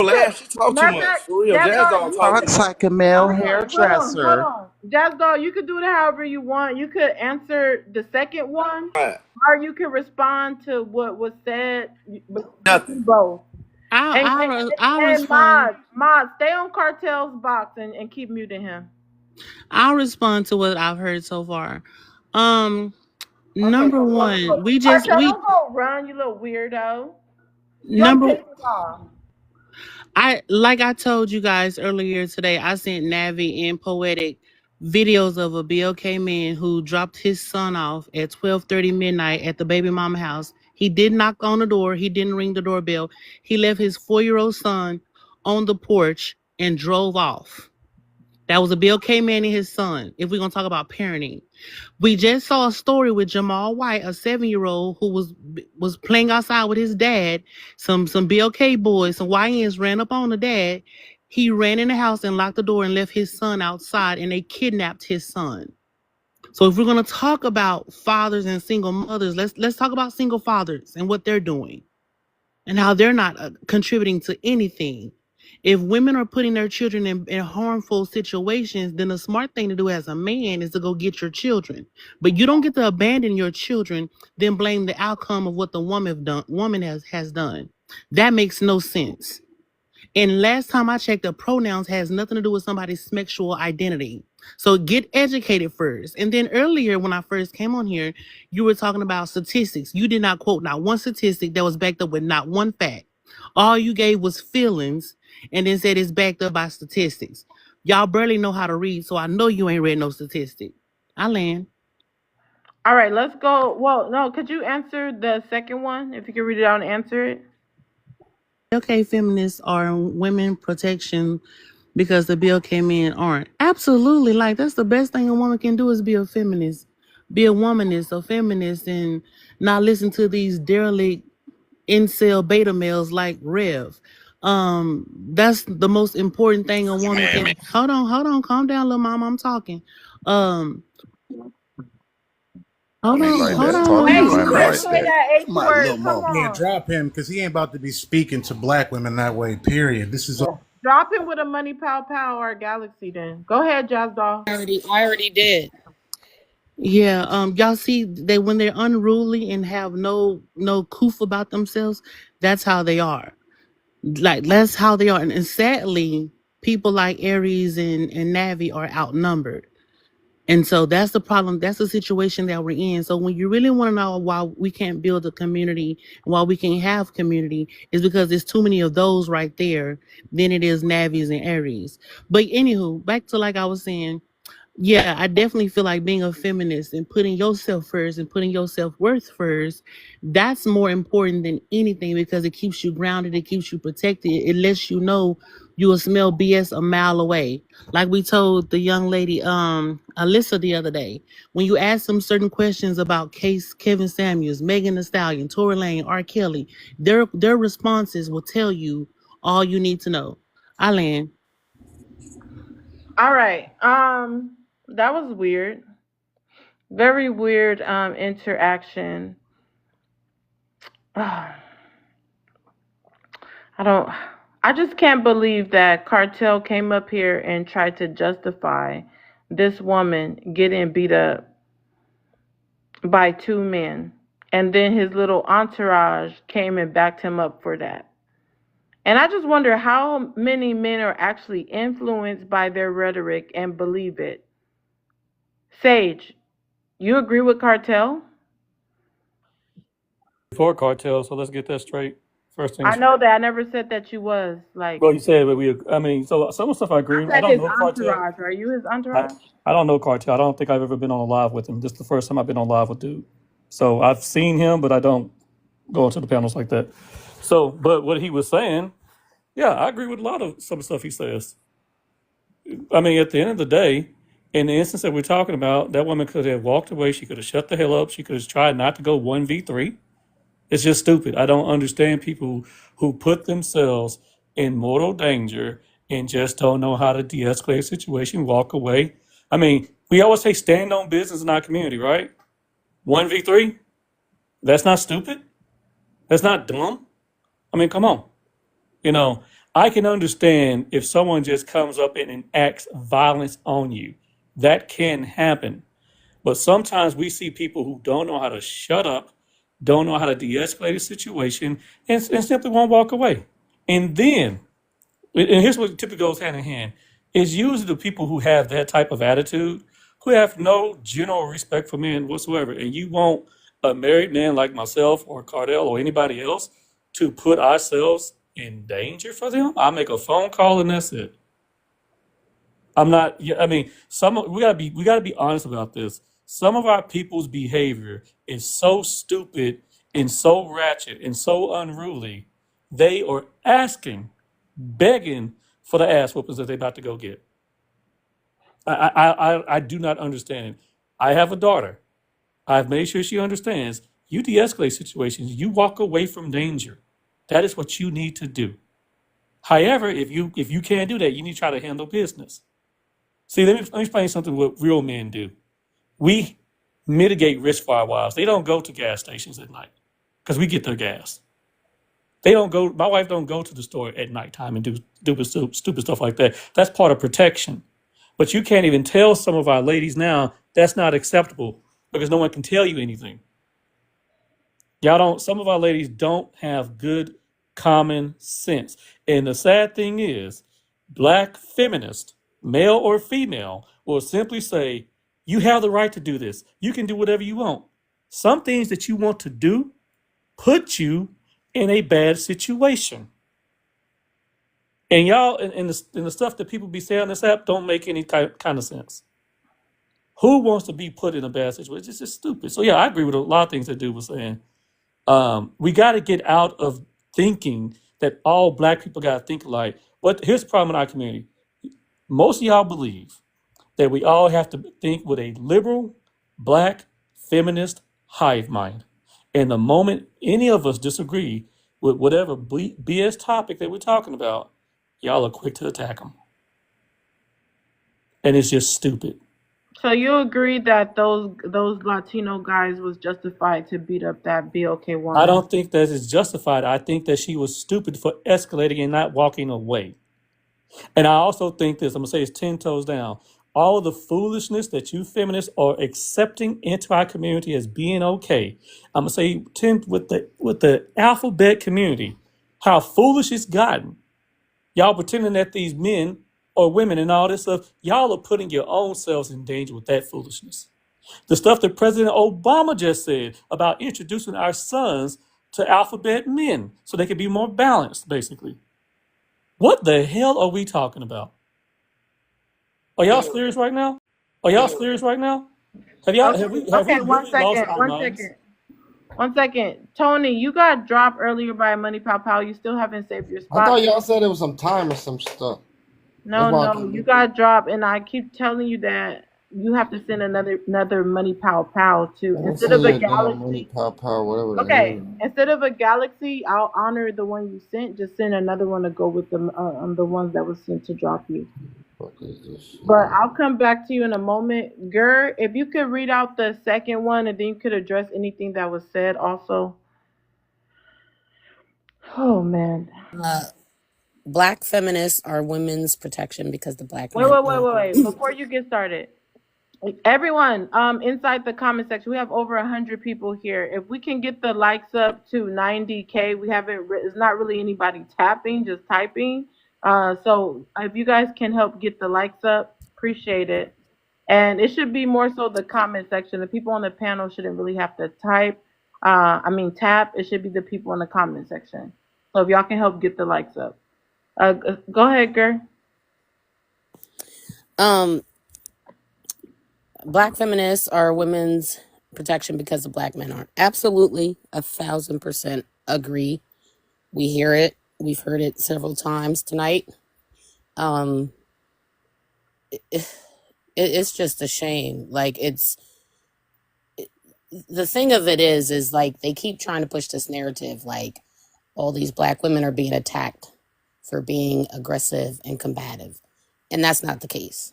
Laugh. She talk too matter of much. fact, For real. Jazz Jazz Doll, Dog you talk could too Looks much. like a male hold hairdresser. on. Jazz Doll, you could do it however you want. You could answer the second one, Right. or you could respond to what was said Nothing. between both. And I'll respond. Mod, stay on Cartel's box and keep muting him. I'll respond to what I've heard so far. Okay, Number one, Cartel, don't go run, you little weirdo. Don't number piss me off. I told you guys earlier today, I sent Navi and Poetic videos of a BLK man who dropped his son off at 12:30 midnight at the baby mama house. He didn't knock on the door, he didn't ring the doorbell. He left his 4-year-old son on the porch and drove off. That was a BLK man and his son, if we're gonna talk about parenting. We just saw a story with Jamal White, a 7-year-old who was playing outside with his dad. Some BLK boys, some YNs ran up on the dad. He ran in the house and locked the door and left his son outside, and they kidnapped his son. So if we're gonna talk about fathers and single mothers, let's talk about single fathers and what they're doing and how they're not contributing to anything. If women are putting their children in harmful situations, then the smart thing to do as a man is to go get your children. But you don't get to abandon your children, then blame the outcome of what the woman has done. That makes no sense. And last time I checked, the pronouns has nothing to do with somebody's sexual identity. So get educated first. And then earlier, when I first came on here, you were talking about statistics. You did not quote not one statistic that was backed up with not one fact. All you gave was feelings and then said it's backed up by statistics. Y'all barely know how to read, so I know you ain't read no statistic. I land. All right, let's go. Well, no, could you answer the second one? If you could read it out and answer it. Okay, feminists are women protection because the BLK men aren't. Absolutely. Like, that's the best thing a woman can do is be a feminist. Be a womanist, a feminist, and not listen to these derelict incel beta males like Rev. That's the most important thing a woman can. Hold on, calm down, little mama. I'm talking. Um, Talk hold to me on, like hold that. on, Talk little to Hey, your mama. women quit like saying that. that H Come on, word. little Come mama. Yeah, on. drop him because he ain't about to be speaking to black women that way. Period. This is Drop him with a money pow pow or a galaxy then. Go ahead, Jazz Doll. I already did. Yeah, y'all see they when they're unruly and have no coof about themselves, that's how they are. Like that's how they are. And sadly, people like Aries and Navi are outnumbered. And so that's the problem. That's the situation that we're in. So when you really want to know why we can't build a community, why we can't have community, is because there's too many of those right there than it is Navies and Aries. But anywho, back to like I was saying, yeah, I definitely feel like being a feminist and putting yourself first and putting your self-worth first, that's more important than anything because it keeps you grounded, it keeps you protected, it lets you know you will smell BS a mile away. Like we told the young lady, Alyssa the other day, when you ask them certain questions about Case Kevin Samuels, Megan Thee Stallion, Tory Lane, R. Kelly, their responses will tell you all you need to know. I land. All right. That was weird. Very weird interaction. I don't I just can't believe that Cartel came up here and tried to justify this woman getting beat up by two men. And then his little entourage came and backed him up for that. And I just wonder how many men are actually influenced by their rhetoric and believe it. Sage, you agree with Cartel? For cartel, so let's get that straight. First I things. know that. I never said that you was. Like, Well, you said, but we. I mean, so some of the stuff I I agree. I said don't his know cartel. entourage. Are you his I entourage? I don't know cartel. I don't think I've ever been on a live with him. This is the first time I've been on live with dude. So I've seen him, but I don't go into the panels like that. So, but what he was saying, yeah, I agree with a lot of some stuff he says. I mean, at the end of the day, in the instance that we're talking about, that woman could have walked away. She could have shut the hell up. She could have tried not to go 1v3. It's just stupid. I don't understand people who put themselves in mortal danger and just don't know how to de-escalate a situation, walk away. I mean, we always say stand on business in our community, right? 1v3? That's not stupid. That's not dumb. I mean, come on. You know, I can understand if someone just comes up and enacts violence on you. That can happen. But sometimes we see people who don't know how to shut up, don't know how to de-escalate a situation, and simply won't walk away. And then, and here's what typically goes hand in hand, is usually the people who have that type of attitude, who have no general respect for men whatsoever. And you want a married man like myself or Cardell or anybody else to put ourselves in danger for them? I make a phone call and that's it. I'm not. Yeah, I mean, we gotta be honest about this. Some of our people's behavior is so stupid and so ratchet and so unruly. They are asking, begging for the ass whoopings that they're about to go get. I do not understand it. I have a daughter. I've made sure she understands. You de-escalate situations. You walk away from danger. That is what you need to do. However, if you can't do that, you need to try to handle business. See, let me explain something what real men do. We mitigate risk for our wives. They don't go to gas stations at night because we get their gas. They don't go. My wife don't go to the store at nighttime and do stupid stuff like that. That's part of protection. But you can't even tell some of our ladies now that's not acceptable because no one can tell you anything. Y'all don't. Some of our ladies don't have good common sense. And the sad thing is, black feminists, male or female, will simply say, "You have the right to do this. You can do whatever you want." Some things that you want to do put you in a bad situation. And y'all, and the stuff that people be saying on this app don't make any kind of sense. Who wants to be put in a bad situation? It's just stupid. So yeah, I agree with a lot of things that dude was saying. We got to get out of thinking that all black people got to think alike. But here's the problem in our community. Most of y'all believe that we all have to think with a liberal, black, feminist hive mind. And the moment any of us disagree with whatever BS topic that we're talking about, y'all are quick to attack them. And it's just stupid. So you agree that those Latino guys was justified to beat up that BLK woman? I don't think that is justified. I think that she was stupid for escalating and not walking away. And I also think this, I'm gonna say it's 10 toes down. All of the foolishness that you feminists are accepting into our community as being okay. I'm gonna say 10 with the alphabet community, how foolish it's gotten. Y'all pretending that these men or women and all this stuff, y'all are putting your own selves in danger with that foolishness. The stuff that President Obama just said about introducing our sons to alphabet men so they could be more balanced, basically. What the hell are we talking about? Are y'all serious right now? Are y'all serious right now? Have y'all Okay, have we okay, really lost our minds? One second. Tony, you got dropped earlier by Money Pow Pow. You still haven't saved your I spot. thought y'all said it was some time or some stuff. No, you got dropped, and I keep telling you that you have to send another Money Pow Pow to instead of a Money galaxy. Pow Pow, whatever. the Okay, hell. instead of a galaxy, I'll honor the one you sent. Just send another one to go with the ones that was sent to drop you. What is this shit? But I'll come back to you in a moment. Gur, if you could read out the second one and then you could address anything that was said also. Oh, man. Black feminists are women's protection because the black Wait. men. Before you get started, everyone, inside the comment section, we have over 100 people here. If we can get the likes up to 90K, we haven't. It's not really anybody tapping, just typing. So if you guys can help get the likes up, appreciate it. And it should be more so the comment section. The people on the panel shouldn't really have to tap. It should be the people in the comment section. So if y'all can help get the likes up. Go ahead, Gur. Black feminists are women's protection because the black men aren't. Absolutely, 1,000% agree. We hear it. We've heard it several times tonight. It's just a shame. Like the thing of it is like they keep trying to push this narrative like all these black women are being attacked for being aggressive and combative. And that's not the case.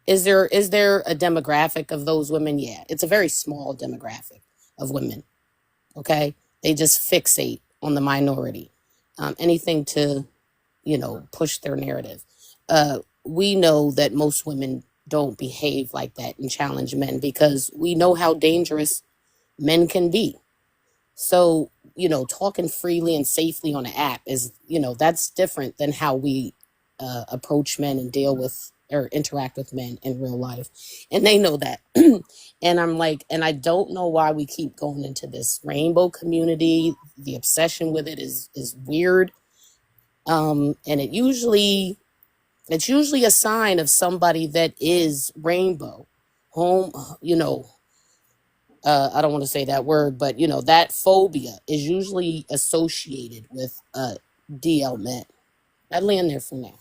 Is there a demographic of those women? Yeah, it's a very small demographic of women. Okay, they just fixate on the minority, anything to push their narrative. We know that most women don't behave like that and challenge men because we know how dangerous men can be. So, talking freely and safely on an app is, that's different than how we approach men and deal with or interact with men in real life. And they know that. And I'm like, and I don't know why we keep going into this rainbow community. The obsession with it is weird. And it's usually a sign of somebody that is rainbow. Home, I don't want to say that word, but that phobia is usually associated with DL men. I'd land there for now.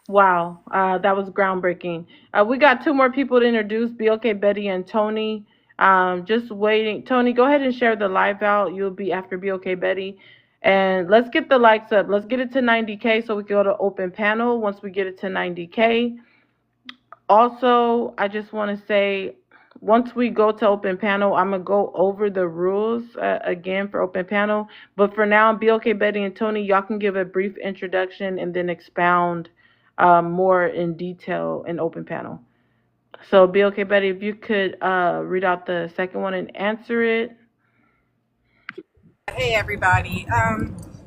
Wow, that was groundbreaking. We got two more people to introduce, BLK, Betty, and Tony. Just waiting. Tony, go ahead and share the live out. You'll be after BLK, Betty. And let's get the likes up. Let's get it to 90K so we can go to open panel once we get it to 90K. Also, I just want to say, once we go to open panel, I'm going to go over the rules again for open panel. But for now, BLK, Betty, and Tony, y'all can give a brief introduction and then expound more in detail in open panel. So, BLK, Betty, if you could read out the second one and answer it. Hey everybody.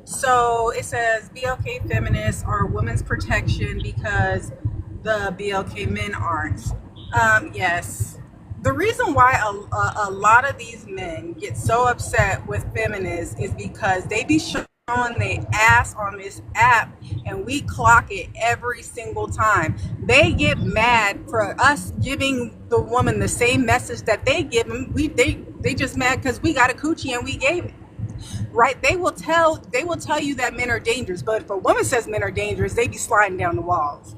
So it says BLK feminists are women's protection because the BLK men aren't. Yes. The reason why a lot of these men get so upset with feminists is because they be showing their ass on this app and we clock it every single time. They get mad for us giving the woman the same message that they give them. They just mad because we got a coochie and we gave it. Right? They will tell you that men are dangerous, but if a woman says men are dangerous, they be sliding down the walls.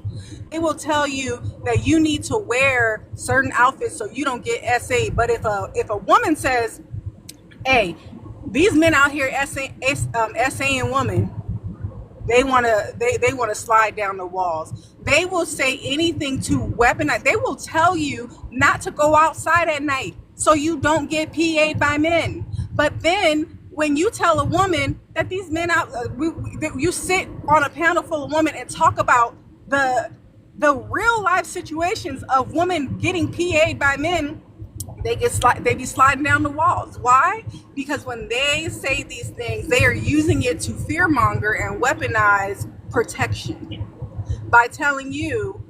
They will tell you that you need to wear certain outfits so you don't get SA. But if a woman says, "Hey, these men out here SAing women," they wanna slide down the walls. They will say anything to weaponize. They will tell you not to go outside at night so you don't get PA'd by men. But then when you tell a woman that these men you sit on a panel full of women and talk about the real life situations of women getting PA'd by men, they be sliding down the walls. Why? Because when they say these things, they are using it to fearmonger and weaponize protection by telling you,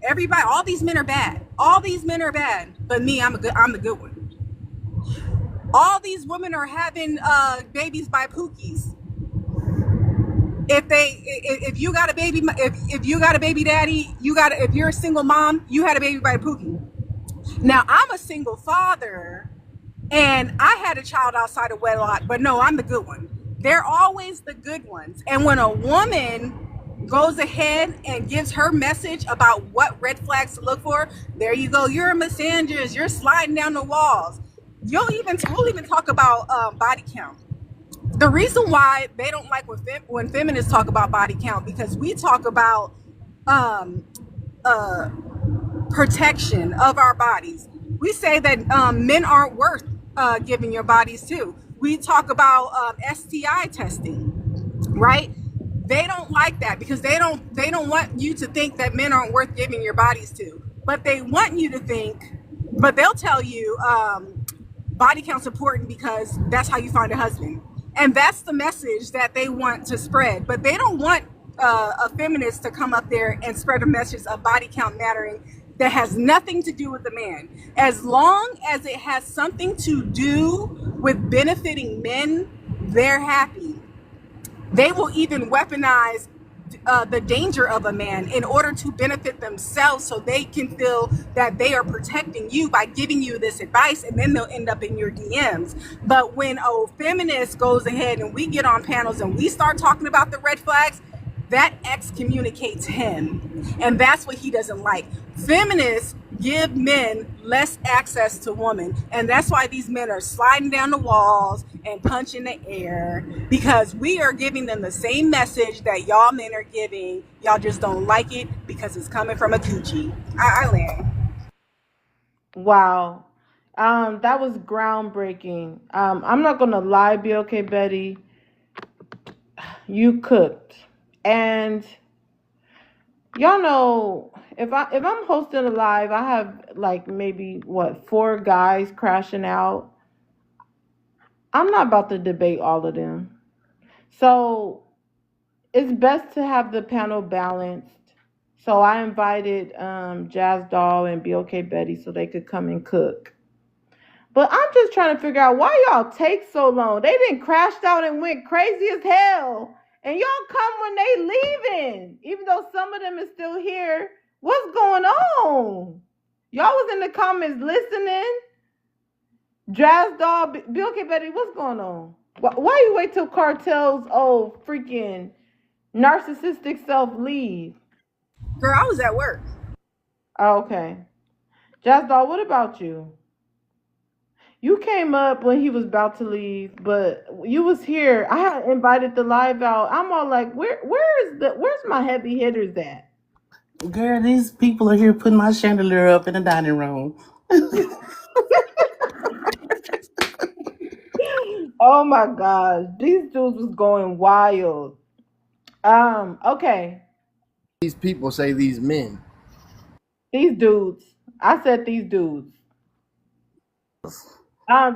everybody, all these men are bad. All these men are bad, but me, I'm the good one. All these women are having babies by pookies. If you got a baby, if you got a baby daddy, if you're a single mom, you had a baby by a pookie. Now I'm a single father, and I had a child outside of wedlock, but no, I'm the good one. They're always the good ones. And when a woman goes ahead and gives her message about what red flags to look for, there you go. You're a misandrist. You're sliding down the walls. We'll even talk about body count. The reason why they don't like when feminists talk about body count, because we talk about protection of our bodies. We say that men aren't worth giving your bodies to. We talk about STI testing, right? They don't like that because they don't want you to think that men aren't worth giving your bodies to. But they want you to think, but they'll tell you body count's important because that's how you find a husband. And that's the message that they want to spread. But they don't want a feminist to come up there and spread a message of body count mattering that has nothing to do with the man. As long as it has something to do with benefiting men, they're happy. They will even weaponize the danger of a man in order to benefit themselves, so they can feel that they are protecting you by giving you this advice, and then they'll end up in your DMs. But when a feminist goes ahead and we get on panels and we start talking about the red flags, that excommunicates him, and that's what he doesn't like. Feminists give men less access to women. And that's why these men are sliding down the walls and punching the air, because we are giving them the same message that y'all men are giving. Y'all just don't like it because it's coming from a coochie. I land. Wow. That was groundbreaking. I'm not gonna lie, BLK Betty, you cooked. And y'all know if I'm hosting a live, I have like maybe what, four guys crashing out. I'm not about to debate all of them. So it's best to have the panel balanced. So I invited Jazz Doll and BLK Betty so they could come and cook. But I'm just trying to figure out why y'all take so long. They didn't crashed out and went crazy as hell. And y'all come when they leaving. Even though some of them is still here. What's going on? Y'all was in the comments listening. Jazz Doll, BLK Betty, what's going on? Why you wait till Cartel's freaking narcissistic self leave? Girl, I was at work. Oh, okay. Jazz Doll, what about you? You came up when he was about to leave, but you was here. I had invited the live out. I'm all like, where's my heavy hitters at? Girl, these people are here putting my chandelier up in the dining room. Oh my gosh, these dudes was going wild. Okay. These people say these men. These dudes. I said these dudes.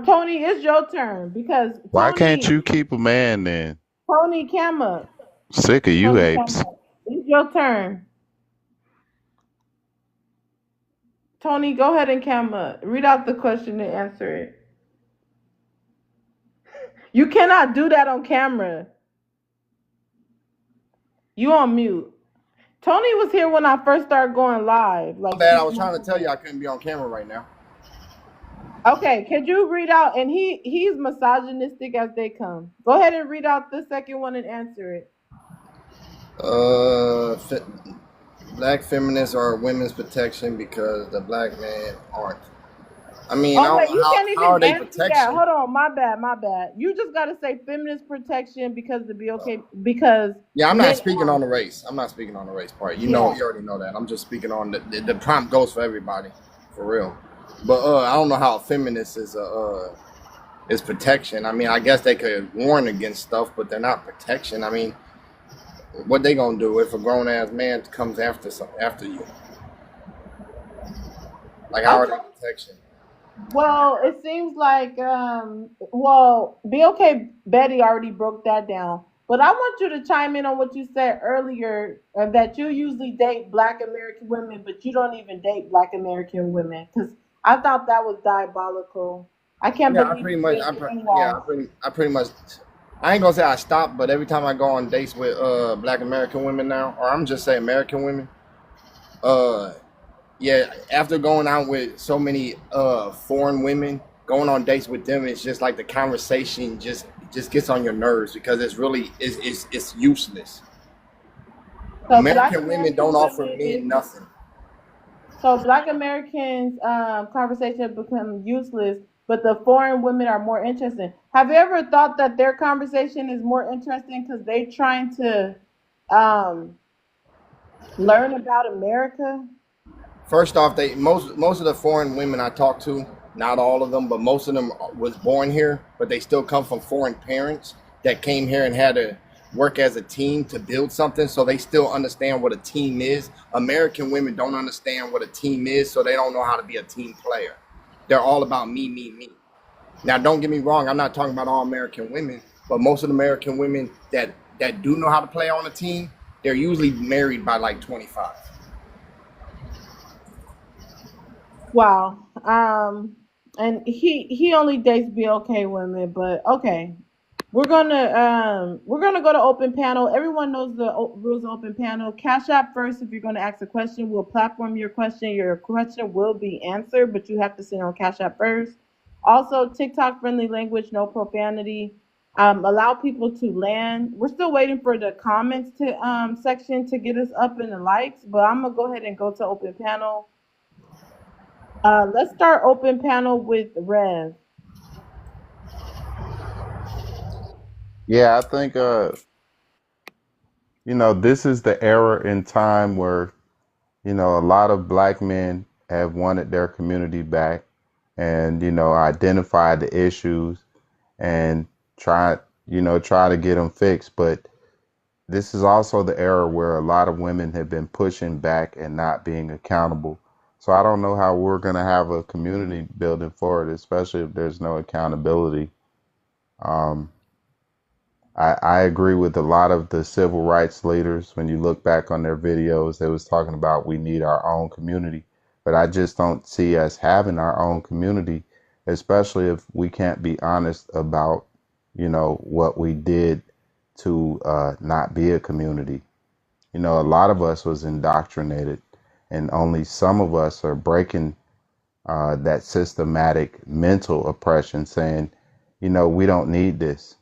Tony, it's your turn because Why can't Tony, you keep a man then? Tony came up. Sick of you Tony came apes. up. It's your turn. Tony, go ahead and come up. Read out the question and answer it. You cannot do that on camera. You on mute. Tony was here when I first started going live. My Like bad. I 6 was trying months to tell you ago. I couldn't be on camera right now. Okay, could you read out? And he's misogynistic as they come. Go ahead and read out the second one and answer it. Black feminists are women's protection because the black men aren't. I mean, I Oh don't wait, know you can't how even are they answer that. protection? Hold on, my bad, my bad. You just gotta say feminist protection because to be okay because Yeah, I'm not men speaking on aren't. the race. I'm not speaking on the race part. You know, Yeah. you already know that. I'm just speaking on the prompt goes for everybody, for real. But I don't know how a feminist is protection. I mean, I guess they could warn against stuff, but they're not protection. I mean, what they gonna do if a grown ass man comes after you? Like, how are Okay. they protection? Well, it seems like BOK Betty already broke that down. But I want you to chime in on what you said earlier that you usually date Black American women, but you don't even date Black American women because I thought that was diabolical. I can't Yeah, I believe pretty you much. didn't Yeah, realize. I pretty much. I ain't gonna say I stopped, but every time I go on dates with Black American women now, or I'm just say American women, uh, yeah, after going out with so many foreign women, going on dates with them, it's just like the conversation just gets on your nerves because it's really it's useless. So Black American women American don't offer women men is nothing. so Black Americans conversation become useless, but the foreign women are more interesting. Have you ever thought that their conversation is more interesting because they're trying to um, learn about America? First off, they most of the foreign women I talk to, not all of them, but most of them was born here, but they still come from foreign parents that came here and had to work as a team to build something, so they still understand what a team is. American women don't understand what a team is, so they don't know how to be a team player. They're all about me, me, me. Now, don't get me wrong, I'm not talking about all American women, but most of the American women that do know how to play on a team, they're usually married by like 25. Wow. And he only dates BLK women, but okay. We're gonna go to open panel. Everyone knows the rules of open panel. Cash app first if you're gonna ask a question. We'll platform your question. Your question will be answered, but you have to send on Cash app first. Also, TikTok friendly language, no profanity. Allow people to land. We're still waiting for the comments to section to get us up in the likes, but I'm gonna go ahead and go to open panel. Let's start open panel with Rev. Yeah, I think this is the era in time where, a lot of black men have wanted their community back and, identified the issues and try to get them fixed. But this is also the era where a lot of women have been pushing back and not being accountable. So I don't know how we're going to have a community building forward, especially if there's no accountability. Um, I agree with a lot of the civil rights leaders. When you look back on their videos, they was talking about we need our own community. But I just don't see us having our own community, especially if we can't be honest about, what we did to not be a community. A lot of us was indoctrinated, and only some of us are breaking that systematic mental oppression, saying, we don't need this.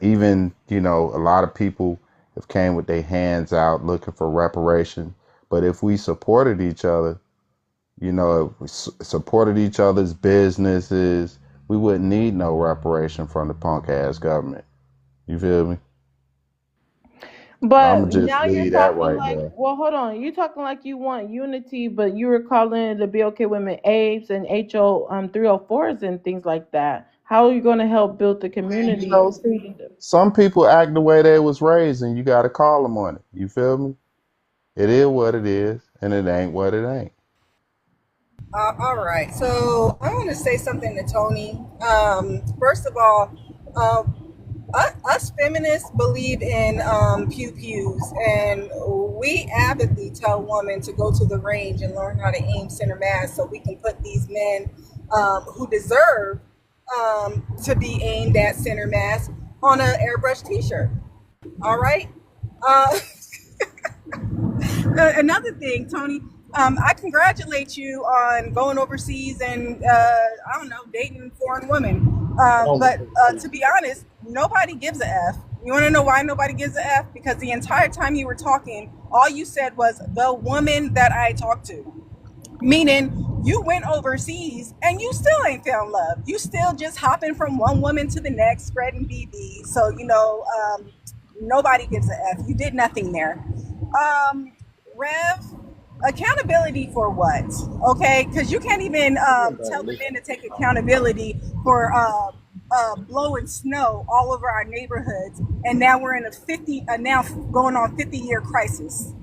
Even, a lot of people have came with their hands out looking for reparation. But if we supported each other, if we supported each other's businesses, we wouldn't need no reparation from the punk ass government. You feel me? I'm But gonna just now you're leave that talking right like, there. well, hold on. You're talking like you want unity, but you were calling the BLK women apes and HO 304s and things like that. How are you going to help build the You community? know, some people act the way they was raised, and you got to call them on it. You feel me? It is what it is, and it ain't what it ain't. All right. So I want to say something to Tony. First of all, us feminists believe in pew pews, and we avidly tell women to go to the range and learn how to aim center mass so we can put these men who deserve to be aimed at center mass on an airbrush T-shirt. All right. Uh, another thing, Tony, I congratulate you on going overseas and I don't know, dating foreign women. But to be honest, nobody gives a f. You want to know why nobody gives a f? Because the entire time you were talking, all you said was the woman that I talked to. Meaning you went overseas and you still ain't found love. You still just hopping from one woman to the next, spreading BB. So, nobody gives a F. You did nothing there. Rev, accountability for what? Okay, because you can't even tell the men to take accountability for blowing snow all over our neighborhoods, and now we're in a 50, now going on 50-year crisis.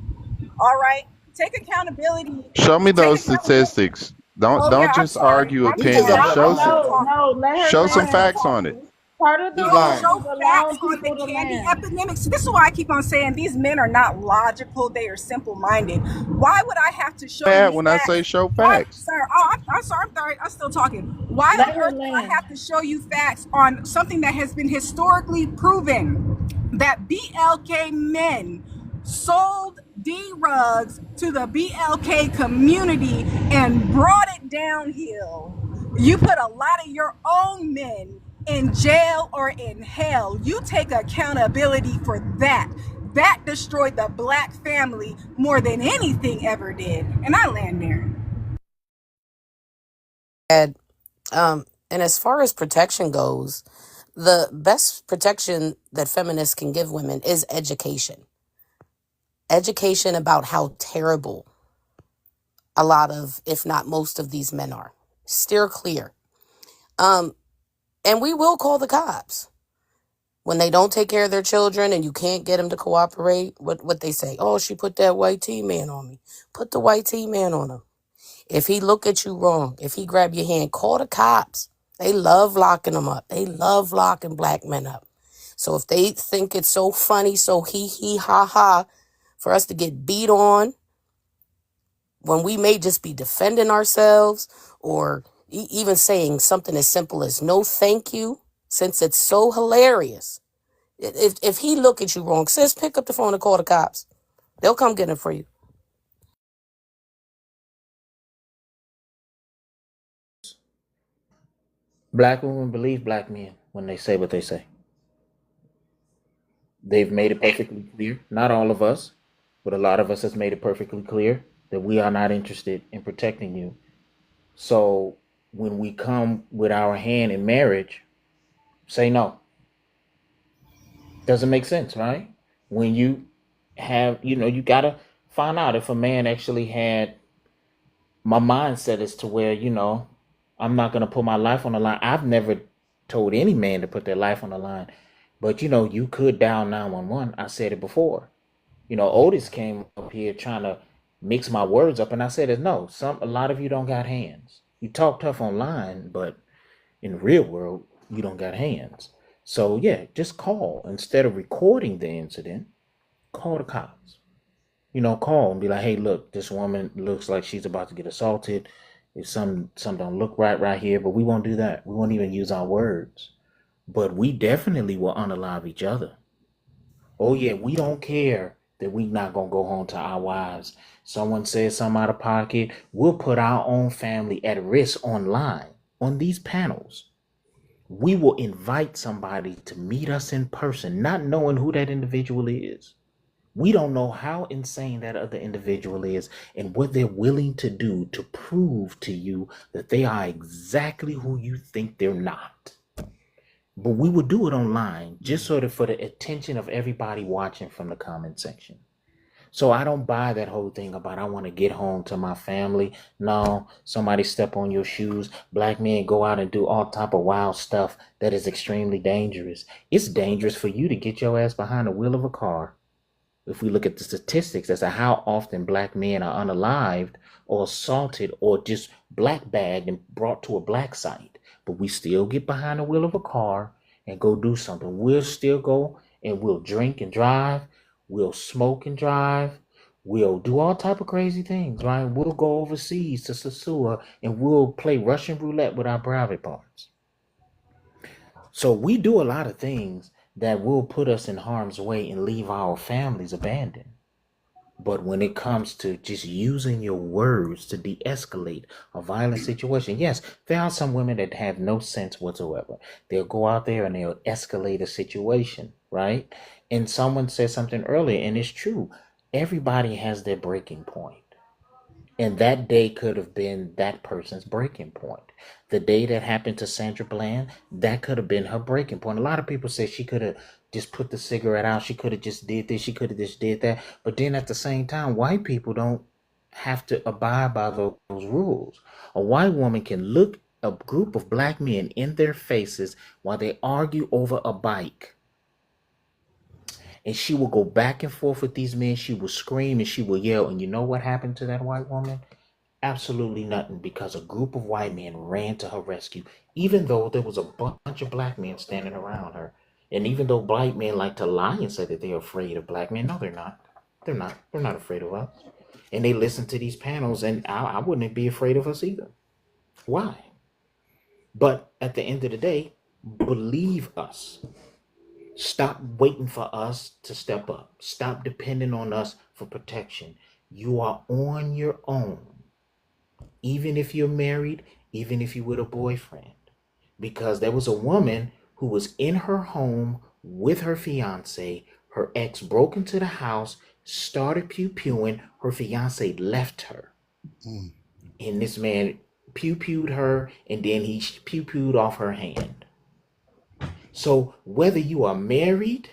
All right, take accountability. Show me Take those accountability. statistics. Don't Oh yeah, don't I'm just sorry. argue I'm Because opinions. sorry. I'm Show I'm some still No, talking. no, let her show some I'm still land. facts on it. talking. Part of the he's Show lying. room is show facts allowing on the people to candy land. epidemic. So this is why I keep on saying these men are not logical. They are simple-minded. Why would I have to show Bad you when I say facts? show Why, facts. sir? Oh, I'm sorry. I'm sorry. I'm still talking. Why Let on her earth would I land. have to show you facts on something that has been historically proven that BLK men sold D-Rugs to the BLK community and brought it downhill? You put a lot of your own men in jail or in hell. You take accountability for that. That destroyed the black family more than anything ever did. And I land there. And and as far as protection goes, the best protection that feminists can give women is education. Education about how terrible a lot of, if not most of these men are. Steer clear. Um, and we will call the cops when they don't take care of their children and you can't get them to cooperate. What they say? Oh, she put that white T man on me. Put the white T man on him. If he look at you wrong, if he grab your hand, call the cops. They love locking them up. They love locking black men up. So if they think it's so funny, so he ha ha, for us to get beat on when we may just be defending ourselves or even saying something as simple as no thank you, since it's so hilarious. If he look at you wrong, sis, pick up the phone and call the cops. They'll come get him for you. Black women believe black men when they say what they say. They've made it perfectly clear, not all of us, but a lot of us has made it perfectly clear that we are not interested in protecting you So when we come with our hand in marriage, say no. Doesn't make sense, right? When you have, you gotta find out if a man actually had my mindset is to where, I'm not gonna put my life on the line. I've never told any man to put their life on the line. But you could dial 911. I said it before. Otis came up here trying to mix my words up, and I said, no, a lot of you don't got hands. You talk tough online, but in the real world, you don't got hands. So yeah, just call instead of recording the incident. Call the cops. Call and be like, hey, look, this woman looks like she's about to get assaulted. If some don't look right here, but we won't do that. We won't even use our words. But we definitely will unalive each other. Oh yeah, we don't care that we not gonna go home to our wives. Someone says something out of pocket. We'll put our own family at risk online on these panels. We will invite somebody to meet us in person, not knowing who that individual is. We don't know how insane that other individual is and what they're willing to do to prove to you that they are exactly who you think they're not. But we would do it online just sort of for the attention of everybody watching from the comment section. So I don't buy that whole thing about I want to get home to my family. No, somebody step on your shoes. Black men go out and do all type of wild stuff that is extremely dangerous. It's dangerous for you to get your ass behind the wheel of a car. If we look at the statistics as to how often black men are unalived or assaulted or just black bagged and brought to a black site, but we still get behind the wheel of a car and go do something. We'll still go and we'll drink and drive. We'll smoke and drive. We'll do all type of crazy things, right? We'll go overseas to Sasua and we'll play Russian roulette with our private parts. So we do a lot of things that will put us in harm's way and leave our families abandoned. But when it comes to just using your words to de-escalate a violent situation, yes, there are some women that have no sense whatsoever. They'll go out there and they'll escalate a situation, right? And someone said something earlier, and it's true. Everybody has their breaking point. And that day could have been that person's breaking point. The day that happened to Sandra Bland, that could have been her breaking point. A lot of people say she could have just put the cigarette out. She could have just did this. She could have just did that. But then at the same time, white people don't have to abide by those rules. A white woman can look a group of black men in their faces while they argue over a bike. And she will go back and forth with these men. She will scream and she will yell. And you know what happened to that white woman? Absolutely nothing, because a group of white men ran to her rescue, even though there was a bunch of black men standing around her. And even though white men like to lie and say that they're afraid of black men, no, they're not. They're not. They're not afraid of us. And they listen to these panels, and I wouldn't be afraid of us either. Why? But at the end of the day, believe us. Stop waiting for us to step up. Stop depending on us for protection. You are on your own. Even if you're married, even if you're with a boyfriend. Because there was a woman who was in her home with her fiance. Her ex broke into the house, started pew-pewing. Her fiance left her. And this man pew-pewed her, and then he pew-pewed off her hand. So whether you are married,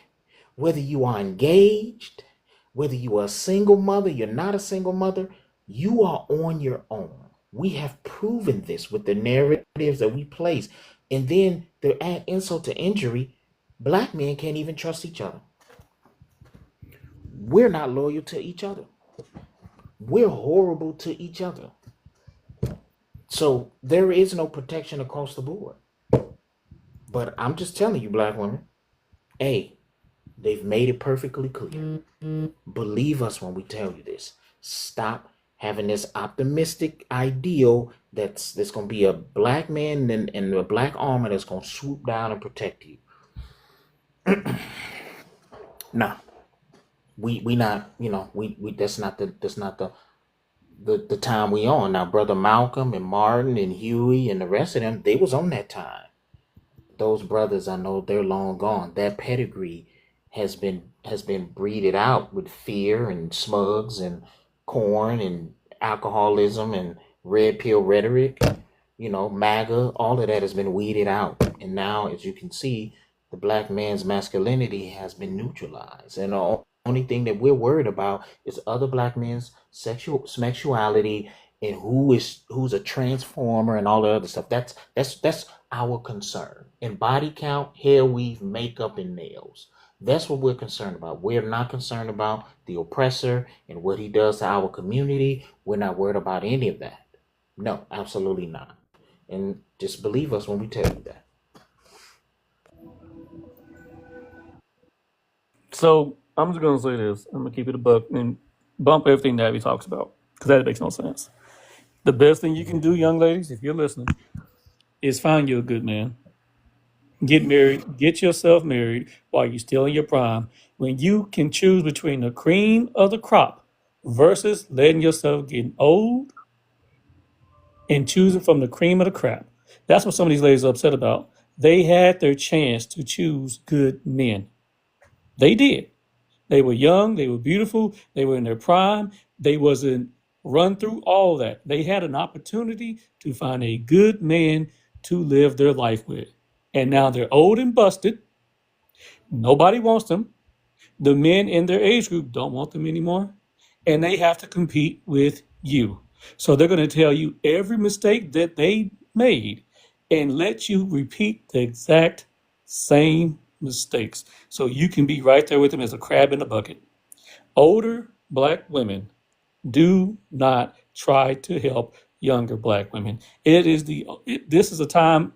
whether you are engaged, whether you are a single mother, you're not a single mother, you are on your own. We have proven this with the narratives that we place. And then to add insult to injury, black men can't even trust each other. We're not loyal to each other. We're horrible to each other. So there is no protection across the board. But I'm just telling you, black women, hey, they've made it perfectly clear. Believe us when we tell you this. Stop having this optimistic ideal that's going to be a black man in a black armor that's going to swoop down and protect you. Nah, we not, we that's not the time we on. Now, Brother Malcolm and Martin and Huey and the rest of them, they was on that time. Those brothers, I know they're long gone. That pedigree has been breeded out with fear and smugs and corn and alcoholism and red pill rhetoric, MAGA, all of that has been weeded out. And now, as you can see, the black man's masculinity has been neutralized. And the only thing that we're worried about is other black men's sexuality and who's a transformer and all the other stuff. That's our concern. And body count, hair weave, makeup, and nails. That's what we're concerned about. We're not concerned about the oppressor and what he does to our community. We're not worried about any of that. No, absolutely not. And just believe us when we tell you that. So I'm just gonna say this. I'm gonna keep it a buck and bump everything that he talks about because that makes no sense. The best thing you can do, young ladies, if you're listening, is find you a good man. Get married. Get yourself married while you're still in your prime. When you can choose between the cream of the crop versus letting yourself get old and choosing from the cream of the crap. That's what some of these ladies are upset about. They had their chance to choose good men. They did. They were young, they were beautiful, they were in their prime, they wasn't run through all that. They had an opportunity to find a good man to live their life with. And now they're old and busted. Nobody wants them. The men in their age group don't want them anymore. And they have to compete with you. So they're going to tell you every mistake that they made and let you repeat the exact same mistakes. So you can be right there with them as a crab in a bucket. Older black women do not try to help younger black women. This is a time,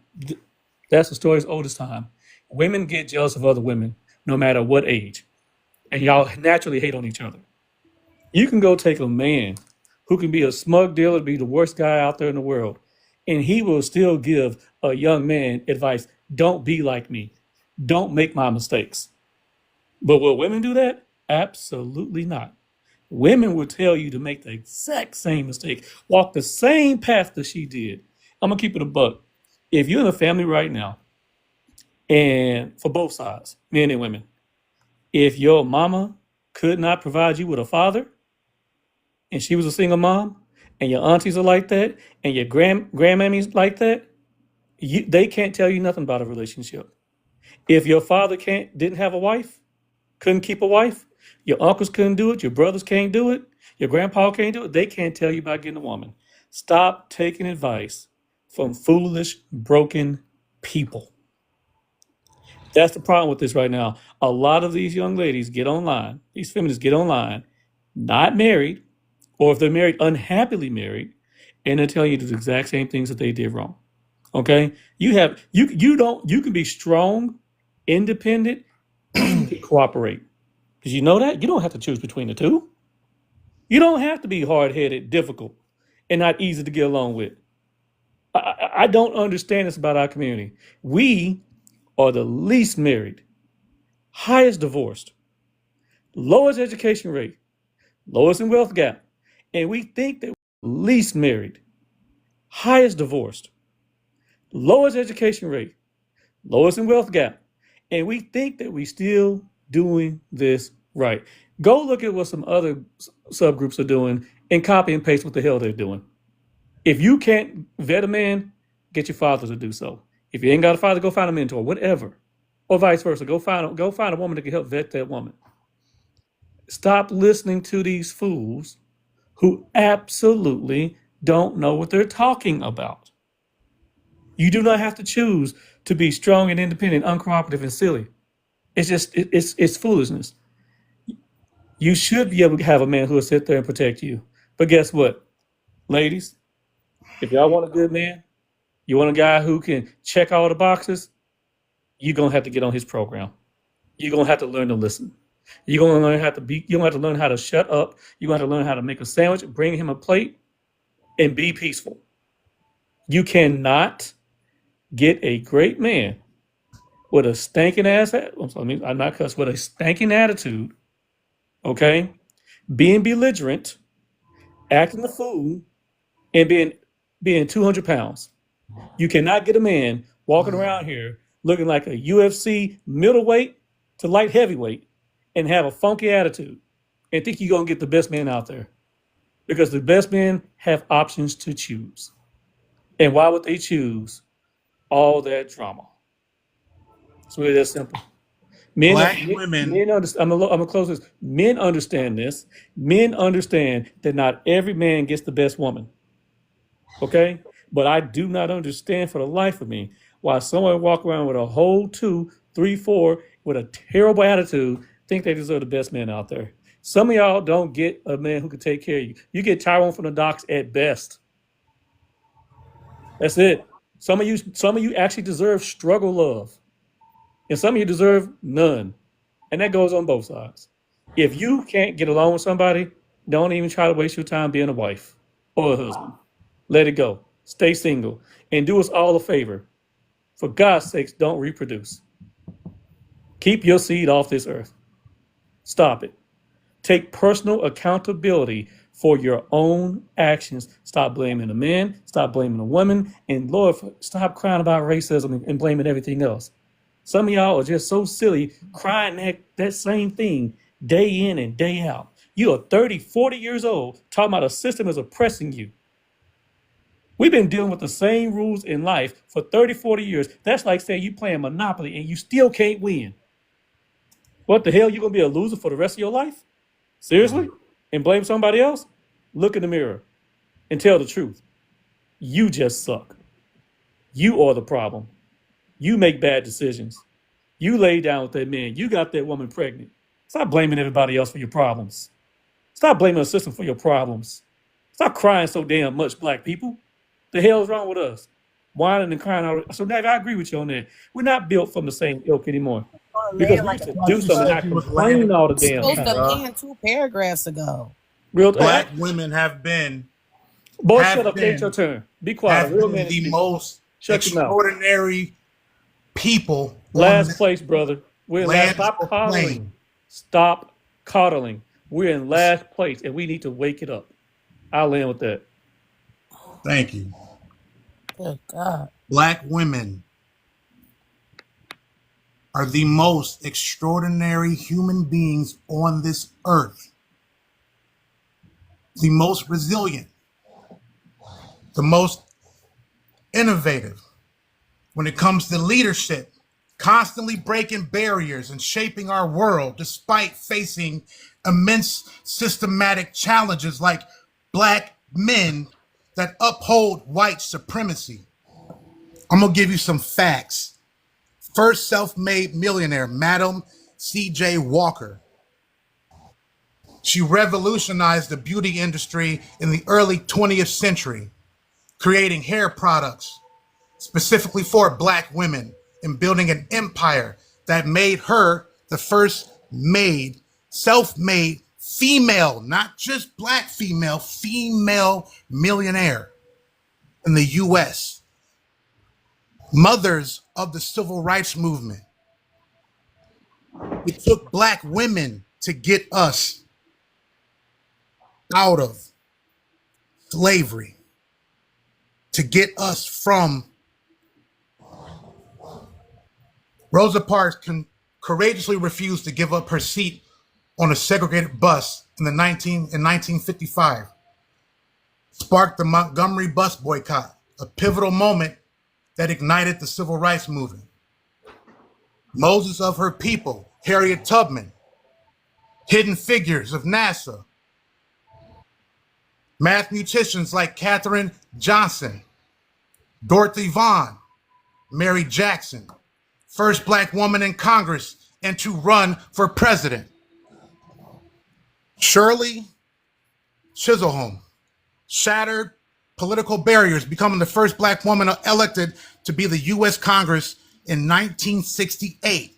that's the story's oldest time. Women get jealous of other women no matter what age. And y'all naturally hate on each other. You can go take a man who can be a smug dealer, be the worst guy out there in the world, and he will still give a young man advice. Don't be like me. Don't make my mistakes. But will women do that? Absolutely not. Women will tell you to make the exact same mistake, walk the same path that she did. I'm gonna keep it a buck. If you're in a family right now, and for both sides, men and women, if your mama could not provide you with a father, and she was a single mom, and your aunties are like that, and your grandmammies like that, they can't tell you nothing about a relationship. If your father didn't have a wife, couldn't keep a wife, your uncles couldn't do it, your brothers can't do it, your grandpa can't do it, they can't tell you about getting a woman. Stop taking advice from foolish, broken people. That's the problem with this right now. A lot of these young ladies get online, these feminists get online, not married, or if they're married, unhappily married, and they're telling you the exact same things that they did wrong. Okay? You can be strong, independent, and you can cooperate. Because you know that? You don't have to choose between the two. You don't have to be hard headed, difficult, and not easy to get along with. I don't understand this about our community. We are the least married, highest divorced, lowest education rate, lowest in wealth gap. And we think that we're least married, highest divorced, lowest education rate, lowest in wealth gap. And we think that we still doing this right. Go look at what some other subgroups are doing and copy and paste what the hell they're doing. If you can't vet a man, get your father to do so. If you ain't got a father, go find a mentor, whatever. Or vice versa. Go find a woman that can help vet that woman. Stop listening to these fools who absolutely don't know what they're talking about. You do not have to choose to be strong and independent, uncooperative and silly. It's foolishness. You should be able to have a man who will sit there and protect you. But guess what, ladies? If y'all want a good man, you want a guy who can check all the boxes, you're gonna have to get on his program. You're gonna have to learn to listen. You're gonna have to learn how to shut up. You're gonna have to learn how to make a sandwich, bring him a plate, and be peaceful. You cannot get a great man with a stinking ass. I'm not cuss with a stinking attitude. Okay, being belligerent, acting a fool, and being 200 pounds. You cannot get a man walking around here looking like a UFC middleweight to light heavyweight and have a funky attitude and think you're gonna get the best man out there. Because the best men have options to choose. And why would they choose all that drama? It's really that simple. Men, Black women, men understand. I'm gonna close this. Men understand this. Men understand that not every man gets the best woman. Okay, but I do not understand for the life of me why someone walk around with a whole 2, 3, 4 with a terrible attitude think they deserve the best man out there. Some of y'all don't get a man who can take care of you. You get Tyrone from the docks at best. That's it. Some of you actually deserve struggle love, and some of you deserve none. And that goes on both sides. If you can't get along with somebody, don't even try to waste your time being a wife or a husband. Let it go. Stay single and do us all a favor. For God's sakes, don't reproduce. Keep your seed off this earth. Stop it. Take personal accountability for your own actions. Stop blaming the man, stop blaming the woman, and Lord, stop crying about racism and blaming everything else. Some of y'all are just so silly crying that same thing day in and day out. You are 30, 40 years old talking about a system is oppressing you. We've been dealing with the same rules in life for 30, 40 years. That's like saying you playing Monopoly and you still can't win. What the hell? You going to be a loser for the rest of your life? Seriously? And blame somebody else? Look in the mirror and tell the truth. You just suck. You are the problem. You make bad decisions. You lay down with that man. You got that woman pregnant. Stop blaming everybody else for your problems. Stop blaming the system for your problems. Stop crying so damn much, black people. The hell is wrong with us? Whining and crying out. So, Dave, I agree with you on that. We're not built from the same ilk anymore. Because we used to do you something and said not you was landing complain all the It's damn supposed to time. end 2 paragraphs ago. Real, black women have been boy, shut have up. Ain't your been turn. Be quiet. A real man is the speaking. most Shut your mouth. extraordinary people on Last this place, brother. We're in last. land Stop or coddling. plane. Stop coddling. We're in last place, and we need to wake it up. I'll end with that. Thank you. Good God. Black women are the most extraordinary human beings on this earth, the most resilient, the most innovative when it comes to leadership, constantly breaking barriers and shaping our world despite facing immense systematic challenges like black men that uphold white supremacy. I'm going to give you some facts. First self-made millionaire, Madam C.J. Walker. She revolutionized the beauty industry in the early 20th century, creating hair products specifically for black women and building an empire that made her the first self-made female, not just black female millionaire in the US. Mothers of the civil rights movement. It took black women to get us out of slavery, to get us from Rosa Parks courageously refused to give up her seat on a segregated bus in 1955, sparked the Montgomery bus boycott, a pivotal moment that ignited the civil rights movement. Moses of her people, Harriet Tubman, hidden figures of NASA, mathematicians like Katherine Johnson, Dorothy Vaughan, Mary Jackson, first black woman in Congress and to run for president. Shirley Chisholm shattered political barriers, becoming the first black woman elected to be the U.S. Congress in 1968,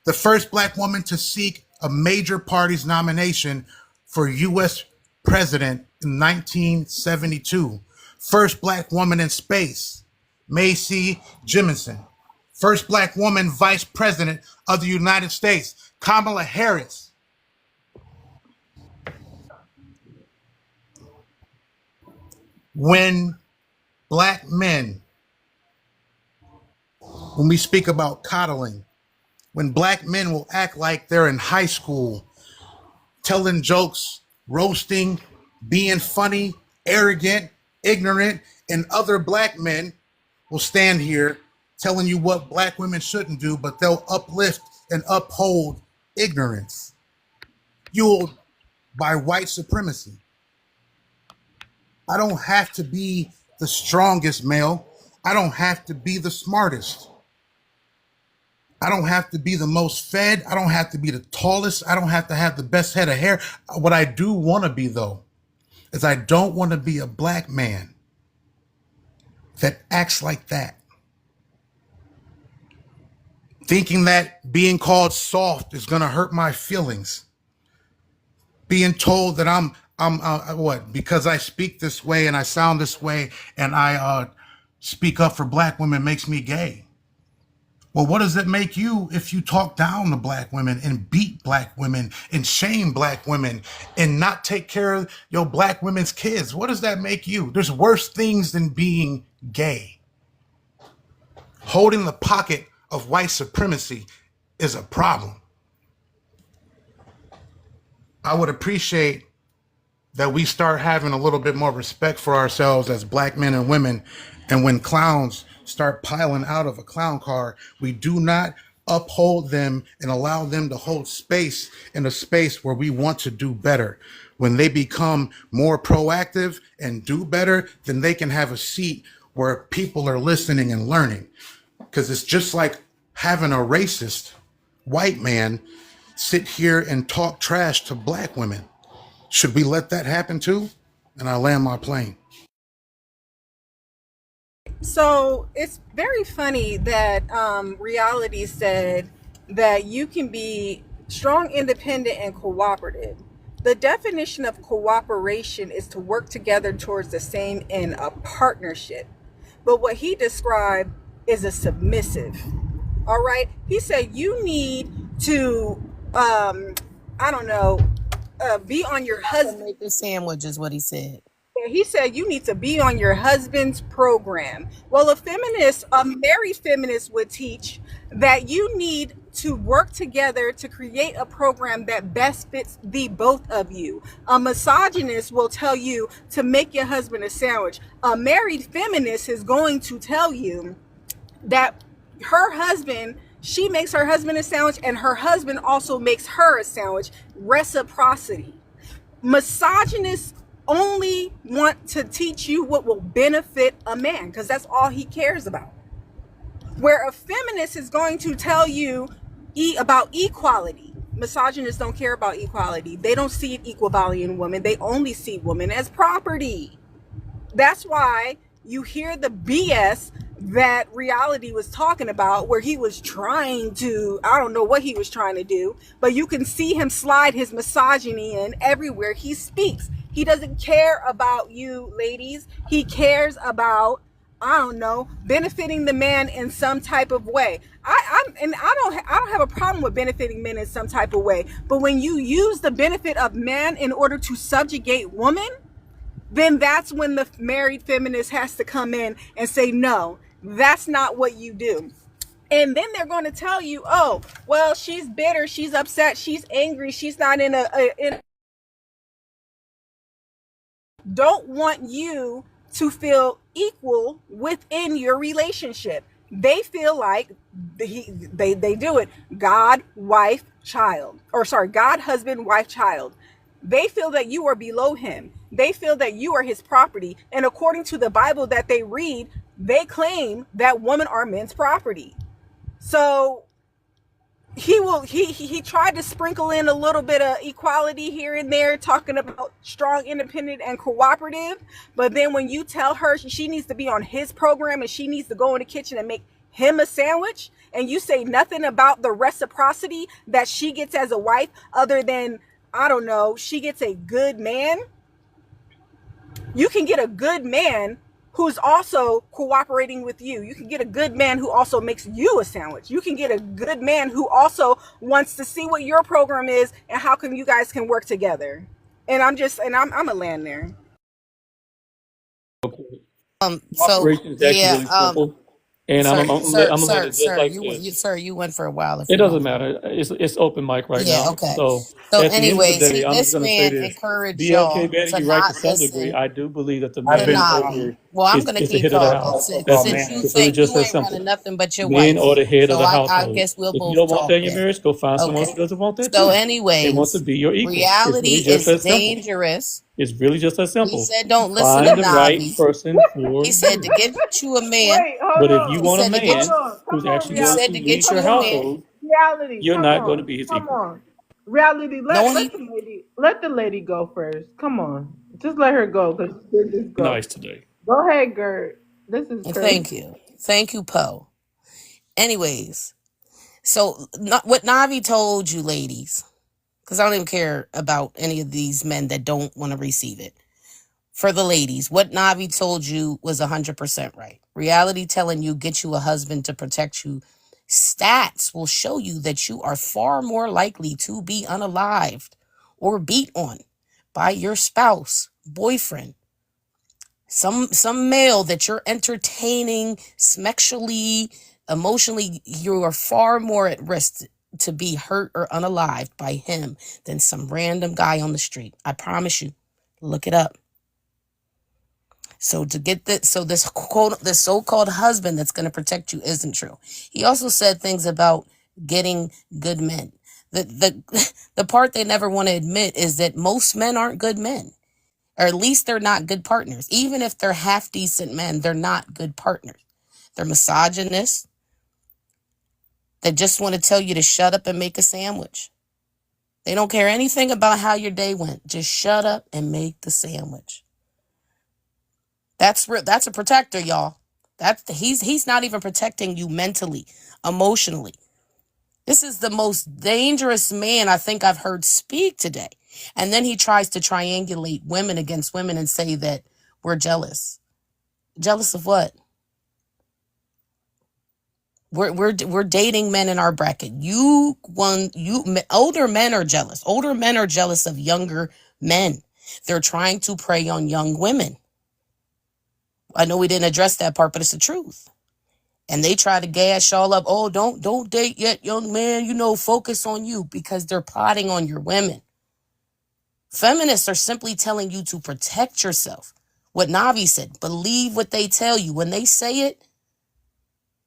the first black woman to seek a major party's nomination for U.S. president in 1972, first black woman in space, Macy Jemison, first black woman vice president of the United States, Kamala Harris. When black men, when we speak about coddling, when black men will act like they're in high school, telling jokes, roasting being funny, arrogant, ignorant, and other black men will stand here telling you what black women shouldn't do, but they'll uplift and uphold ignorance fueled by white supremacy. I don't have to be the strongest male. I don't have to be the smartest. I don't have to be the most fed. I don't have to be the tallest. I don't have to have the best head of hair. What I do want to be, though, is I don't want to be a black man that acts like that. Thinking that being called soft is going to hurt my feelings. Being told that I'm what? Because I speak this way and I sound this way and I speak up for black women makes me gay. Well, what does it make you if you talk down to black women and beat black women and shame black women and not take care of your black women's kids? What does that make you? There's worse things than being gay. Holding the pocket of white supremacy is a problem. I would appreciate that we start having a little bit more respect for ourselves as black men and women. And when clowns start piling out of a clown car, we do not uphold them and allow them to hold space in a space where we want to do better. When they become more proactive and do better, then they can have a seat where people are listening and learning. Because it's just like having a racist white man sit here and talk trash to black women. Should we let that happen too? And I land my plane. So it's very funny that reality said that you can be strong, independent, and cooperative. The definition of cooperation is to work together towards the same end, a partnership. But what he described is a submissive. All right. He said you need to, I don't know, be on your husband. Make the sandwich is what he said. He said you need to be on your husband's program. Well, a married feminist would teach that you need to work together to create a program that best fits the both of you. A misogynist will tell you to make your husband a sandwich. A married feminist is going to tell you that she makes her husband a sandwich and her husband also makes her a sandwich. Reciprocity. Misogynists only want to teach you what will benefit a man because that's all he cares about. Where a feminist is going to tell you about equality. Misogynists don't care about equality. They don't see equal value in women. They only see women as property. That's why you hear the BS that reality was talking about, where he was trying to, I don't know what he was trying to do, but you can see him slide his misogyny in everywhere he speaks. He doesn't care about you ladies. He cares about, I don't know, benefiting the man in some type of way. I don't have a problem with benefiting men in some type of way, but when you use the benefit of man in order to subjugate woman, then that's when the married feminist has to come in and say, no, that's not what you do. And then they're going to tell you, oh, well, she's bitter, she's upset, she's angry, she's not don't want you to feel equal within your relationship. They feel like they do it. God, wife, child. Or sorry, God, husband, wife, child. They feel that you are below him. They feel that you are his property. And according to the Bible that they read, they claim that women are men's property. So he tried to sprinkle in a little bit of equality here and there, talking about strong, independent, and cooperative. But then when you tell her she needs to be on his program and she needs to go in the kitchen and make him a sandwich, and you say nothing about the reciprocity that she gets as a wife, other than, I don't know, she gets a good man. You can get a good man who's also cooperating with you. You can get a good man who also makes you a sandwich. You can get a good man who also wants to see what your program is and how come you guys can work together. And I'm a land there. So Cooperation is actually yeah, really simple. And Sir, I'm gonna land it just like this. sir, you went for a while. If It you don't doesn't mind. matter. It's open mic right Yeah, now. okay. So So, at the end of the anyways, day, I'm just this gonna say man this. encouraged BLK y'all Manny, to you're right to not some degree. listen I do believe that the I've to man been is Navi. over Well, I'm gonna is the keep head of the talking house. oh That's since it. man. you It's really think just you that ain't running simple. nothing but your Men are wife. the head of So the I household. guess we'll If you both don't want talk that in your then. marriage, go find someone Okay. who doesn't want that So, too and wants to anyways, be your equal. It's reality really just is that simple. dangerous. It's really just that He simple. said, "Don't listen to Find the right Navi." person for He said to you. get you a man. Wait, hold But if you on. He want a said to get Hold man on. Come who's on, actually he going said to to reality. get lead you your Come a on. man. household, Reality. you're Come not going to on. be his Come equal. on. Reality. No, Let he the lady. Let the lady go first. Come on. Just let her go. Cause just go. Nice today. Go ahead, Gert. This is thank crazy. you. Thank you, Poe. Anyways, so what Navi told you ladies, because I don't even care about any of these men that don't want to receive it. For the ladies, what Navi told you was 100% right. Reality telling you get you a husband to protect you. Stats will show you that you are far more likely to be unalived or beat on by your spouse, boyfriend, some male that you're entertaining sexually, emotionally. You are far more at risk to be hurt or unalived by him than some random guy on the street. I promise you. Look it up. So to get that, so this so-called husband that's going to protect you isn't true. He also said things about getting good men. The the part they never want to admit is that most men aren't good men, or at least they're not good partners. Even if they're half decent men, they're not good partners. They're misogynists. They just want to tell you to shut up and make a sandwich. They don't care anything about how your day went. Just shut up and make the sandwich. That's a protector, y'all. He's not even protecting you mentally, emotionally. This is the most dangerous man I think I've heard speak today. And then he tries to triangulate women against women and say that we're jealous. Jealous of what? We're dating men in our bracket. Older men are jealous. Older men are jealous of younger men. They're trying to prey on young women. I know we didn't address that part, but it's the truth. And they try to gas y'all up. Oh, don't date yet, young man. Focus on you, because they're plotting on your women. Feminists are simply telling you to protect yourself. What Navi said, believe what they tell you. When they say it,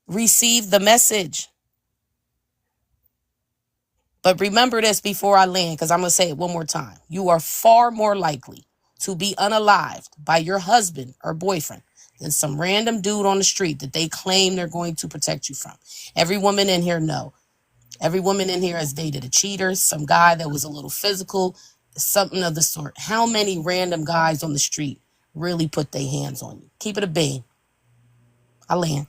receive the message. But remember this before I land, because I'm going to say it one more time. You are far more likely to be unalived by your husband or boyfriend than some random dude on the street that they claim they're going to protect you from. Every woman in here know. Every woman in here has dated a cheater, some guy that was a little physical, something of the sort. How many random guys on the street really put their hands on you? Keep it a bean. I land.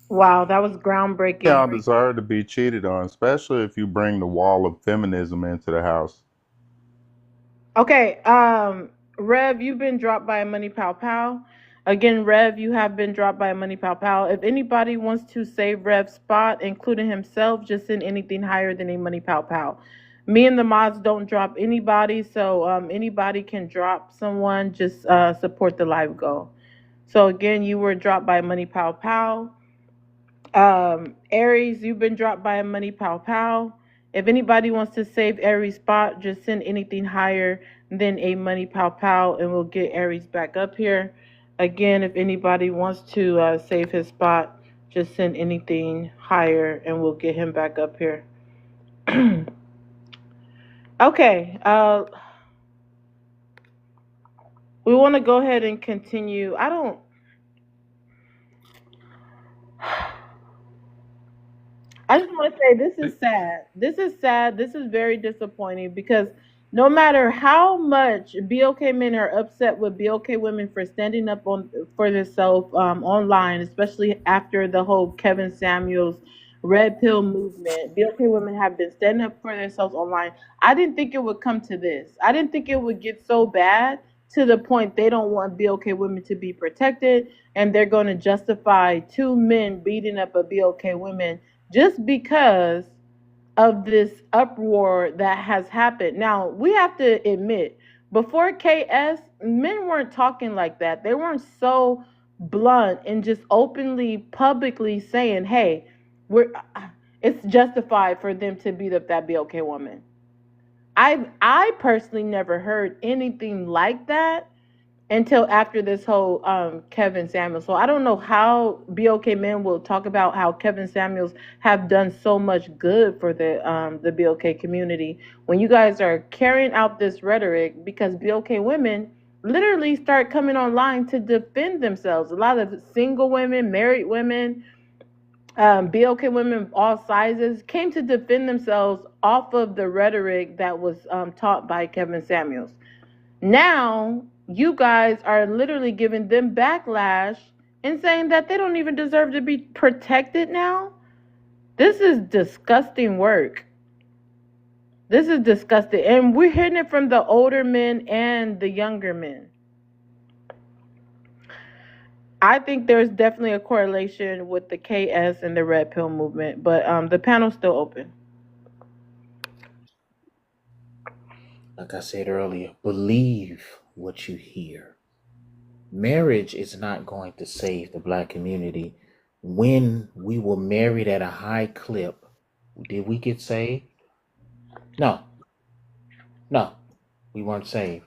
Wow, that was groundbreaking. Y'all deserve to be cheated on, especially if you bring the wall of feminism into the house. Okay, Rev, you've been dropped by a money pow pow. Again, Rev, you have been dropped by a money pow pow. If anybody wants to save Rev's spot, including himself, just send anything higher than a money pow pow. Me and the mods don't drop anybody, so anybody can drop someone. Just support the live goal. So again, you were dropped by money pow pow. Aries, you've been dropped by a money pow pow. If anybody wants to save Aries' spot, just send anything higher than a money pow pow, and we'll get Aries back up here. Again, if anybody wants to save his spot, just send anything higher, and we'll get him back up here. Okay, we want to go ahead and continue. I just want to say this is sad. This is sad. This is very disappointing because no matter how much BOK men are upset with BOK women for standing up on for themselves online, especially after the whole Kevin Samuels red pill movement, BOK women have been standing up for themselves online. I didn't think it would come to this. I didn't think it would get so bad to the point they don't want BOK women to be protected and they're going to justify two men beating up a BOK woman just because of this uproar that has happened. Now, we have to admit, before KS, men weren't talking like that. They weren't so blunt and just openly, publicly saying, "Hey, we're," it's justified for them to beat up that BLK woman. I personally never heard anything like that until after this whole Kevin Samuels. So I don't know how BLK men will talk about how Kevin Samuels have done so much good for the BLK community when you guys are carrying out this rhetoric, because BLK women literally start coming online to defend themselves. A lot of single women, married women, BLK women of all sizes came to defend themselves off of the rhetoric that was taught by Kevin Samuels. Now, you guys are literally giving them backlash and saying that they don't even deserve to be protected now. This is disgusting work. This is disgusting. And we're hearing it from the older men and the younger men. I think there's definitely a correlation with the KS and the Red Pill movement, but the panel's still open. Like I said earlier, believe what you hear. Marriage is not going to save the black community. When we were married at a high clip, did we get saved? No, no, we weren't saved.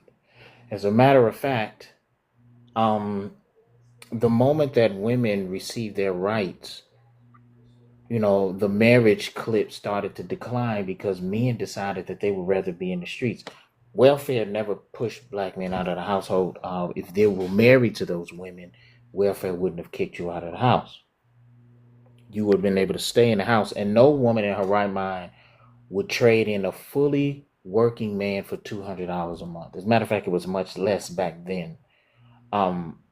As a matter of fact, the moment that women received their rights, the marriage clip started to decline because men decided that they would rather be in the streets. Welfare never pushed black men out of the household. If they were married to those women, welfare wouldn't have kicked you out of the house. You would have been able to stay in the house, and no woman in her right mind would trade in a fully working man for $200 a month. As a matter of fact, it was much less back then.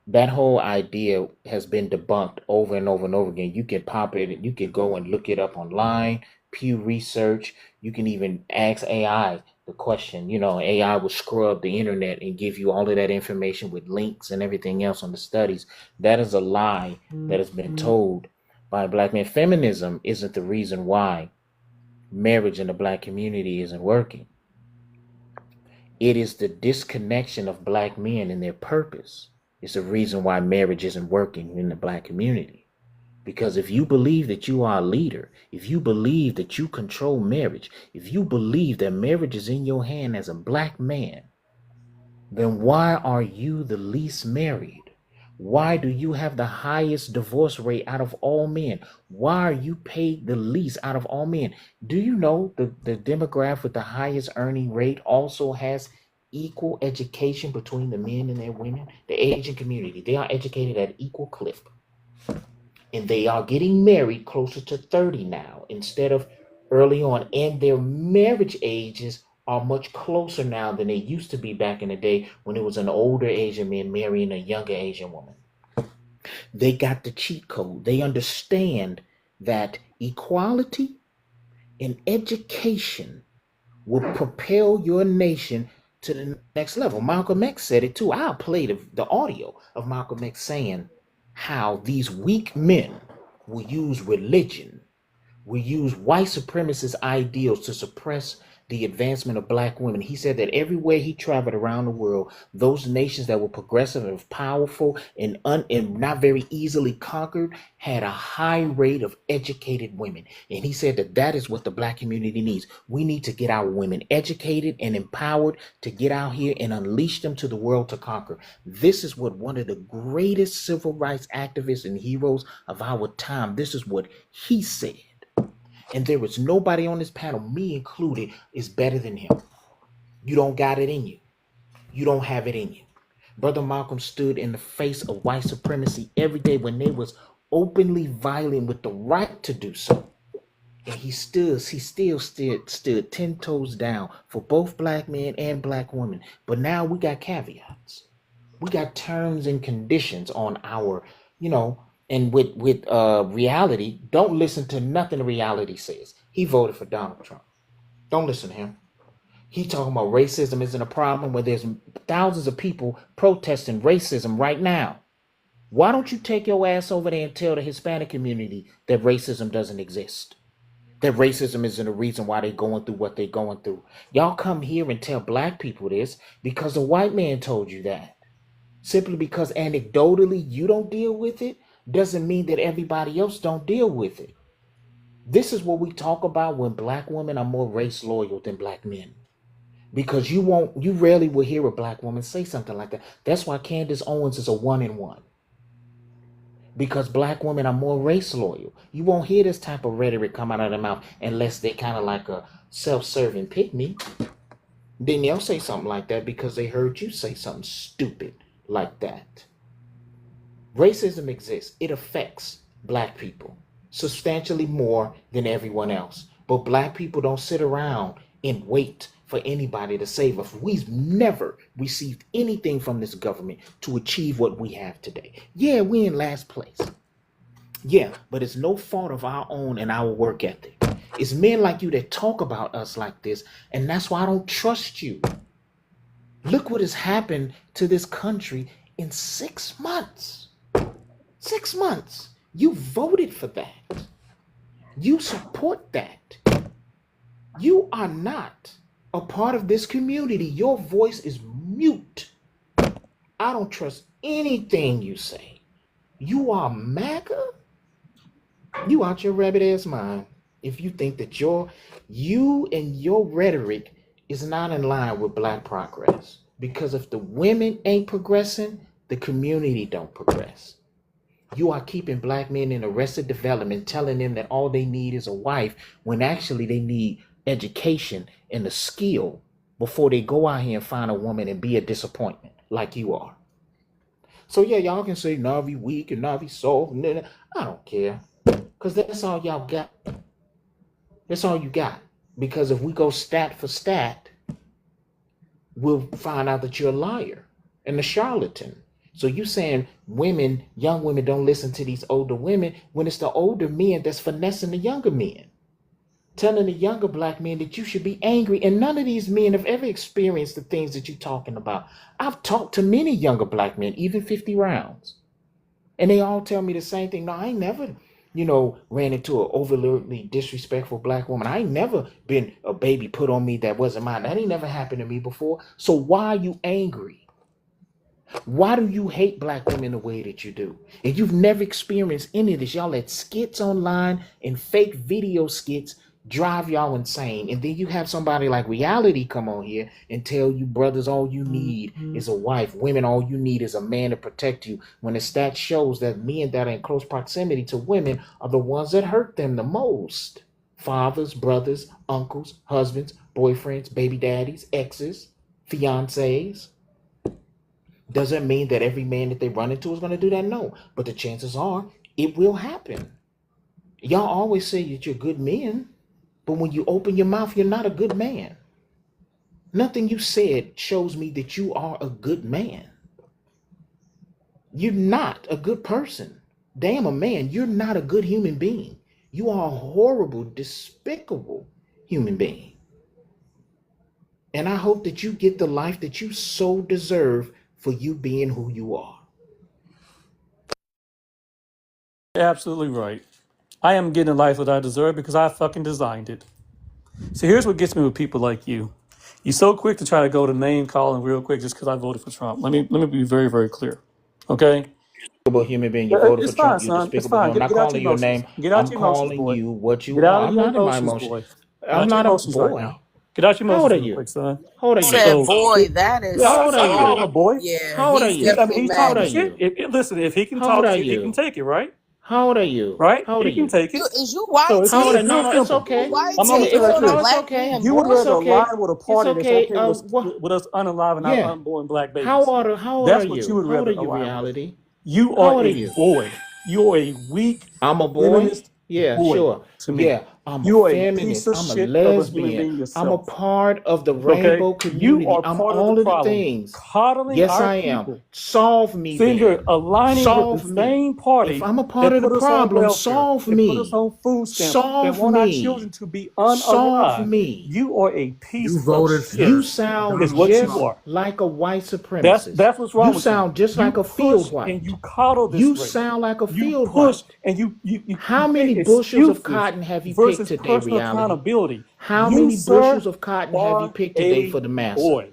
That whole idea has been debunked over and over and over again. You can pop it, you can go and look it up online, Pew Research. You can even ask AI the question. AI will scrub the internet and give you all of that information with links and everything else on the studies. That is a lie that has been told by black men. Feminism isn't the reason why marriage in the black community isn't working. It is the disconnection of black men and their purpose. It's the reason why marriage isn't working in the black community. Because if you believe that you are a leader, if you believe that you control marriage, if you believe that marriage is in your hand as a black man, then why are you the least married? Why do you have the highest divorce rate out of all men? Why are you paid the least out of all men? Do you know the demographic with the highest earning rate also has equal education between the men and their women? The Asian community, they are educated at equal clip. And they are getting married closer to 30 now instead of early on. And their marriage ages are much closer now than they used to be back in the day when it was an older Asian man marrying a younger Asian woman. They got the cheat code. They understand that equality in education will propel your nation to the next level. Malcolm X said it too. I'll play the audio of Malcolm X saying how these weak men will use religion, will use white supremacist ideals to suppress the advancement of black women. He said that everywhere he traveled around the world, those nations that were progressive and powerful and not very easily conquered had a high rate of educated women. And he said that is what the black community needs. We need to get our women educated and empowered to get out here and unleash them to the world to conquer. This is what one of the greatest civil rights activists and heroes of our time, this is what he said. And there is nobody on this panel, me included, is better than him. You don't got it in you. You don't have it in you. Brother Malcolm stood in the face of white supremacy every day when they was openly violent with the right to do so. And he still stood 10 toes down for both black men and black women. But now we got caveats. We got terms and conditions on our, and with reality, don't listen to nothing reality says. He voted for Donald Trump. Don't listen to him. He talking about racism isn't a problem when there's thousands of people protesting racism right now. Why don't you take your ass over there and tell the Hispanic community that racism doesn't exist? That racism isn't a reason why they're going through what they're going through. Y'all come here and tell black people this because the white man told you that. Simply because anecdotally you don't deal with it doesn't mean that everybody else don't deal with it. This is what we talk about when black women are more race loyal than black men. Because you rarely will hear a black woman say something like that. That's why Candace Owens is a 1-in-1. Because black women are more race loyal. You won't hear this type of rhetoric come out of their mouth unless they kind of like a self-serving pygmy. Then they'll say something like that because they heard you say something stupid like that. Racism exists. It affects black people substantially more than everyone else. But black people don't sit around and wait for anybody to save us. We've never received anything from this government to achieve what we have today. Yeah, we're in last place. Yeah, but it's no fault of our own and our work ethic. It's men like you that talk about us like this, and that's why I don't trust you. Look what has happened to this country in 6 months. 6 months. You voted for that. You support that. You are not a part of this community. Your voice is mute. I don't trust anything you say. You are MAGA? You out your rabbit ass mind if you think that you and your rhetoric is not in line with black progress. Because if the women ain't progressing, the community don't progress. You are keeping black men in arrested development, telling them that all they need is a wife, when actually they need education and a skill before they go out here and find a woman and be a disappointment like you are. So yeah, y'all can say Navi weak and Navi soft. I don't care. Because that's all y'all got. That's all you got. Because if we go stat for stat, we'll find out that you're a liar and a charlatan. So you saying young women don't listen to these older women when it's the older men that's finessing the younger men. Telling the younger black men that you should be angry. And none of these men have ever experienced the things that you're talking about. I've talked to many younger black men, even 50 rounds. And they all tell me the same thing. No, I ain't never, ran into an overtly disrespectful black woman. I ain't never been a baby put on me that wasn't mine. That ain't never happened to me before. So why are you angry? Why do you hate black women the way that you do? And you've never experienced any of this. Y'all let skits online and fake video skits drive y'all insane. And then you have somebody like Reality come on here and tell you, brothers, all you need is a wife. Women, all you need is a man to protect you. When the stat shows that men that are in close proximity to women are the ones that hurt them the most. Fathers, brothers, uncles, husbands, boyfriends, baby daddies, exes, fiancés. Doesn't mean that every man that they run into is going to do that. No, but the chances are it will happen. Y'all always say that you're good men, but when you open your mouth, you're not a good man. Nothing you said shows me that you are a good man. You're not a good person. Damn a man, you're not a good human being. You are a horrible, despicable human being. And I hope that you get the life that you so deserve for you being who you are. Absolutely right. I am getting the life that I deserve because I fucking designed it. So here's what gets me with people like you. You're so quick to try to go to name calling real quick just because I voted for Trump. Let me be very, very clear. Okay? Despicable human being. You voted for It's fine, Trump. You son. It's despicable fine. human. I'm not Get out your calling your emotions. name. Get out I'm your emotions, calling boy. you what Get you out are. of I'm your not in my emotions, emotion. boy. Get I'm out your not a emotions right boy. now. Get out your How old emotions are real you? quick, son. How old are you? Said, So, boy, that yeah, is How I, old I are call you? him a so, boy. yeah, How old are he's you? I mean, definitely he's How old talking are MAGA. shit. you? Listen, if he can How old talk are shit, he can you? take it, right? How old are you? Right? How old He are can you? take it. Is you So white it's How old real, are too? No, real no, it's simple. You okay. white I'm too? gonna You tell you the It's calling a no, truth. it's black okay. man You would boy? It's rather okay. align with a It's party that's okay. okay with us, What? with us unaliving our Yeah. unborn black How babies. old are How old are That's what you you? would How old are rather you? align with. Reality. You How are old are a you? boy. You are a weak I'm a boy. feminist Yeah, boy sure. to me. Yeah, I'm a You are a piece feminist. of I'm a shit of a human lesbian. being I'm a yourself. part of the Okay? rainbow You community. are I'm part of the all of the problem. things. Coddling Yes, our I am. people. Solve me Sitting here then. aligning with the Solve me. same If party I'm a part that of the put us on problem, welfare, solve that put us me. on food stamps, that Solve want our children me. to be Solve unalive. me. You are a You piece of voted shit, You for sound is Donald what you just Trump. are. like a white That's supremacist. that's what's You wrong with you. sound just like You a push field and white. you coddle this You race. sound like a You field push white. and you How many create bushels of excuses cotton have you picked versus today, personal Reality? accountability. How You, many sir, bushels of cotton have you are picked today a for the massa? boy.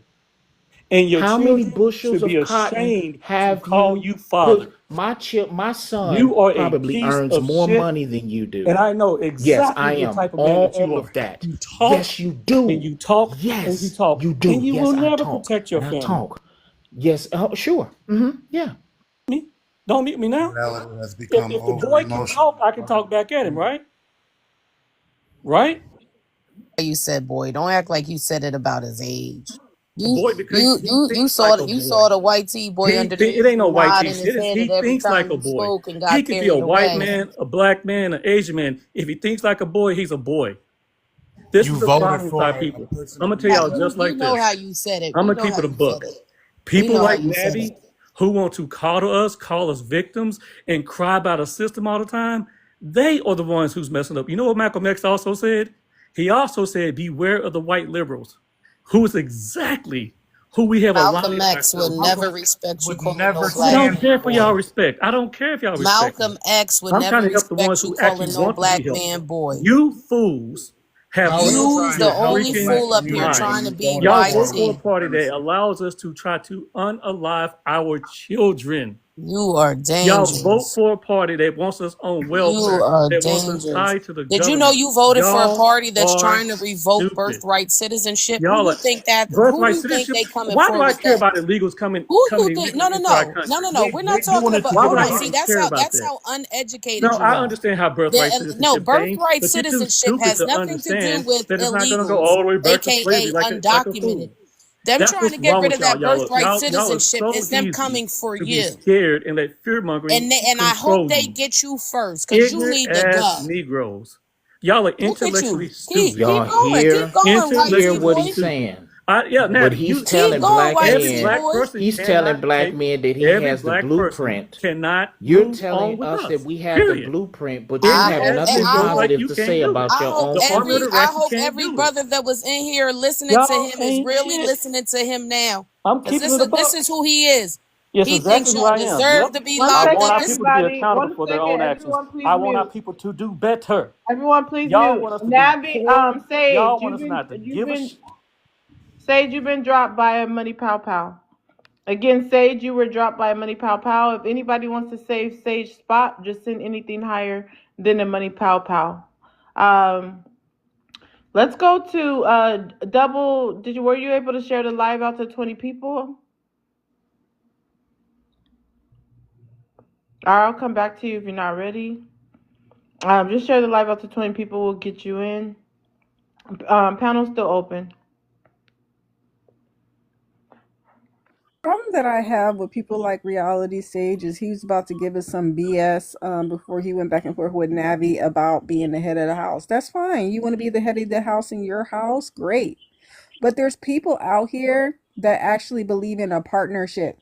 And your How many children bushels should be of cotton ashamed to have call you you father. put? My son You are a probably piece earns of more shit. money than you do. And I know Yes, exactly I the am. type of man that you All are. of that. You Yes, talk you and do. you talk and you Yes, talk, you and do. you will Yes, I never talk protect your and I family. talk. Yes, oh, sure. Yeah. Me? Don't mute me now. Reality has If, become if the over boy can talk, emotional. I can talk back at him, right? Right? You said boy. Don't act like you said it about his age. A You boy because you he you you thinks saw like a the, you boy. saw the white tee boy It underneath ain't no white nodding t-shirt. his head He at every thinks like time a you boy. spoke and He got could be a carried white away. man, a black man, an Asian man. If he thinks like a boy, he's a boy. This You is the voted problem with for our a people. person I'm to gonna tell be y'all You just you like know this. how you said it. I'm We gonna know keep how it a you said buck. it. We People know how like you said it. Nabby who want to coddle us, call us victims, and cry about a system all the time, they are the ones who's messing up. You know what Malcolm X also said? He also said, beware of the white liberals, who is exactly who we have Malcolm aligned X would ourselves with. never Malcolm respect you would calling no never I black don't stand man care for boy. y'all for. respect. I don't care if y'all respect me. Malcolm X would I'm trying never to help the ones respect you who actually calling no want to be black helped. man boy. You fools have How are you lost You's trying the to your help only the freaking black fool up here community mind. and trying to you be voted Y'all for vote a for a YT. white party that supremacist? allows us to try to unalive our children. You are Y'all vote dangerous. for a party that wants us on You welfare, are that wants us dangerous. tied to the Did you know government. you voted for a Y'all party that's are trying to revoke stupid. birthright citizenship? Y'all are Who do birthright you think citizenship. they coming Why do for I with care that? about illegals coming Who you coming think? illegally No, no, into our no, no, country? no, no. We're They not doing talking it to about. Why get would Hold I on. even See, votes. that's care how about that's that? how uneducated No, you I are. understand how birthright No, citizenship came, birthright but you're too citizenship stupid has to nothing to do understand with that it's not going to go illegals, all the way back to slavery aka like a fool. undocumented. Them That's trying what's to get wrong rid with of y'all. that birthright Y'all are citizenship so is them easy coming for to be you. scared and let fear mongering And I hope control they you. get you first, cause you Ignorant need to ass go. Negroes. Y'all are Look at intellectually you. Keep stupid. Y'all keep going. Keep going, white hear tea Intellectually what boy. he's stupid. saying. Yeah, But Nabby, he's you Keep telling going, black white every tea men, black boy. person he's telling cannot black take men that he every has the black person blueprint. cannot You're move on telling with us that us. we have the Period. blueprint, but you Ignorant have ass nothing Negroes like positive you to can't say do it. about your own The army of the community. rats, you I hope can't every do it. brother that was in here listening to Y'all him is ain't really shit. listening to him now. I'm Cause keeping it a this buck. is who he is. Yes, He exactly thinks who y'all I am. deserve Yep. to be One I locked want second, up. our This people to be everybody. accountable One for their second. own actions. Everyone, please I want our mute. people to do better. Everyone, please Y'all mute. want us to be Nabby, poor. Sage, Y'all want us not to give a Sage, you've been dropped by a money pow pow. Again, Sage, you were dropped by a money pow pow. If anybody wants to save Sage spot, just send anything higher than a money pow pow. Um, let's go to double. Were you able to share the live out to 20 people? All right, I'll come back to you if you're not ready. Just share the live out to 20 people. We'll get you in. Panel's still open. Problem that I have with people like Reality Sage is he was about to give us some BS before he went back and forth with Navi about being the head of the house. That's fine. You want to be the head of the house in your house? Great. But there's people out here that actually believe in a partnership.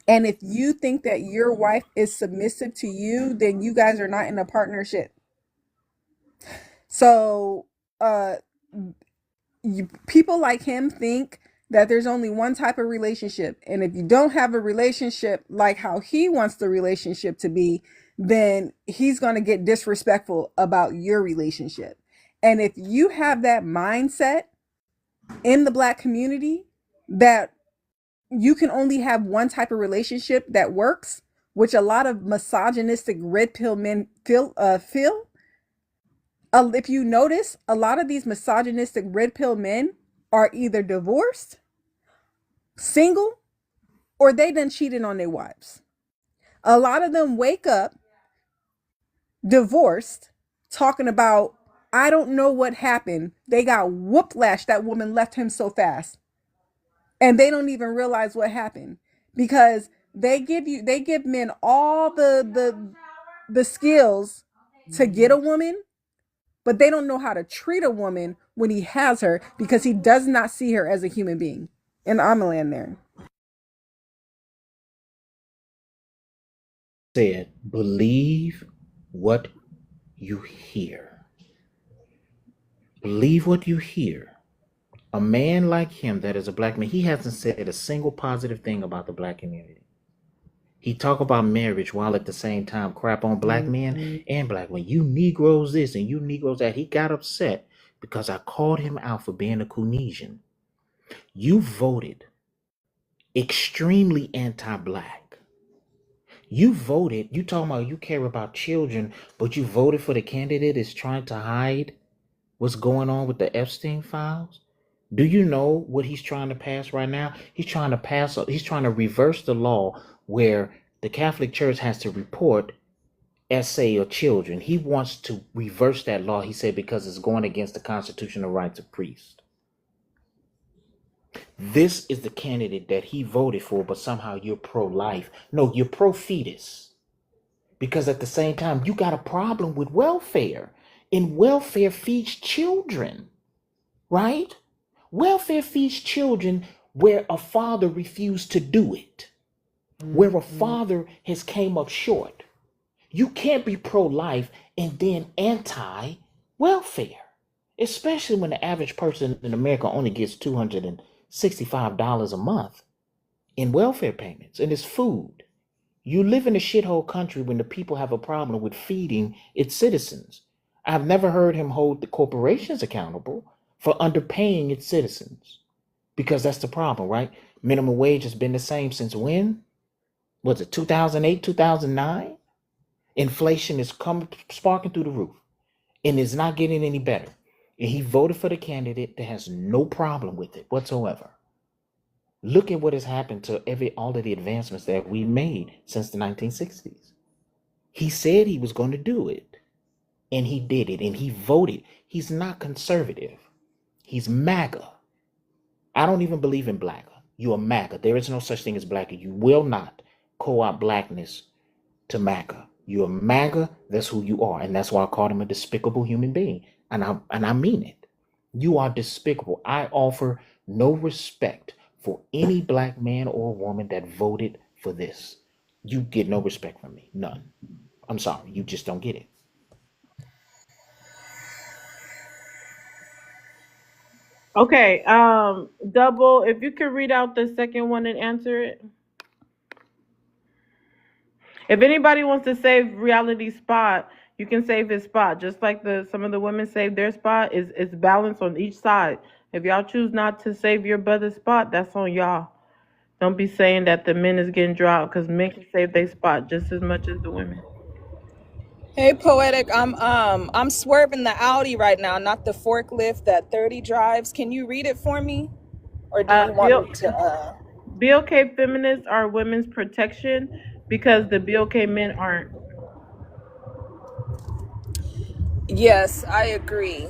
And if you think that your wife is submissive to you, then you guys are not in a partnership. So, uh, people like him think that there's only one type of relationship. And if you don't have a relationship like how he wants the relationship to be, then he's going to get disrespectful about your relationship. And if you have that mindset in the black community that you can only have one type of relationship that works, which a lot of misogynistic red pill men feel. If you notice, a lot of these misogynistic red pill men are either divorced, single, or they done cheated on their wives. A lot of them wake up divorced, talking about, I don't know what happened. They got whooplashed. That woman left him so fast. And they don't even realize what happened because they give men all the skills to get a woman, but they don't know how to treat a woman when he has her because he does not see her as a human being. And I'm gonna land there. Said, believe what you hear. Believe what you hear. A man like him that is a black man, he hasn't said a single positive thing about the black community. He talk about marriage while at the same time crap on black men and black women. You Negroes this and you Negroes that. He got upset because I called him out for being a Cunesian. You voted extremely anti-black. You voted, you talking about you care about children, but you voted for the candidate that's trying to hide what's going on with the Epstein files. Do you know what he's trying to pass right now? He's trying to reverse the law where the Catholic Church has to report essay or children. He wants to reverse that law, he said, because it's going against the constitutional rights of priests. This is the candidate that he voted for, but somehow you're pro-life. No, you're pro-fetus. Because at the same time, you got a problem with welfare. And welfare feeds children, right? Welfare feeds children where a father refused to do it, where a father has came up short. You can't be pro-life and then anti-welfare, especially when the average person in America only gets $265 a month in welfare payments, and it's food. You live in a shithole country when the people have a problem with feeding its citizens. I've never heard him hold the corporations accountable for underpaying its citizens, because that's the problem, right? Minimum wage has been the same since when? Was it 2008, 2009? Inflation is coming sparking through the roof and it's not getting any better. And he voted for the candidate that has no problem with it whatsoever. Look at what has happened to all of the advancements that we made since the 1960s. He said he was going to do it, and he did it, and he voted. He's not conservative. He's MAGA. I don't even believe in black. You are MAGA. There is no such thing as black. You will not co-opt blackness to MAGA. You're MAGA, that's who you are. And that's why I called him a despicable human being. And I mean it. You are despicable. I offer no respect for any black man or woman that voted for this. You get no respect from me. None. I'm sorry. You just don't get it. Okay, Double, if you could read out the second one and answer it. If anybody wants to save reality spot, you can save his spot. Just like some of the women save their spot, is balance on each side. If y'all choose not to save your brother's spot, that's on y'all. Don't be saying that the men is getting dropped, because men can save their spot just as much as the women. Hey, Poetic, I'm swerving the Audi right now, not the forklift that 30 drives. Can you read it for me? Or do you want me to BLK feminists are women's protection because the BLK men aren't. Yes, I agree.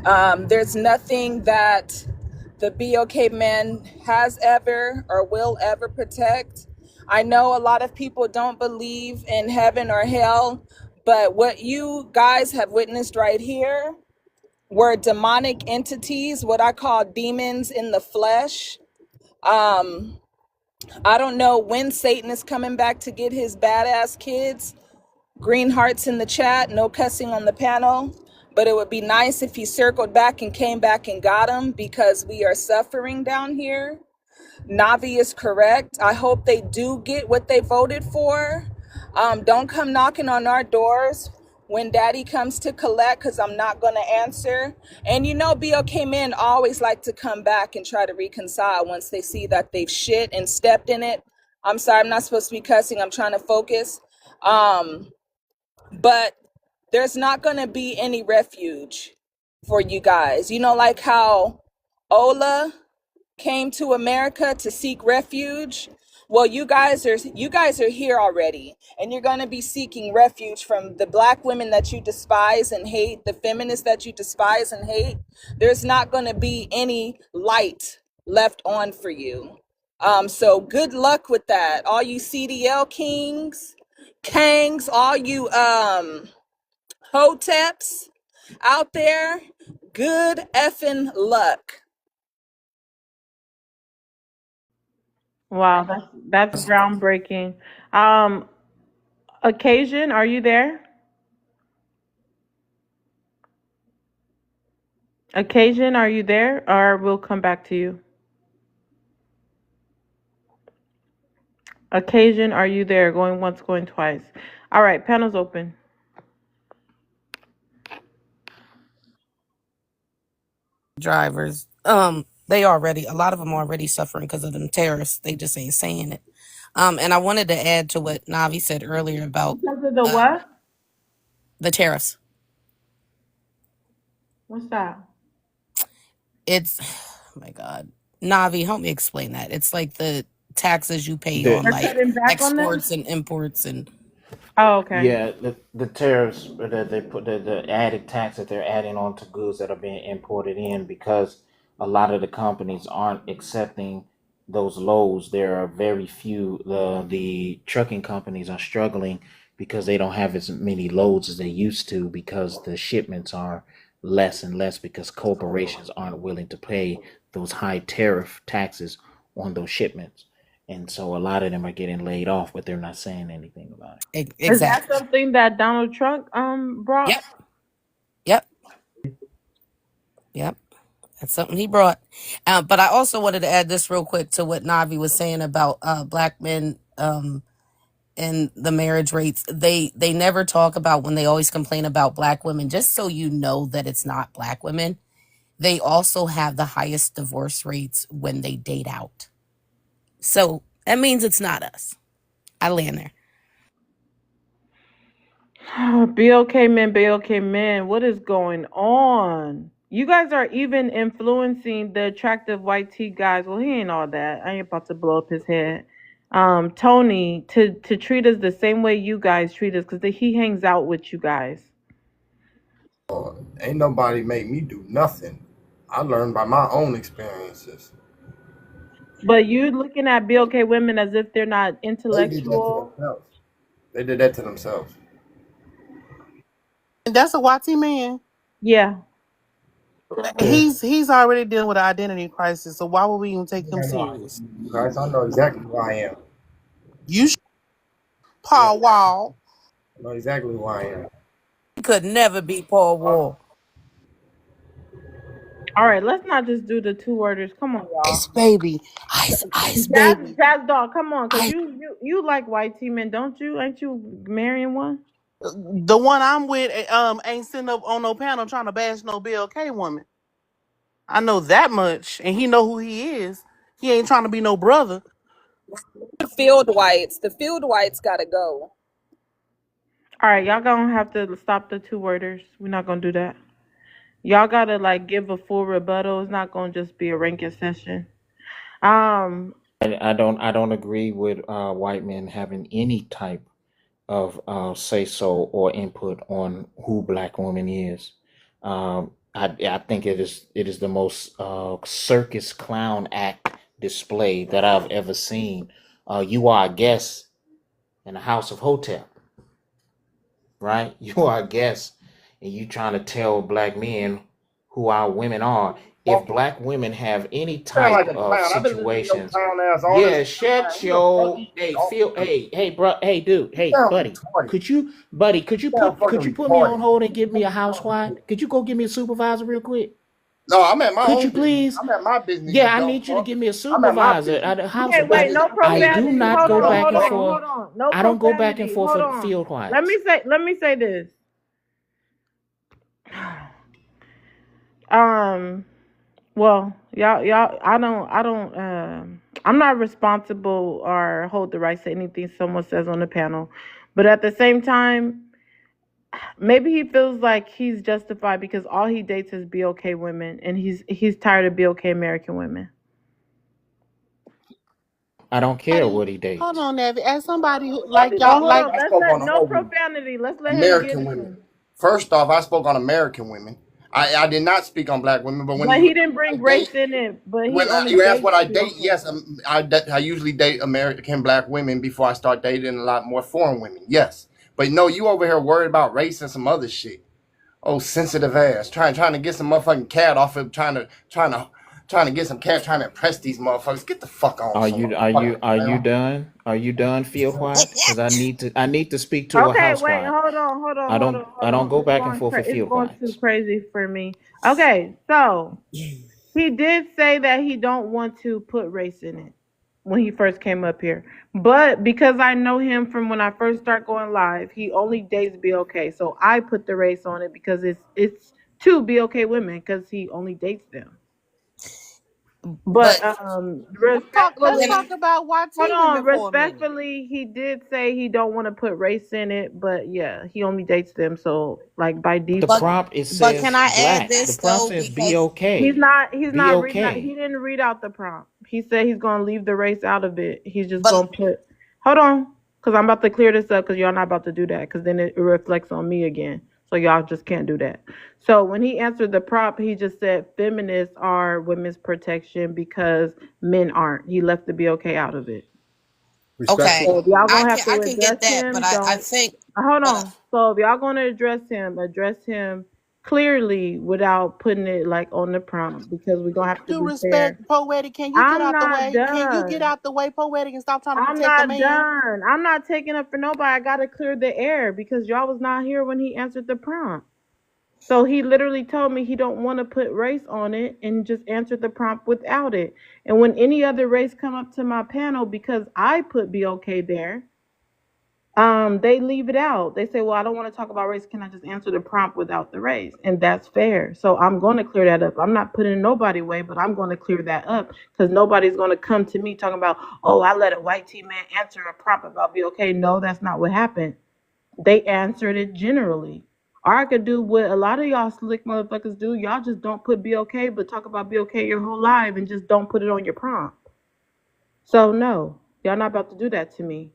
There's nothing that the BOK man has ever or will ever protect. I know a lot of people don't believe in heaven or hell, but what you guys have witnessed right here were demonic entities, what I call demons in the flesh. I don't know when Satan is coming back to get his badass kids. Green hearts in the chat, no cussing on the panel. But it would be nice if he circled back and came back and got him, because we are suffering down here. Navi is correct. I hope they do get what they voted for. Don't come knocking on our doors when daddy comes to collect, because I'm not going to answer. And you know, BOK men always like to come back and try to reconcile once they see that they've shit and stepped in it. I'm sorry, I'm not supposed to be cussing. I'm trying to focus. But there's not going to be any refuge for you guys. You know, like how Ola came to America to seek refuge. Well, you guys are here already, and you're going to be seeking refuge from the black women that you despise and hate, the feminists that you despise and hate. There's not going to be any light left on for you. So good luck with that. All you CDL kings, Kangs, all you hoteps out there, good effing luck. Wow, that's groundbreaking. Um, Occasion, are you there? Occasion, are you there? Or we'll come back to you. Occasion, are you there? Going once, going twice. All right, panel's open. Drivers. They already, a lot of them already suffering because of them tariffs. They just ain't saying it. And I wanted to add to what Navi said earlier about Because of the uh, what? the tariffs. What's that? It's, oh my God, Navi, help me explain that. It's like the taxes you pay The on They're like cutting back on them? exports and imports and Oh, okay. Yeah, the tariffs that they put, the added tax that they're adding on to goods that are being imported in, because a lot of the companies aren't accepting those loads. There are very few. The trucking companies are struggling because they don't have as many loads as they used to, because the shipments are less and less because corporations aren't willing to pay those high tariff taxes on those shipments. And so a lot of them are getting laid off, but they're not saying anything about it. Is that exactly. something that Donald Trump brought? Yep, yep, yep. That's something he brought. But I also wanted to add this real quick to what Navi was saying about black men and the marriage rates. They never talk about, when they always complain about black women, just so you know that it's not black women. They also have the highest divorce rates when they date out. So that means it's not us. I land there. Be okay, man. What is going on? You guys are even influencing the attractive white tea guys. Well, he ain't all that. I ain't about to blow up his head. Tony, to treat us the same way you guys treat us, because he hangs out with you guys. Ain't nobody make me do nothing. I learned by my own experiences. But you looking at Be okay women as if they're not They did that to intellectual. themselves. They did that to themselves. And that's a YT man. Yeah. He's already dealing with an identity crisis. So why would we even take him Yeah, no, serious? guys, I know exactly who I am. You should, Yeah, Paul Wall. I know exactly who I am. He could never be Paul Wall. All right, let's not just do the two worders. Come on, y'all. Ice baby. Ice baby. Jazz dog, come on, cause Ice. you like white tea men, don't you? Ain't you marrying one? The one I'm with ain't sitting up on no panel trying to bash no BLK woman. I know that much, and he know who he is. He ain't trying to be no brother. The field whites gotta go. All right, y'all gonna have to stop the two worders. We're not gonna do that. Y'all gotta like give a full rebuttal. It's not gonna just be a ranking session. Um, I don't agree with white men having any type of say so or input on who black woman is. I think it is the most circus clown act display that I've ever seen. You are a guest in a house of hotel, right? You are a guest, and you trying to tell black men who our women are. If black women have any Sound like type a of clown. I've been listening to your situations, clown ass all this yeah, time. shut You the your funky hey talking feel to. hey bro, hey dude, You hey sound buddy. retarded. Could you You sound could you fucking put me on retarded. hold and give me a housewife? Could you go give me a supervisor real quick? No, I'm at my Could own you business. please? I'm at my business, you Yeah, I dumb need you to fuck. give me a I'm at my supervisor business. at a house, wait, but no I do profanity. not Hold go on, back Dumb and hold on, fuck. forth. hold on. No I don't go back and profanity. forth Hold with the on. field wives. Let me say this. Um, well, y'all, I'm not responsible or hold the rights to anything someone says on the panel, but at the same time, maybe he feels like he's justified because all he dates is BOK women, and he's tired of BOK American women. I don't care Somebody, what he hold dates. on, Navi. As somebody like Oh, y'all, hold like on. I Let's spoke let on no all women. profanity. Let's let him get American it women. in. First off, I spoke on American women. I did not speak on black women, but when But you he didn't I bring date, race in it. But he when only you ask what dates I date, BOK. yes, I usually date American black women before I start dating a lot more foreign women. Yes, but no, you over here worried about race and some other shit. Oh, sensitive ass, trying to get some motherfucking cat off of trying to get some cat, trying to impress these motherfuckers. Get the fuck on Are somewhere. you are you Fucking are you clown. done? Are you done, field white? Because I need to speak to a Okay, wait, housewife. hold on, hold I don't on. go back and forth with It's field going too whites. crazy for me. Okay, so he did say that he don't want to put race in it when he first came up here. But because I know him from when I first start going live, he only dates BOK. So I put the race on it because it's two BOK women because he only dates them. But But Let's can respectfully, talk about hold YT on, women for a minute. respectfully, he did say he don't want to put race in it, but yeah, he only dates them, so like by The but default, prompt it but can says I add black. The this prompt though? says be Because okay. he's Be not reading out. He okay. didn't read out the prompt. He said he's gonna leave the race out of it. He's just but gonna put. Hold on, because I'm about to clear this up because y'all not about to do that because then it reflects on me again. So y'all just can't do that. So when he answered the prompt, he just said feminists are women's protection because men aren't. He left the BOK out of it. okay, So if y'all gonna have I to can get address that, but him, I don't. think, Hold but on. So if y'all gonna address him clearly without putting it like on the prompt because we're gonna have to Due be fair. respect, poetic. Can you get I'm out the not way? Can you get done. out the way, poetic, and stop trying to I'm protect the not man? done. I'm not taking up for nobody. I gotta clear the air because y'all was not here when he answered the prompt. So he literally told me he don't want to put race on it and just answered the prompt without it. And when any other race come up to my panel because I put be okay there, they leave it out. They say, well, I don't want to talk about race. Can I just answer the prompt without the race? And that's fair. So I'm going to clear that up. I'm not putting nobody away, but I'm going to clear that up because nobody's going to come to me talking about, oh, I let a white T man answer a prompt about be okay. No, that's not what happened. They answered it generally. Or I could do what a lot of y'all slick motherfuckers do. Y'all just don't put be okay, but talk about be okay your whole life and just don't put it on your prompt. So no, y'all not about to do that to me.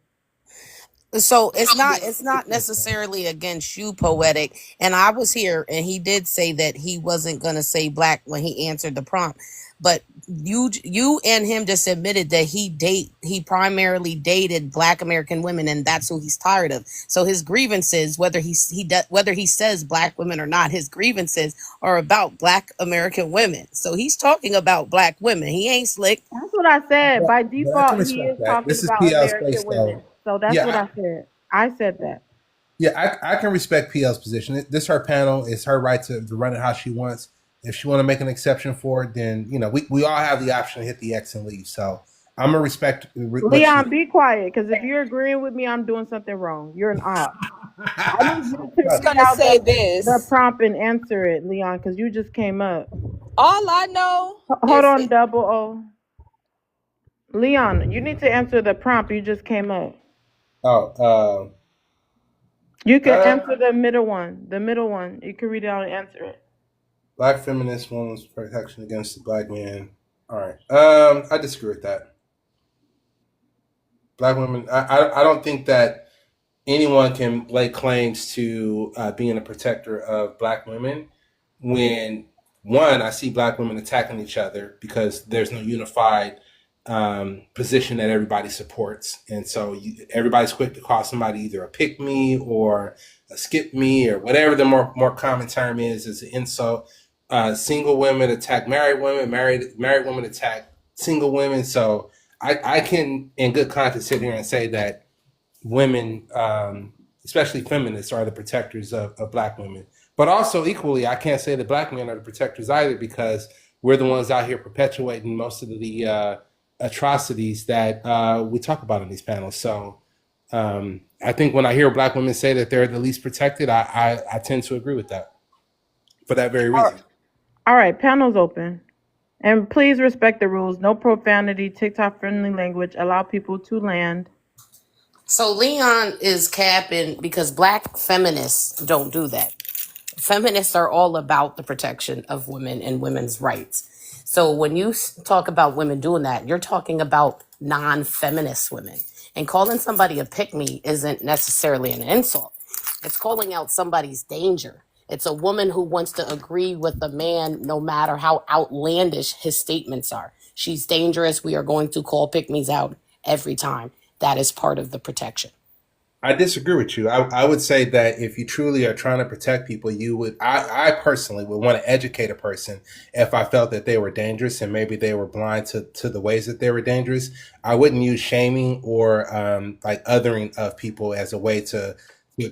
so it's not necessarily against you, poetic. And I was here, and he did say that he wasn't gonna say black when he answered the prompt. But you and him just admitted that he primarily dated black American women, and that's who he's tired of. So his grievances, whether he says black women or not, his grievances are about black American women. So he's talking about black women. He ain't slick. That's what I said. By But I can default, he respect is that. talking This is about PL's American space, women. though. So that's what Yeah, I said. I said that. I can respect PL's position. This is her panel. It's her right to run it how she wants. If she want to make an exception for it, then we all have the option to hit the X and leave. So I'm gonna respect what she. Leon, be quiet, because if you're agreeing with me, I'm doing something wrong. You're an op. I need you to I was read gonna out say the this. prompt and answer it, Leon, because you just came up. All I know Hold is on, double O. Leon, you need to answer the prompt. You just came up. Oh, You can uh, answer the middle one. The middle one. You can read it out and answer it. black feminist woman's protection against the black man. All right. I disagree with that. Black women. I don't think that anyone can lay claims to being a protector of black women when one, I see black women attacking each other because there's no unified position that everybody supports, and so everybody's quick to call somebody either a pick me or a skip me or whatever the more common term is an insult. Single women attack married women, married women attack single women. So I can, in good conscience, sit here and say that women, especially feminists, are the protectors of black women. But also equally, I can't say that black men are the protectors either because we're the ones out here perpetuating most of the atrocities that we talk about in these panels. So I think when I hear black women say that they're the least protected, I tend to agree with that for that very reason. All right, panel's open. And please respect the rules. No profanity, TikTok friendly language. Allow people to land. So Leon is capping because black feminists don't do that. Feminists are all about the protection of women and women's rights. So when you talk about women doing that, you're talking about non-feminist women. And calling somebody a pick me isn't necessarily an insult. It's calling out somebody's danger. It's a woman who wants to agree with a man no matter how outlandish his statements are. She's dangerous. We are going to call pick me's out every time. That is part of the protection. I disagree with you. I would say that if you truly are trying to protect people, I personally would want to educate a person if I felt that they were dangerous and maybe they were blind to the ways that they were dangerous. I wouldn't use shaming or like othering of people as a way to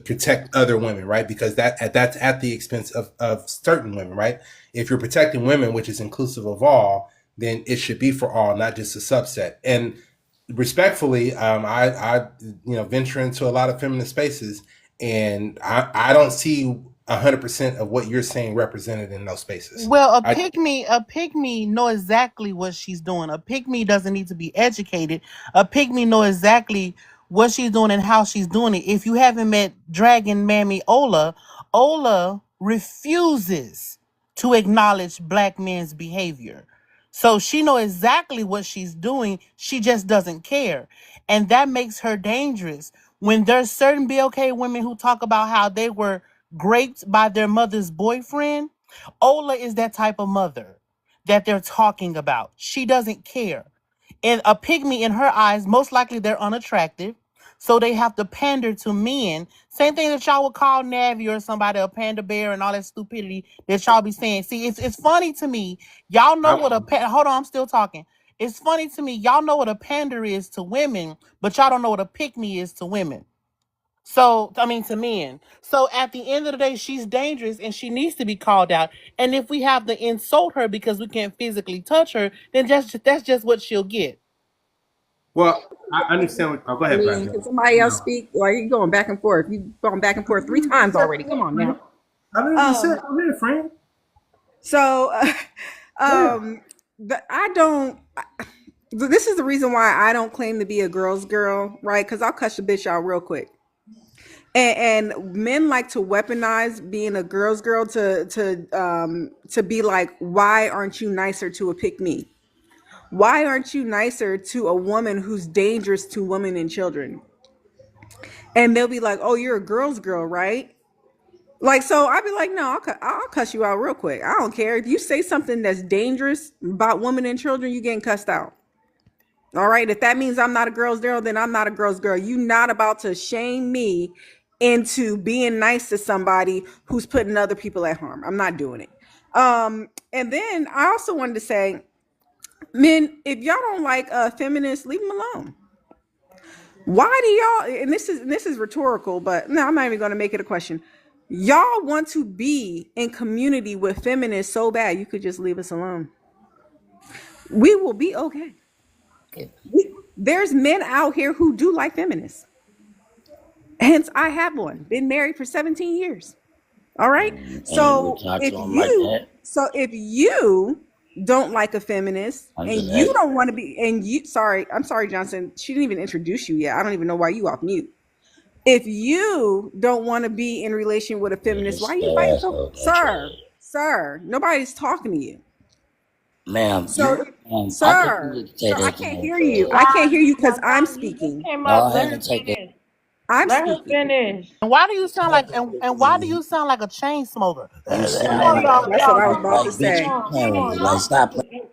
protect other women, right? Because that's at the expense of certain women, right? If you're protecting women, which is inclusive of all, then it should be for all, not just a subset. And respectfully, I venture into a lot of feminist spaces, and I don't see 100% of what you're saying represented in those spaces. Well, I a pygmy know exactly what she's doing. A pygmy doesn't need to be educated. A pygmy know exactly what she's doing and how she's doing it. If you haven't met Dragon Mammy Ola, Ola refuses to acknowledge black men's behavior. So she know exactly what she's doing. She just doesn't care. And that makes her dangerous. When there's certain BLK women who talk about how they were raped by their mother's boyfriend, Ola is that type of mother that they're talking about. She doesn't care. And a pygmy in her eyes, most likely they're unattractive. So they have to pander to men. Same thing that y'all would call Navi or somebody a panda bear and all that stupidity that y'all be saying. See, it's funny to me. Y'all know what a hold on, I'm still talking. It's funny to me. Y'all know what a pander is to women, but y'all don't know what a pygmy is to women. So, I mean, to men. So at the end of the day, she's dangerous and she needs to be called out. And if we have to insult her because we can't physically touch her, then that's just what she'll get. Well, I understand. Go I ahead, mean, Brandon. can somebody else No, speak? Or are you going back and forth? You've gone back and forth 3 times already. Come on now. I literally just said, Um, I'm here, friend. so, Yeah. I don't. This is the reason why I don't claim to be a girl's girl, right? Because I'll cuss the bitch out real quick. And men like to weaponize being a girl's girl to be like, why aren't you nicer to a pick me? Why aren't you nicer to a woman who's dangerous to women and children? And they'll be like, oh, you're a girl's girl, right? Like, so I'd be like, no, I'll cuss you out real quick. I don't care. If you say something that's dangerous about women and children, you getting cussed out. All right. If that means I'm not a girl's girl, then I'm not a girl's girl. You not about to shame me into being nice to somebody who's putting other people at harm. I'm not doing it. And then I also wanted to say, men, if y'all don't like feminists, leave them alone. Why do y'all? And this is rhetorical, but no, I'm not even going to make it a question. Y'all want to be in community with feminists so bad, you could just leave us alone. We will be okay. There's men out here who do like feminists. Hence, I have one. Been married for 17 years. All right. And you would So talk if to him like you that? so if you don't like a feminist I'm and just you asking. don't want to be and you I'm sorry, Johnson. She didn't even introduce you yet. I don't even know why you off mute. If you don't want to be in relation with a You're feminist, why are just you the fighting so, asshole that you sir? Sir, nobody's talking to you. Ma'am, So, I think you sir, need to take sir, I that to can't the hear you. I can't John, hear you because I'm John, you just speaking. came go up. Let ahead her and take that. finish. I'm Let her speaking. finish. And why do you sound like a chain smoker? You Come on, sound y'all. That's what Y'all, I was come about on. to like bitch, Come you say. on. playing Come with on. me. Like Y'all. stop playing.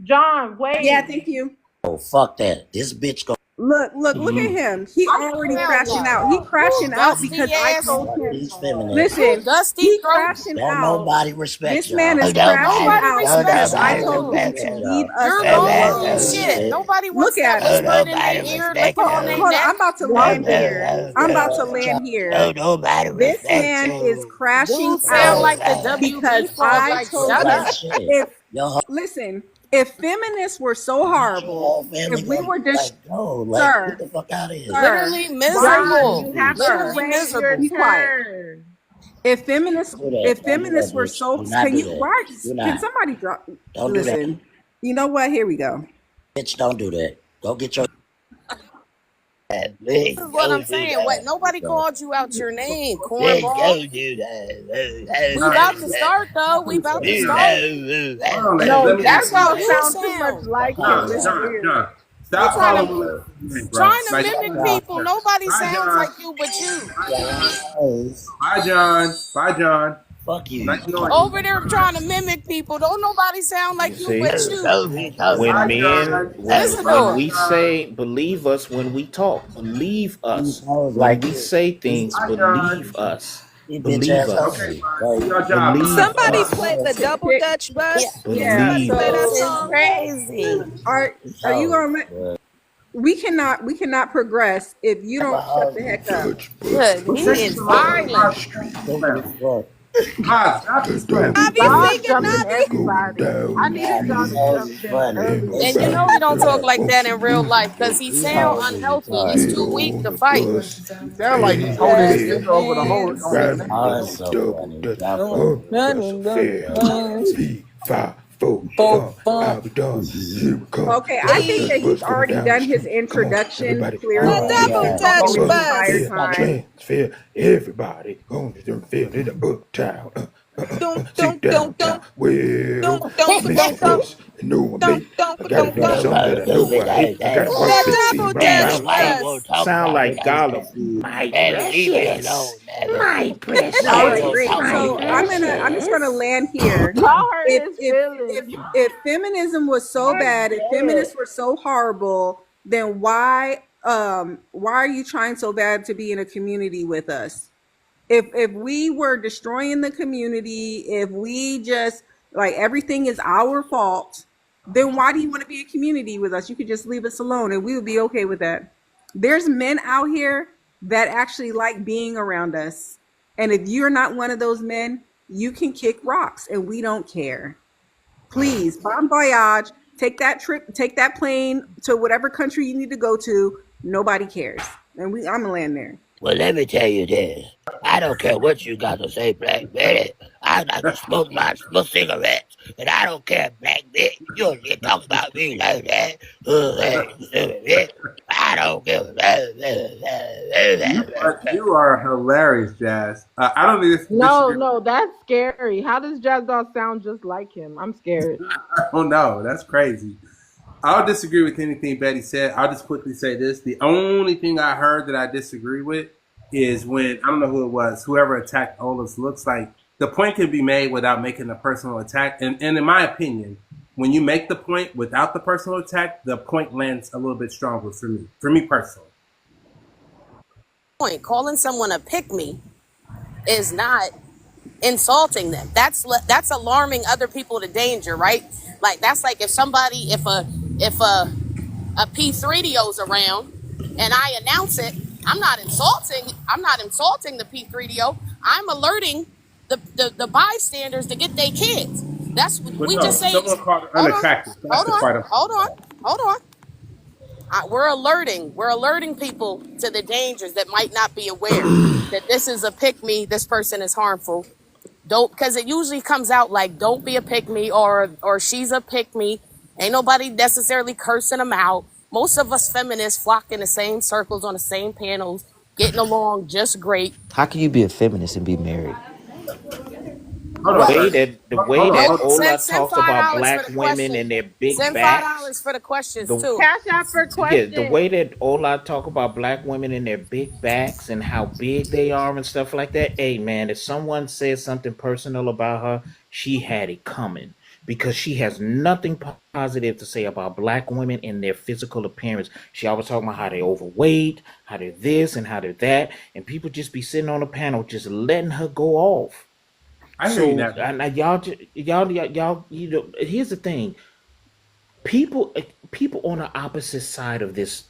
John, Yeah, wait. thank you. Oh fuck that. This bitch go Look at him. He already Hell crashing no. out. He You crashing out because dusty I ass. told fuck him. these feminists. You Listen, dusty he throat. crashing Don't out. nobody respect This man y'all. is crashing Nobody out respects because I Nobody told you. him respect to leave y'all. us You're lonely and alone. shit. Nobody Look wants to have at him. whispering in their ear, licking on their Hold on. neck. I'm about to land Y'all, here. I'm about to land here. Don't nobody This respect man is you. crashing Dude sound out like the WB because frog. I Like, told shut Real him up. shit. if Your listen, if feminists were so your horrible, whole family if we gonna were just like go like get sir, the fuck out of here. sir, Literally why do John, you you miserable. have to sir, Literally wait your miserable. be quiet. turn. If feminists Don't do that. if Don't do that, feminists were bitch. so Do not can do you that. why Do can not. somebody drop Don't do that. listen. You know what? Here we go. Bitch, don't do that. Go get your This is bitch, what go I'm do saying. What? that. Nobody called you out your name, Bitch, cornball. go do We about to that. start though. We about to Do start. Hold on, ladies. No, Let me How that answer do don't that. you sound too much sound? like him. John, It's John, weird. John. You Stop trying calling to women a name, bro. trying to Like, that's mimic not even people? fair. Nobody Bye, sounds John. like you but you. Guys, Bye, John. Bye, John. fuck you. Nice knowing you. Over there trying to mimic people. Don't nobody sound You like you but see, you. when Bye, men, John. Listen to when Bye, her. we John. say believe us when we talk, believe These us. hoes When like we this. say These, things, Bye, John. believe us. these bitch Believe ass Okay, us. hoes. bye. Do Like, your job. Bye. Believe Somebody Bye. play the us. double Dutch Yeah, bus. Can Yeah, somebody Believe play that this so is us. song? crazy. these are you hoes. gonna we cannot progress if you I'm a don't shut hoe. the heck up. Good. Well, He thank you is so much for the violent. apology. Thank you, Simple ma'am. as fuck. Miles, stop explaining. I be Y'all singing, jumping Nobby. everybody. I needed y'all to jump in earlier. And you know he don't talk like that in real life because he sound unhealthy. He's too weak to fight. He sound like he's holding his Yes, finger over the hole on his nipple. Four, five. Okay, I think that he's already done his introduction The clearly. He's double been dutch talking this entire bus. time. Dunk, dunk, dunk, dunk. Dunk, dunk, dunk, dunk. Dunk, dunk, dunk, dunk. The double dutch bus. Sound like Gollum. My precious. My All right, precious. great. My So I'm just gonna precious. land here. Y'all hurt If his if feelings. if feminism was so bad, if feminists were so horrible, then why are you trying so bad to be in a community with us? If we were destroying the community, if we just like everything is our fault, then why do you want to be a community with us? You could just leave us alone and we would be okay with that. There's men out here that actually like being around us. And if you're not one of those men, you can kick rocks and we don't care. Please, bon voyage, take that trip, take that plane to whatever country you need to go to. Nobody cares. And I'm gonna land there. Well, let me tell you this. I don't care what you got to say, Black Betty. I like to smoke my cigarettes, and I don't care, Black Betty. You talk about me like that. I don't give You are hilarious, Jazz. I don't No, disagree. no, that's scary. How does Jazz Doll sound just like him? I'm scared. I don't know. That's crazy. I'll disagree with anything Betty said. I'll just quickly say this. The only thing I heard that I disagree with is when, I don't know who it was, whoever attacked Ola's looks like the point can be made without making a personal attack. And in my opinion, when you make the point without the personal attack, the point lands a little bit stronger for me personally. Point calling someone a pick me is not insulting them. That's alarming other people to danger, right? Like that's like if a P3DO's around and I announce it, I'm not insulting the P3DO. I'm alerting the bystanders to get their kids. That's what But we just no, say. someone called her Hold on, unattractive. That's hold the on, part I'm hold talking on, about. hold on. We're alerting people to the dangers that might not be aware that this is a pick me, this person is harmful. Don't, because it usually comes out like don't be a pick me or she's a pick me. Ain't nobody necessarily cursing them out. Most of us feminists flock in the same circles on the same panels, getting along just great. How can you be a feminist and be married? Hold The on, What? way sir. that the way Hold on, that Nope. hold on. Ola Send talks five about dollars for black the women question. and their big Send five backs, dollars for the questions the too. Cash out for yeah, the questions. way that Ola talk about black women and their big backs and how big they are and stuff like that. Hey man, if someone says something personal about her, she had it coming because she has nothing positive to say about black women and their physical appearance. She always talking about how they overweight, how they're this and how they're that, and people just be sitting on the panel just letting her go off. I hear you So now. and y'all, you know, here's the thing: people on the opposite side of this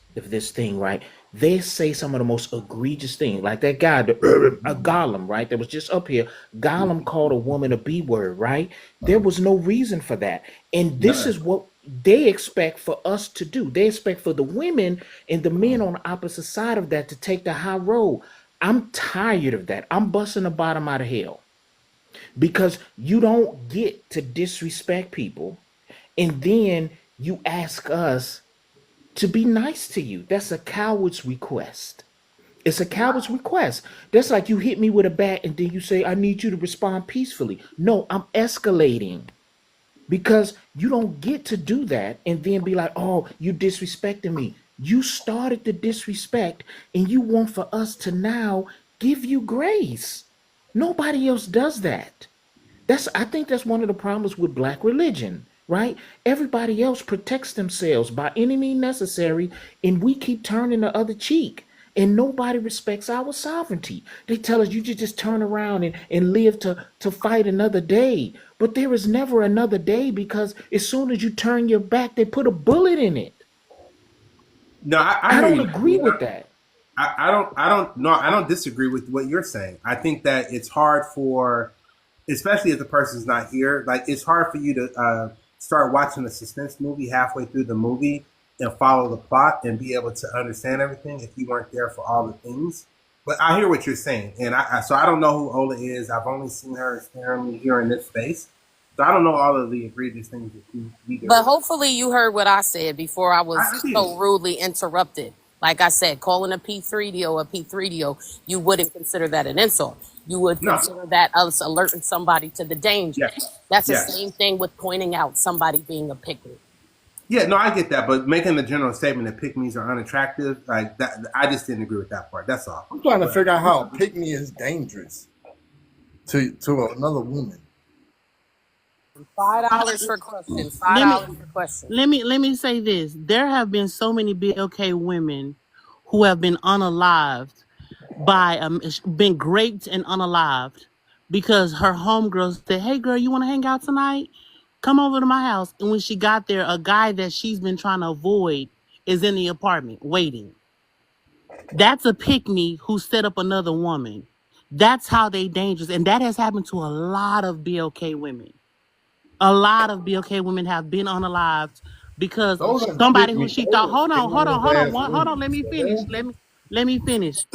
thing, right? They say some of the most egregious things, like that guy, a Gollum, right? That was just up here. Gollum called a woman a B word, right? There was no reason for that, and this None. is what they expect for us to do. They expect for the women and the men on the opposite side of that to take the high road. I'm tired of that. I'm busting the bottom out of hell because you don't get to disrespect people and then you ask us to be nice to you. That's a coward's request. It's a coward's request. That's like you hit me with a bat and then you say, I need you to respond peacefully. No, I'm escalating because you don't get to do that and then be like, oh, you disrespecting me. You started the disrespect and you want for us to now give you grace. Nobody else does that. I think that's one of the problems with black religion, right? Everybody else protects themselves by any means necessary, and we keep turning the other cheek. And nobody respects our sovereignty. They tell us you should just turn around and live to fight another day. But there is never another day because as soon as you turn your back, they put a bullet in it. No, I I hear don't you. agree with that. I don't no, I don't disagree with what you're saying. I think that it's hard for especially if the person's not here. Like it's hard for you to start watching a suspense movie halfway through the movie and follow the plot and be able to understand everything if you weren't there for all the things. But I hear what you're saying, and so I don't know who Ola is. I've only seen her sparingly here in this space, so I don't know all of the egregious things that you do. But hopefully you heard what I said before I was I did. so rudely interrupted. Like I said, calling a P3DO a P3DO, you wouldn't consider that an insult. You would No. consider that us alerting somebody to the danger. Yes. That's the Yes. same thing with pointing out somebody being a pickle. Yeah, no, I get that, but making the general statement that pick-me's are unattractive, like that, I just didn't agree with that part. That's all. I'm trying to figure out how a pick-me is dangerous to another woman. $5 for questions. Let me $5 for questions. let me say this. There have been so many BLK women who have been unalived by been raped and unalived because her homegirls said, "Hey girl, you want to hang out tonight? Come over to my house." And when she got there, a guy that she's been trying to avoid is in the apartment waiting. That's a pick me who set up another woman. That's how they dangerous, and that has happened to a lot of BLK women. A lot of BLK women have been unalived because Those are somebody pick who me. she thought, Those are hold on, hold on, ignorant hold on, ass hold on, women. let me The finish. hell? Let me finish.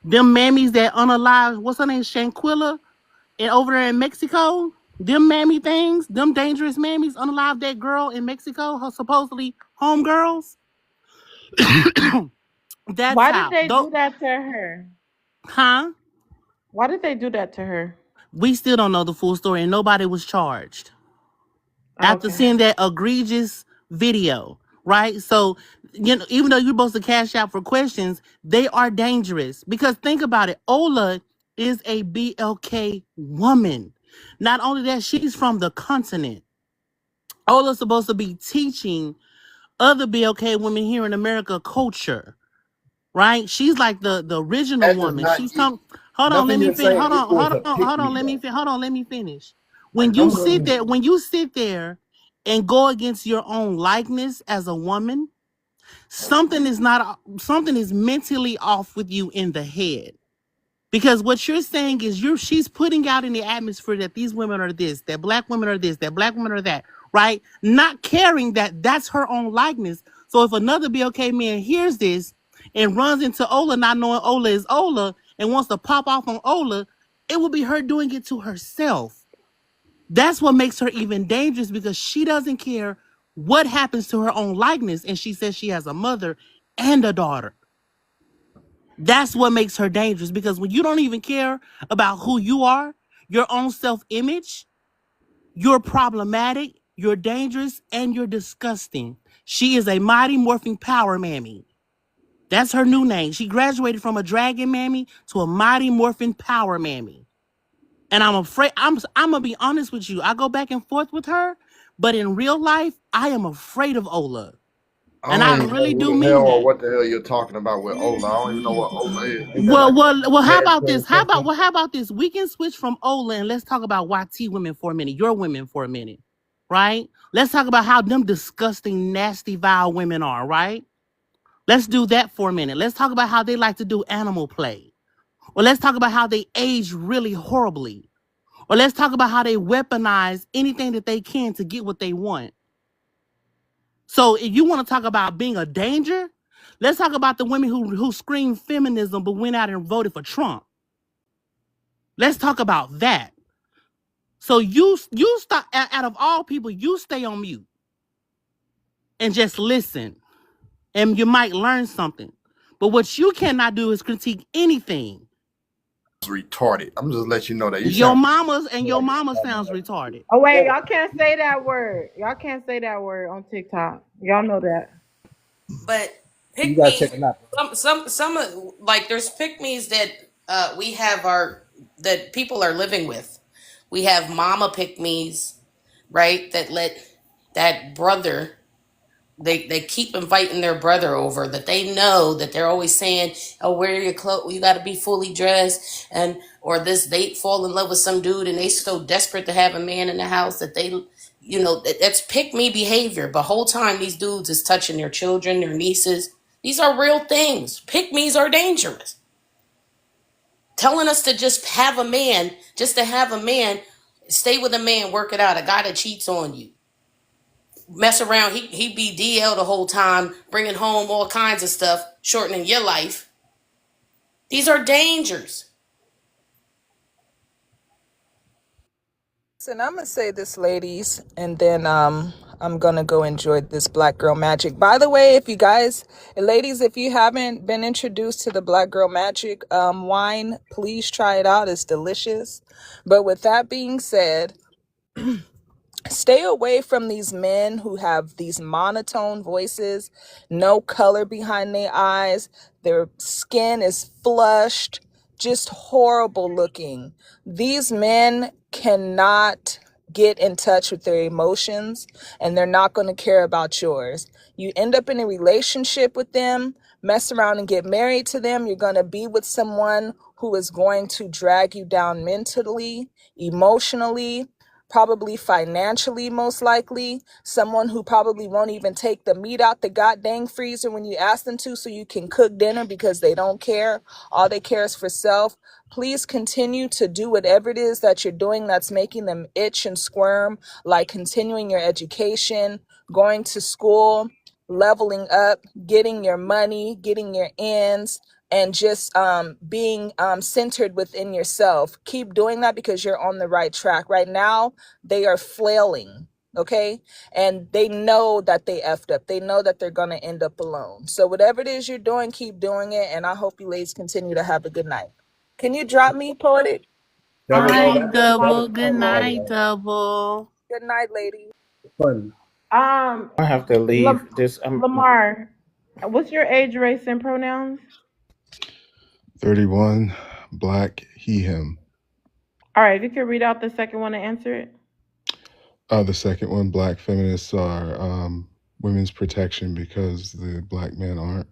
Them mammies that unalived, what's her name, Shanquilla, and over there in Mexico, them mammy things, them dangerous mammies unalived that girl in Mexico, her supposedly homegirls. That's Why did how. they do that to her? Huh? Why did they do that to her? We still don't know the full story, and nobody was charged after Okay. seeing that egregious video, right? So, even though you're supposed to cash out for questions, they are dangerous because think about it. Ola is a BLK woman. Not only that, she's from the continent. Ola's supposed to be teaching other BLK women here in America culture, right? She's like the original That does woman. not She's come. Hold on, let nothing me you're finish. saying Hold on, equals hold a on, pick hold on. me Let me though. hold on. Let me finish. Like them women. When you sit there and go against your own likeness as a woman, something is mentally off with you in the head. Because what you're saying is she's putting out in the atmosphere that these women are this, that black women are this, that black women are that, right? Not caring that that's her own likeness. So if another BLK man hears this and runs into Ola, not knowing Ola is Ola, and wants to pop off on Ola, it will be her doing it to herself. That's what makes her even dangerous because she doesn't care what happens to her own likeness. And she says she has a mother and a daughter. That's what makes her dangerous because when you don't even care about who you are, your own self-image, you're problematic, you're dangerous, and you're disgusting. She is a mighty morphing power mammy. That's her new name. She graduated from a dragon mammy to a mighty morphin power mammy. And I'm afraid, I'm gonna be honest with you. I go back and forth with her, but in real life, I am afraid of Ola. I And don't I even know really who do the hell mean or that. what the hell you're talking about with Ola. I don't even know what Ola is. Ain't that like Well, a how jazz about this? club or something? How about this? We can switch from Ola and let's talk about YT women for a minute, your women for a minute, right? Let's talk about how them disgusting, nasty, vile women are, right? Let's do that for a minute. Let's talk about how they like to do animal play. Or let's talk about how they age really horribly. Or let's talk about how they weaponize anything that they can to get what they want. So if you want to talk about being a danger, let's talk about the women who screamed feminism but went out and voted for Trump. Let's talk about that. So you stop out of all people, you stay on mute and just listen, and you might learn something. But what you cannot do is critique anything. It's retarded. I'm just let you know that you Your sound mama sounds retarded. Oh wait, y'all can't say that word. Y'all can't say that word on TikTok. Y'all know that. But You pick gotta me, take a nap. some like there's pick me's that we have that people are living with. We have mama pick me's, right? That let that brother, they keep inviting their brother over, that they know that they're always saying, oh, wear your clothes, you got to be fully dressed, and or this, they fall in love with some dude and they so desperate to have a man in the house that they, that's pick me behavior. But whole time these dudes is touching their children, their nieces. These are real things. Pick me's are dangerous. Telling us to just have a man, just to have a man, stay with a man, work it out. A guy that cheats on you, mess around, he be DL the whole time, bringing home all kinds of stuff, shortening your life. These are dangers. And I'm gonna say this, ladies, and then I'm gonna go enjoy this Black Girl Magic. By the way, if you guys, ladies, if you haven't been introduced to the Black Girl Magic wine, please try it out. It's delicious. But with that being said, stay away from these men who have these monotone voices, no color behind their eyes, their skin is flushed, just horrible looking. These men cannot get in touch with their emotions, and they're not going to care about yours. You end up in a relationship with them, mess around and get married to them. You're going to be with someone who is going to drag you down mentally, emotionally, probably financially, most likely. Someone who probably won't even take the meat out the goddamn freezer when you ask them to, so you can cook dinner, because they don't care. All they care is for self. Please continue to do whatever it is that you're doing that's making them itch and squirm, like continuing your education, going to school, leveling up, getting your money, getting your ends, and just being centered within yourself. Keep doing that, because you're on the right track. Right now, they are flailing, okay? And they know that they effed up. They know that they're going to end up alone. So whatever it is you're doing, keep doing it. And I hope you ladies continue to have a good night. Can you drop me, Poetic? Double, no, Hi, that was double. Good fun, by the night, way. double. Good night, ladies. Fun. Um, I have to leave this. Lamar, what's your age, race, and pronouns? 31, black, he, him. All right, if you could read out the second one and answer it. The second one, black feminists are women's protection because the black men aren't.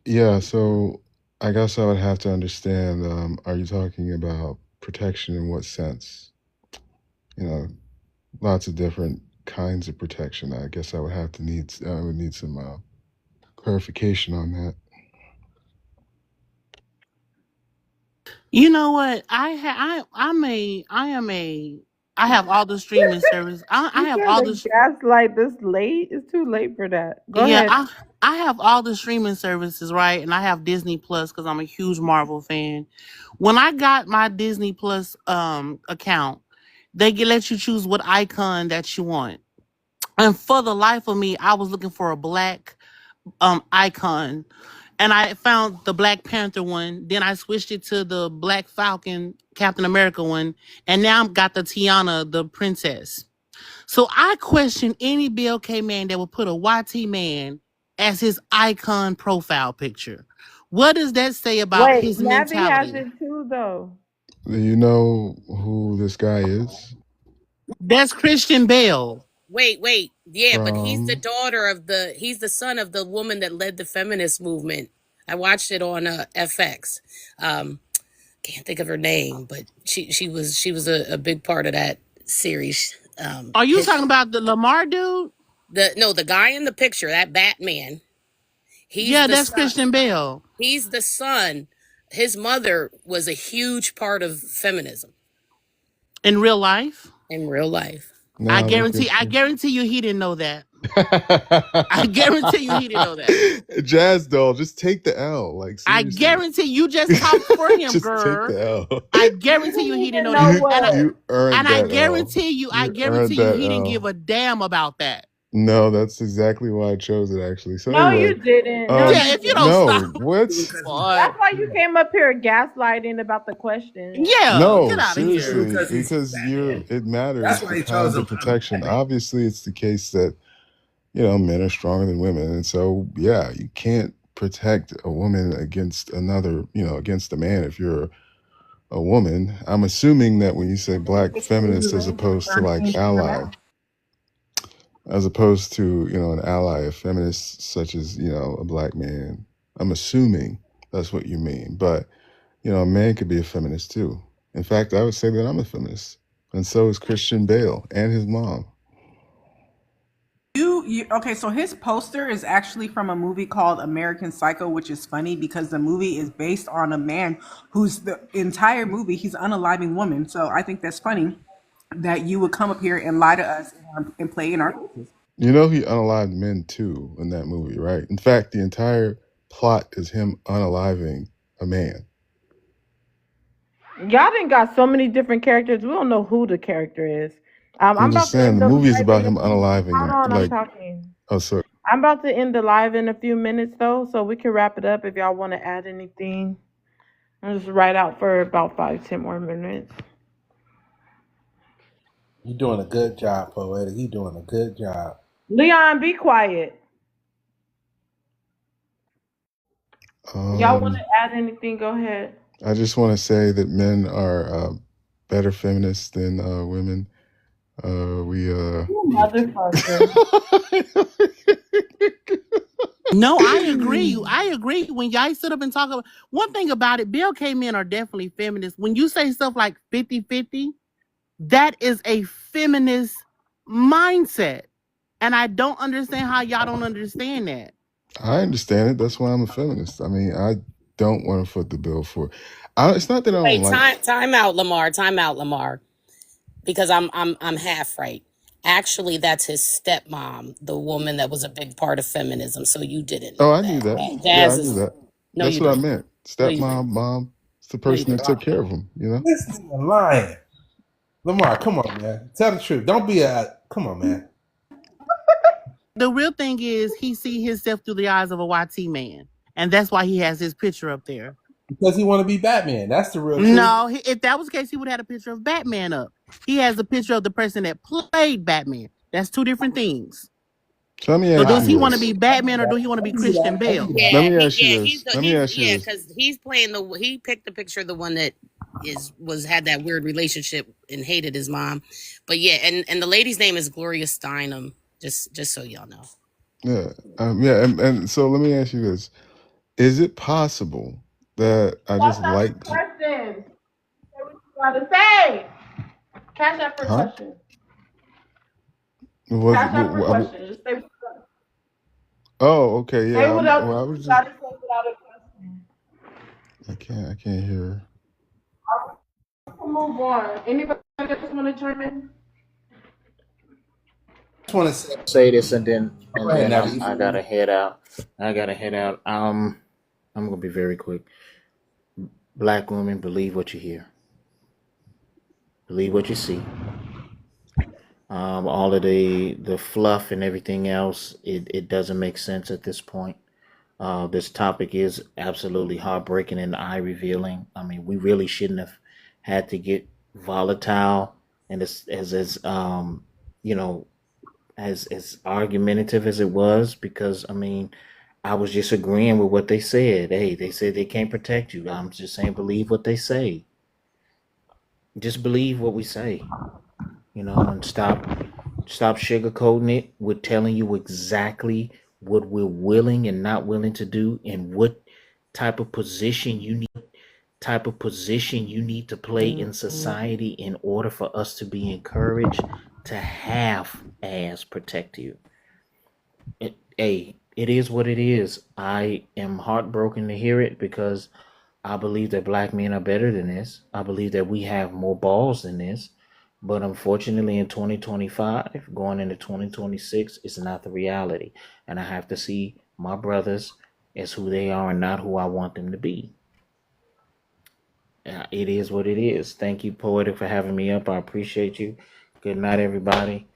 Yeah, so I guess I would have to understand, are you talking about protection in what sense? You know, lots of different kinds of protection. I guess I would need some clarification on that. You know what? I have all the streaming service. I You have trying all to the gaslight this late? It's too late for that. Go yeah, ahead. I have all the streaming services, right? And I have Disney Plus because I'm a huge Marvel fan. When I got my Disney Plus account, let you choose what icon that you want. And for the life of me, I was looking for a black icon, and I found the Black Panther one. Then I switched it to the Black Falcon Captain America one, and now I've got the Tiana, the princess. So I question any BLK man that would put a YT man as his icon profile picture. What does that say about Wait, his Navi has mentality? it too, though. Do you know who this guy is That's Christian Bale. Wait. Yeah, but from? he's the son of the woman that led the feminist movement. I watched it on FX. Can't think of her name, but she was a big part of that series. Are you talking about the Lamar dude? The guy in the picture, that Batman, he's Yeah, the that's son. Christian Bale He's the son. His mother was a huge part of feminism in real life. in real life. I Now look guarantee. at I you. guarantee you, he didn't know that. I guarantee you, he didn't know that. Jazz doll, just take the L. Like I seriously. guarantee you just talked for him, Just take girl. the L. I guarantee you, You he didn't didn't know know that. you And I what? you earned and I that L. guarantee you, You earned he that didn't give L. a damn about that. No, that's exactly why I chose it actually. So No, anyway, you didn't. No, Yeah, you if you don't didn't. stop, no, what? boy. That's why you came up here gaslighting about the question. Yeah, get No, out of here. seriously, because it matters the kinds of protection. Obviously, it's the case that, men are stronger than women. And so, yeah, you can't protect a woman against another, against a man if you're a woman. I'm assuming that when you say black feminist as opposed to like ally, as opposed to, an ally of feminists such as, a black man, I'm assuming that's what you mean. But, a man could be a feminist too. In fact, I would say that I'm a feminist. And so is Christian Bale and his mom. Okay, so his poster is actually from a movie called American Psycho, which is funny because the movie is based on a man who's the entire movie he's an unaliving woman. So I think that's funny that you would come up here and lie to us and play in our faces. You know he unalived men too in that movie, right? In fact, the entire plot is him unaliving a man. Y'all done got so many different characters. We don't know who the character is. I'm I'm just about to saying end the the movie is live about in a him few. unaliving Hold him. on, I'm Like, talking. oh, sorry. I'm about to end the live in a few minutes though, so we can wrap it up if y'all want to add anything. I'll just write out for about 5, 10 more minutes. You're doing a good job, Poetic. You're doing a good job. Leon, be quiet. Y'all want to Um, add anything? Go ahead. I just want to say that men are better feminists than women. You motherfucker. No, I agree. I agree. When y'all sit up and talk about one thing about it, BLK men are definitely feminists. When you say stuff like 50-50, that is a feminist mindset. And I don't understand how y'all don't understand that. I understand it. That's why I'm a feminist. I mean, I don't want to foot the bill for. It's not that I don't Wait, like. time out, Lamar. Time out, Lamar. Because I'm half right. Actually, that's his stepmom, the woman that was a big part of feminism. So you didn't Oh, know I knew that. that. Yeah, I Jazz knew is that. no, That's you what I didn't. meant. No, you didn't. Stepmom, mom. It's the No, you person that didn't. took care of him. You know. This nigga lying. Lamar, come on, man. Tell the truth. Don't be a. Come on, man. The real thing is he see himself through the eyes of a YT man. And that's why he has his picture up there. Because he want to be Batman. That's the real truth. No, if that was the case, he would have had a picture of Batman up. He has a picture of the person that played Batman. That's two different things. So let me So ask does you he want to this. be Batman or do he want to be Christian Bale? Let Yeah, me ask you this. Let me ask you this. because he's playing he picked the picture of the one that had that weird relationship and hated his mom. But yeah, and the lady's name is Gloria Steinem, just so y'all know. Yeah. Yeah. And so let me ask you this. Is it possible that I That's just not like, the question. Say what you gotta say. Cash out for huh? question. Was Cash out for question. Just say what you gotta oh, okay. say. Yeah. What else Well, I you was just, gotta say without a question. I can't hear. We'll move on. Anybody else want to chime in? I just want to say. Say this and Go ahead, then Natalie. I gotta head out. I gotta head out. I'm gonna be very quick. Black women, believe what you hear. Believe what you see. All of the fluff and everything else, it doesn't make sense at this point. This topic is absolutely heartbreaking and eye revealing. I mean, we really shouldn't have had to get volatile and you know as argumentative as it was, because I mean, I was just agreeing with what they said. Hey, they said they can't protect you. I'm just saying, believe what they say. Just believe what we say, and stop sugarcoating it with telling you exactly what we're willing and not willing to do, and what type of position you need to play in society in order for us to be encouraged to half as protect you. It is what it is. I am heartbroken to hear it, because I believe that black men are better than this. I believe that we have more balls than this. But unfortunately, in 2025, going into 2026, it's not the reality. And I have to see my brothers as who they are and not who I want them to be. It is what it is. Thank you, Poetic, for having me up. I appreciate you. Good night, everybody.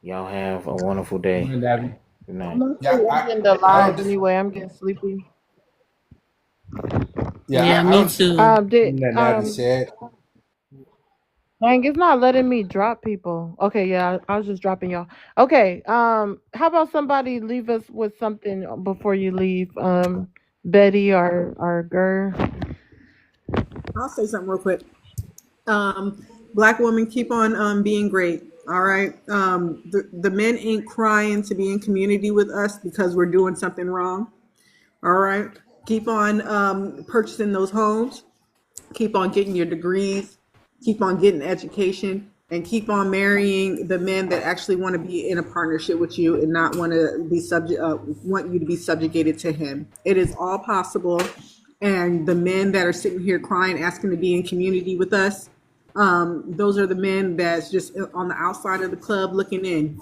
Y'all have a wonderful day. Good night. I'm Yeah, actually ending the I live don't just. anyway. I'm getting sleepy. Yeah, Yeah, I me don't too. think that Natalie said. Dang, it's not letting me drop people. Okay, yeah, I was just dropping y'all. Okay, how about somebody leave us with something before you leave? Betty or Gur. I'll say something real quick. Black women, keep on being great. All right. The men ain't crying to be in community with us because we're doing something wrong. All right. Keep on purchasing those homes. Keep on getting your degrees. Keep on getting education. and keep on marrying the men that actually want to be in a partnership with you and not want to be want you to be subjugated to him. It is all possible. And the men that are sitting here crying, asking to be in community with us, those are the men that's just on the outside of the club looking in.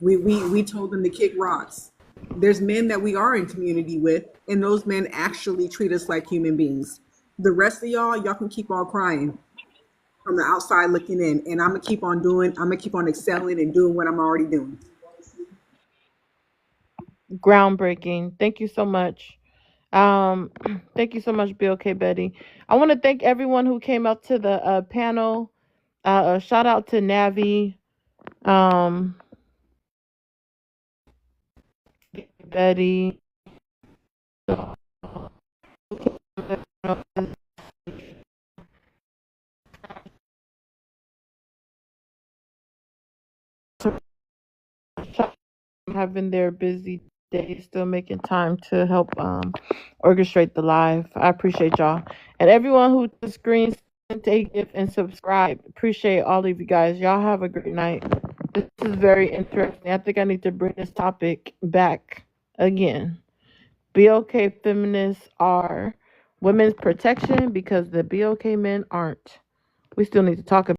We told them to kick rocks. There's men that we are in community with, and those men actually treat us like human beings. The rest of y'all can keep on crying from the outside looking in, and I'm gonna keep on excelling and doing what I'm already doing. Groundbreaking. Thank you so much. Thank you so much, BLK Betty. I want to thank everyone who came up to the panel. Shout out to Navi, um, Betty. Having their busy day, still making time to help orchestrate the live. I appreciate y'all. And everyone who the screens take it and subscribe. Appreciate all of you guys. Y'all have a great night. This is very interesting. I think I need to bring this topic back again. BOK feminists are women's protection because the BOK men aren't. We still need to talk about